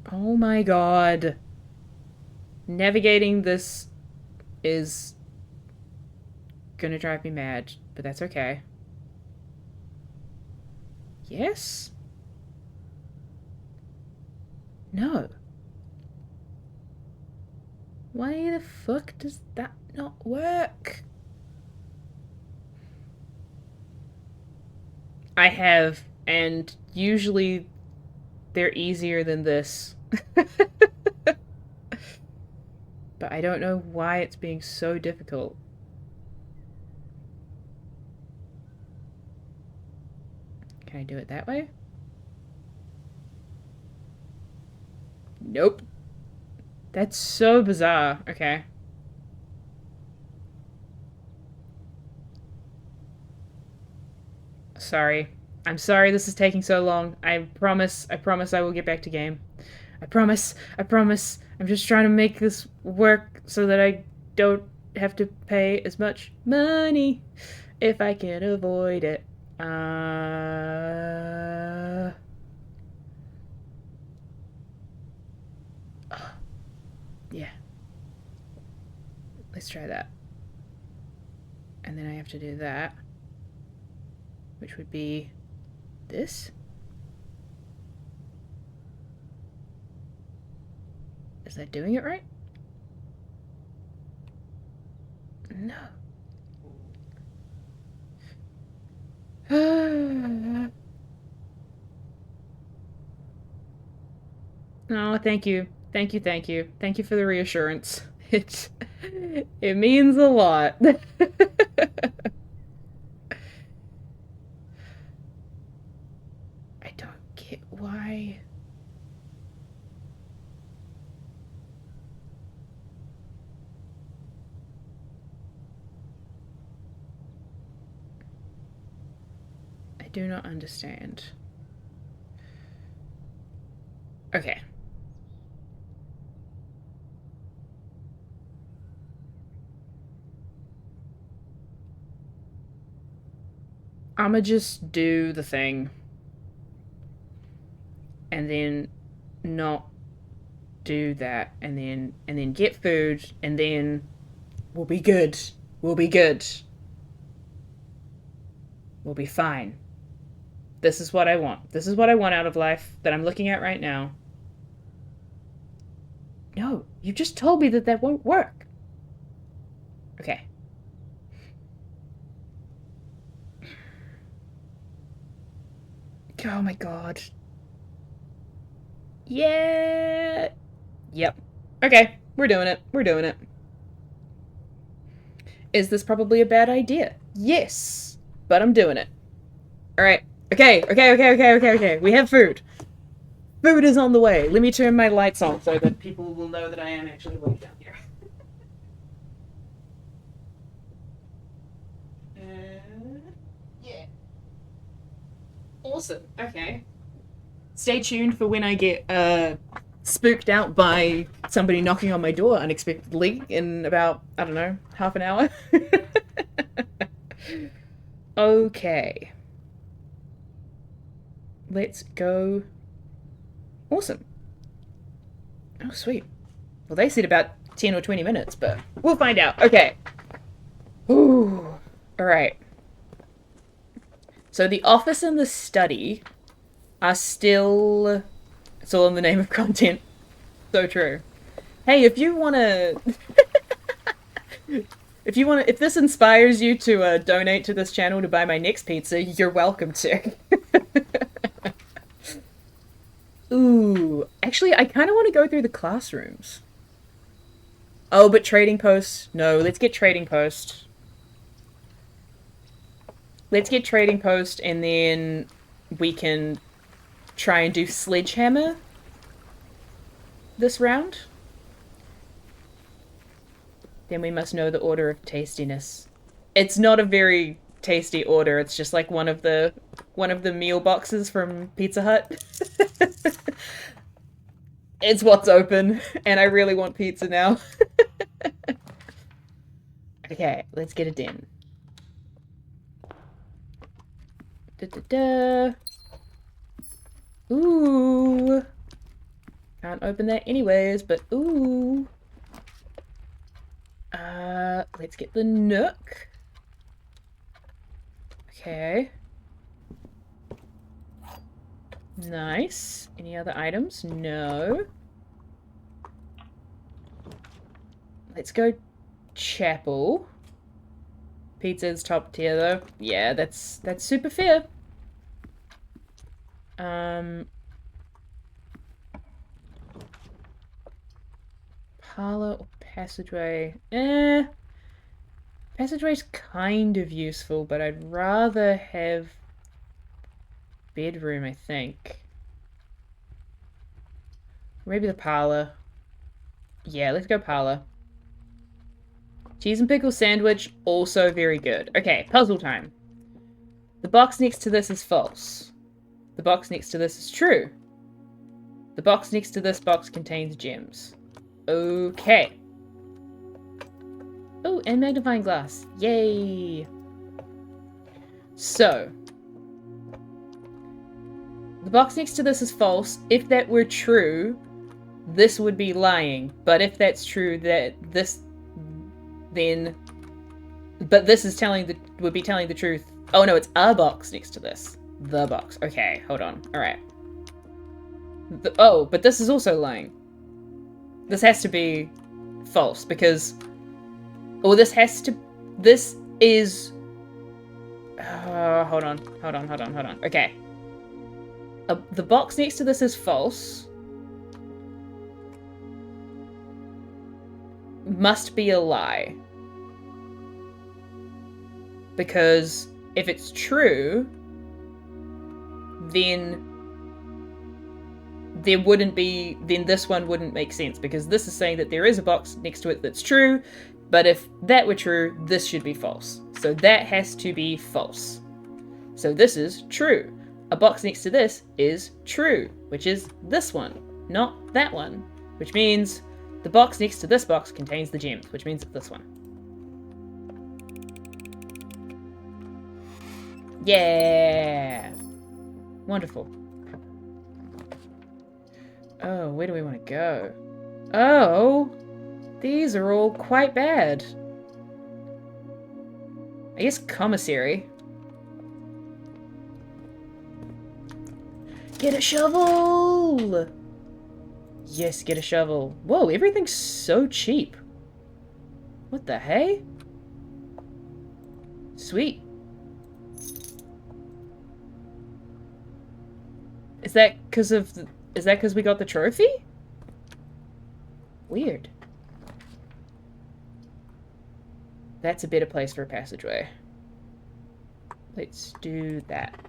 Oh my god. Navigating this is gonna drive me mad, but that's okay. Yes? No. Why the fuck does that not work? I have, and usually they're easier than this. But I don't know why it's being so difficult. Can I do it that way? Nope. That's so bizarre. Okay. Sorry. I'm sorry this is taking so long. I promise I will get back to game. I promise. I'm just trying to make this work so that I don't have to pay as much money if I can avoid it. Yeah. Let's try that. And then I have to do that, which would be this. Is that doing it right? No. Oh, thank you. Thank you, thank you. Thank you for the reassurance. It means a lot. I don't get why. I do not understand. Okay. I'ma just do the thing. And then not do that. And then get food. And then we'll be good. We'll be good. We'll be fine. This is what I want. This is what I want out of life that I'm looking at right now. No, you just told me that that won't work. Okay. Oh my god. Yeah. Yep. Okay, we're doing it. We're doing it. Is this probably a bad idea? Yes, but I'm doing it. All right. Okay, okay, okay, okay, okay, okay. We have food. Food is on the way. Let me turn my lights on so that people will know that I am actually awake down here. Yeah. Awesome. Okay. Stay tuned for when I get spooked out by somebody knocking on my door unexpectedly in about, I don't know, half an hour. Okay. Let's go. Awesome. Oh, sweet. Well, they said about 10 or 20 minutes, but we'll find out. Okay. Ooh. Alright. So the office and the study are still... It's all in the name of content. So true. Hey, if you want to... if this inspires you to donate to this channel to buy my next pizza, you're welcome to. Ooh. Actually, I kind of want to go through the classrooms. Oh, but trading post. No, let's get trading post. Let's get trading post, and then we can try and do sledgehammer this round. Then we must know the order of tastiness. It's not a very tasty order. It's just like one of the meal boxes from Pizza Hut. It's what's open, and I really want pizza now. Okay, let's get it in. Da-da-da. Ooh. Can't open that anyways, but ooh. Let's get the Nook. Okay. Nice. Any other items? No. Let's go chapel. Pizza's top tier though. Yeah, that's super fair. Parlor or passageway? Passageway's kind of useful, but I'd rather have bedroom, I think. Maybe the parlor. Yeah, let's go parlor. Cheese and pickle sandwich, also very good. Okay, puzzle time. The box next to this is false. The box next to this is true. The box next to this box contains gems. Okay. Oh, and magnifying glass. Yay! So. The box next to this is false. If that were true, this would be lying. But if that's true, that this... then... But this is would be telling the truth. Oh no, it's a box next to this. The box. Okay, hold on. Alright. Oh, but this is also lying. This has to be false, because... Or this has to... This is... hold on. Okay. The box next to this is false. Must be a lie. Because if it's true, then there wouldn't be... Then this one wouldn't make sense, because this is saying that there is a box next to it that's true, but if that were true, this should be false. So that has to be false. So this is true. A box next to this is true, which is this one, not that one. Which means the box next to this box contains the gems, which means it's this one. Yeah! Wonderful. Oh, where do we want to go? Oh! These are all quite bad. I guess commissary. Get a shovel! Yes, get a shovel. Whoa, everything's so cheap. What the hey? Sweet. Is that because we got the trophy? Weird. That's a better place for a passageway. Let's do that.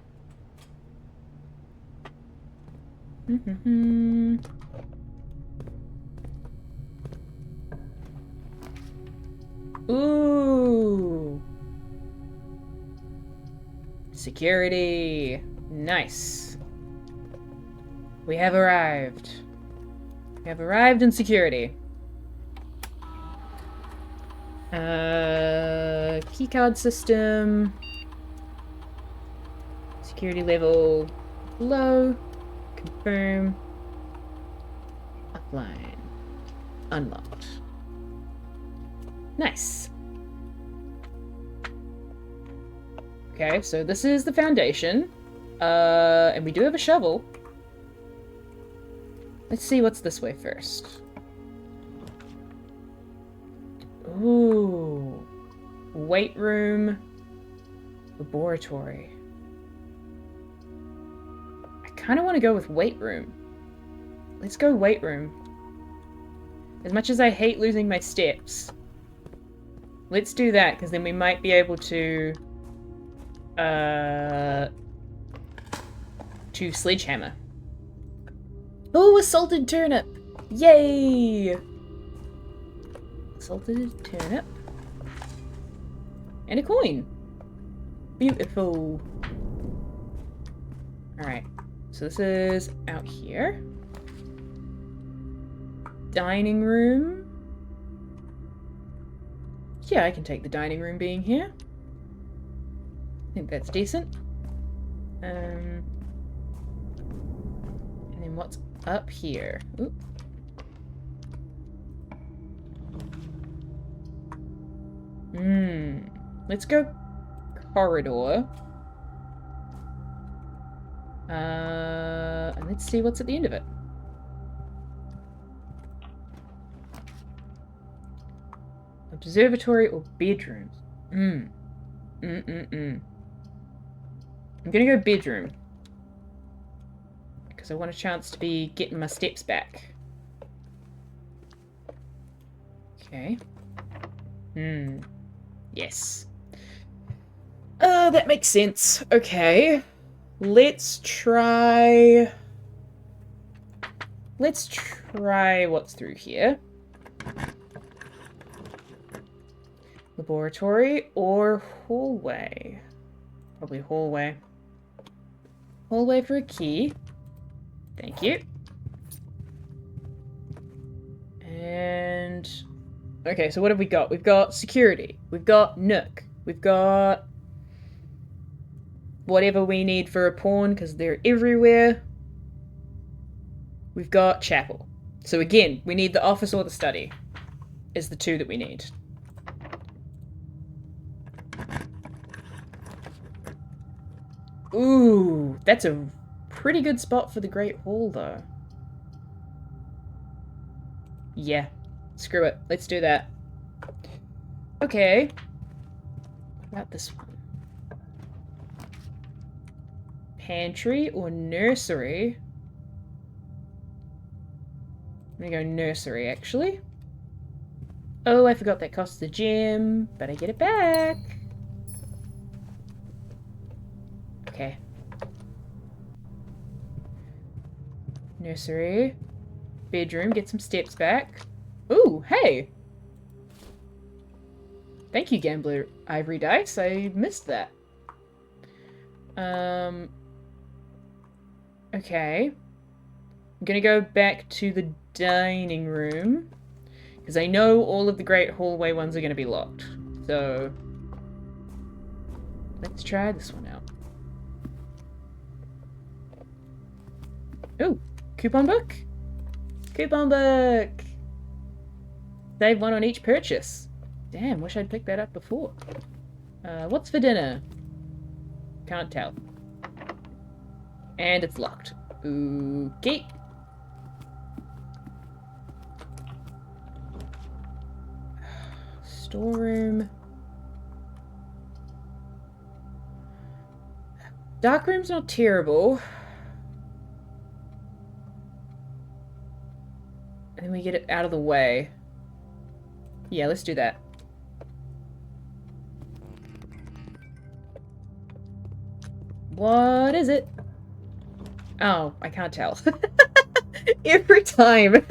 Ooh. Security. Nice. We have arrived. We have arrived in security. Keycard system. Security level low. Confirm. Offline. Unlocked. Nice. Okay, so this is the foundation. And we do have a shovel. Let's see what's this way first. Ooh. Weight room. Laboratory. I kind of want to go with weight room. Let's go weight room. As much as I hate losing my steps, let's do that, because then we might be able to sledgehammer. Oh, a salted turnip! Yay! Salted turnip. And a coin. Beautiful. Alright. So this is out here. Dining room. Yeah, I can take the dining room being here. I think that's decent. And then what's up here? Ooh. Let's go corridor. And let's see what's at the end of it. Observatory or bedrooms? I'm gonna go bedroom. Because I want a chance to be getting my steps back. Okay. Yes. That makes sense. Okay. Let's try what's through here. Laboratory or hallway? Probably hallway. Hallway for a key. Thank you. And... okay, so what have we got? We've got security. We've got Nook. We've got... whatever we need for a pawn, because they're everywhere. We've got chapel. So again, we need the office or the study. Is the two that we need. Ooh, that's a pretty good spot for the Great Hall, though. Yeah, screw it. Let's do that. Okay. What about this one? Pantry or nursery? I'm gonna go nursery, actually. Oh, I forgot that costs the gem, but I get it back. Okay. Nursery. Bedroom, get some steps back. Ooh, hey! Thank you, Gambler Ivory Dice. I missed that. Okay. I'm gonna go back to the dining room, because I know all of the great hallway ones are gonna be locked. So, let's try this one out. Ooh, coupon book? Coupon book! Save one on each purchase. Damn, wish I'd picked that up before. What's for dinner? Can't tell. And it's locked. Okay. Storeroom. Dark room's not terrible. And then we get it out of the way. Yeah, let's do that. What is it? Oh, I can't tell. Every time.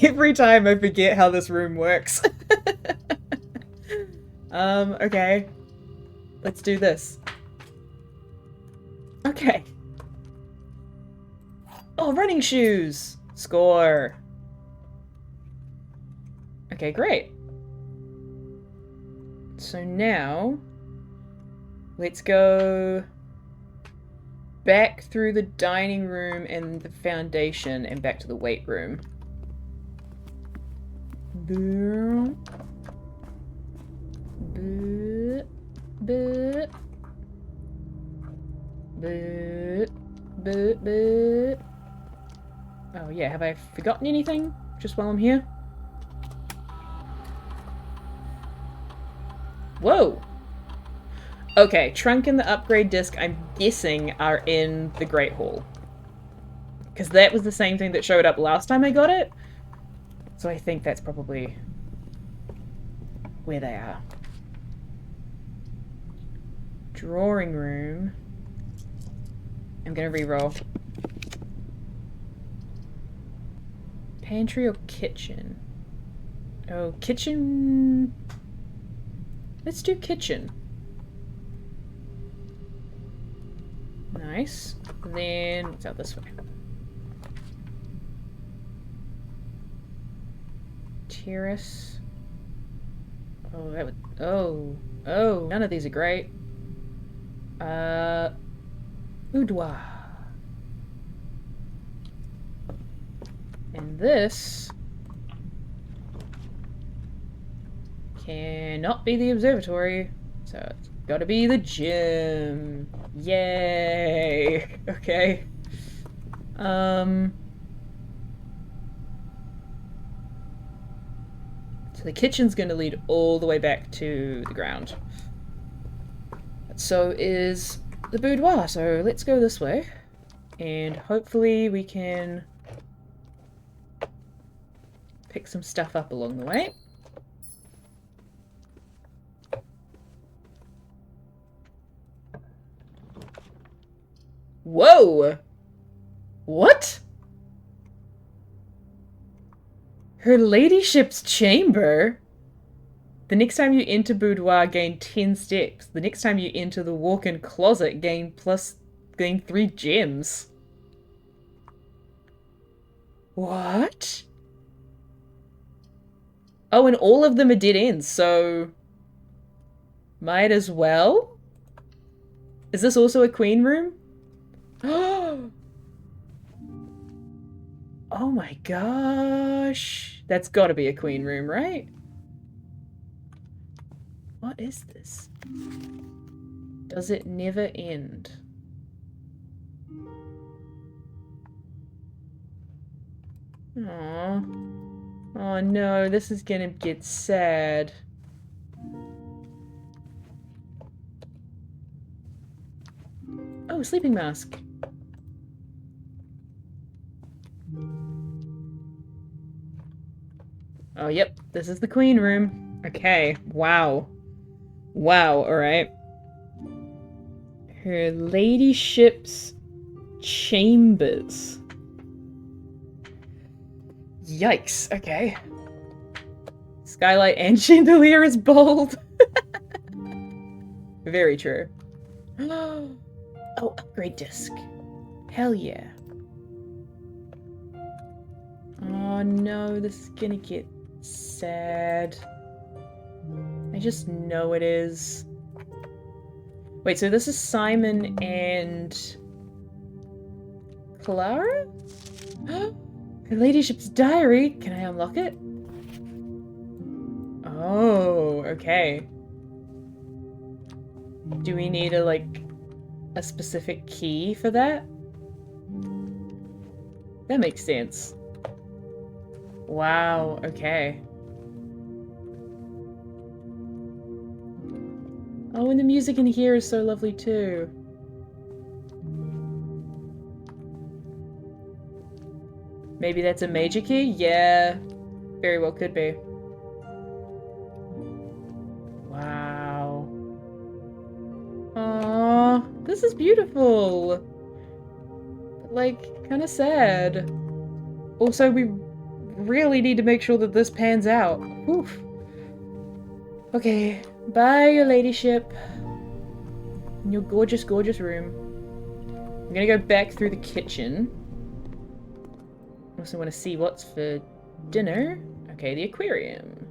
Every time I forget how this room works. Okay. Let's do this. Okay. Oh, running shoes! Score. Okay, great. So now, let's go back through the dining room and the foundation and back to the weight room. Boo. Boo. Boo. Boo. Boo. Boo. Oh yeah, have I forgotten anything? Just while I'm here? Whoa! Okay, trunk and the upgrade disc, I'm guessing, are in the Great Hall. Because that was the same thing that showed up last time I got it. So I think that's probably where they are. Drawing room. I'm gonna re-roll. Pantry or kitchen? Oh, kitchen... Let's do kitchen. Nice. And then, what's out this way? Terrace. Oh, that would... Oh. Oh, none of these are great. Boudoir. And this... cannot be the observatory. So it's gotta be the gym. Yay! Okay. So the kitchen's gonna lead all the way back to the ground. So is the boudoir, so let's go this way. And hopefully we can pick some stuff up along the way. Whoa! What? Her ladyship's chamber? The next time you enter boudoir, gain 10 steps. The next time you enter the walk-in closet, gain 3 gems. What? Oh, and all of them are dead ends, so... might as well? Is this also a queen room? Oh my gosh. That's gotta be a queen room, right? What is this? Does it never end? Aww. Oh no, this is gonna get sad. Oh, sleeping mask. Oh, yep. This is the queen room. Okay. Wow. Wow, alright. Her ladyship's chambers. Yikes. Okay. Skylight and chandelier is bold. Very true. Oh, upgrade disc. Hell yeah. Oh no, this is gonna get sad. I just know it is. Wait, so this is Simon and Clara? Her ladyship's diary. Can I unlock it? Oh, okay. Do we need a specific key for that? That makes sense. Wow, okay. Oh, and the music in here is so lovely too. Maybe that's a major key? Yeah, very well could be. Wow. Aww, this is beautiful. But, like, kind of sad. Also, we really need to make sure that this pans out. Oof. Okay, bye, your ladyship. In your gorgeous, gorgeous room. I'm gonna go back through the kitchen. Also want to see what's for dinner. Okay, the aquarium.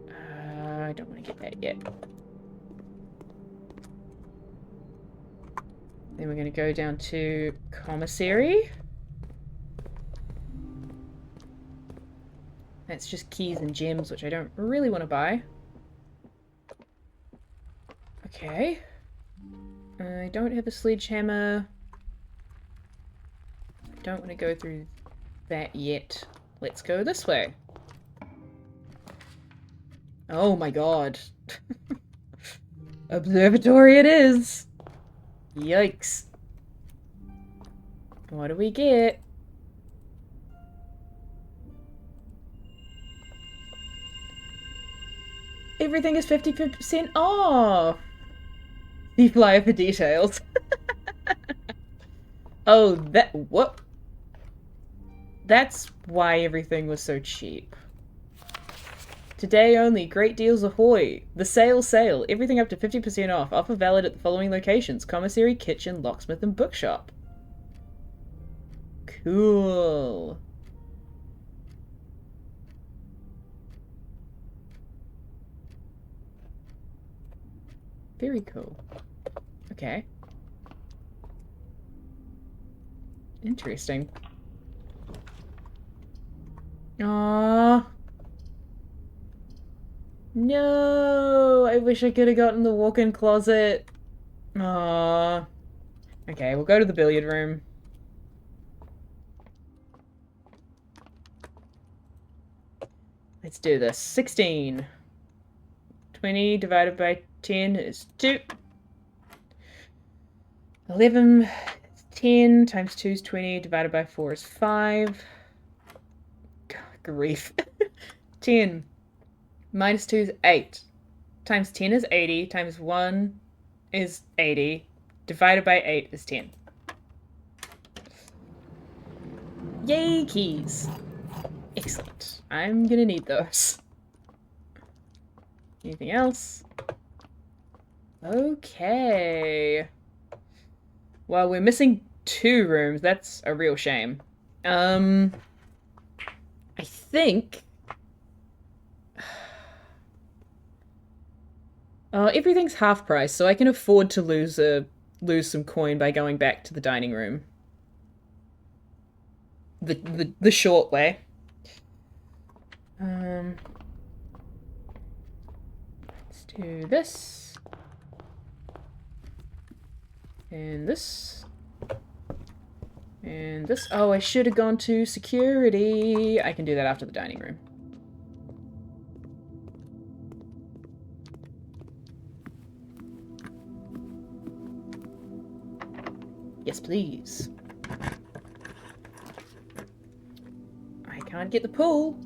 I don't want to get that yet. Then we're going to go down to commissary. That's just keys and gems, which I don't really want to buy. Okay. I don't have a sledgehammer. I don't want to go through that yet. Let's go this way. Oh my god. Observatory it is! Yikes. What do we get? Everything is 50% off! The flyer for details. Oh, what? That's why everything was so cheap. Today only, great deals ahoy! The sale! Everything up to 50% off. Offer valid at the following locations: commissary, kitchen, locksmith, and bookshop. Cool. Very cool. Okay. Interesting. Aww. No! I wish I could have gotten the walk-in closet. Aww. Okay, we'll go to the billiard room. Let's do this. 16. 20 divided by 10 is 2. 11, 10 times 2 is 20, divided by 4 is 5. God, grief. 10 minus 2 is 8. Times 10 is 80, times 1 is 80, divided by 8 is 10. Yay, keys. Excellent. I'm gonna need those. Anything else? Okay. Well, we're missing 2 rooms. That's a real shame. I think... everything's half price, so I can afford to lose some coin by going back to the dining room. The short way. Let's do this. And this. And this. Oh, I should have gone to security. I can do that after the dining room. Yes, please. I can't get the pool.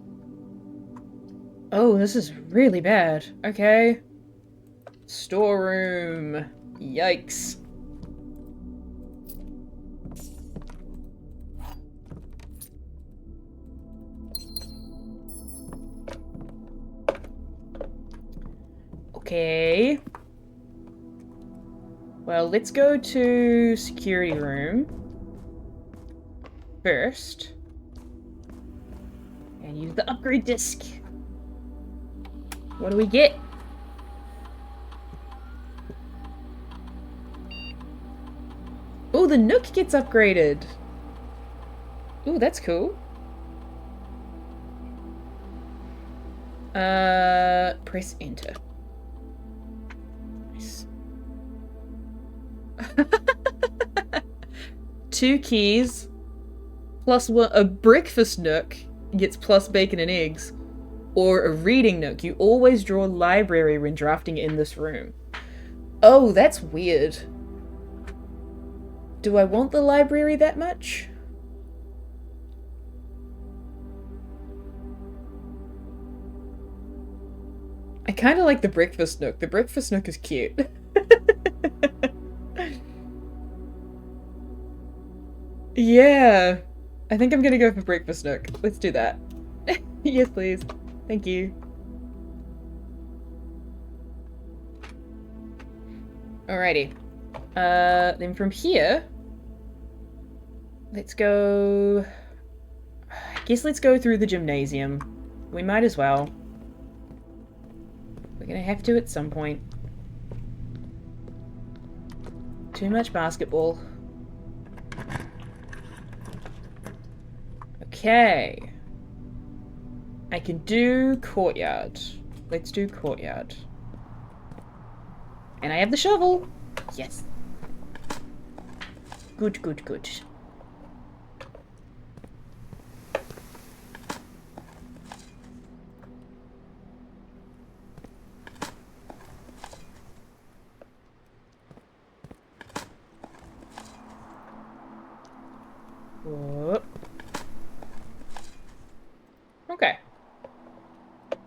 Oh, this is really bad. Okay. Storeroom. Yikes. Okay. Well, let's go to security room first. And use the upgrade disc. What do we get? Oh, the Nook gets upgraded. Ooh, that's cool. Press enter. Nice. 2 keys plus a breakfast Nook gets plus bacon and eggs, or a reading Nook. You always draw library when drafting in this room. Oh, that's weird. Do I want the library that much? kind of like the breakfast nook. The breakfast nook is cute. Yeah. I think I'm gonna go for breakfast nook. Let's do that. Yes, please. Thank you. Alrighty. Then from here, let's go... I guess let's go through the gymnasium. We might as well. We're gonna have to at some point. Too much basketball. Okay. I can do courtyard. Let's do courtyard. And I have the shovel. Yes. Good, good, good. Whoop. Okay.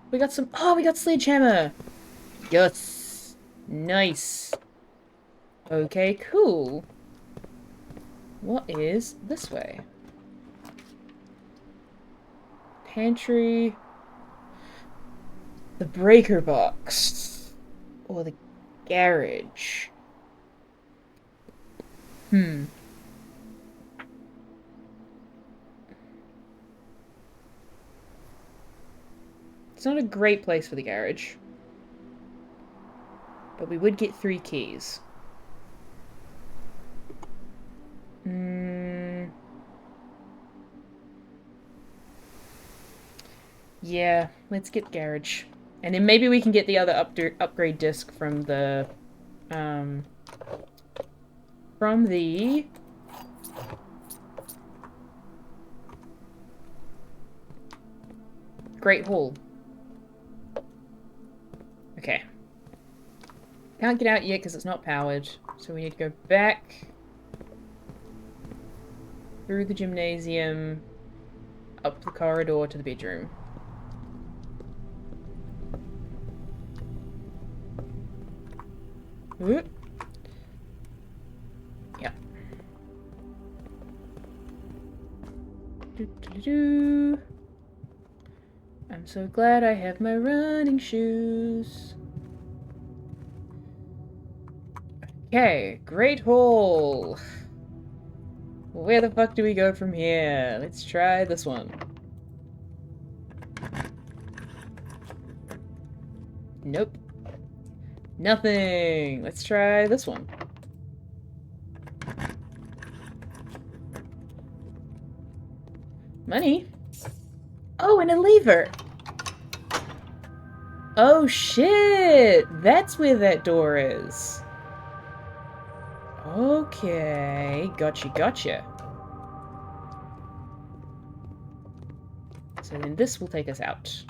We got some... Oh, we got sledgehammer! Yes! Nice! Okay, cool. What is this way? Pantry... The breaker box. Or the garage. Hmm. It's not a great place for the garage. But we would get 3 keys. Yeah, let's get garage. And then maybe we can get the other upgrade disc from the... From the... Great Hall. Okay. Can't get out yet because it's not powered. So we need to go back through the gymnasium, up the corridor to the bedroom. Whoop. Yep. Doo-doo-doo. I'm so glad I have my running shoes. Okay, Great Hall. Where the fuck do we go from here? Let's try this one. Nope. Nothing. Let's try this one. Money? Oh, and a lever. Oh shit! That's where that door is. Okay, gotcha, gotcha. So then this will take us out.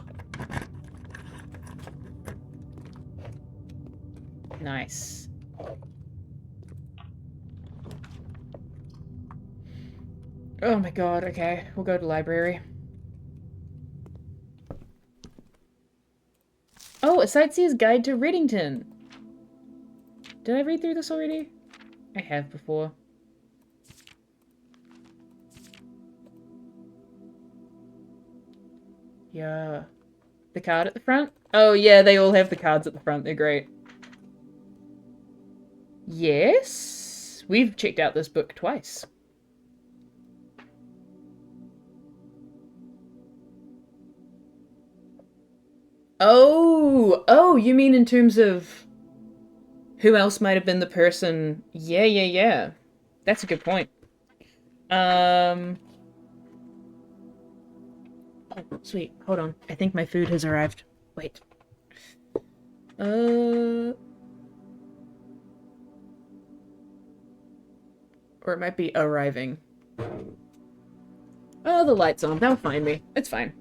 Nice. Oh my god, okay. We'll go to library. Oh, A Sightseer's Guide to Reddington. Did I read through this already? I have before. Yeah. The card at the front? Oh yeah, they all have the cards at the front. They're great. Yes. We've checked out this book twice. Oh, you mean in terms of who else might have been the person? Yeah. That's a good point. Oh, sweet. Hold on. I think my food has arrived. Wait. Or it might be arriving. Oh, the light's on. That'll find me. It's fine.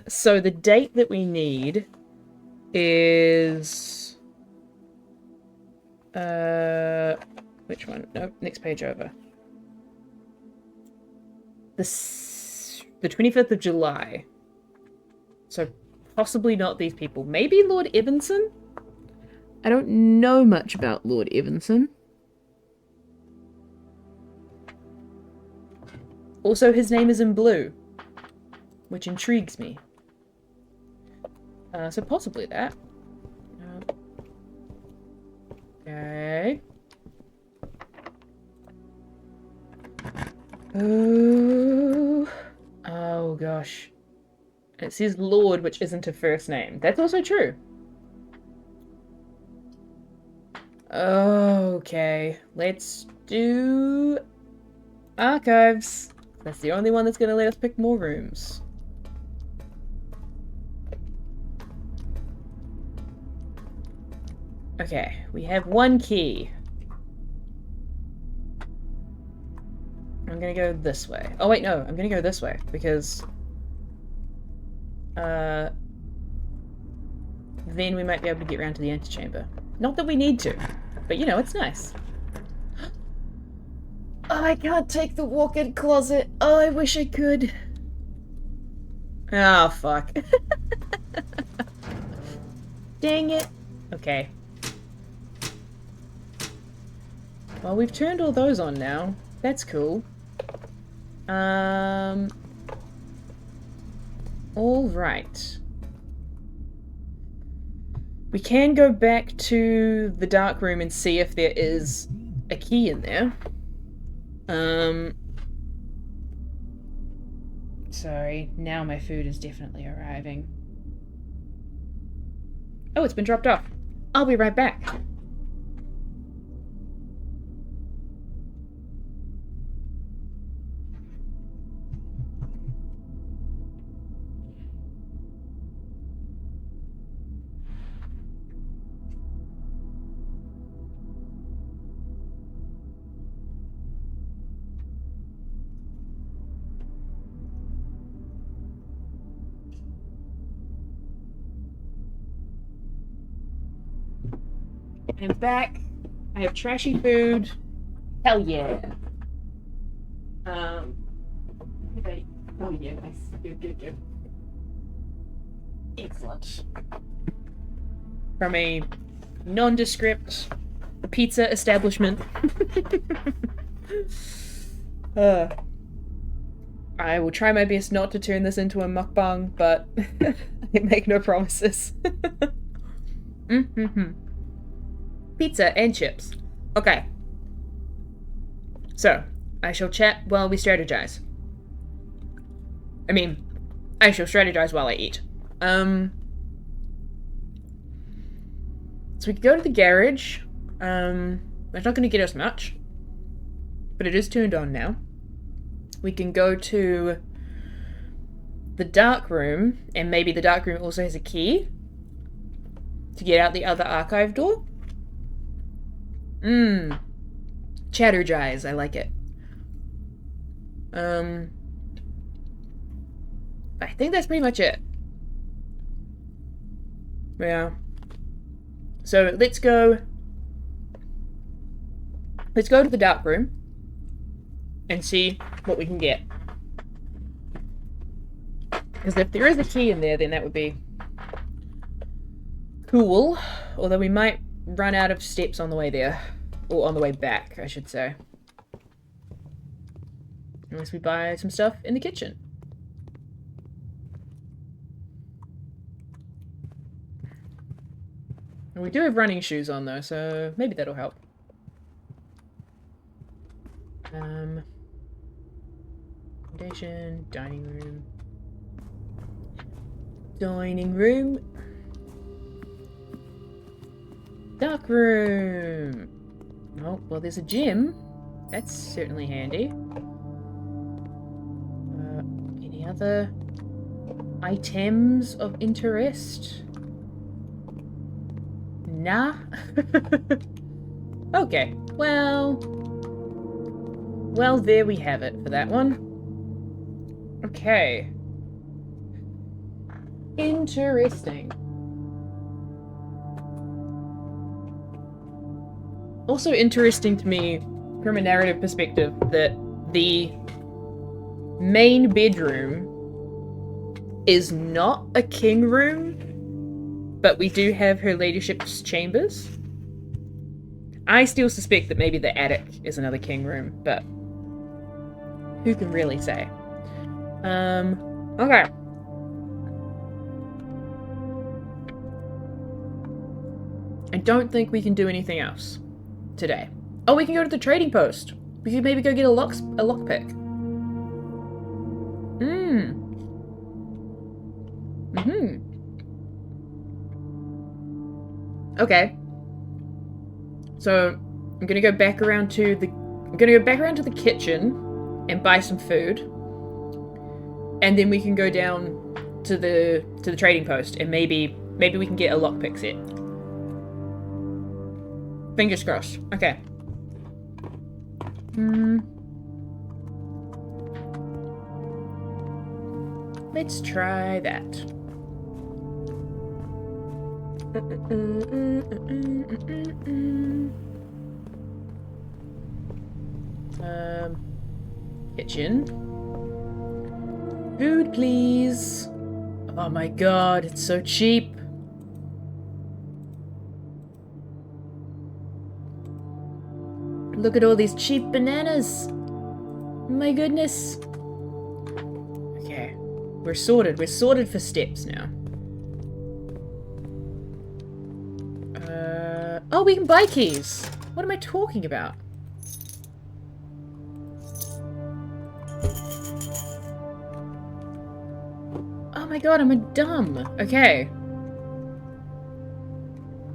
So the date that we need is... which one? Nope, next page over. The 25th of July. So possibly not these people. Maybe Lord Evanson? I don't know much about Lord Evanson. Also, his name is in blue, which intrigues me. So possibly that. Okay. Oh gosh. It says Lord, which isn't a first name. That's also true. Okay, let's do archives. That's the only one that's gonna let us pick more rooms. Okay, we have one key. I'm gonna go this way. Oh wait, no, I'm gonna go this way because then we might be able to get around to the antechamber. Not that we need to, but you know, it's nice. Oh, I can't take the walk-in closet. Oh, I wish I could. Oh, fuck. Dang it. Okay. Well, we've turned all those on now. That's cool. All right. We can go back to the dark room and see if there is a key in there. Sorry, now my food is definitely arriving. Oh, it's been dropped off. I'll be right back. I'm back. I have trashy food. Hell yeah. Okay. Oh yeah, nice. Good. Excellent. From a nondescript pizza establishment. I will try my best not to turn this into a mukbang, but I make no promises. Pizza and chips. Okay. So, I shall chat while we strategize. I mean, I shall strategize while I eat. So we can go to the garage. That's not going to get us much. But it is turned on now. We can go to the dark room, and maybe the dark room also has a key to get out the other archive door. Chatterjize, I like it. I think that's pretty much it. Yeah. So let's go to the dark room and see what we can get. Because if there is a key in there, then that would be cool. Although we might run out of steps on the way there. Or on the way back, I should say. Unless we buy some stuff in the kitchen. And we do have running shoes on though, so maybe that'll help. Foundation, dining room. Dining room. Dark room. Oh, well, there's a gym. That's certainly handy. Any other items of interest? Nah. Okay, well, there we have it for that one. Okay. Interesting. Also interesting to me, from a narrative perspective, that the main bedroom is not a king room, but we do have her ladyship's chambers. I still suspect that maybe the attic is another king room, but who can really say? Okay. I don't think we can do anything else today. Oh, we can go to the trading post. We could maybe go get a lockpick. Okay. So I'm gonna go back around to the kitchen and buy some food. And then we can go down to the trading post and maybe we can get a lockpick set. Fingers crossed. Okay. Let's try that. Kitchen. Food, please. Oh my god, it's so cheap. Look at all these cheap bananas. My goodness. Okay. We're sorted. We're sorted for steps now. Oh, we can buy keys. What am I talking about? Oh my god, I'm a dumb. Okay.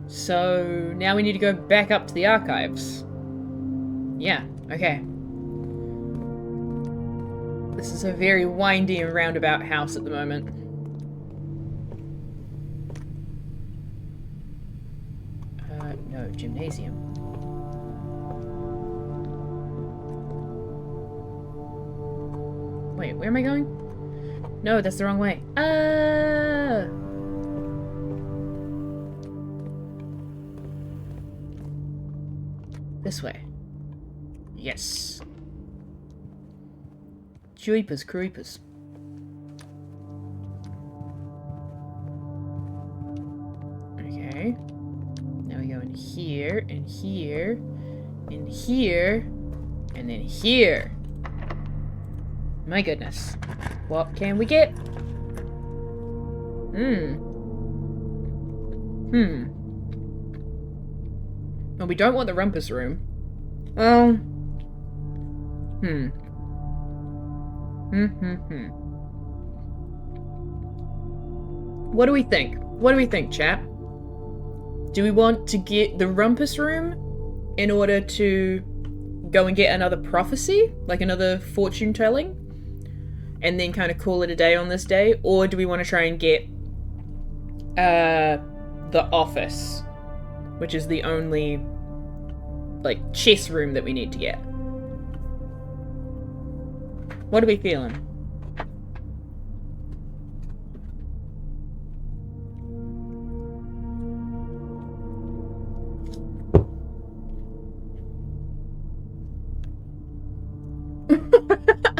So now we need to go back up to the archives. Yeah, okay. This is a very windy and roundabout house at the moment. No, gymnasium. Wait, where am I going? No, that's the wrong way. This way. Yes. Jeepers creepers. Okay. Now we go in here, and here, and here, and then here. My goodness. What can we get? Well, we don't want the rumpus room. What do we think? What do we think, chap? Do we want to get the rumpus room in order to go and get another prophecy? Like another fortune telling? And then kind of call it a day on this day? Or do we want to try and get the office? Which is the only like chess room that we need to get. What are we feeling?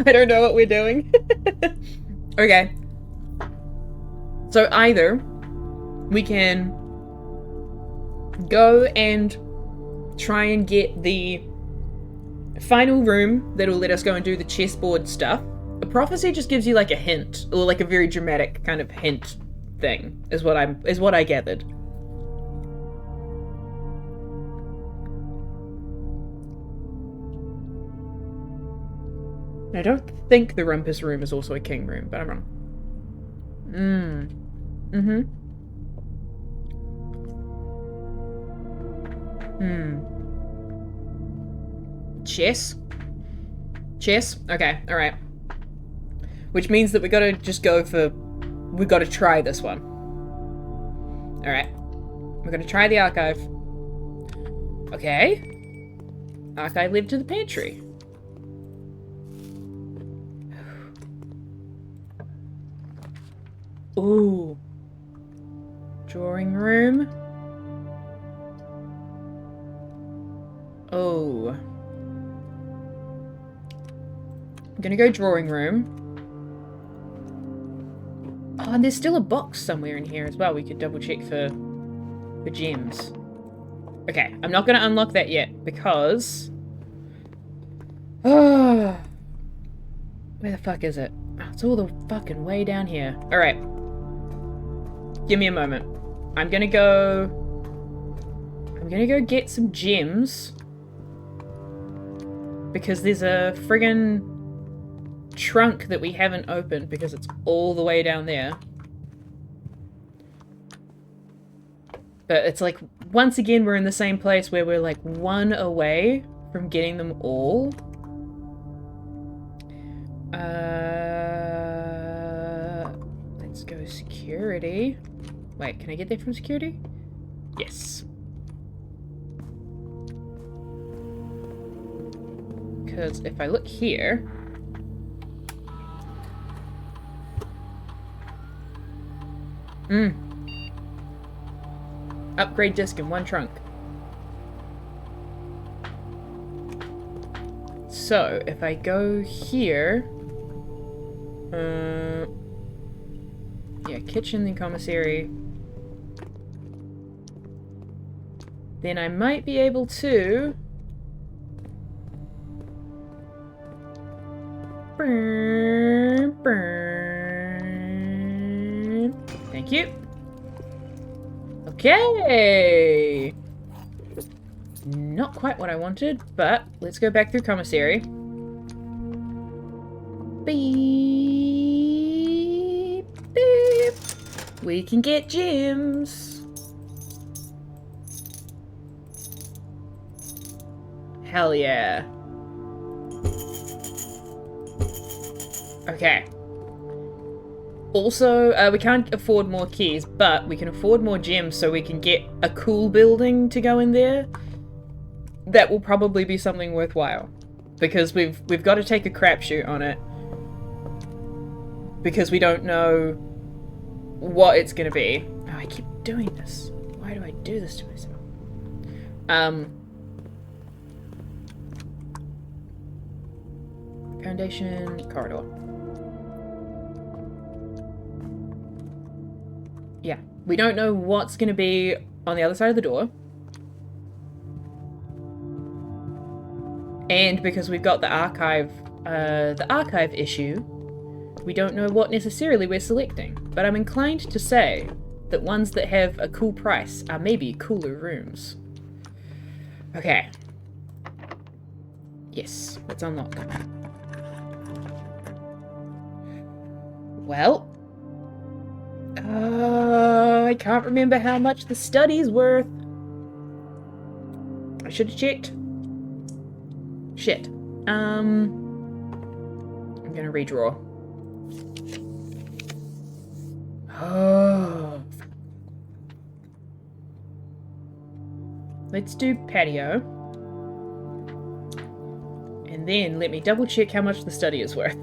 I don't know what we're doing. Okay. So either we can go and try and get the final room that'll let us go and do the chessboard stuff. A prophecy just gives you like a hint, or like a very dramatic kind of hint thing, is what I gathered. I don't think the rumpus room is also a king room, but I'm wrong. Chess? Chess? Okay, alright. Which means that we gotta just go for... we gotta try this one. Alright. We're gonna try the archive. Okay. Archive led to the pantry. Ooh. Drawing room. Oh. I'm gonna go drawing room. and there's still a box somewhere in here as well. We could double check for gems. Okay, I'm not going to unlock that yet because... Oh, where the fuck is it? Oh, it's all the fucking way down here. Alright. Give me a moment. I'm gonna go get some gems. Because there's a friggin' trunk that we haven't opened because it's all the way down there. But it's like, once again, we're in the same place where we're like one away from getting them all. Let's go security. Wait, can I get there from security? Yes. Because if I look here... Upgrade disc in one trunk. So, if I go here... yeah, kitchen and commissary. Then I might be able to... Thank you. Okay! Not quite what I wanted, but let's go back through commissary. Beep, beep. We can get gems. Hell yeah. Okay. Also, we can't afford more keys, but we can afford more gems so we can get a cool building to go in there. That will probably be something worthwhile. Because we've got to take a crapshoot on it. Because we don't know what it's gonna be. Oh, I keep doing this. Why do I do this to myself? Foundation, corridor. Yeah, we don't know what's gonna be on the other side of the door. And because we've got the archive issue, we don't know what necessarily we're selecting. But I'm inclined to say that ones that have a cool price are maybe cooler rooms. Okay. Yes, let's unlock. Well, I can't remember how much the study's worth. I should have checked. Shit. I'm gonna redraw. Oh. Let's do patio. And then let me double check how much the study is worth.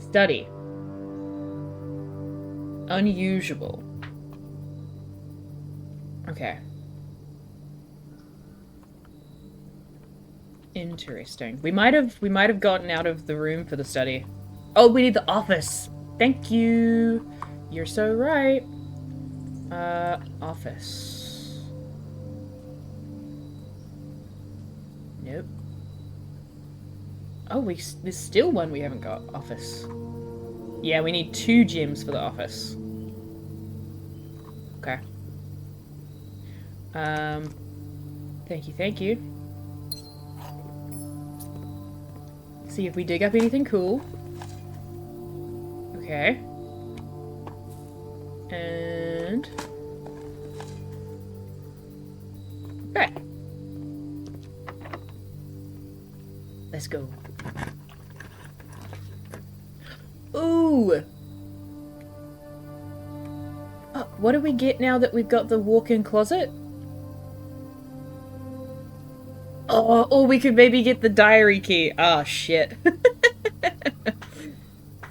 Study. Unusual. Okay. Interesting. We might have gotten out of the room for the study. Oh, we need the office. Thank you. You're so right. Office. Nope. Oh, there's still one we haven't got. Office. Yeah, we need 2 gems for the office. Okay. Thank you, thank you. See if we dig up anything cool. Okay. And... okay. Let's go. Ooh! Oh, what do we get now that we've got the walk-in closet? Oh, or we could maybe get the diary key. Oh, shit.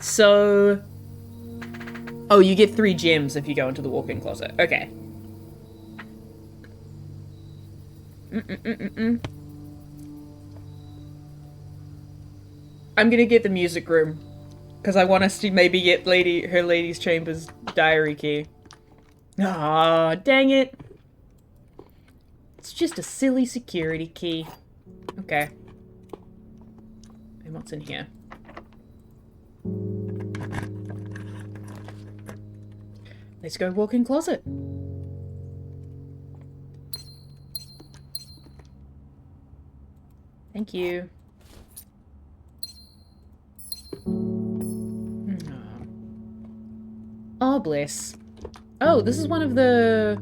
So... oh, you get 3 gems if you go into the walk-in closet. Okay. I'm gonna get the music room. Because I want us to maybe get her lady's chamber's diary key. Aw, dang it. It's just a silly security key. Okay. And what's in here? Let's go walk-in closet. Thank you. Oh, bless. Oh, this is one of the...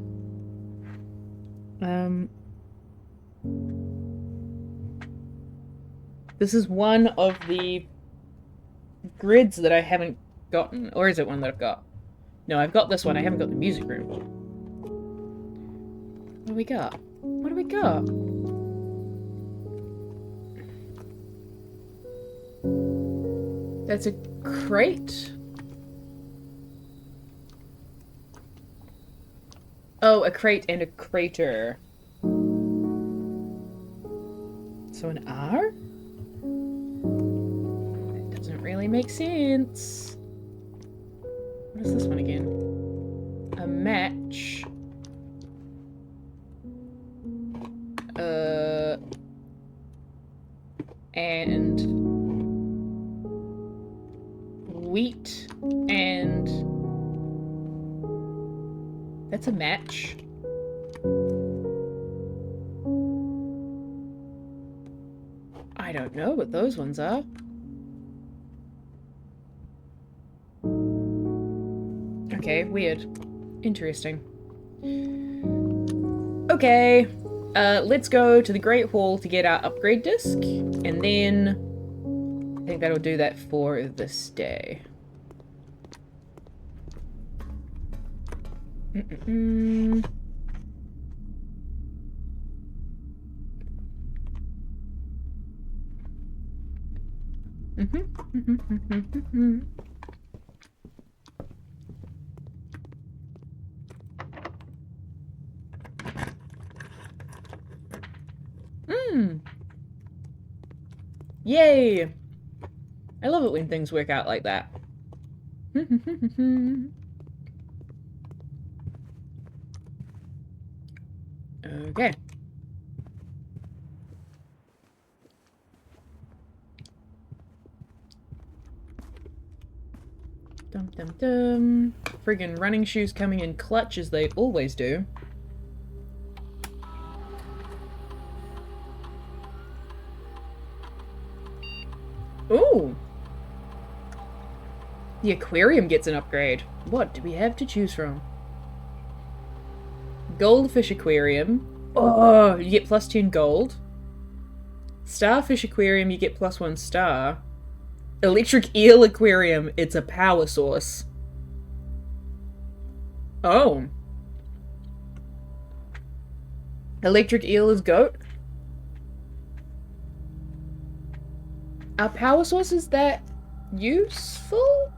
This is one of the grids that I haven't gotten. Or is it one that I've got? No, I've got this one. I haven't got the music room. What do we got? What do we got? That's a crate. Oh, a crate and a crater. So an R? That doesn't really make sense. What is this one again? A match. And wheat and that's a match. I don't know what those ones are. Okay, weird. Interesting. Okay, let's go to the Great Hall to get our upgrade disc, and then I think that'll do that for this day. Yay! I love it when things work out like that. Okay. Dum dum dum. Friggin' running shoes coming in clutch as they always do. Ooh! The aquarium gets an upgrade. What do we have to choose from? Goldfish aquarium. Oh, you get +2 gold. Starfish aquarium, you get +1 star. Electric eel aquarium, it's a power source. Oh. Electric eel is goat. Are power sources that useful?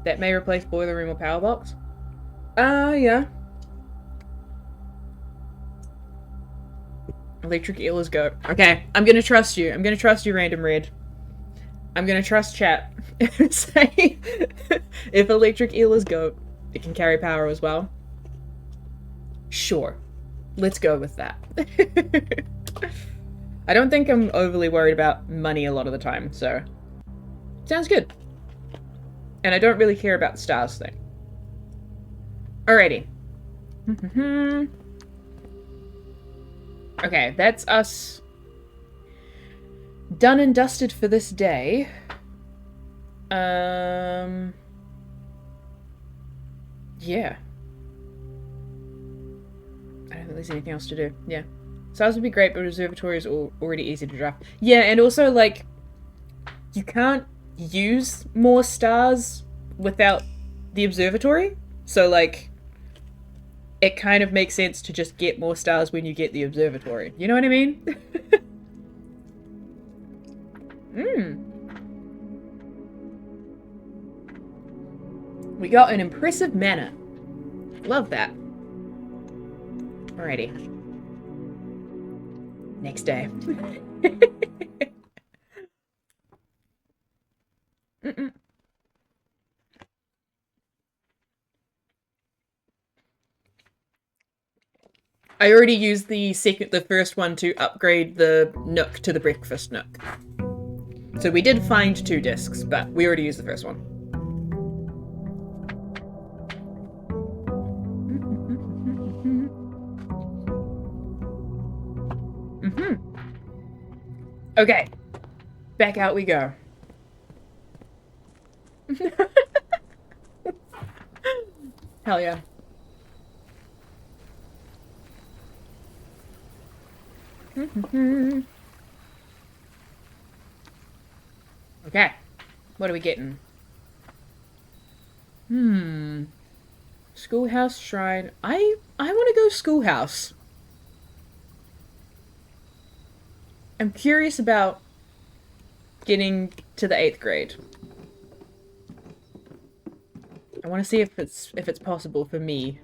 That may replace boiler room or power box? Yeah. Electric eel is goat. Okay, I'm gonna trust you. I'm gonna trust you, Random Red. I'm gonna trust chat. Say, if electric eel is goat, it can carry power as well. Sure. Let's go with that. I don't think I'm overly worried about money a lot of the time, so... Sounds good. And I don't really care about the stars thing. Alrighty. Okay, that's us done and dusted for this day. Yeah. I don't think there's anything else to do. Yeah. Stars would be great, but observatory is already easy to draft. Yeah, and also, like, you can't use more stars without the observatory. So, like, it kind of makes sense to just get more stars when you get the observatory. You know what I mean? We got an impressive manor. Love that. Alrighty. Next day. I already used the first one to upgrade the nook to the breakfast nook. So we did find 2 discs, but we already used the first one. Okay, back out we go. Hell yeah. Okay, what are we getting? Schoolhouse shrine. I want to go schoolhouse. I'm curious about getting to the 8th grade. I want to see if it's possible for me.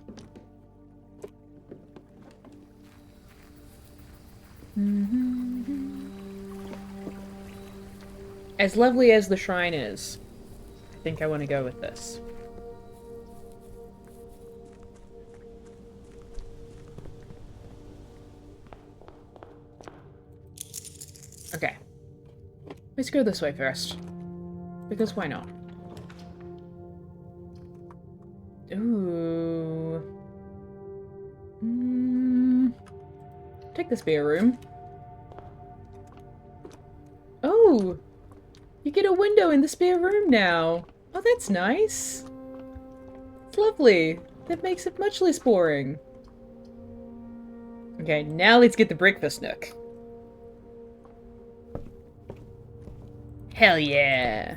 As lovely as the shrine is, I think I want to go with this. Okay. Let's go this way first. Because why not? Ooh. Take the spare room. Oh! You get a window in the spare room now. Oh, that's nice. It's lovely. That makes it much less boring. Okay, now let's get the breakfast nook. Hell yeah.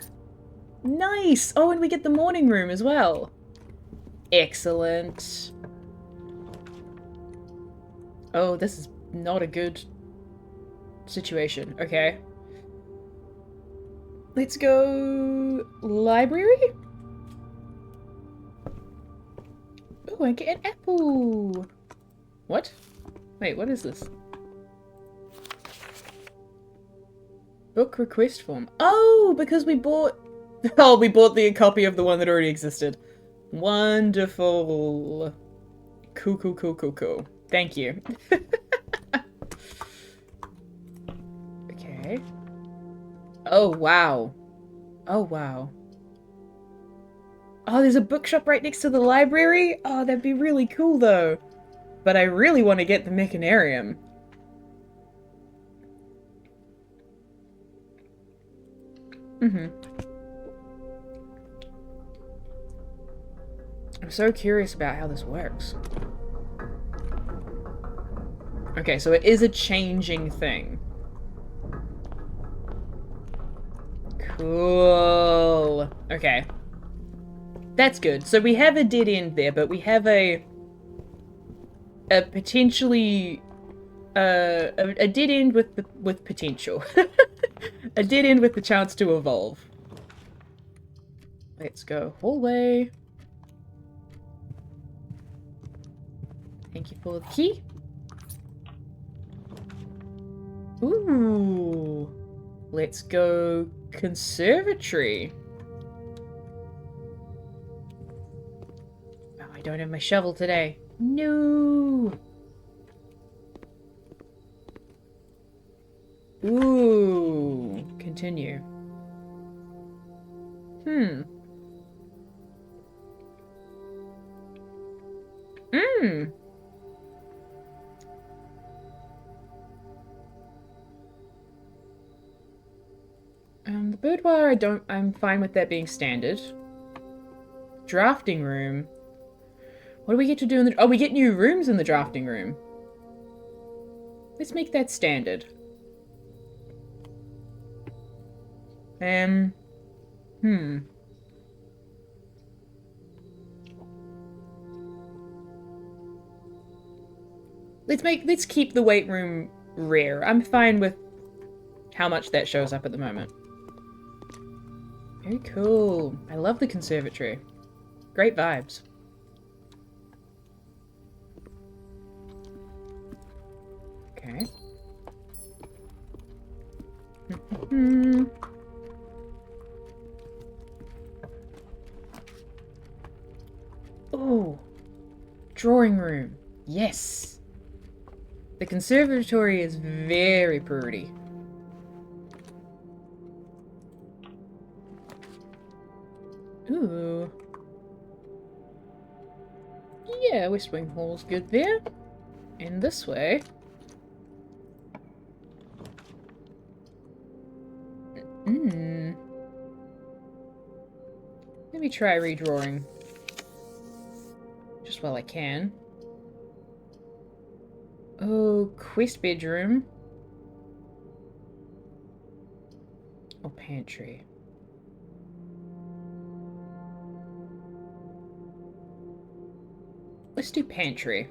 Nice! Oh, and we get the morning room as well. Excellent. Oh, this is not a good situation. Okay. Let's go... library? Oh, I get an apple! What? Wait, what is this? Book request form. Oh, because we bought... Oh, we bought the copy of the one that already existed. Wonderful. Cool, cool, cool, cool, cool. Thank you. Okay. Oh, wow. Oh, wow. Oh, there's a bookshop right next to the library? Oh, that'd be really cool, though. But I really want to get the mechanarium. I'm so curious about how this works. Okay, so it is a changing thing. Cool. Okay. That's good. So we have a dead end there, but we have a potentially a dead end with potential. A dead end with the chance to evolve. Let's go hallway. Thank you for the key. Ooh. Let's go conservatory. Oh, I don't have my shovel today. No. Ooh. Continue. The bird wire, I'm fine with that being standard. Drafting room. What do we get to do in the... Oh, we get new rooms in the drafting room. Let's make that standard. Let's keep the weight room rare. I'm fine with how much that shows up at the moment. Very cool. I love the conservatory. Great vibes. Okay. Oh, drawing room. Yes. The conservatory is very pretty. Ooh. Yeah, West Wing Hall's good there. And this way. Hmm. Let me try redrawing. Just while I can. Oh, quest bedroom. Or pantry. Let's do pantry.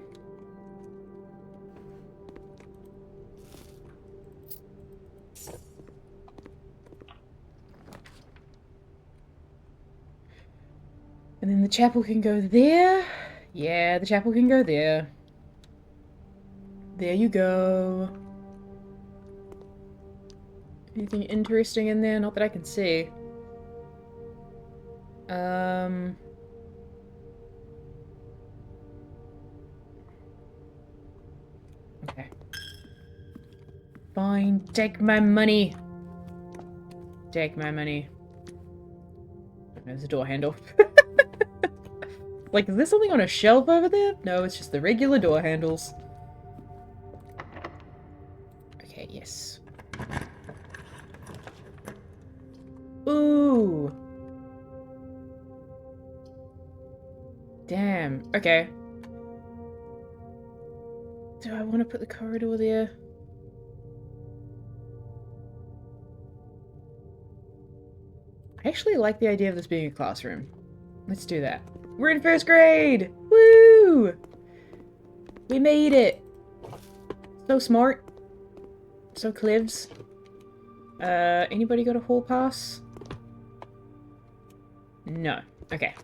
And then the chapel can go there. Yeah, the chapel can go there. There you go. Anything interesting in there? Not that I can see. Okay. Fine, take my money. Take my money. There's a door handle. Like, is there something on a shelf over there? No, it's just the regular door handles. Okay, yes. Ooh. Damn. Okay. Do I want to put the corridor there? I actually like the idea of this being a classroom. Let's do that. We're in first grade! Woo! We made it! So smart. So clevs. Anybody got a hall pass? No. Okay.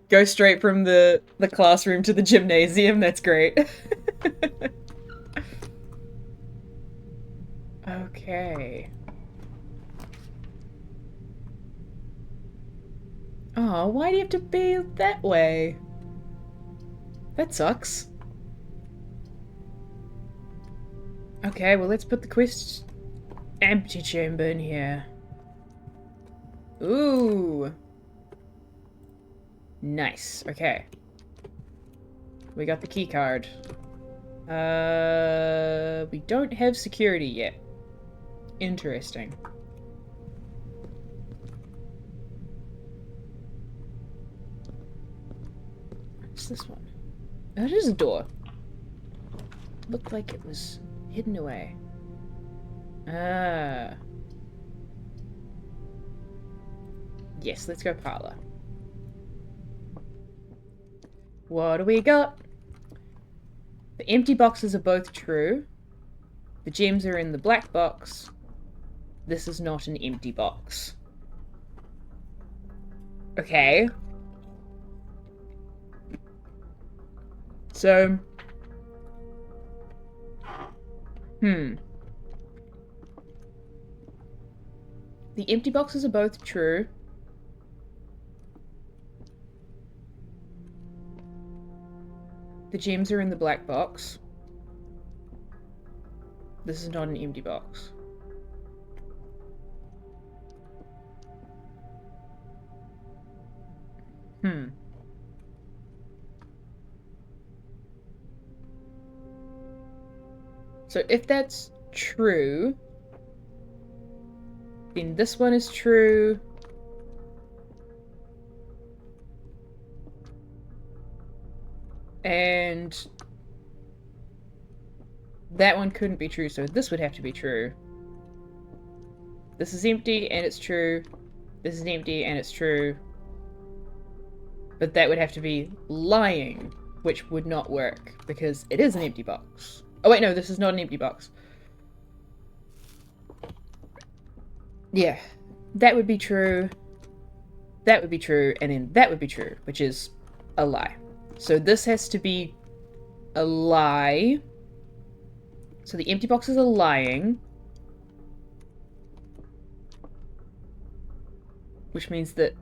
Go straight from the classroom to the gymnasium. That's great. Okay. Oh, why do you have to be that way? That sucks. Okay, well, let's put the quest empty chamber in here. Ooh. Nice. Okay. We got the key card. We don't have security yet. Interesting. What's this one? Oh, it is a door. Looked like it was hidden away. Ah. Yes, let's go parlor. What do we got? The empty boxes are both true. The gems are in the black box. This is not an empty box. Okay. So... The empty boxes are both true. The gems are in the black box. This is not an empty box. So if that's true, then this one is true. And that one couldn't be true, so this would have to be true. This is empty and it's true. This is empty and it's true. But that would have to be lying, which would not work because it is an empty box. Oh wait, no, this is not an empty box. Yeah, that would be true. That would be true, and then that would be true, which is a lie. So this has to be a lie. So the empty boxes are lying. Which means that...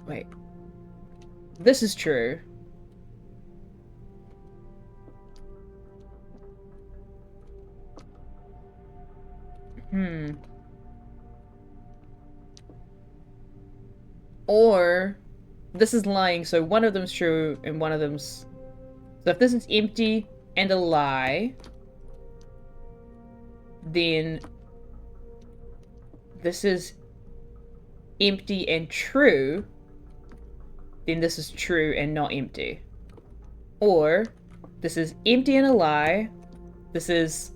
Wait. This is true. Or this is lying, so one of them's true and one of them's... So if this is empty and a lie, then this is empty and true, then this is true and not empty. Or this is empty and a lie, this is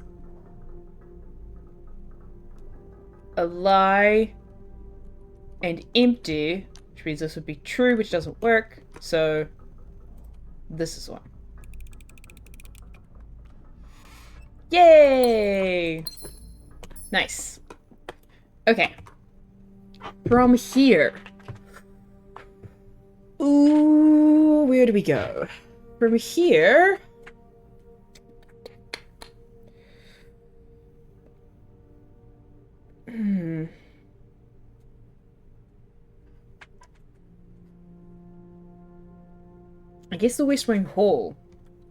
a lie and empty, which means this would be true, which doesn't work, so this is one. Yay! Nice. Okay. From here. Ooh, where do we go? From here... I guess the West Wing Hall.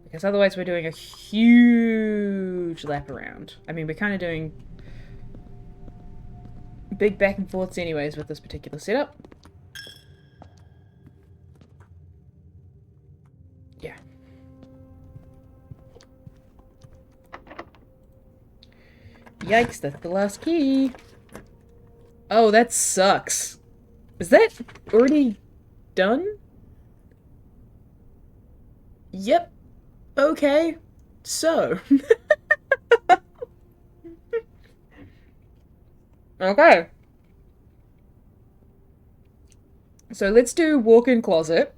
Because otherwise we're doing a huge lap around. I mean, we're kind of doing big back and forths anyways with this particular setup. Yeah. Yikes, that's the last key. Oh, that sucks. Is that already done? Yep. Okay. So. Okay. So let's do walk-in closet.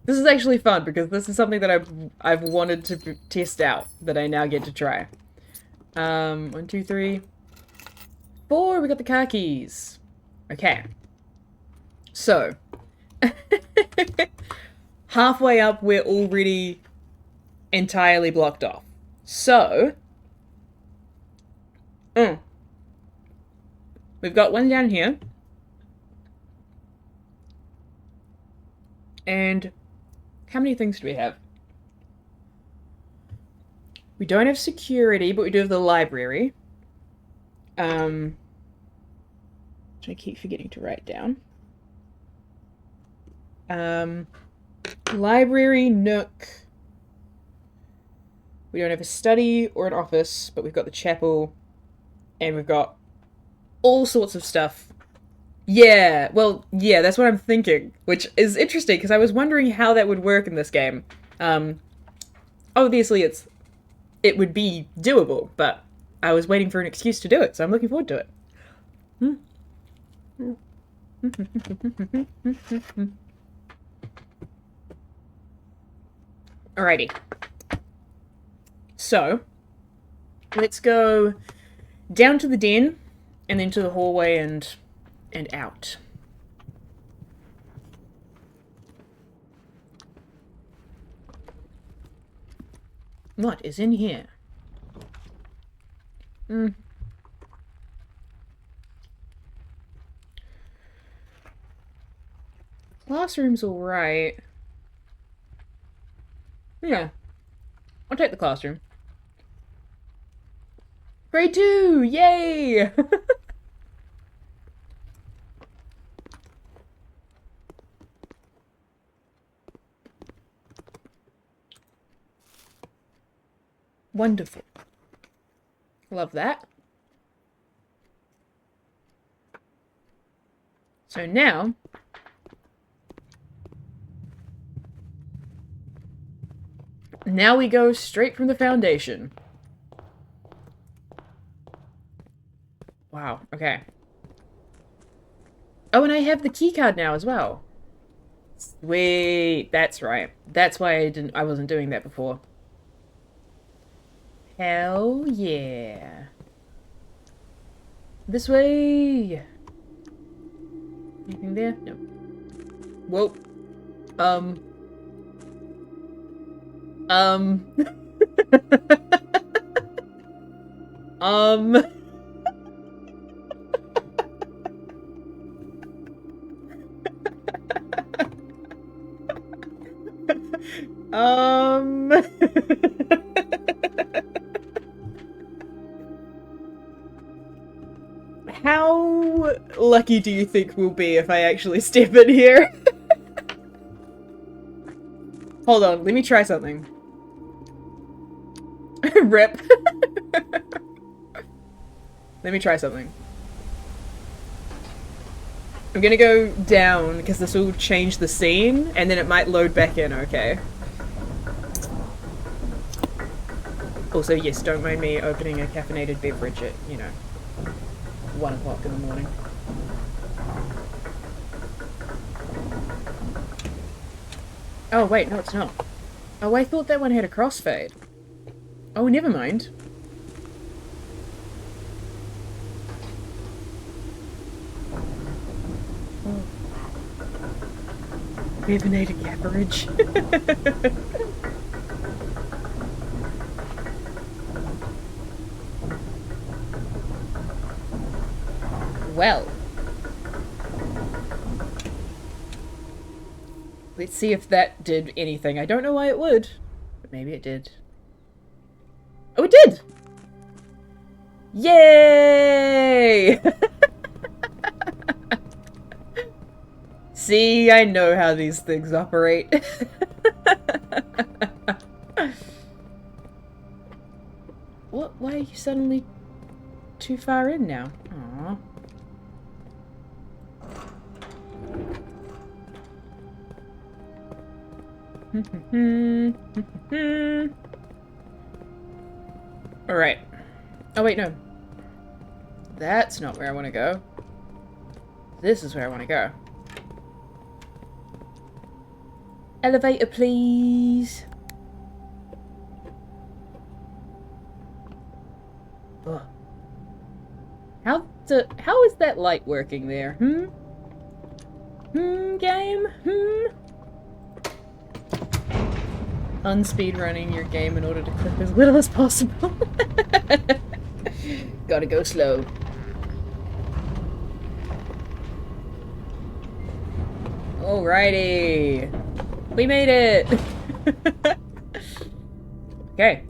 This is actually fun because this is something that I've wanted to test out that I now get to try. 1, 2, 3, 4. We got the car keys. Okay. So. Halfway up, we're already entirely blocked off. So, we've got one down here. And how many things do we have? We don't have security, but we do have the library. Which I keep forgetting to write down. Library, nook. We don't have a study or an office, but we've got the chapel, and we've got all sorts of stuff. Yeah, well, yeah, that's what I'm thinking, which is interesting, because I was wondering how that would work in this game. Obviously it would be doable, but I was waiting for an excuse to do it, so I'm looking forward to it. Alrighty. So, let's go down to the den, and then to the hallway and out. What is in here? Classroom's alright. Yeah. I'll take the classroom. Grade 2! Yay! Wonderful. Love that. So now... Now we go straight from the foundation. Wow, okay. Oh, and I have the key card now as well. Sweet, that's right. That's why I wasn't doing that before. Hell yeah. This way. Anything there? No. Whoa. How lucky do you think we'll be if I actually step in here? Hold on, let me try something. Rip. Let me try something. I'm gonna go down, because this will change the scene, and then it might load back in, okay? Also, yes, don't mind me opening a caffeinated beverage at, you know, 1 o'clock in the morning. Oh, wait, no, it's not. Oh, I thought that one had a crossfade. Oh, never mind. Oh. Caffeinated beverage. Well. Let's see if that did anything. I don't know why it would, but maybe it did. Oh, it did! Yay! See, I know how these things operate. What? Why are you suddenly too far in now? Aww. Alright. Oh wait, no. That's not where I want to go. This is where I want to go. Elevator, please. Ugh. How is that light working there? Game? Unspeed running your game in order to clip as little as possible. Gotta go slow. Alrighty. We made it! Okay.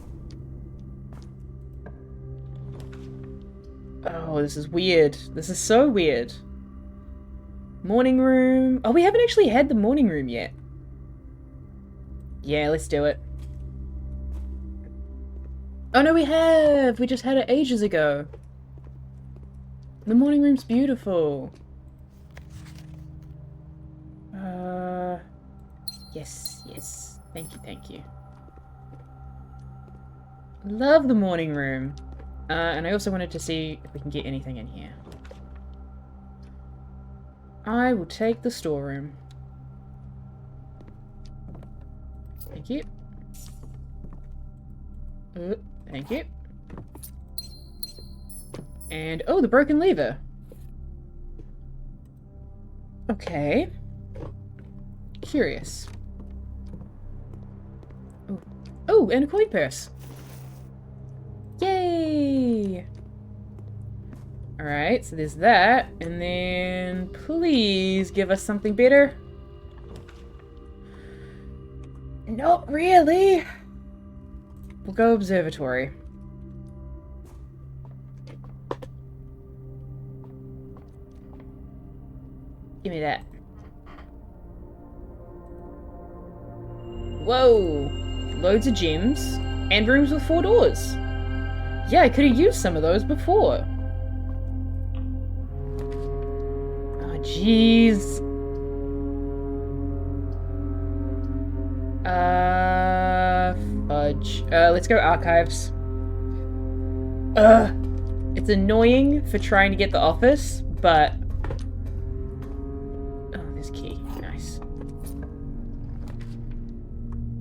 Oh, this is weird. This is so weird. Morning room. Oh, we haven't actually had the morning room yet. Yeah, let's do it. Oh no, we have! We just had it ages ago. The morning room's beautiful. Yes, yes. Thank you, thank you. Love the morning room. And I also wanted to see if we can get anything in here. I will take the storeroom. Thank you. Thank you. And, oh, the broken lever. Okay. Curious. Oh, oh, and a coin purse. Yay! Alright, so there's that. And then, please give us something better. Not really. We'll go observatory. Give me that. Whoa! Loads of gems. And rooms with 4 doors. Yeah, I could have used some of those before. Oh, jeez. Fudge. Let's go archives. It's annoying for trying to get the office, but... Oh, there's a key. Nice.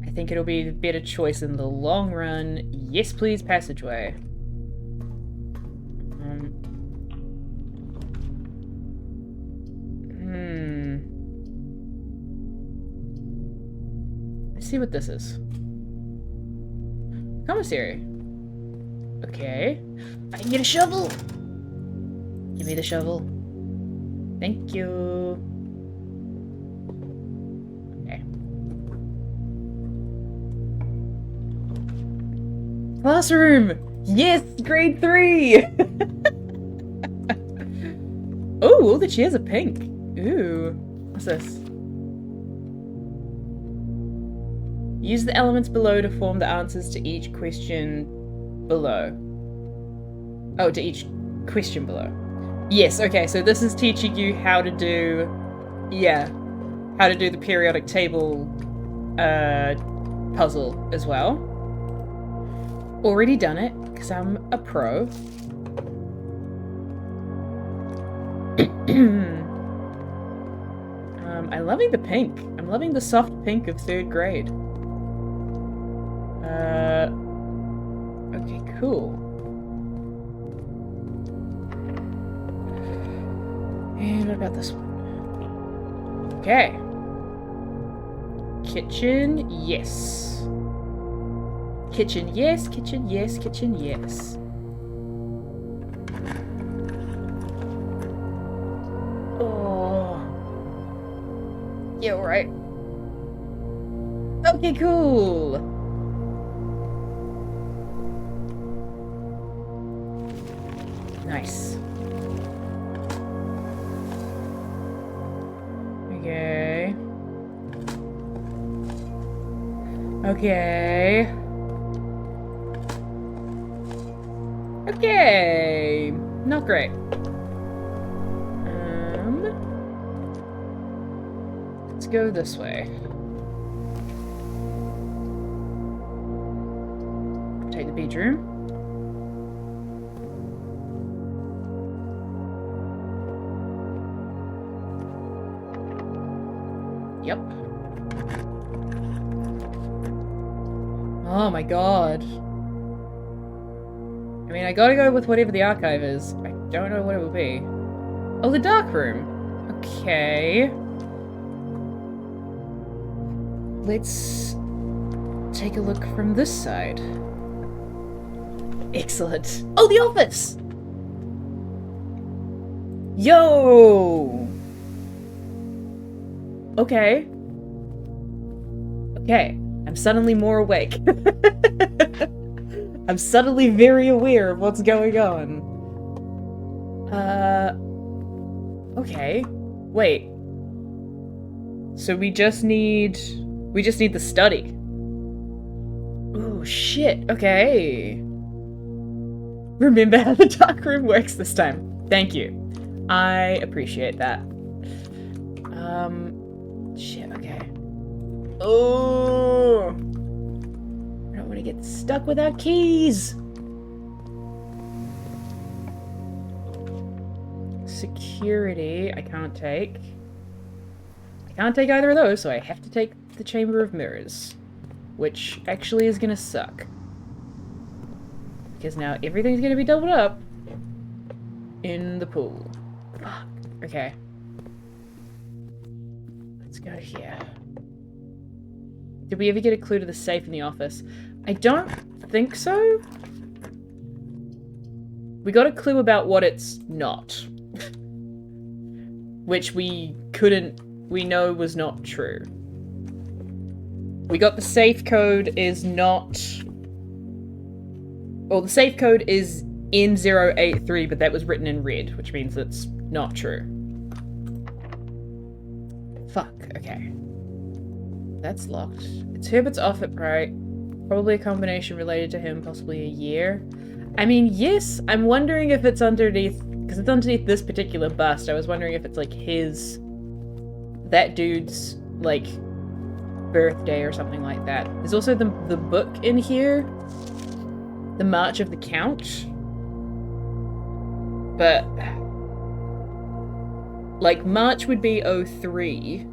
I think it'll be the better choice in the long run. Yes, please, passageway. Let's see what this is. Commissary. Okay. I can get a shovel! Give me the shovel. Thank you. Okay. Classroom! Yes, grade 3! Oh, all the chairs are pink. Ooh. What's this? Use the elements below to form the answers to each question below. Oh, to each question below. Yes, okay, so this is teaching you how to do... Yeah. How to do the periodic table puzzle as well. Already done it, because I'm a pro. I'm loving the pink. I'm loving the soft pink of 3rd grade. Okay, cool. And what about this one? Okay. Kitchen, yes. Kitchen, yes, kitchen, yes, kitchen, yes. Oh. Yeah, right. Okay, cool. Nice. Okay. Okay. Okay. Not great. Let's go this way. Take the bedroom. Yep. Oh my god. I mean, I gotta go with whatever the archive is. I don't know what it will be. Oh, the dark room. Okay. Let's take a look from this side. Excellent. Oh, the office! Yo! Okay. Okay. I'm suddenly more awake. I'm suddenly very aware of what's going on. Okay. Wait. So we just need the study. Oh, shit. Okay. Remember how the dark room works this time. Thank you. I appreciate that. Shit, okay. Oh! I don't want to get stuck without keys! Security, I can't take. I can't take either of those, so I have to take the Chamber of Mirrors. Which actually is gonna suck. Because now everything's gonna be doubled up in the pool. Fuck. Okay. Let's go here. Did we ever get a clue to the safe in the office? I don't think so. We got a clue about what it's not. Which we know was not true. We got the safe code is not... Well, the safe code is N083, but that was written in red, which means it's not true. Fuck, okay. That's locked. It's Herbert's office, right? Probably a combination related to him, possibly a year. I mean, yes, I'm wondering if it's underneath, because it's underneath this particular bust. I was wondering if it's like that dude's, like, birthday or something like that. There's also the book in here. The March of the Count. But, like, March would be 03.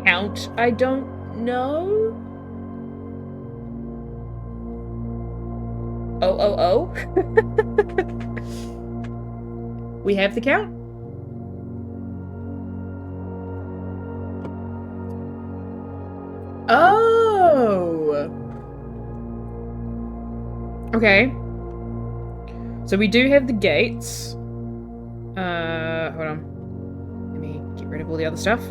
Count, I don't know. Oh. We have the count? Oh! Okay. So we do have the gates. Hold on. Let me get rid of all the other stuff.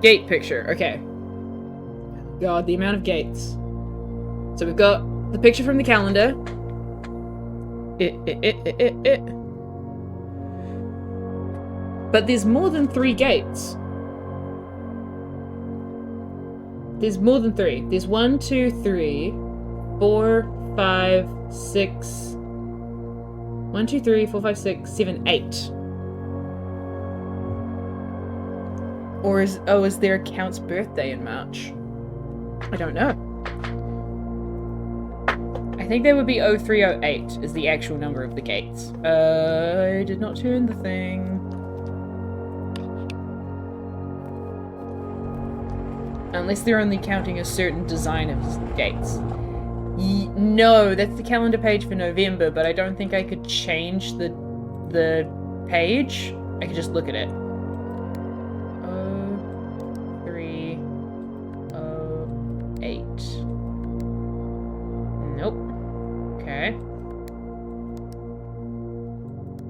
Gate picture. Okay. God, the amount of gates. So we've got the picture from the calendar. But there's more than 3 gates. There's more than 3. There's 1, 2, 3, 4, 5, 6. 1, 2, 3, 4, 5, 6, 7, 8. Or is there a Count's birthday in March? I don't know. I think there would be 0308 is the actual number of the gates. I did not turn the thing. Unless they're only counting a certain design of gates. No, that's the calendar page for November, but I don't think I could change the page. I could just look at it. 0308. Nope. Okay.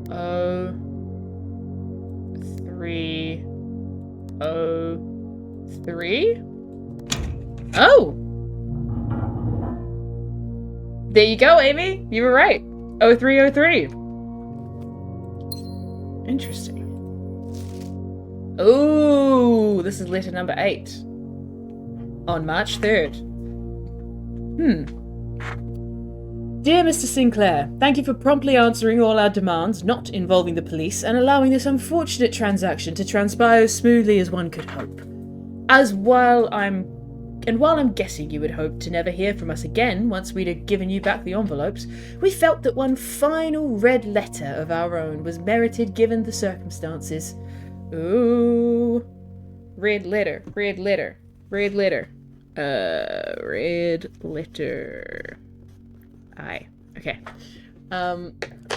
0303. Oh! There you go, Amy. You were right. 0303. Interesting. Oh, this is letter number 8. On March 3rd. Dear Mr. Sinclair, thank you for promptly answering all our demands not involving the police and allowing this unfortunate transaction to transpire as smoothly as one could hope. While I'm guessing you would hope to never hear from us again once we'd have given you back the envelopes, we felt that one final red letter of our own was merited given the circumstances. Ooh. Red letter, red letter, red letter. Red letter. Aye. Okay.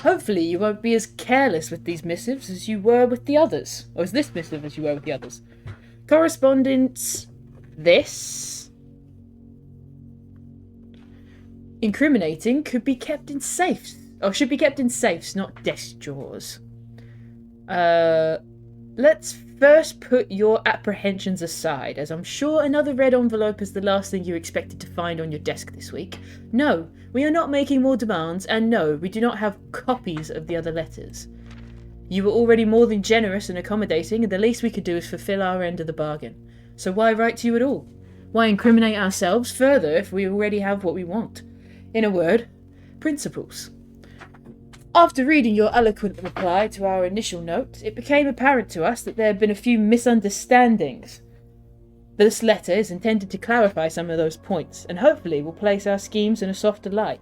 Hopefully you won't be as careless with these missives as you were with the others. Or as this missive as you were with the others. Correspondence. This. Incriminating could be kept in safes. Or should be kept in safes, not desk drawers. Let's first put your apprehensions aside, as I'm sure another red envelope is the last thing you expected to find on your desk this week. No, we are not making more demands, and no, we do not have copies of the other letters. You were already more than generous and accommodating, and the least we could do is fulfill our end of the bargain. So why write to you at all? Why incriminate ourselves further if we already have what we want? In a word, principles. After reading your eloquent reply to our initial note, it became apparent to us that there had been a few misunderstandings. This letter is intended to clarify some of those points, and hopefully will place our schemes in a softer light.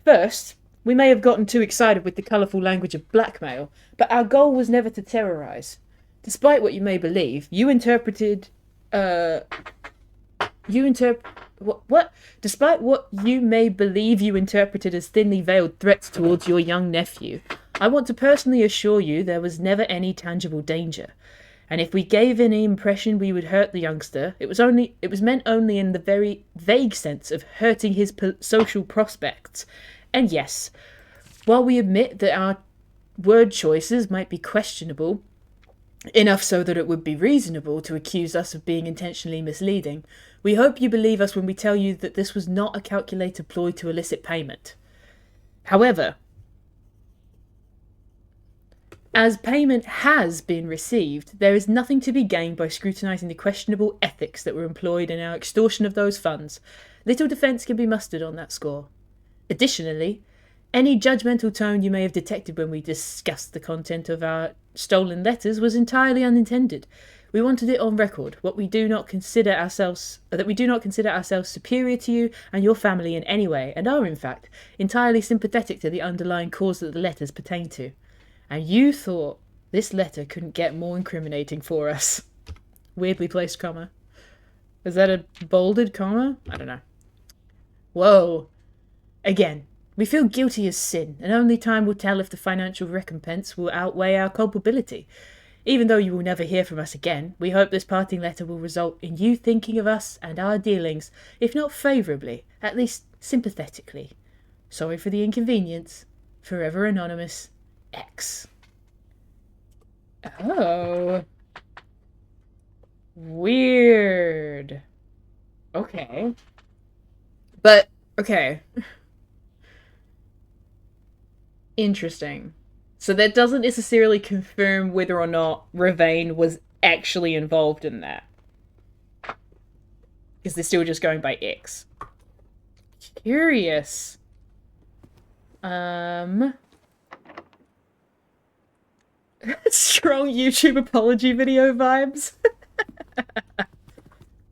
First, we may have gotten too excited with the colourful language of blackmail, but our goal was never to terrorise. Despite what you may believe, Despite what you may believe you interpreted as thinly veiled threats towards your young nephew, I want to personally assure you there was never any tangible danger. And if we gave any impression we would hurt the youngster, it was meant only in the very vague sense of hurting his social prospects. And yes, while we admit that our word choices might be questionable, enough so that it would be reasonable to accuse us of being intentionally misleading, we hope you believe us when we tell you that this was not a calculated ploy to elicit payment. However, as payment has been received, there is nothing to be gained by scrutinising the questionable ethics that were employed in our extortion of those funds. Little defence can be mustered on that score. Additionally, any judgmental tone you may have detected when we discussed the content of our stolen letters was entirely unintended. We wanted it on record that we do not consider ourselves superior to you and your family in any way, and are in fact entirely sympathetic to the underlying cause that the letters pertain to. And you thought this letter couldn't get more incriminating for us. Weirdly placed comma. Is that a bolded comma? I don't know. Whoa. Again, we feel guilty as sin, and only time will tell if the financial recompense will outweigh our culpability. Even though you will never hear from us again, we hope this parting letter will result in you thinking of us and our dealings, if not favourably, at least sympathetically. Sorry for the inconvenience. Forever Anonymous, X. Oh. Weird. Okay. But, okay. Interesting. So that doesn't necessarily confirm whether or not Ravane was actually involved in that. Because they're still just going by X. Curious. Um... Strong YouTube apology video vibes.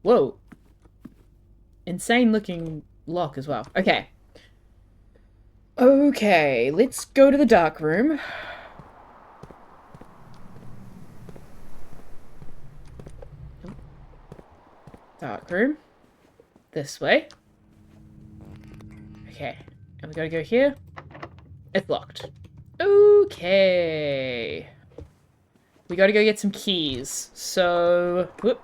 Whoa. Insane looking lock as well. Okay. Okay, let's go to the dark room. Dark room. This way. Okay. And we gotta go here. It's locked. Okay. We gotta go get some keys. So, whoop.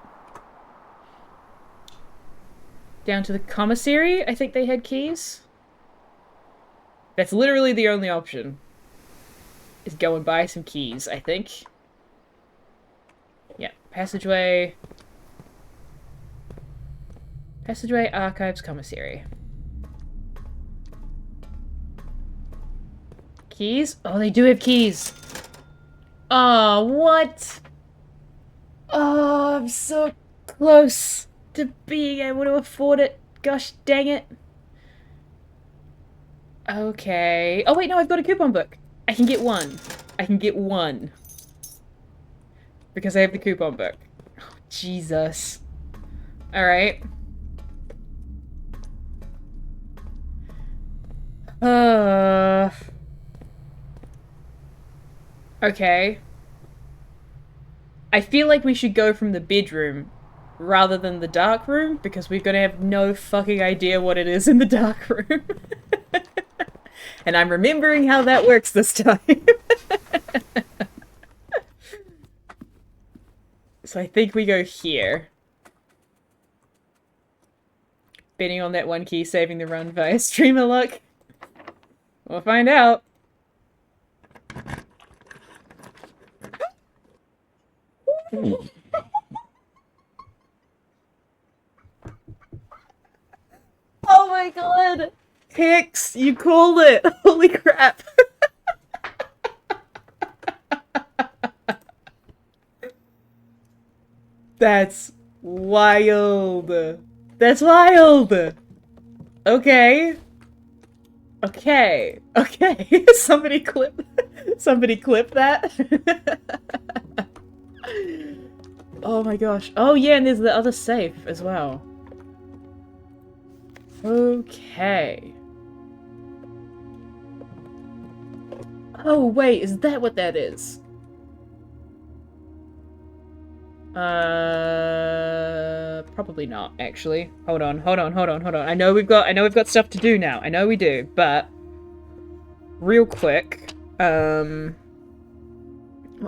Down to the commissary. I think they had keys. That's literally the only option. Is go and buy some keys, I think. Yeah, passageway. Passageway, archives, commissary. Keys? Oh, they do have keys. Oh, what? Oh, I'm so close to being able to afford it. Gosh dang it. Okay. Oh, wait, no, I've got a coupon book. I can get one. I can get one. Because I have the coupon book. Oh, Jesus. Alright. Okay. I feel like we should go from the bedroom rather than the dark room because we're gonna have no fucking idea what it is in the dark room. And I'm remembering how that works this time. So I think we go here. Betting on that one key saving the run via streamer luck. We'll find out. Oh my god! Hicks, you called it! Holy crap! That's wild. That's wild! Okay. Okay. Okay. Somebody clip that. Oh my gosh. Oh yeah, and there's the other safe as well. Okay. Oh wait, is that what that is? Probably not, actually. Hold on. I know we've got stuff to do now. I know we do, but real quick, what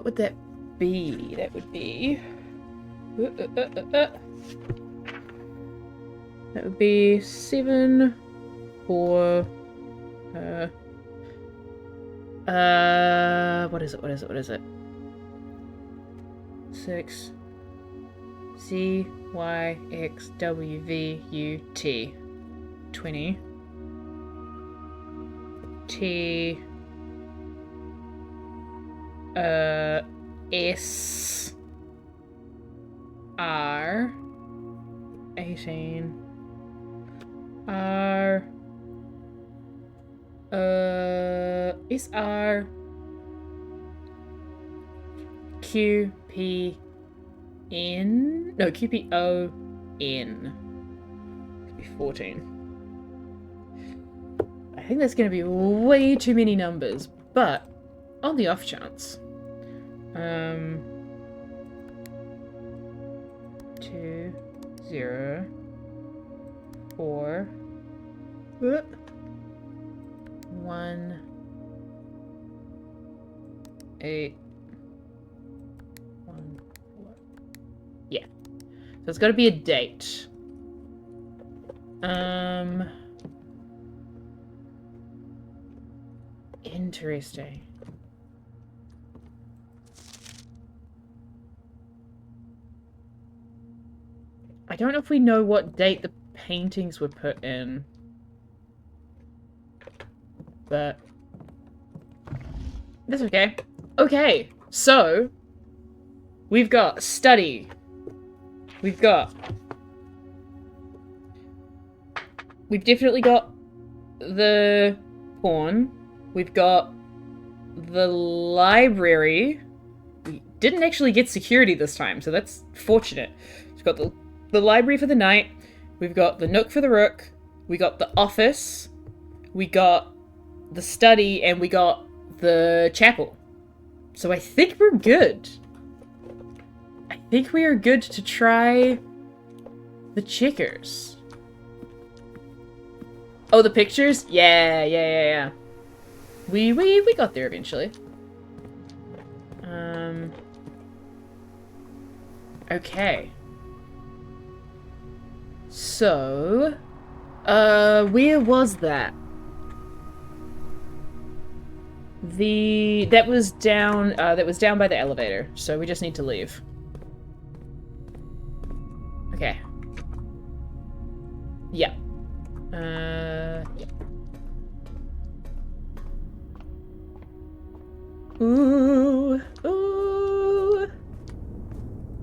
would that be? That would be that would be 7 4 what is it? 6 C Y X W V U T 20 T S R 18 R S R Q P N, no, Q P O N. Could be 14. I think that's going to be way too many numbers, but on the off chance. 2 0 4 1 8 1 4. Yeah. So it's got to be a date. Interesting. don't know if we know what date the paintings were put in. But that's okay. Okay, so we've got study. We've definitely got the pawn. We've got the library. We didn't actually get security this time, so that's fortunate. We've got the library for the knight. We've got the nook for the rook. We got the office. We got the study, and we got the chapel. So I think we're good. I think we are good to try the checkers. Oh, the pictures? Yeah. We got there eventually. Okay. So, where was that? That was down by the elevator, so we just need to leave. Okay. Yeah. Yeah. Ooh.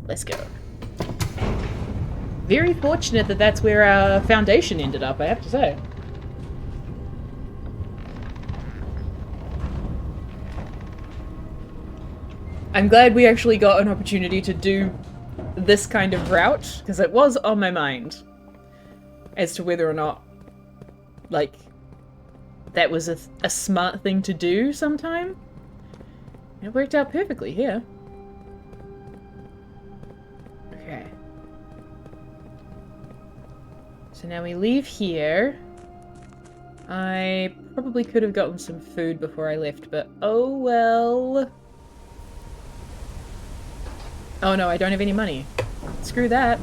Let's go. Very fortunate that that's where our foundation ended up, I have to say. I'm glad we actually got an opportunity to do this kind of route, because it was on my mind as to whether or not, like, that was a smart thing to do sometime. It worked out perfectly here. Okay. So now we leave here. I probably could have gotten some food before I left, but oh well. Oh no, I don't have any money. Screw that.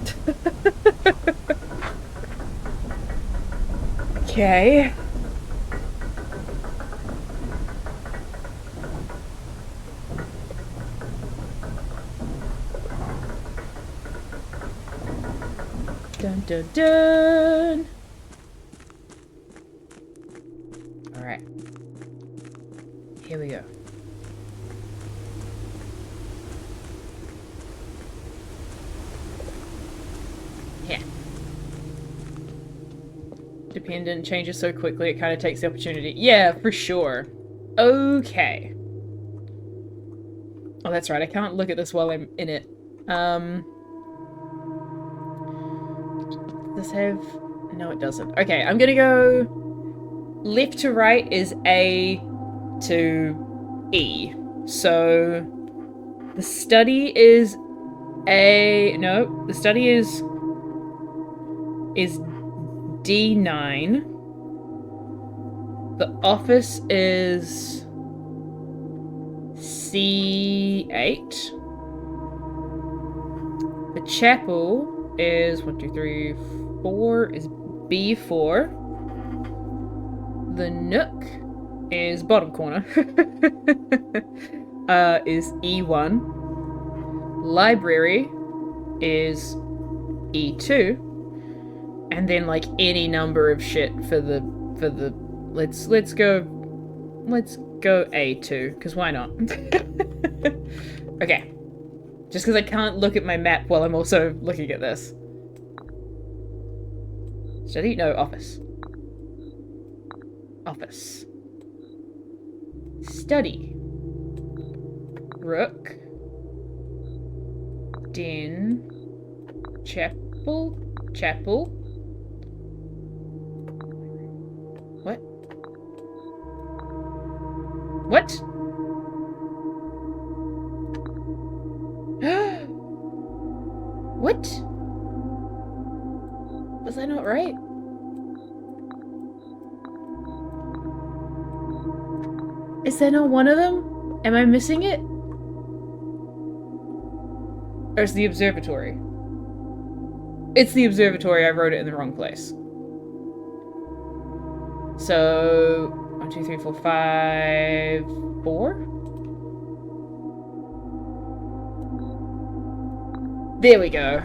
Okay. Dun dun dun. Alright. Here we go. Yeah. Dependent changes so quickly it kind of takes the opportunity. Yeah, for sure. Okay. Oh, that's right. I can't look at this while I'm in it. Does this have... No, it doesn't. Okay, I'm gonna go... Left to right is A to E. So... The study is A... No, the study is D9. The office is C8. The chapel is 1, 2, 3, 4 is B4. The nook is bottom corner. Is E1. Library is E2. And then like any number of shit for the let's go A2, because why not? Okay. Just because I can't look at my map while I'm also looking at this. Study? No, office. Office. Study. Rook. Den. Chapel. Chapel. What? What? What? Was that not right? Is that not one of them? Am I missing it? Or is the observatory? It's the observatory. I wrote it in the wrong place. So 1, 2, 3, 4, 5, 4. There we go.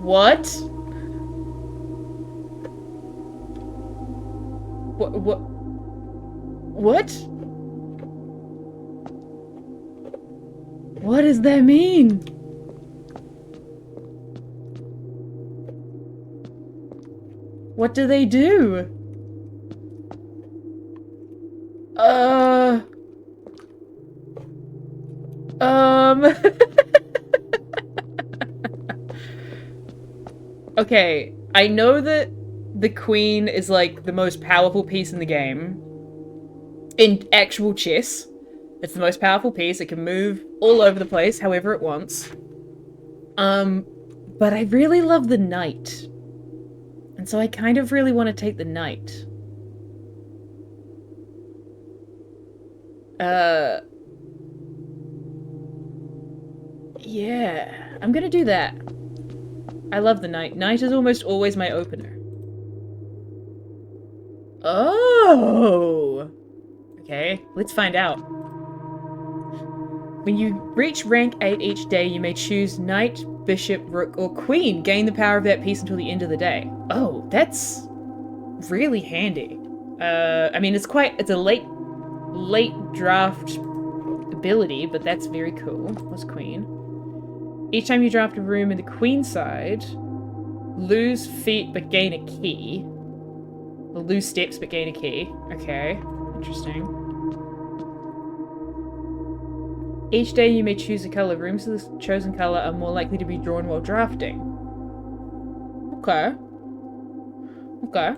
What? What? What? What does that mean? What do they do? Okay, I know that the queen is like the most powerful piece in the game. In actual chess. It's the most powerful piece. It can move all over the place however it wants. But I really love the knight. And so I kind of really want to take the knight. Yeah, I'm gonna do that. I love the knight. Knight is almost always my opener. Oh! Okay, let's find out. When you reach rank 8 each day, you may choose knight, bishop, rook, or queen. Gain the power of that piece until the end of the day. Oh, that's really handy. I mean, it's a late draft ability, but that's very cool. What's queen? Each time you draft a room in the queen side, lose feet but gain a key. Or lose steps but gain a key. Okay, interesting. Each day you may choose a color. Rooms of the chosen color are more likely to be drawn while drafting. Okay. Okay.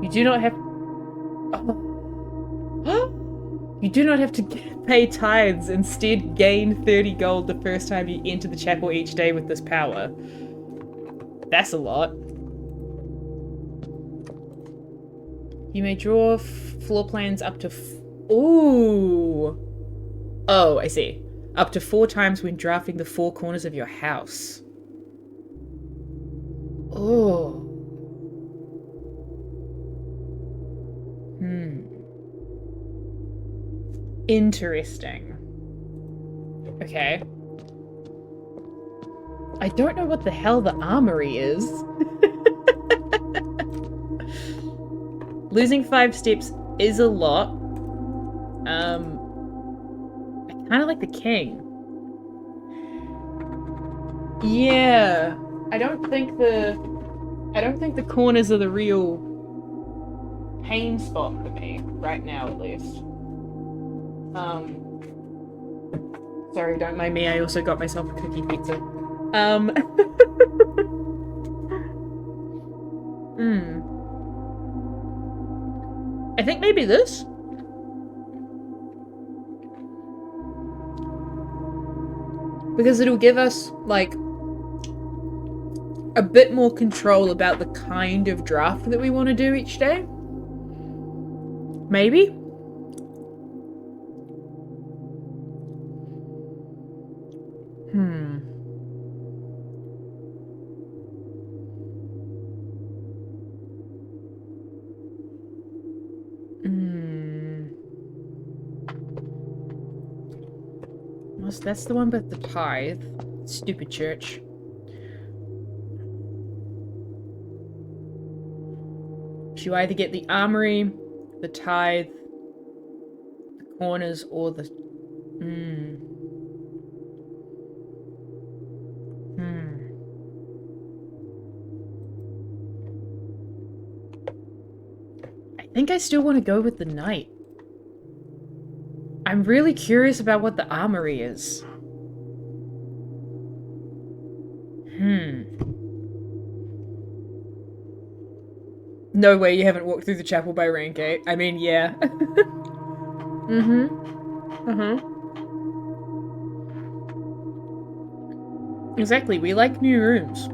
You do not have... Oh. You do not have to pay tithes. Instead, gain 30 gold the first time you enter the chapel each day with this power. That's a lot. You may draw floor plans up to... Ooh. Oh, I see. Up to 4 times when drafting the 4 corners of your house. Oh. Interesting. Okay. I don't know what the hell the armory is. Losing 5 steps is a lot. I kind of like the king. Yeah. I don't think the corners are the real pain spot for me right now, at least. Sorry, don't mind me. I also got myself a cookie pizza. I think maybe this. Because it'll give us, like, a bit more control about the kind of draft that we want to do each day. Maybe? That's the one with the tithe. Stupid church. You either get the armory, the tithe, the corners, or the... I think I still want to go with the knight. I'm really curious about what the armory is. No way you haven't walked through the chapel by rank 8. I mean, yeah. Exactly, we like new rooms.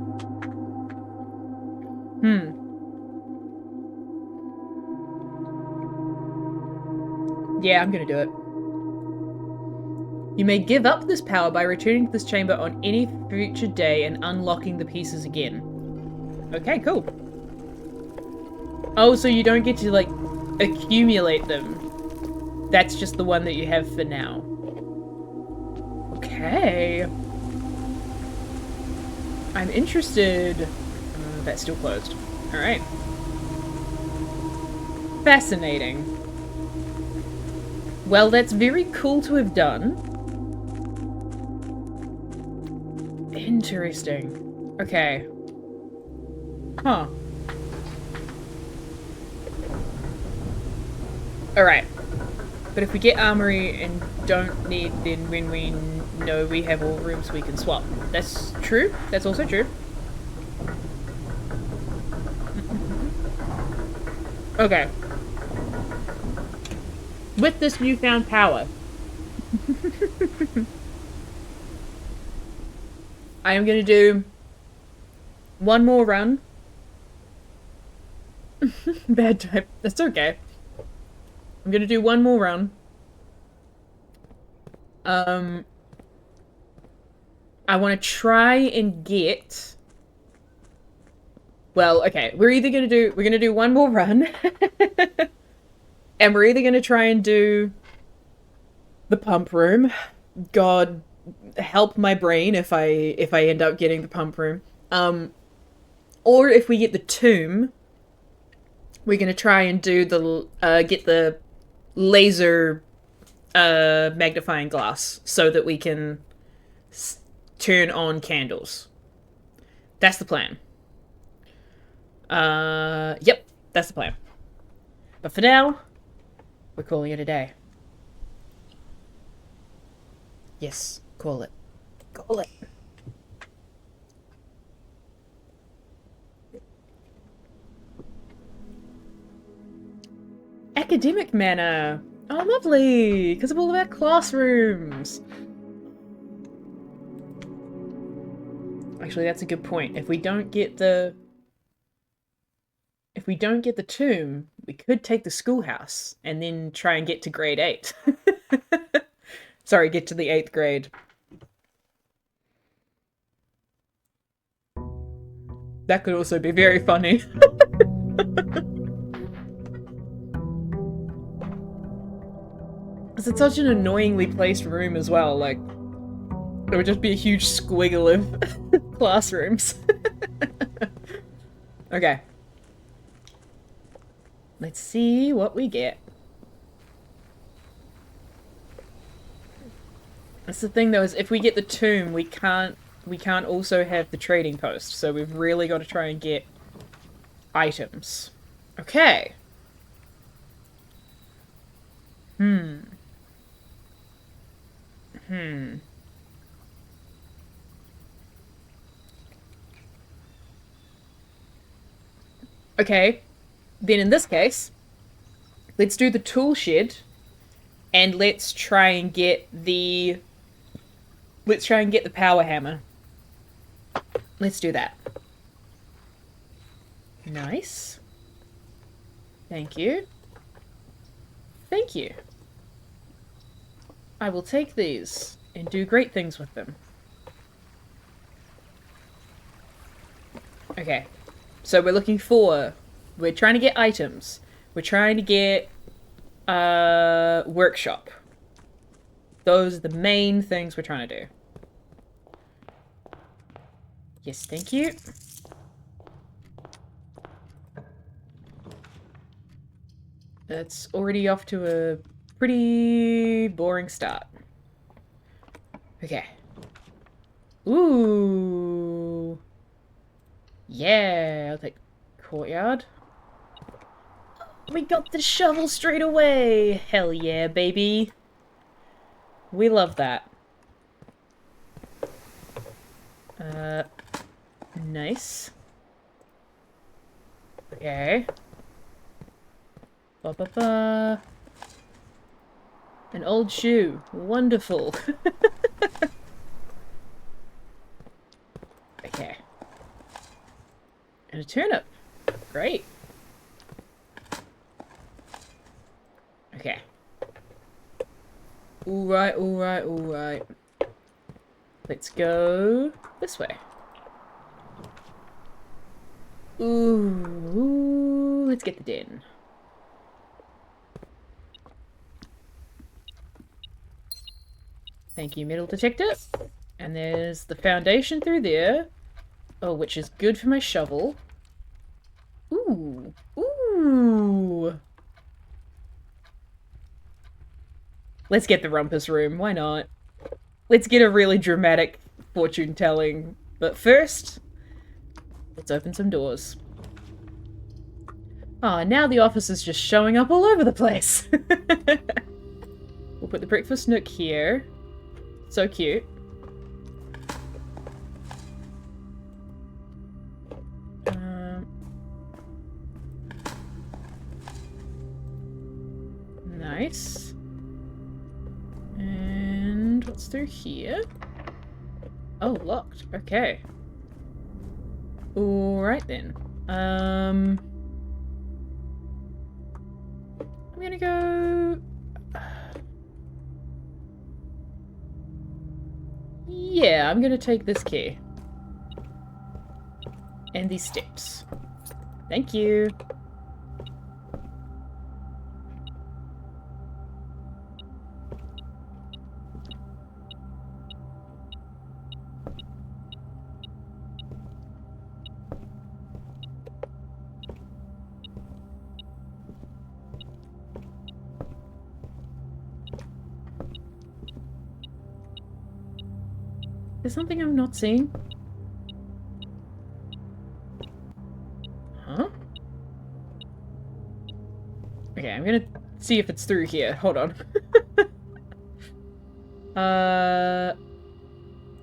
Yeah, I'm gonna do it. You may give up this power by returning to this chamber on any future day and unlocking the pieces again. Okay, cool. Oh, so you don't get to, like, accumulate them. That's just the one that you have for now. Okay. I'm interested. That's still closed. Alright. Fascinating. Well, that's very cool to have done. Interesting. Okay. Huh. Alright. But if we get armory and don't need, then when we know we have all rooms we can swap. That's true. That's also true. Okay. With this newfound power, I am going to do one more run. Bad type. That's okay. I'm going to do one more run. I want to try and get... Well, okay. We're going to do one more run. And we're either going to try and do the pump room. God help my brain if I end up getting the pump room. Or if we get the tomb, we're going to try and do the get the laser magnifying glass so that we can turn on candles. That's the plan. Yep, that's the plan. But for now, we're calling it a day. Yes, call it. Call it. Academic manor. Oh, lovely! Because of all of our classrooms. Actually, that's a good point. If we don't get the tomb, we could take the schoolhouse and then try and get to grade 8. Sorry, get to the 8th grade. That could also be very funny. It's such an annoyingly placed room as well, like, there would just be a huge squiggle of classrooms. Okay. Let's see what we get. That's the thing though, is if we get the tomb, we can't also have the trading post, so we've really got to try and get items. Okay. Okay. Then in this case, let's do the tool shed and let's try and get the power hammer. Let's do that. Nice. Thank you. Thank you. I will take these and do great things with them. Okay. So we're trying to get items. We're trying to get workshop. Those are the main things we're trying to do. Yes, thank you. That's already off to a pretty boring start. Okay. Ooh. Yeah, I'll take courtyard. We got the shovel straight away! Hell yeah, baby. We love that. Nice. Okay. Ba-ba-ba. An old shoe. Wonderful. Okay. And a turnip. Great. Okay. Alright, alright, alright. Let's go this way. Ooh, let's get the den. Thank you, metal detector. And there's the foundation through there. Oh, which is good for my shovel. Ooh. Ooh. Let's get the rumpus room. Why not? Let's get a really dramatic fortune telling. But first, let's open some doors. Oh, now the office is just showing up all over the place. We'll put the breakfast nook here. So cute. Nice. And what's through here? Oh, locked. Okay. Alright then. I'm gonna go... Yeah, I'm gonna take this key. And these steps. Thank you. There's something I'm not seeing. Huh? Okay, I'm gonna see if it's through here. Hold on.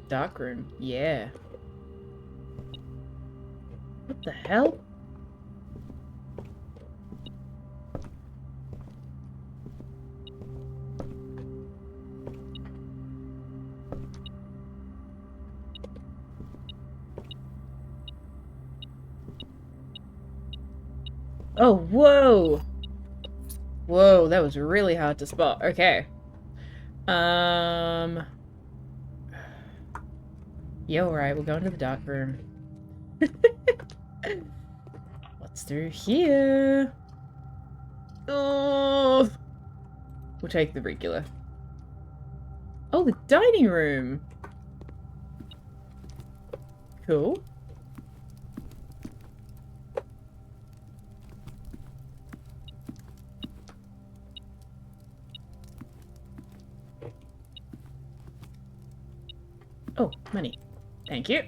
Dark room. Yeah. What the hell? Oh, whoa! Whoa, that was really hard to spot. Okay. Yeah, alright, we'll go into the dark room. What's through here? Oh! We'll take the regular. Oh, the dining room! Cool. Oh, money. Thank you.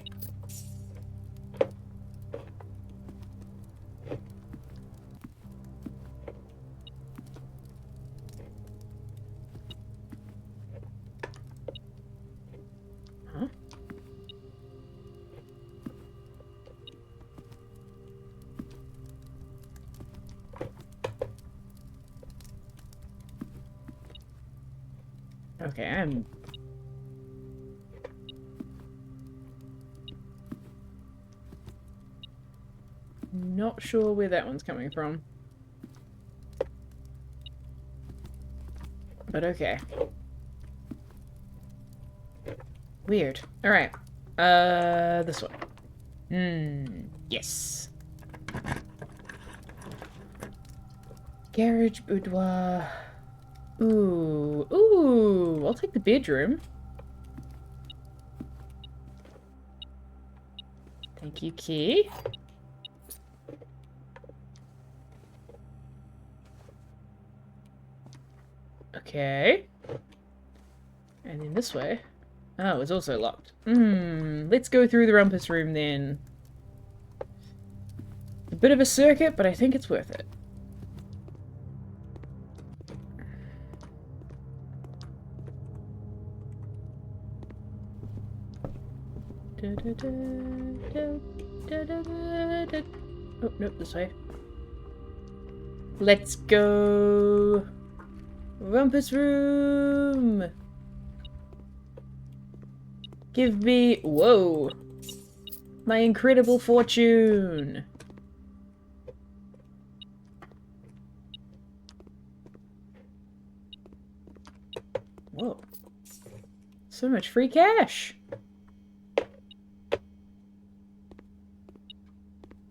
Huh? Okay, I'm... not sure where that one's coming from. But okay. Weird. Alright. This one. Yes. Garage, boudoir. Ooh. Ooh. I'll take the bedroom. Thank you, key. Okay. And then this way. Oh, it's also locked. Let's go through the rumpus room then. A bit of a circuit, but I think it's worth it. Oh, nope, this way. Let's go. Rumpus room. Give me... Whoa. My incredible fortune. Whoa. So much free cash.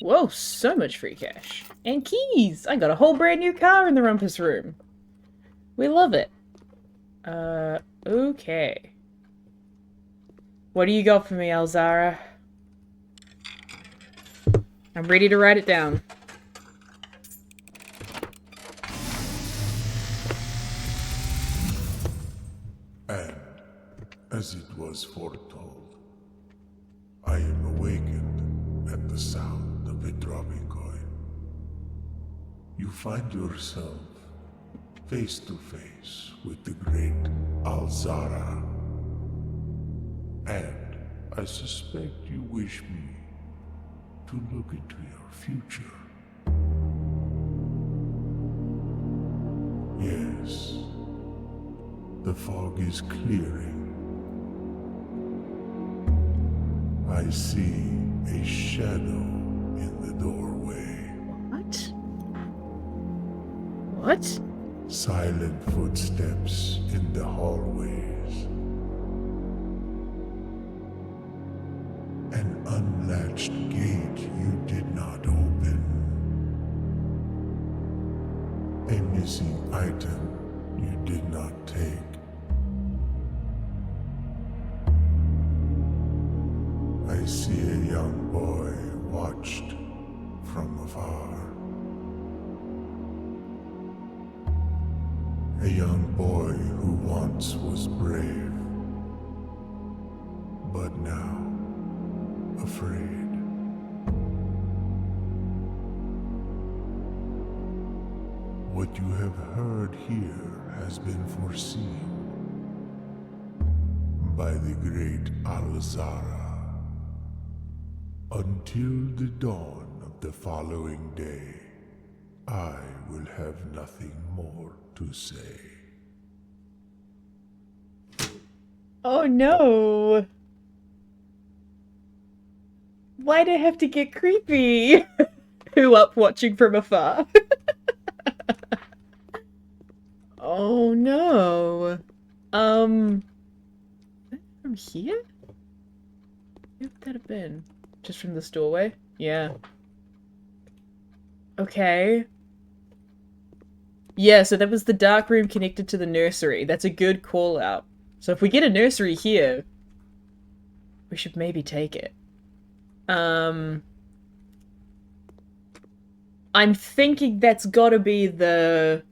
Whoa, so much free cash. And keys! I got a whole brand new car in the rumpus room. We love it. Okay. What do you got for me, Alzara? I'm ready to write it down. And, as it was foretold, I am awakened at the sound of a dropping coin. You find yourself face to face with the great Alzara. And I suspect you wish me to look into your future. Yes, the fog is clearing. I see a shadow in the doorway. What? What? Silent footsteps in the hallways. An unlatched gate you did not open. A missing item you did not take. I see a young boy watched from afar. A young boy who once was brave, but now afraid. What you have heard here has been foreseen by the great Alzara. Until the dawn of the following day, I will have nothing more to say. Oh no! Why'd I have to get creepy? Who up watching from afar? Oh no. From here? Where would that have been? Just from this doorway? Yeah. Okay. Yeah, so that was the dark room connected to the nursery. That's a good call out. So if we get a nursery here, we should maybe take it. I'm thinking that's gotta be the...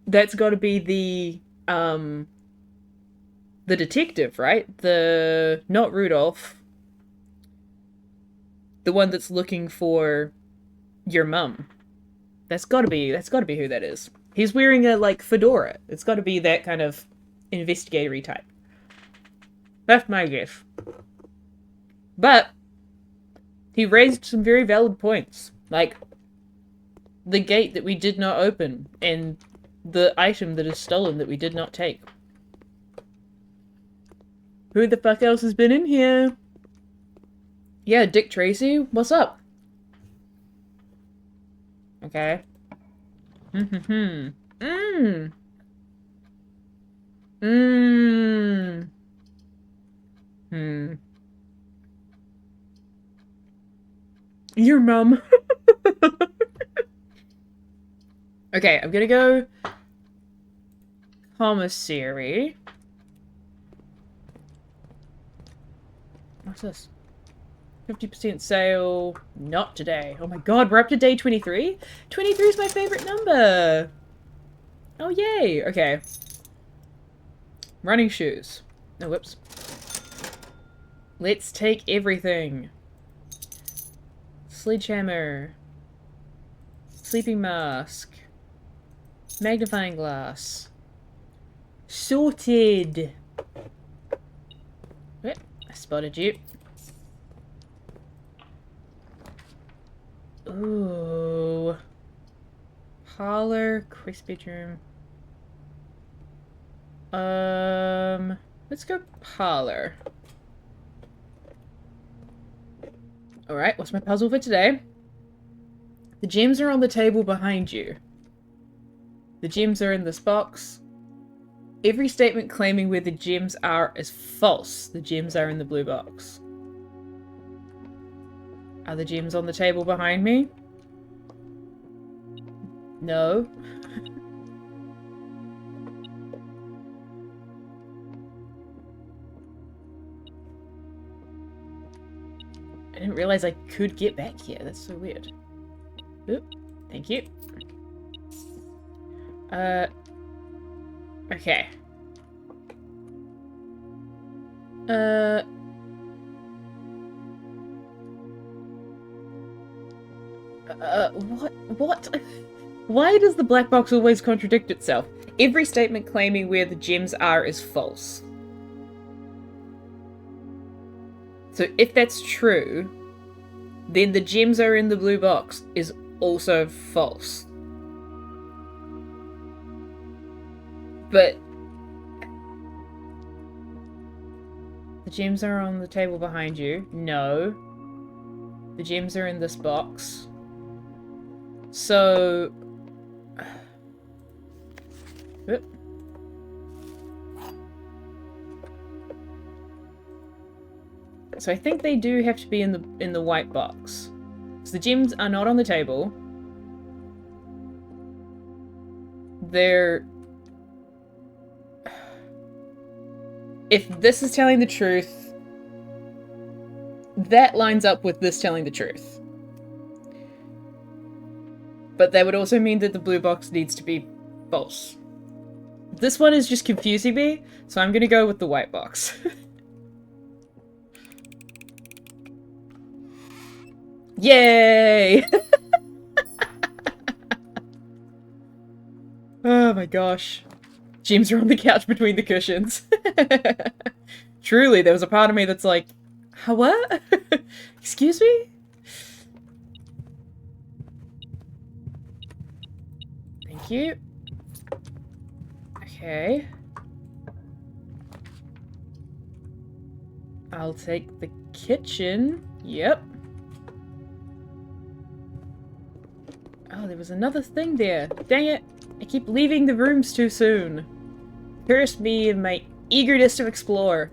That's gotta be the detective, right? Not Rudolph. The one that's looking for your mum. That's gotta be who that is. He's wearing a, like, fedora. It's gotta be that kind of investigatory type. That's my guess. But he raised some very valid points. Like, the gate that we did not open, and the item that is stolen that we did not take. Who the fuck else has been in here? Yeah, Dick Tracy, what's up? Okay. Mm-hmm. Mmm. Mmm. Hmm. Your mum. Okay, I'm gonna go commissary. What's this? 50% sale. Not today. Oh my god, we're up to day 23? 23 is my favorite number. Oh, yay. Okay. Running shoes. No, whoops. Let's take everything. Sledgehammer. Sleeping mask. Magnifying glass. Sorted. Yep, I spotted you. Ooh. Parlor, Chris bedroom. Let's go parlor. Alright, what's my puzzle for today? The gems are on the table behind you. The gems are in this box. Every statement claiming where the gems are is false. The gems are in the blue box. Are the gems on the table behind me? No. I didn't realize I could get back here. That's so weird. Oop. Thank you. Okay. What? Why does the black box always contradict itself? Every statement claiming where the gems are is false. So if that's true, then the gems are in the blue box is also false. But the gems are on the table behind you. No. The gems are in this box. So... Oop. So I think they do have to be in the white box. So the gems are not on the table. They're... If this is telling the truth, that lines up with this telling the truth. But that would also mean that the blue box needs to be false. This one is just confusing me, so I'm gonna go with the white box. Yay! Oh my gosh. Gems are on the couch between the cushions. Truly, there was a part of me that's like, what? Excuse me? Thank you. Okay. I'll take the kitchen. Yep. Oh, there was another thing there. Dang it. I keep leaving the rooms too soon. Curse me and my eagerness to explore.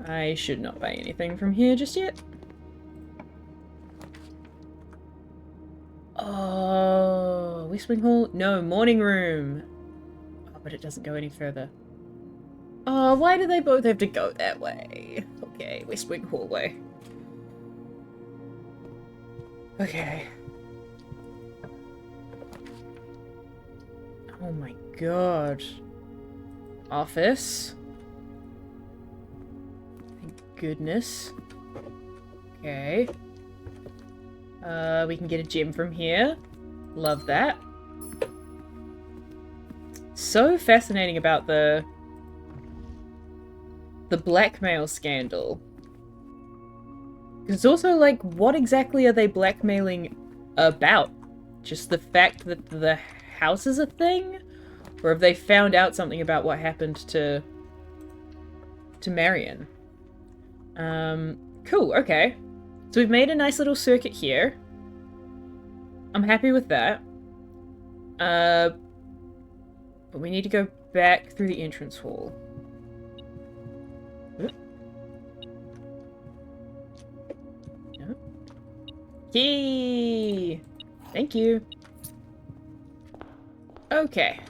I should not buy anything from here just yet. Oh, West Wing Hall? No, morning room. Oh, but it doesn't go any further. Oh, why do they both have to go that way? Okay, West Wing hallway. Okay. Oh my god. Office. Thank goodness. Okay. We can get a gem from here. Love that. So fascinating about the blackmail scandal. It's also like, what exactly are they blackmailing about? Just the fact that the house is a thing? Or have they found out something about what happened to Marion? Cool, okay. So we've made a nice little circuit here. I'm happy with that. But we need to go back through the entrance hall. Oop. No. Key! Thank you. Okay.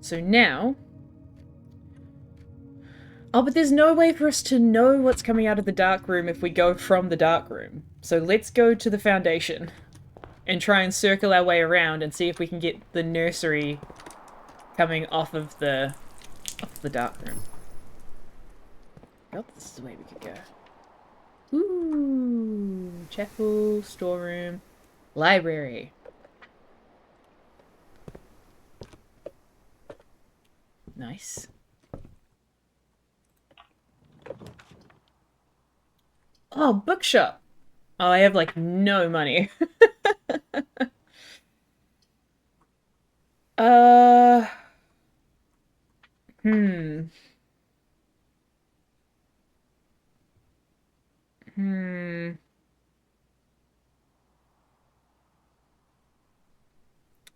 So now... Oh, but there's no way for us to know what's coming out of the dark room if we go from the dark room. So let's go to the foundation and try and circle our way around and see if we can get the nursery coming off of the dark room. Oh, this is the way we could go. Ooh, chapel, storeroom, library. Nice. Oh, bookshop. Oh, I have like no money. Hmm.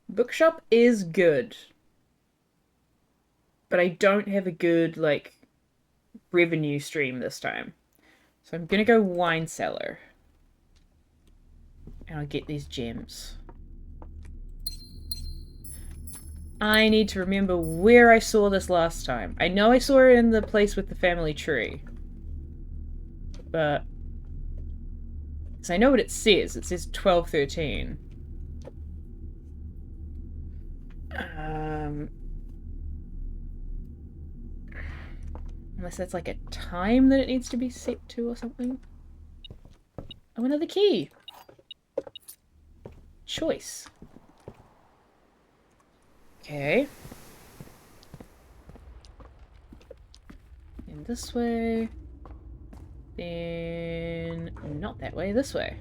Bookshop is good. But I don't have a good, like, revenue stream this time. So I'm gonna go wine cellar. And I'll get these gems. I need to remember where I saw this last time. I know I saw it in the place with the family tree. but... Because I know what it says. It says 12:13. Unless that's like a time that it needs to be set to or something. Oh, another key! Choice. Okay. In this way. Then... not that way, this way.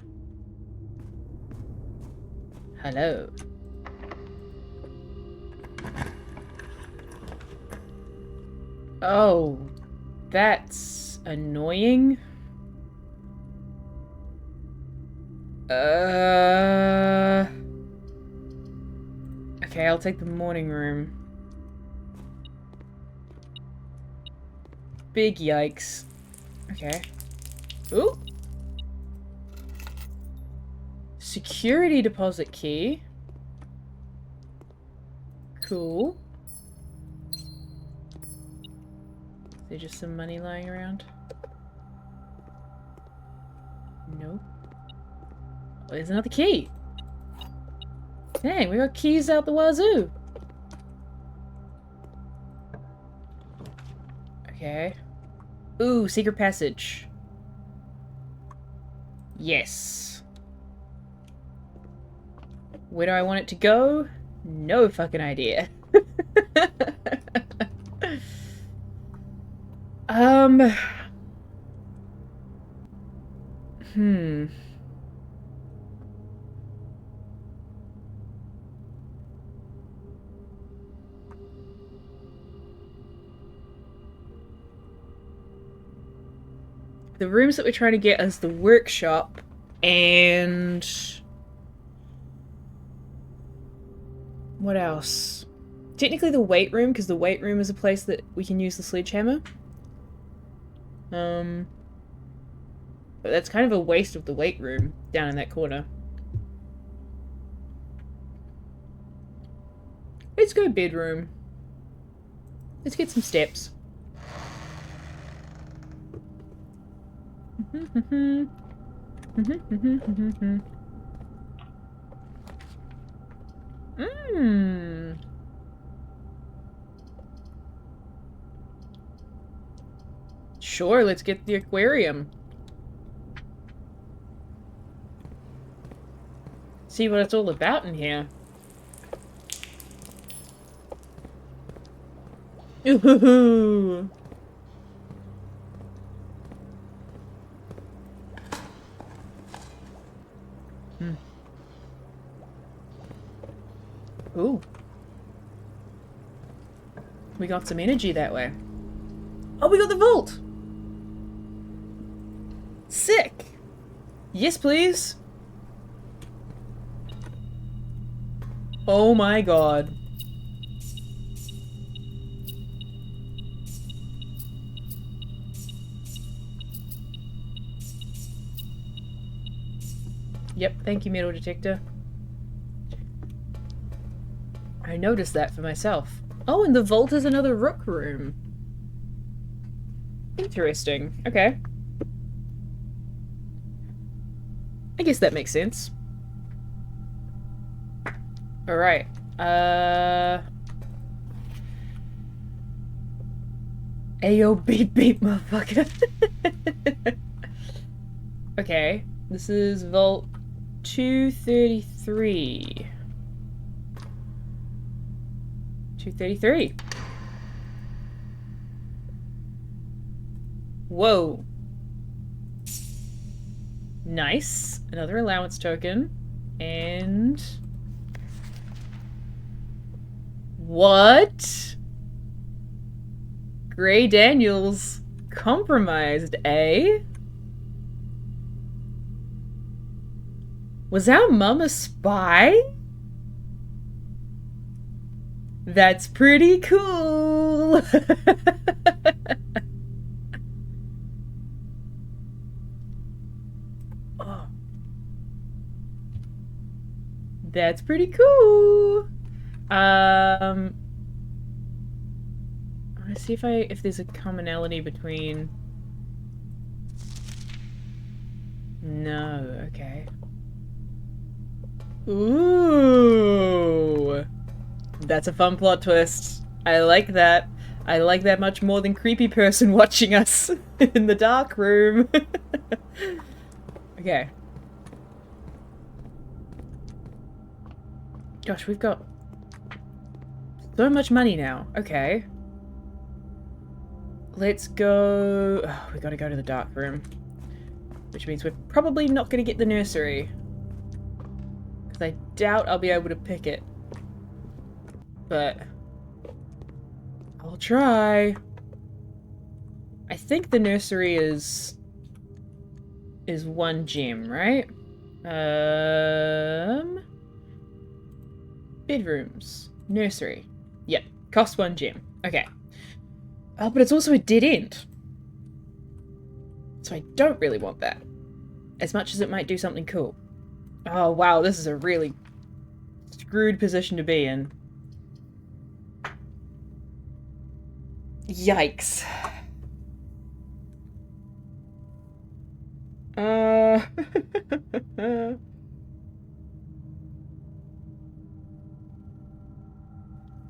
Hello. Oh, that's annoying. Okay, I'll take the morning room. Big yikes. Okay. Ooh. Security deposit key. Cool. Is there just some money lying around? Nope. Oh, there's another key. Dang, we got keys out the wazoo. Okay. Ooh, secret passage. Yes. Where do I want it to go? No fucking idea. The rooms that we're trying to get is the workshop and... what else? Technically the weight room, because the weight room is a place that we can use the sledgehammer. But that's kind of a waste of the weight room down in that corner. Let's go bedroom. Let's get some steps. Sure, let's get the aquarium. See what it's all about in here. Ooh. Ooh. We got some energy that way. Oh, we got the vault! Sick! Yes, please! Oh my god. Yep, thank you, metal detector. I noticed that for myself. Oh, and the vault is another rook room. Interesting. Okay. I guess that makes sense. Alright. Ayo, beep beep, motherfucker. Okay. This is vault 233. 233. Whoa. Nice. Another allowance token. And... what? Gray Daniels compromised, eh? Was our mum a spy? That's pretty cool. Oh. That's pretty cool. I want to see if there's a commonality between No, okay. Ooh. That's a fun plot twist. I like that. I like that much more than creepy person watching us in the dark room. Okay. Gosh, we've got so much money now. Okay. Let's go... Oh, we gotta go to the dark room. Which means we're probably not gonna get the nursery. Because I doubt I'll be able to pick it. But... I'll try. I think the nursery is one gem, right? Bedrooms. Nursery. Yep. Costs 1 gem. Okay. Oh, but it's also a dead end. So I don't really want that. As much as it might do something cool. Oh, wow. This is a really screwed position to be in. Yikes.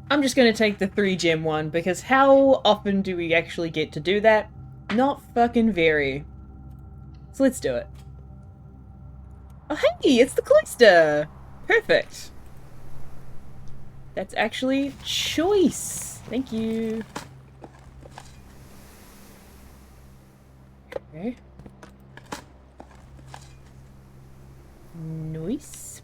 I'm just gonna take the 3 gem one, because how often do we actually get to do that? Not fucking very. So let's do it. Oh hey, it's the cloister! Perfect. That's actually choice. Thank you. Okay. Nice.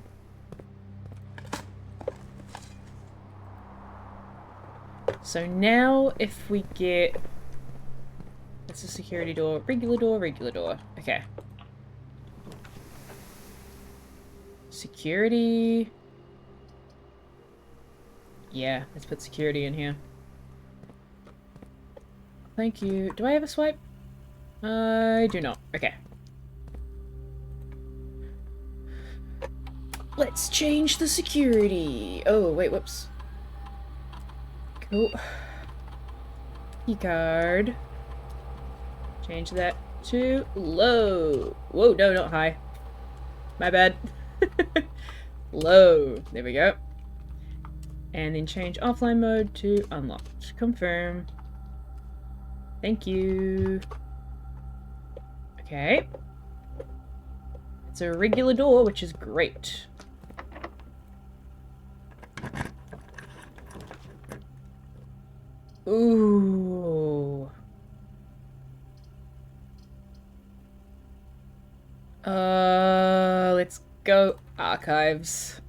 So now if we get... That's a security door. Regular door, regular door. Okay. Security. Yeah, let's put security in here. Thank you. Do I have a swipe? I do not. Okay. Let's change the security. Oh, wait, whoops. Cool. Key card. Change that to low. Whoa, no, not high. My bad. Low. There we go. And then change offline mode to unlocked. Confirm. Thank you. Okay. It's a regular door, which is great. Ooh. Let's go archives.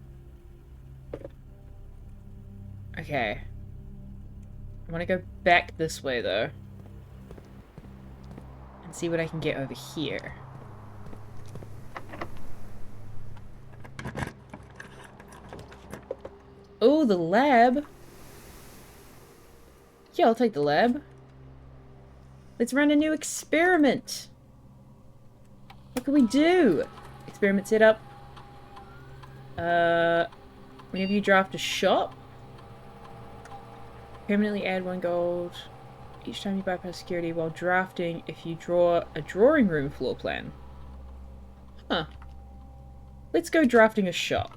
Okay. I want to go back this way, though. And see what I can get over here. Oh, the lab. Yeah, I'll take the lab. Let's run a new experiment. What can we do? Experiment setup. Whenever you draft a shop, permanently add 1 gold each time you bypass security while drafting if you draw a drawing room floor plan. Huh. Let's go drafting a shop.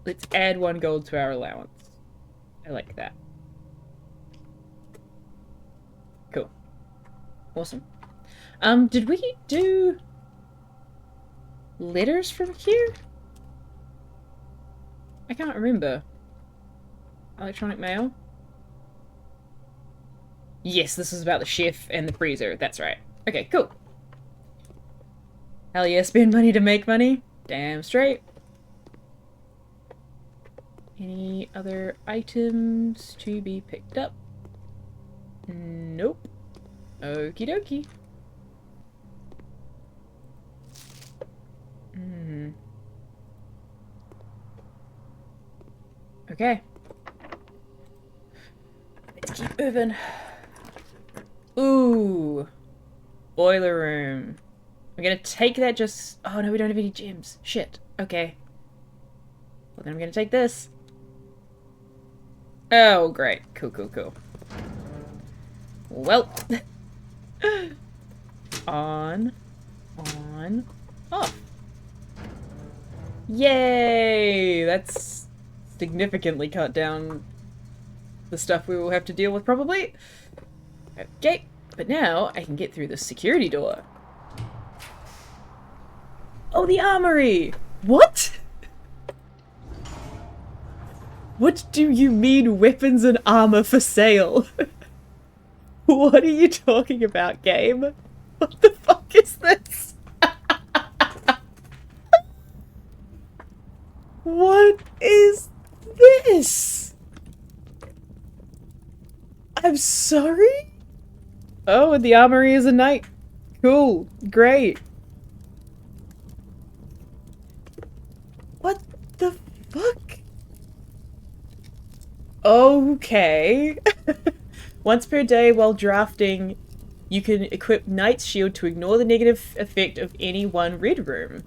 Let's add 1 gold to our allowance. I like that. Cool. Awesome. Did we do letters from here? I can't remember. Electronic mail? Yes, this is about the chef and the freezer. That's right. Okay, cool. Hell yeah, spend money to make money. Damn straight. Any other items to be picked up? Nope. Okie dokie. Okay. Let's keep moving. Ooh. Boiler room. I'm gonna take that just... Oh no, we don't have any gems. Shit. Okay. Well then I'm gonna take this. Oh, great. Cool, cool, cool. Well. On. On. Off. Yay! That's significantly cut down the stuff we will have to deal with, probably. Okay, but now I can get through the security door. Oh, the armory! What? What do you mean weapons and armor for sale? What are you talking about, game? What the fuck is this? What is this? I'm sorry? Oh, and the armory is a knight. Cool. Great. What the fuck? Okay. Once per day while drafting, you can equip Knight's Shield to ignore the negative effect of any one red room.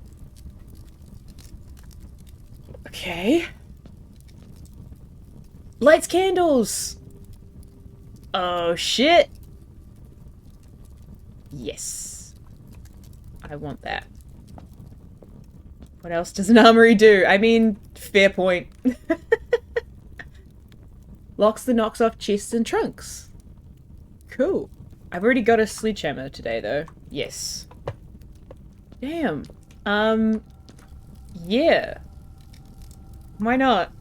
Okay. Lights candles! Oh shit! Yes. I want that. What else does an armory do? I mean, fair point. Locks the knocks off chests and trunks. Cool. I've already got a sledgehammer today, though. Yes. Damn. Yeah. Why not?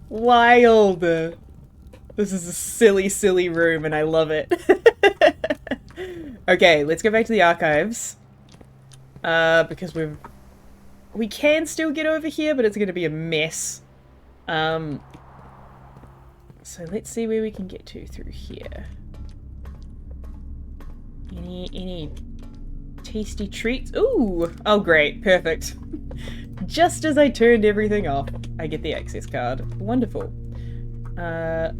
Wild. This is a silly, silly room, and I love it. Okay, let's go back to the archives. Because we can still get over here, but it's going to be a mess. So let's see where we can get to through here. Any tasty treats? Ooh! Oh great, perfect. Just as I turned everything off, I get the access card. Wonderful. Let's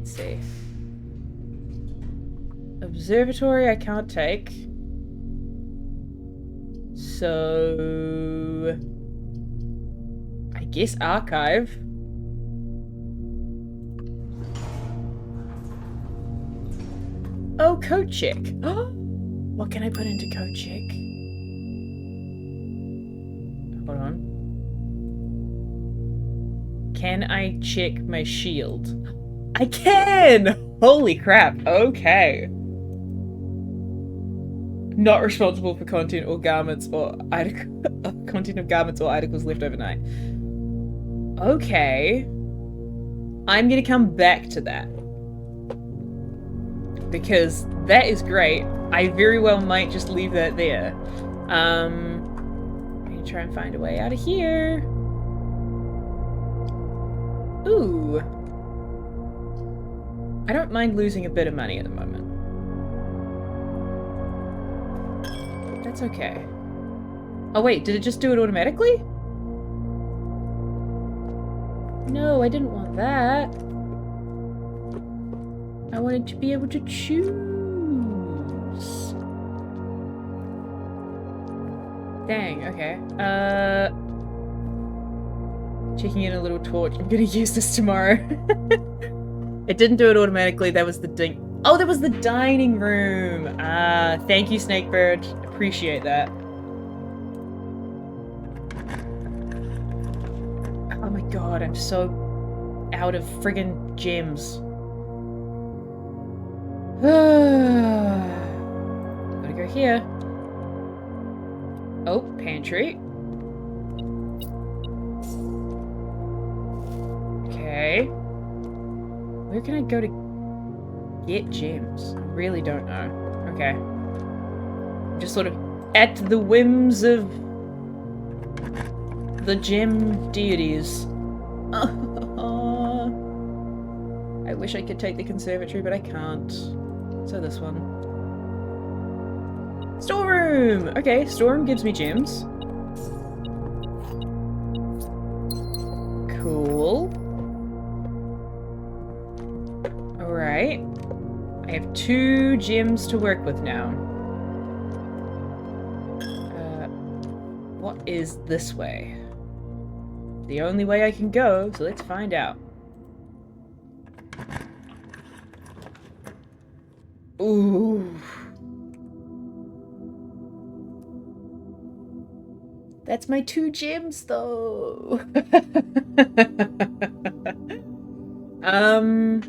see. Observatory I can't take. So I guess archive. Oh, code check. What can I put into code check? Hold on. Can I check my shield? I can! Holy crap, okay. Not responsible for content or garments or content of garments or articles left overnight. Okay. I'm gonna come back to that. Because that is great. I very well might just leave that there. I'm gonna try and find a way out of here. Ooh. I don't mind losing a bit of money at the moment. That's okay. Oh wait, did it just do it automatically? No, I didn't want that. I wanted to be able to choose. Dang, okay. Checking in a little torch. I'm gonna use this tomorrow. It didn't do it automatically. That was the Oh, that was the dining room. Thank you, Snakebird. Appreciate that. Oh my god, I'm so out of friggin' gems. Gotta go here. Oh, pantry. Okay. Where can I go to get gems? I really don't know. Okay. I'm just sort of at the whims of the gem deities. I wish I could take the conservatory, but I can't. So this one. Storeroom! Okay, storeroom gives me gems. Cool. Alright. I have 2 gems to work with now. What is this way? The only way I can go, so let's find out. Ooh. That's my 2 gems, though. um...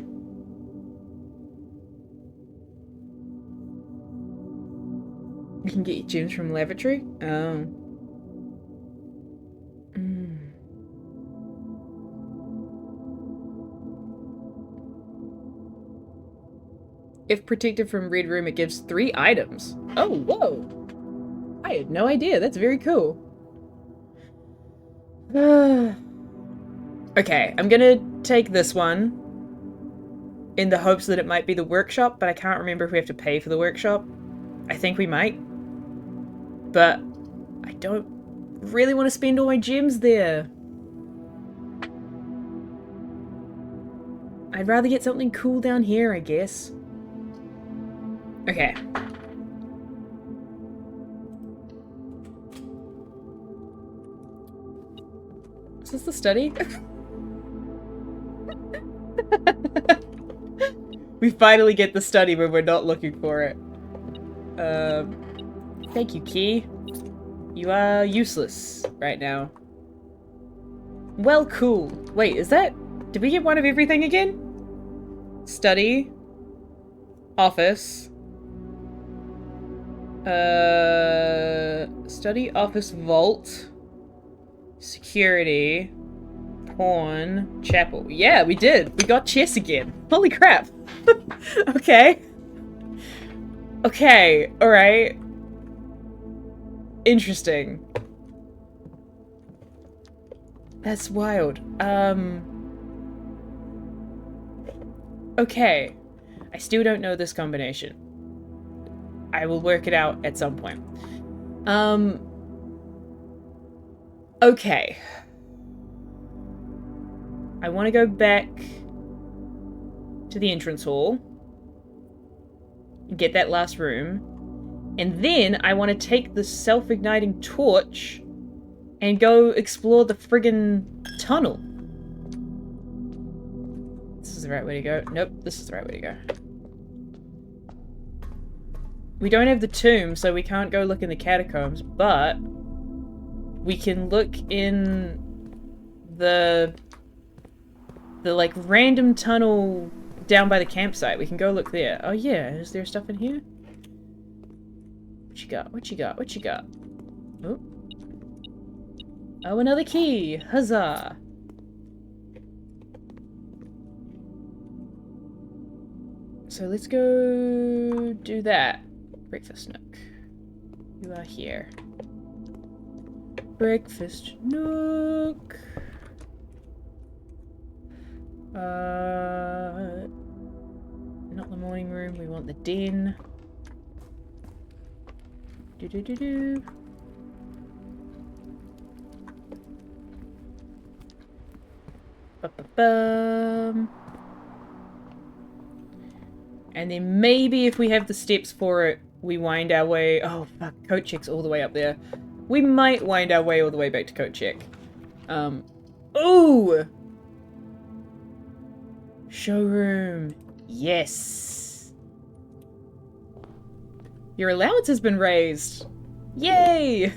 You can get your gems from lavatory? Oh. Mm. If protected from red room, it gives 3 items. Oh, whoa. I had no idea. That's very cool. Okay, I'm gonna take this one in the hopes that it might be the workshop, but I can't remember if we have to pay for the workshop. I think we might. But I don't really want to spend all my gems there. I'd rather get something cool down here, I guess. Okay. Is this the study? We finally get the study when we're not looking for it. Thank you, Key. You are useless right now. Well, cool. Wait, is that... Did we get one of everything again? Study. Office. Study, office, vault. Security. Pawn. Chapel. Yeah, we did. We got chess again. Holy crap. Okay. Okay, alright. Interesting. That's wild. Okay. I still don't know this combination. I will work it out at some point. Okay. I want to go back to the entrance hall. Get that last room. And then I want to take the self-igniting torch and go explore the friggin' tunnel. This is the right way to go. Nope, this is the right way to go. We don't have the tomb, so we can't go look in the catacombs, but we can look in the like random tunnel down by the campsite. We can go look there. Oh yeah, is there stuff in here? What you got? What you got? What you got? Oh. Oh, another key! Huzzah! So let's go do that. Breakfast nook. You are here. Breakfast nook. Not the morning room. We want the den. Do. Ba-ba-bum. And then maybe if we have the steps for it, we wind our way... Oh, fuck. Coat check's all the way up there. We might wind our way all the way back to coat check. Ooh! Showroom. Yes! Your allowance has been raised. Yay!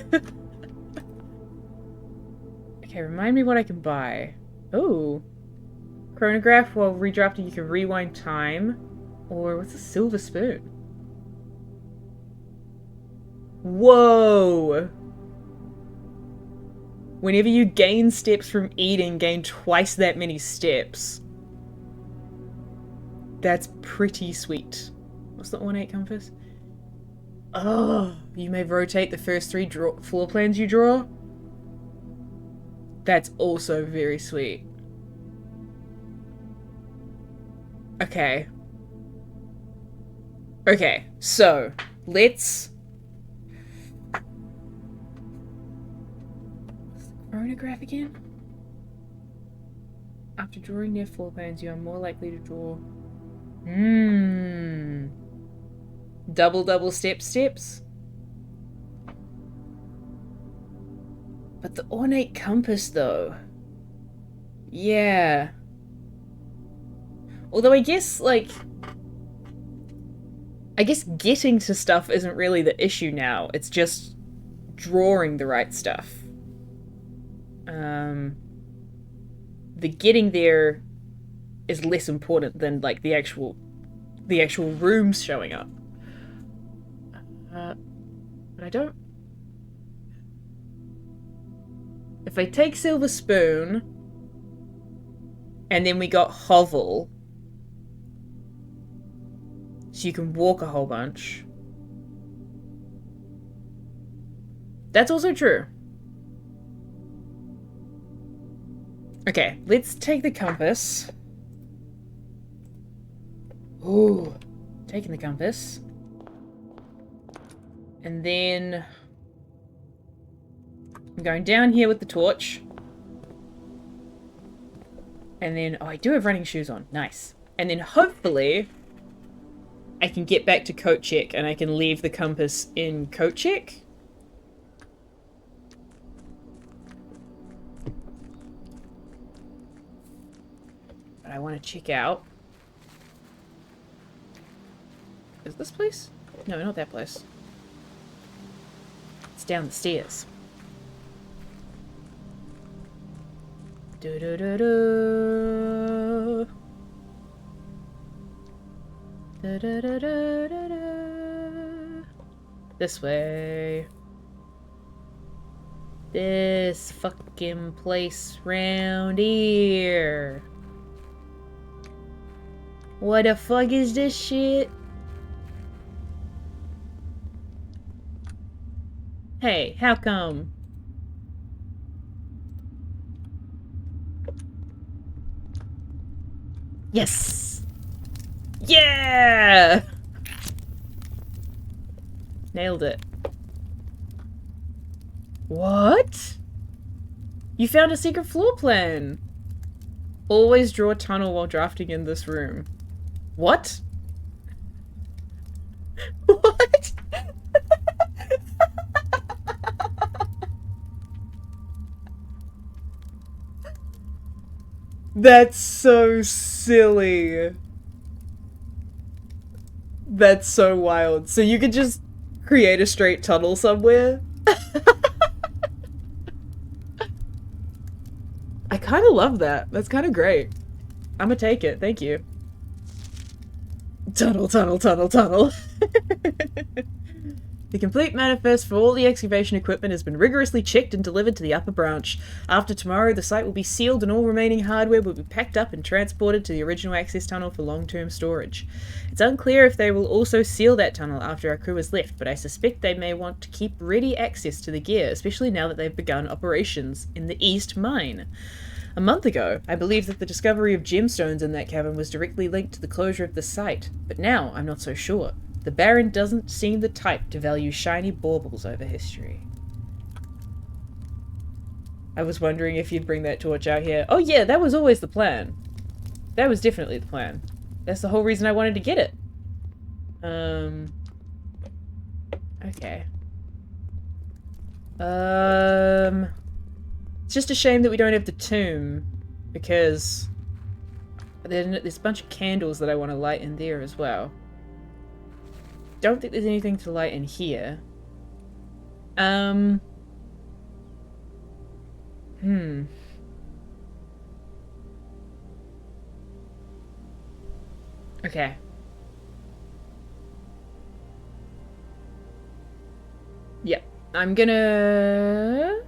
Okay, remind me what I can buy. Ooh. Chronograph, while redrafting you can rewind time. Or what's a silver spoon? Whoa! Whenever you gain steps from eating, gain twice that many steps. That's pretty sweet. What's the ornate compass? Oh, you may rotate the first 3 floor plans you draw. That's also very sweet. Okay. Okay, so let's... What's the chronograph again? After drawing near floor plans, you are more likely to draw... Double steps? But the ornate compass, though. Yeah. Although I guess, like... I guess getting to stuff isn't really the issue now. It's just drawing the right stuff. The getting there is less important than like the actual rooms showing up. But I don't. If I take Silver Spoon, and then we got Hovel, so you can walk a whole bunch. That's also true. Okay, let's take the compass. Ooh, taking the compass. And then I'm going down here with the torch. And then, oh, I do have running shoes on. Nice. And then hopefully I can get back to Kochek and I can leave the compass in Kochek. But I want to check out. Is this place? No, not that place. It's down the stairs. Do-do-do-do. Do-do-do-do-do-do. This way. This fucking place round here. What the fuck is this shit? Hey, how come? Yes! Yeah! Nailed it. What? You found a secret floor plan. Always draw a tunnel while drafting in this room. What? What? That's so silly. That's so wild. So you could just create a straight tunnel somewhere? I kind of love that. That's kind of great. I'm gonna take it. Thank you. Tunnel, tunnel, tunnel, tunnel. The complete manifest for all the excavation equipment has been rigorously checked and delivered to the upper branch. After tomorrow, the site will be sealed and all remaining hardware will be packed up and transported to the original access tunnel for long-term storage. It's unclear if they will also seal that tunnel after our crew has left, but I suspect they may want to keep ready access to the gear, especially now that they've begun operations in the East Mine. A month ago, I believed that the discovery of gemstones in that cavern was directly linked to the closure of the site, but now I'm not so sure. The Baron doesn't seem the type to value shiny baubles over history. I was wondering if you'd bring that torch out here. Oh yeah, that was always the plan. That was definitely the plan. That's the whole reason I wanted to get it. Okay. It's just a shame that we don't have the tomb, because there's a bunch of candles that I want to light in there as well. Don't think there's anything to light in here. Okay. Yep. I'm gonna...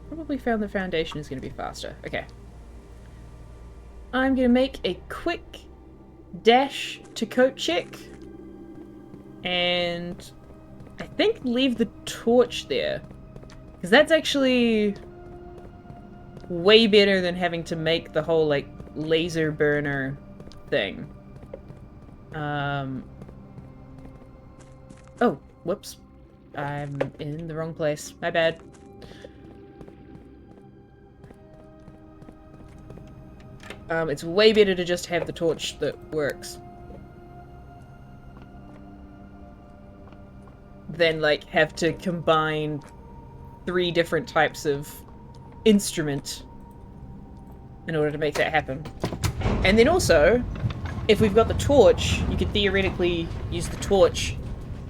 Probably found the foundation is gonna be faster. Okay. I'm gonna make a quick dash to Kochek. And I think leave the torch there. Because that's actually way better than having to make the whole, like, laser burner thing. Oh, whoops. I'm in the wrong place. My bad. It's way better to just have the torch that works than, like, have to combine 3 different types of instrument in order to make that happen. And then also, if we've got the torch, you could theoretically use the torch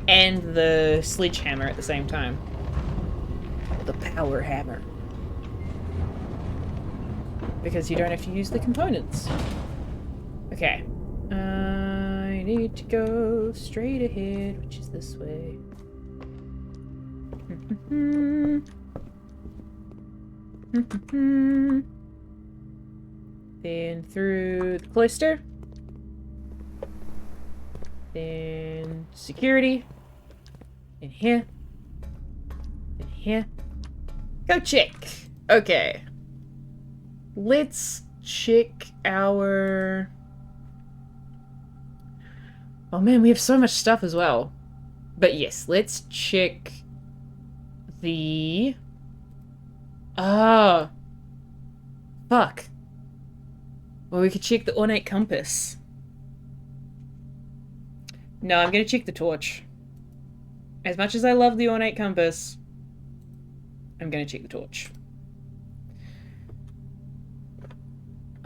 and the sledgehammer at the same time. The power hammer. Because you don't have to use the components. Okay. I need to go straight ahead, which is this way. Then through the cloister. Then security. In here. In here. Go check. Okay. Let's check our... Oh man, we have so much stuff as well. But yes, let's check the... Ah. Fuck. Well, we could check the ornate compass. No, I'm gonna check the torch. As much as I love the ornate compass, I'm gonna check the torch.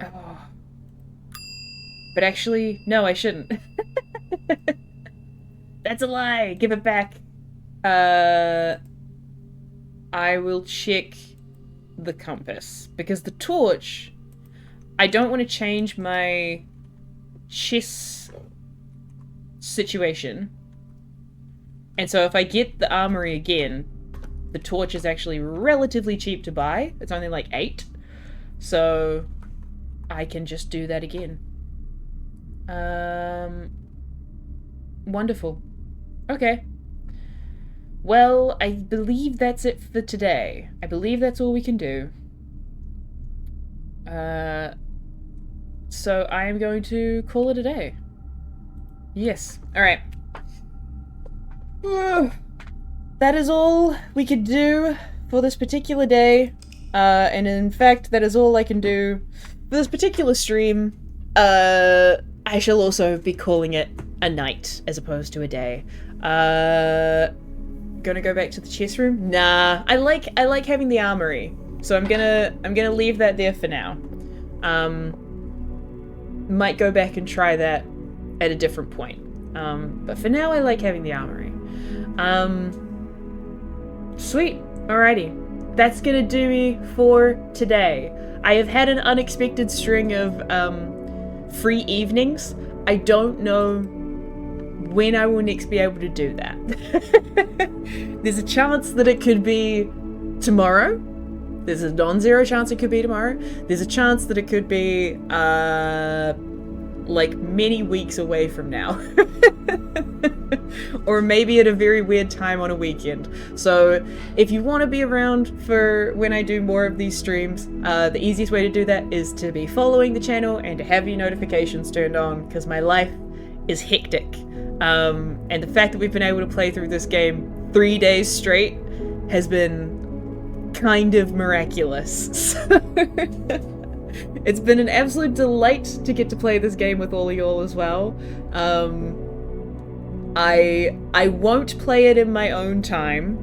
Oh. But actually, no, I shouldn't. That's a lie! Give it back. I will check the compass. Because the torch... I don't want to change my chess situation. And so if I get the armory again, the torch is actually relatively cheap to buy. It's only like 8. So I can just do that again. Wonderful. Okay. Well, I believe that's it for today. I believe that's all we can do. So I am going to call it a day. Yes. Alright. That is all we could do for this particular day. And in fact, that is all I can do for this particular stream. I shall also be calling it a night as opposed to a day. Gonna go back to the chess room? Nah, I like having the armory. So I'm gonna leave that there for now. Might go back and try that at a different point. But for now I like having the armory. Sweet. Alrighty. That's gonna do me for today. I have had an unexpected string of free evenings. I don't know when I will next be able to do that. There's a chance that it could be tomorrow. There's a non-zero chance it could be tomorrow. There's a chance that it could be like many weeks away from now. Or maybe at a very weird time on a weekend. So if you want to be around for when I do more of these streams, the easiest way to do that is to be following the channel and to have your notifications turned on, because my life is hectic. And the fact that we've been able to play through this game 3 days straight has been kind of miraculous. So it's been an absolute delight to get to play this game with all of y'all as well. I won't play it in my own time.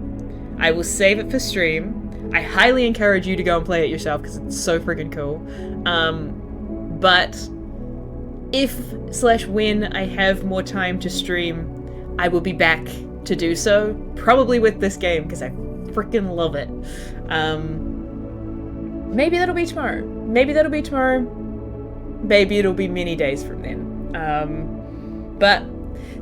I will save it for stream. I highly encourage you to go and play it yourself because it's so freaking cool. But if/when I have more time to stream, I will be back to do so. Probably with this game because I freaking love it. Maybe that'll be tomorrow. Maybe that'll be tomorrow. Maybe it'll be many days from then. But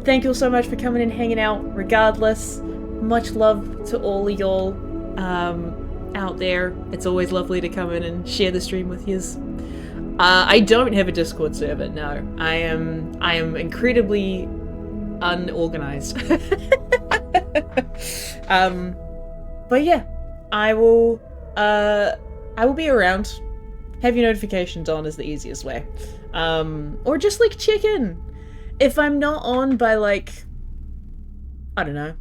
thank you all so much for coming and hanging out. Regardless, much love to all of y'all out there. It's always lovely to come in and share the stream with yous. I don't have a Discord server. No, I am incredibly unorganized. But yeah, I will be around. Have your notifications on is the easiest way. Or just like check in. If I'm not on by like, I don't know,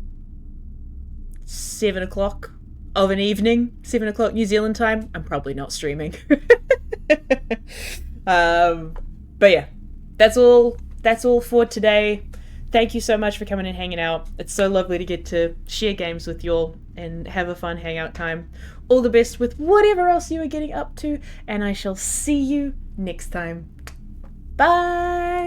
7 o'clock of an evening, 7 o'clock New Zealand time, I'm probably not streaming. But yeah, that's all for today. Thank you so much for coming and hanging out. It's so lovely to get to share games with y'all and have a fun hangout time. All the best with whatever else you are getting up to, and I shall see you next time. Bye!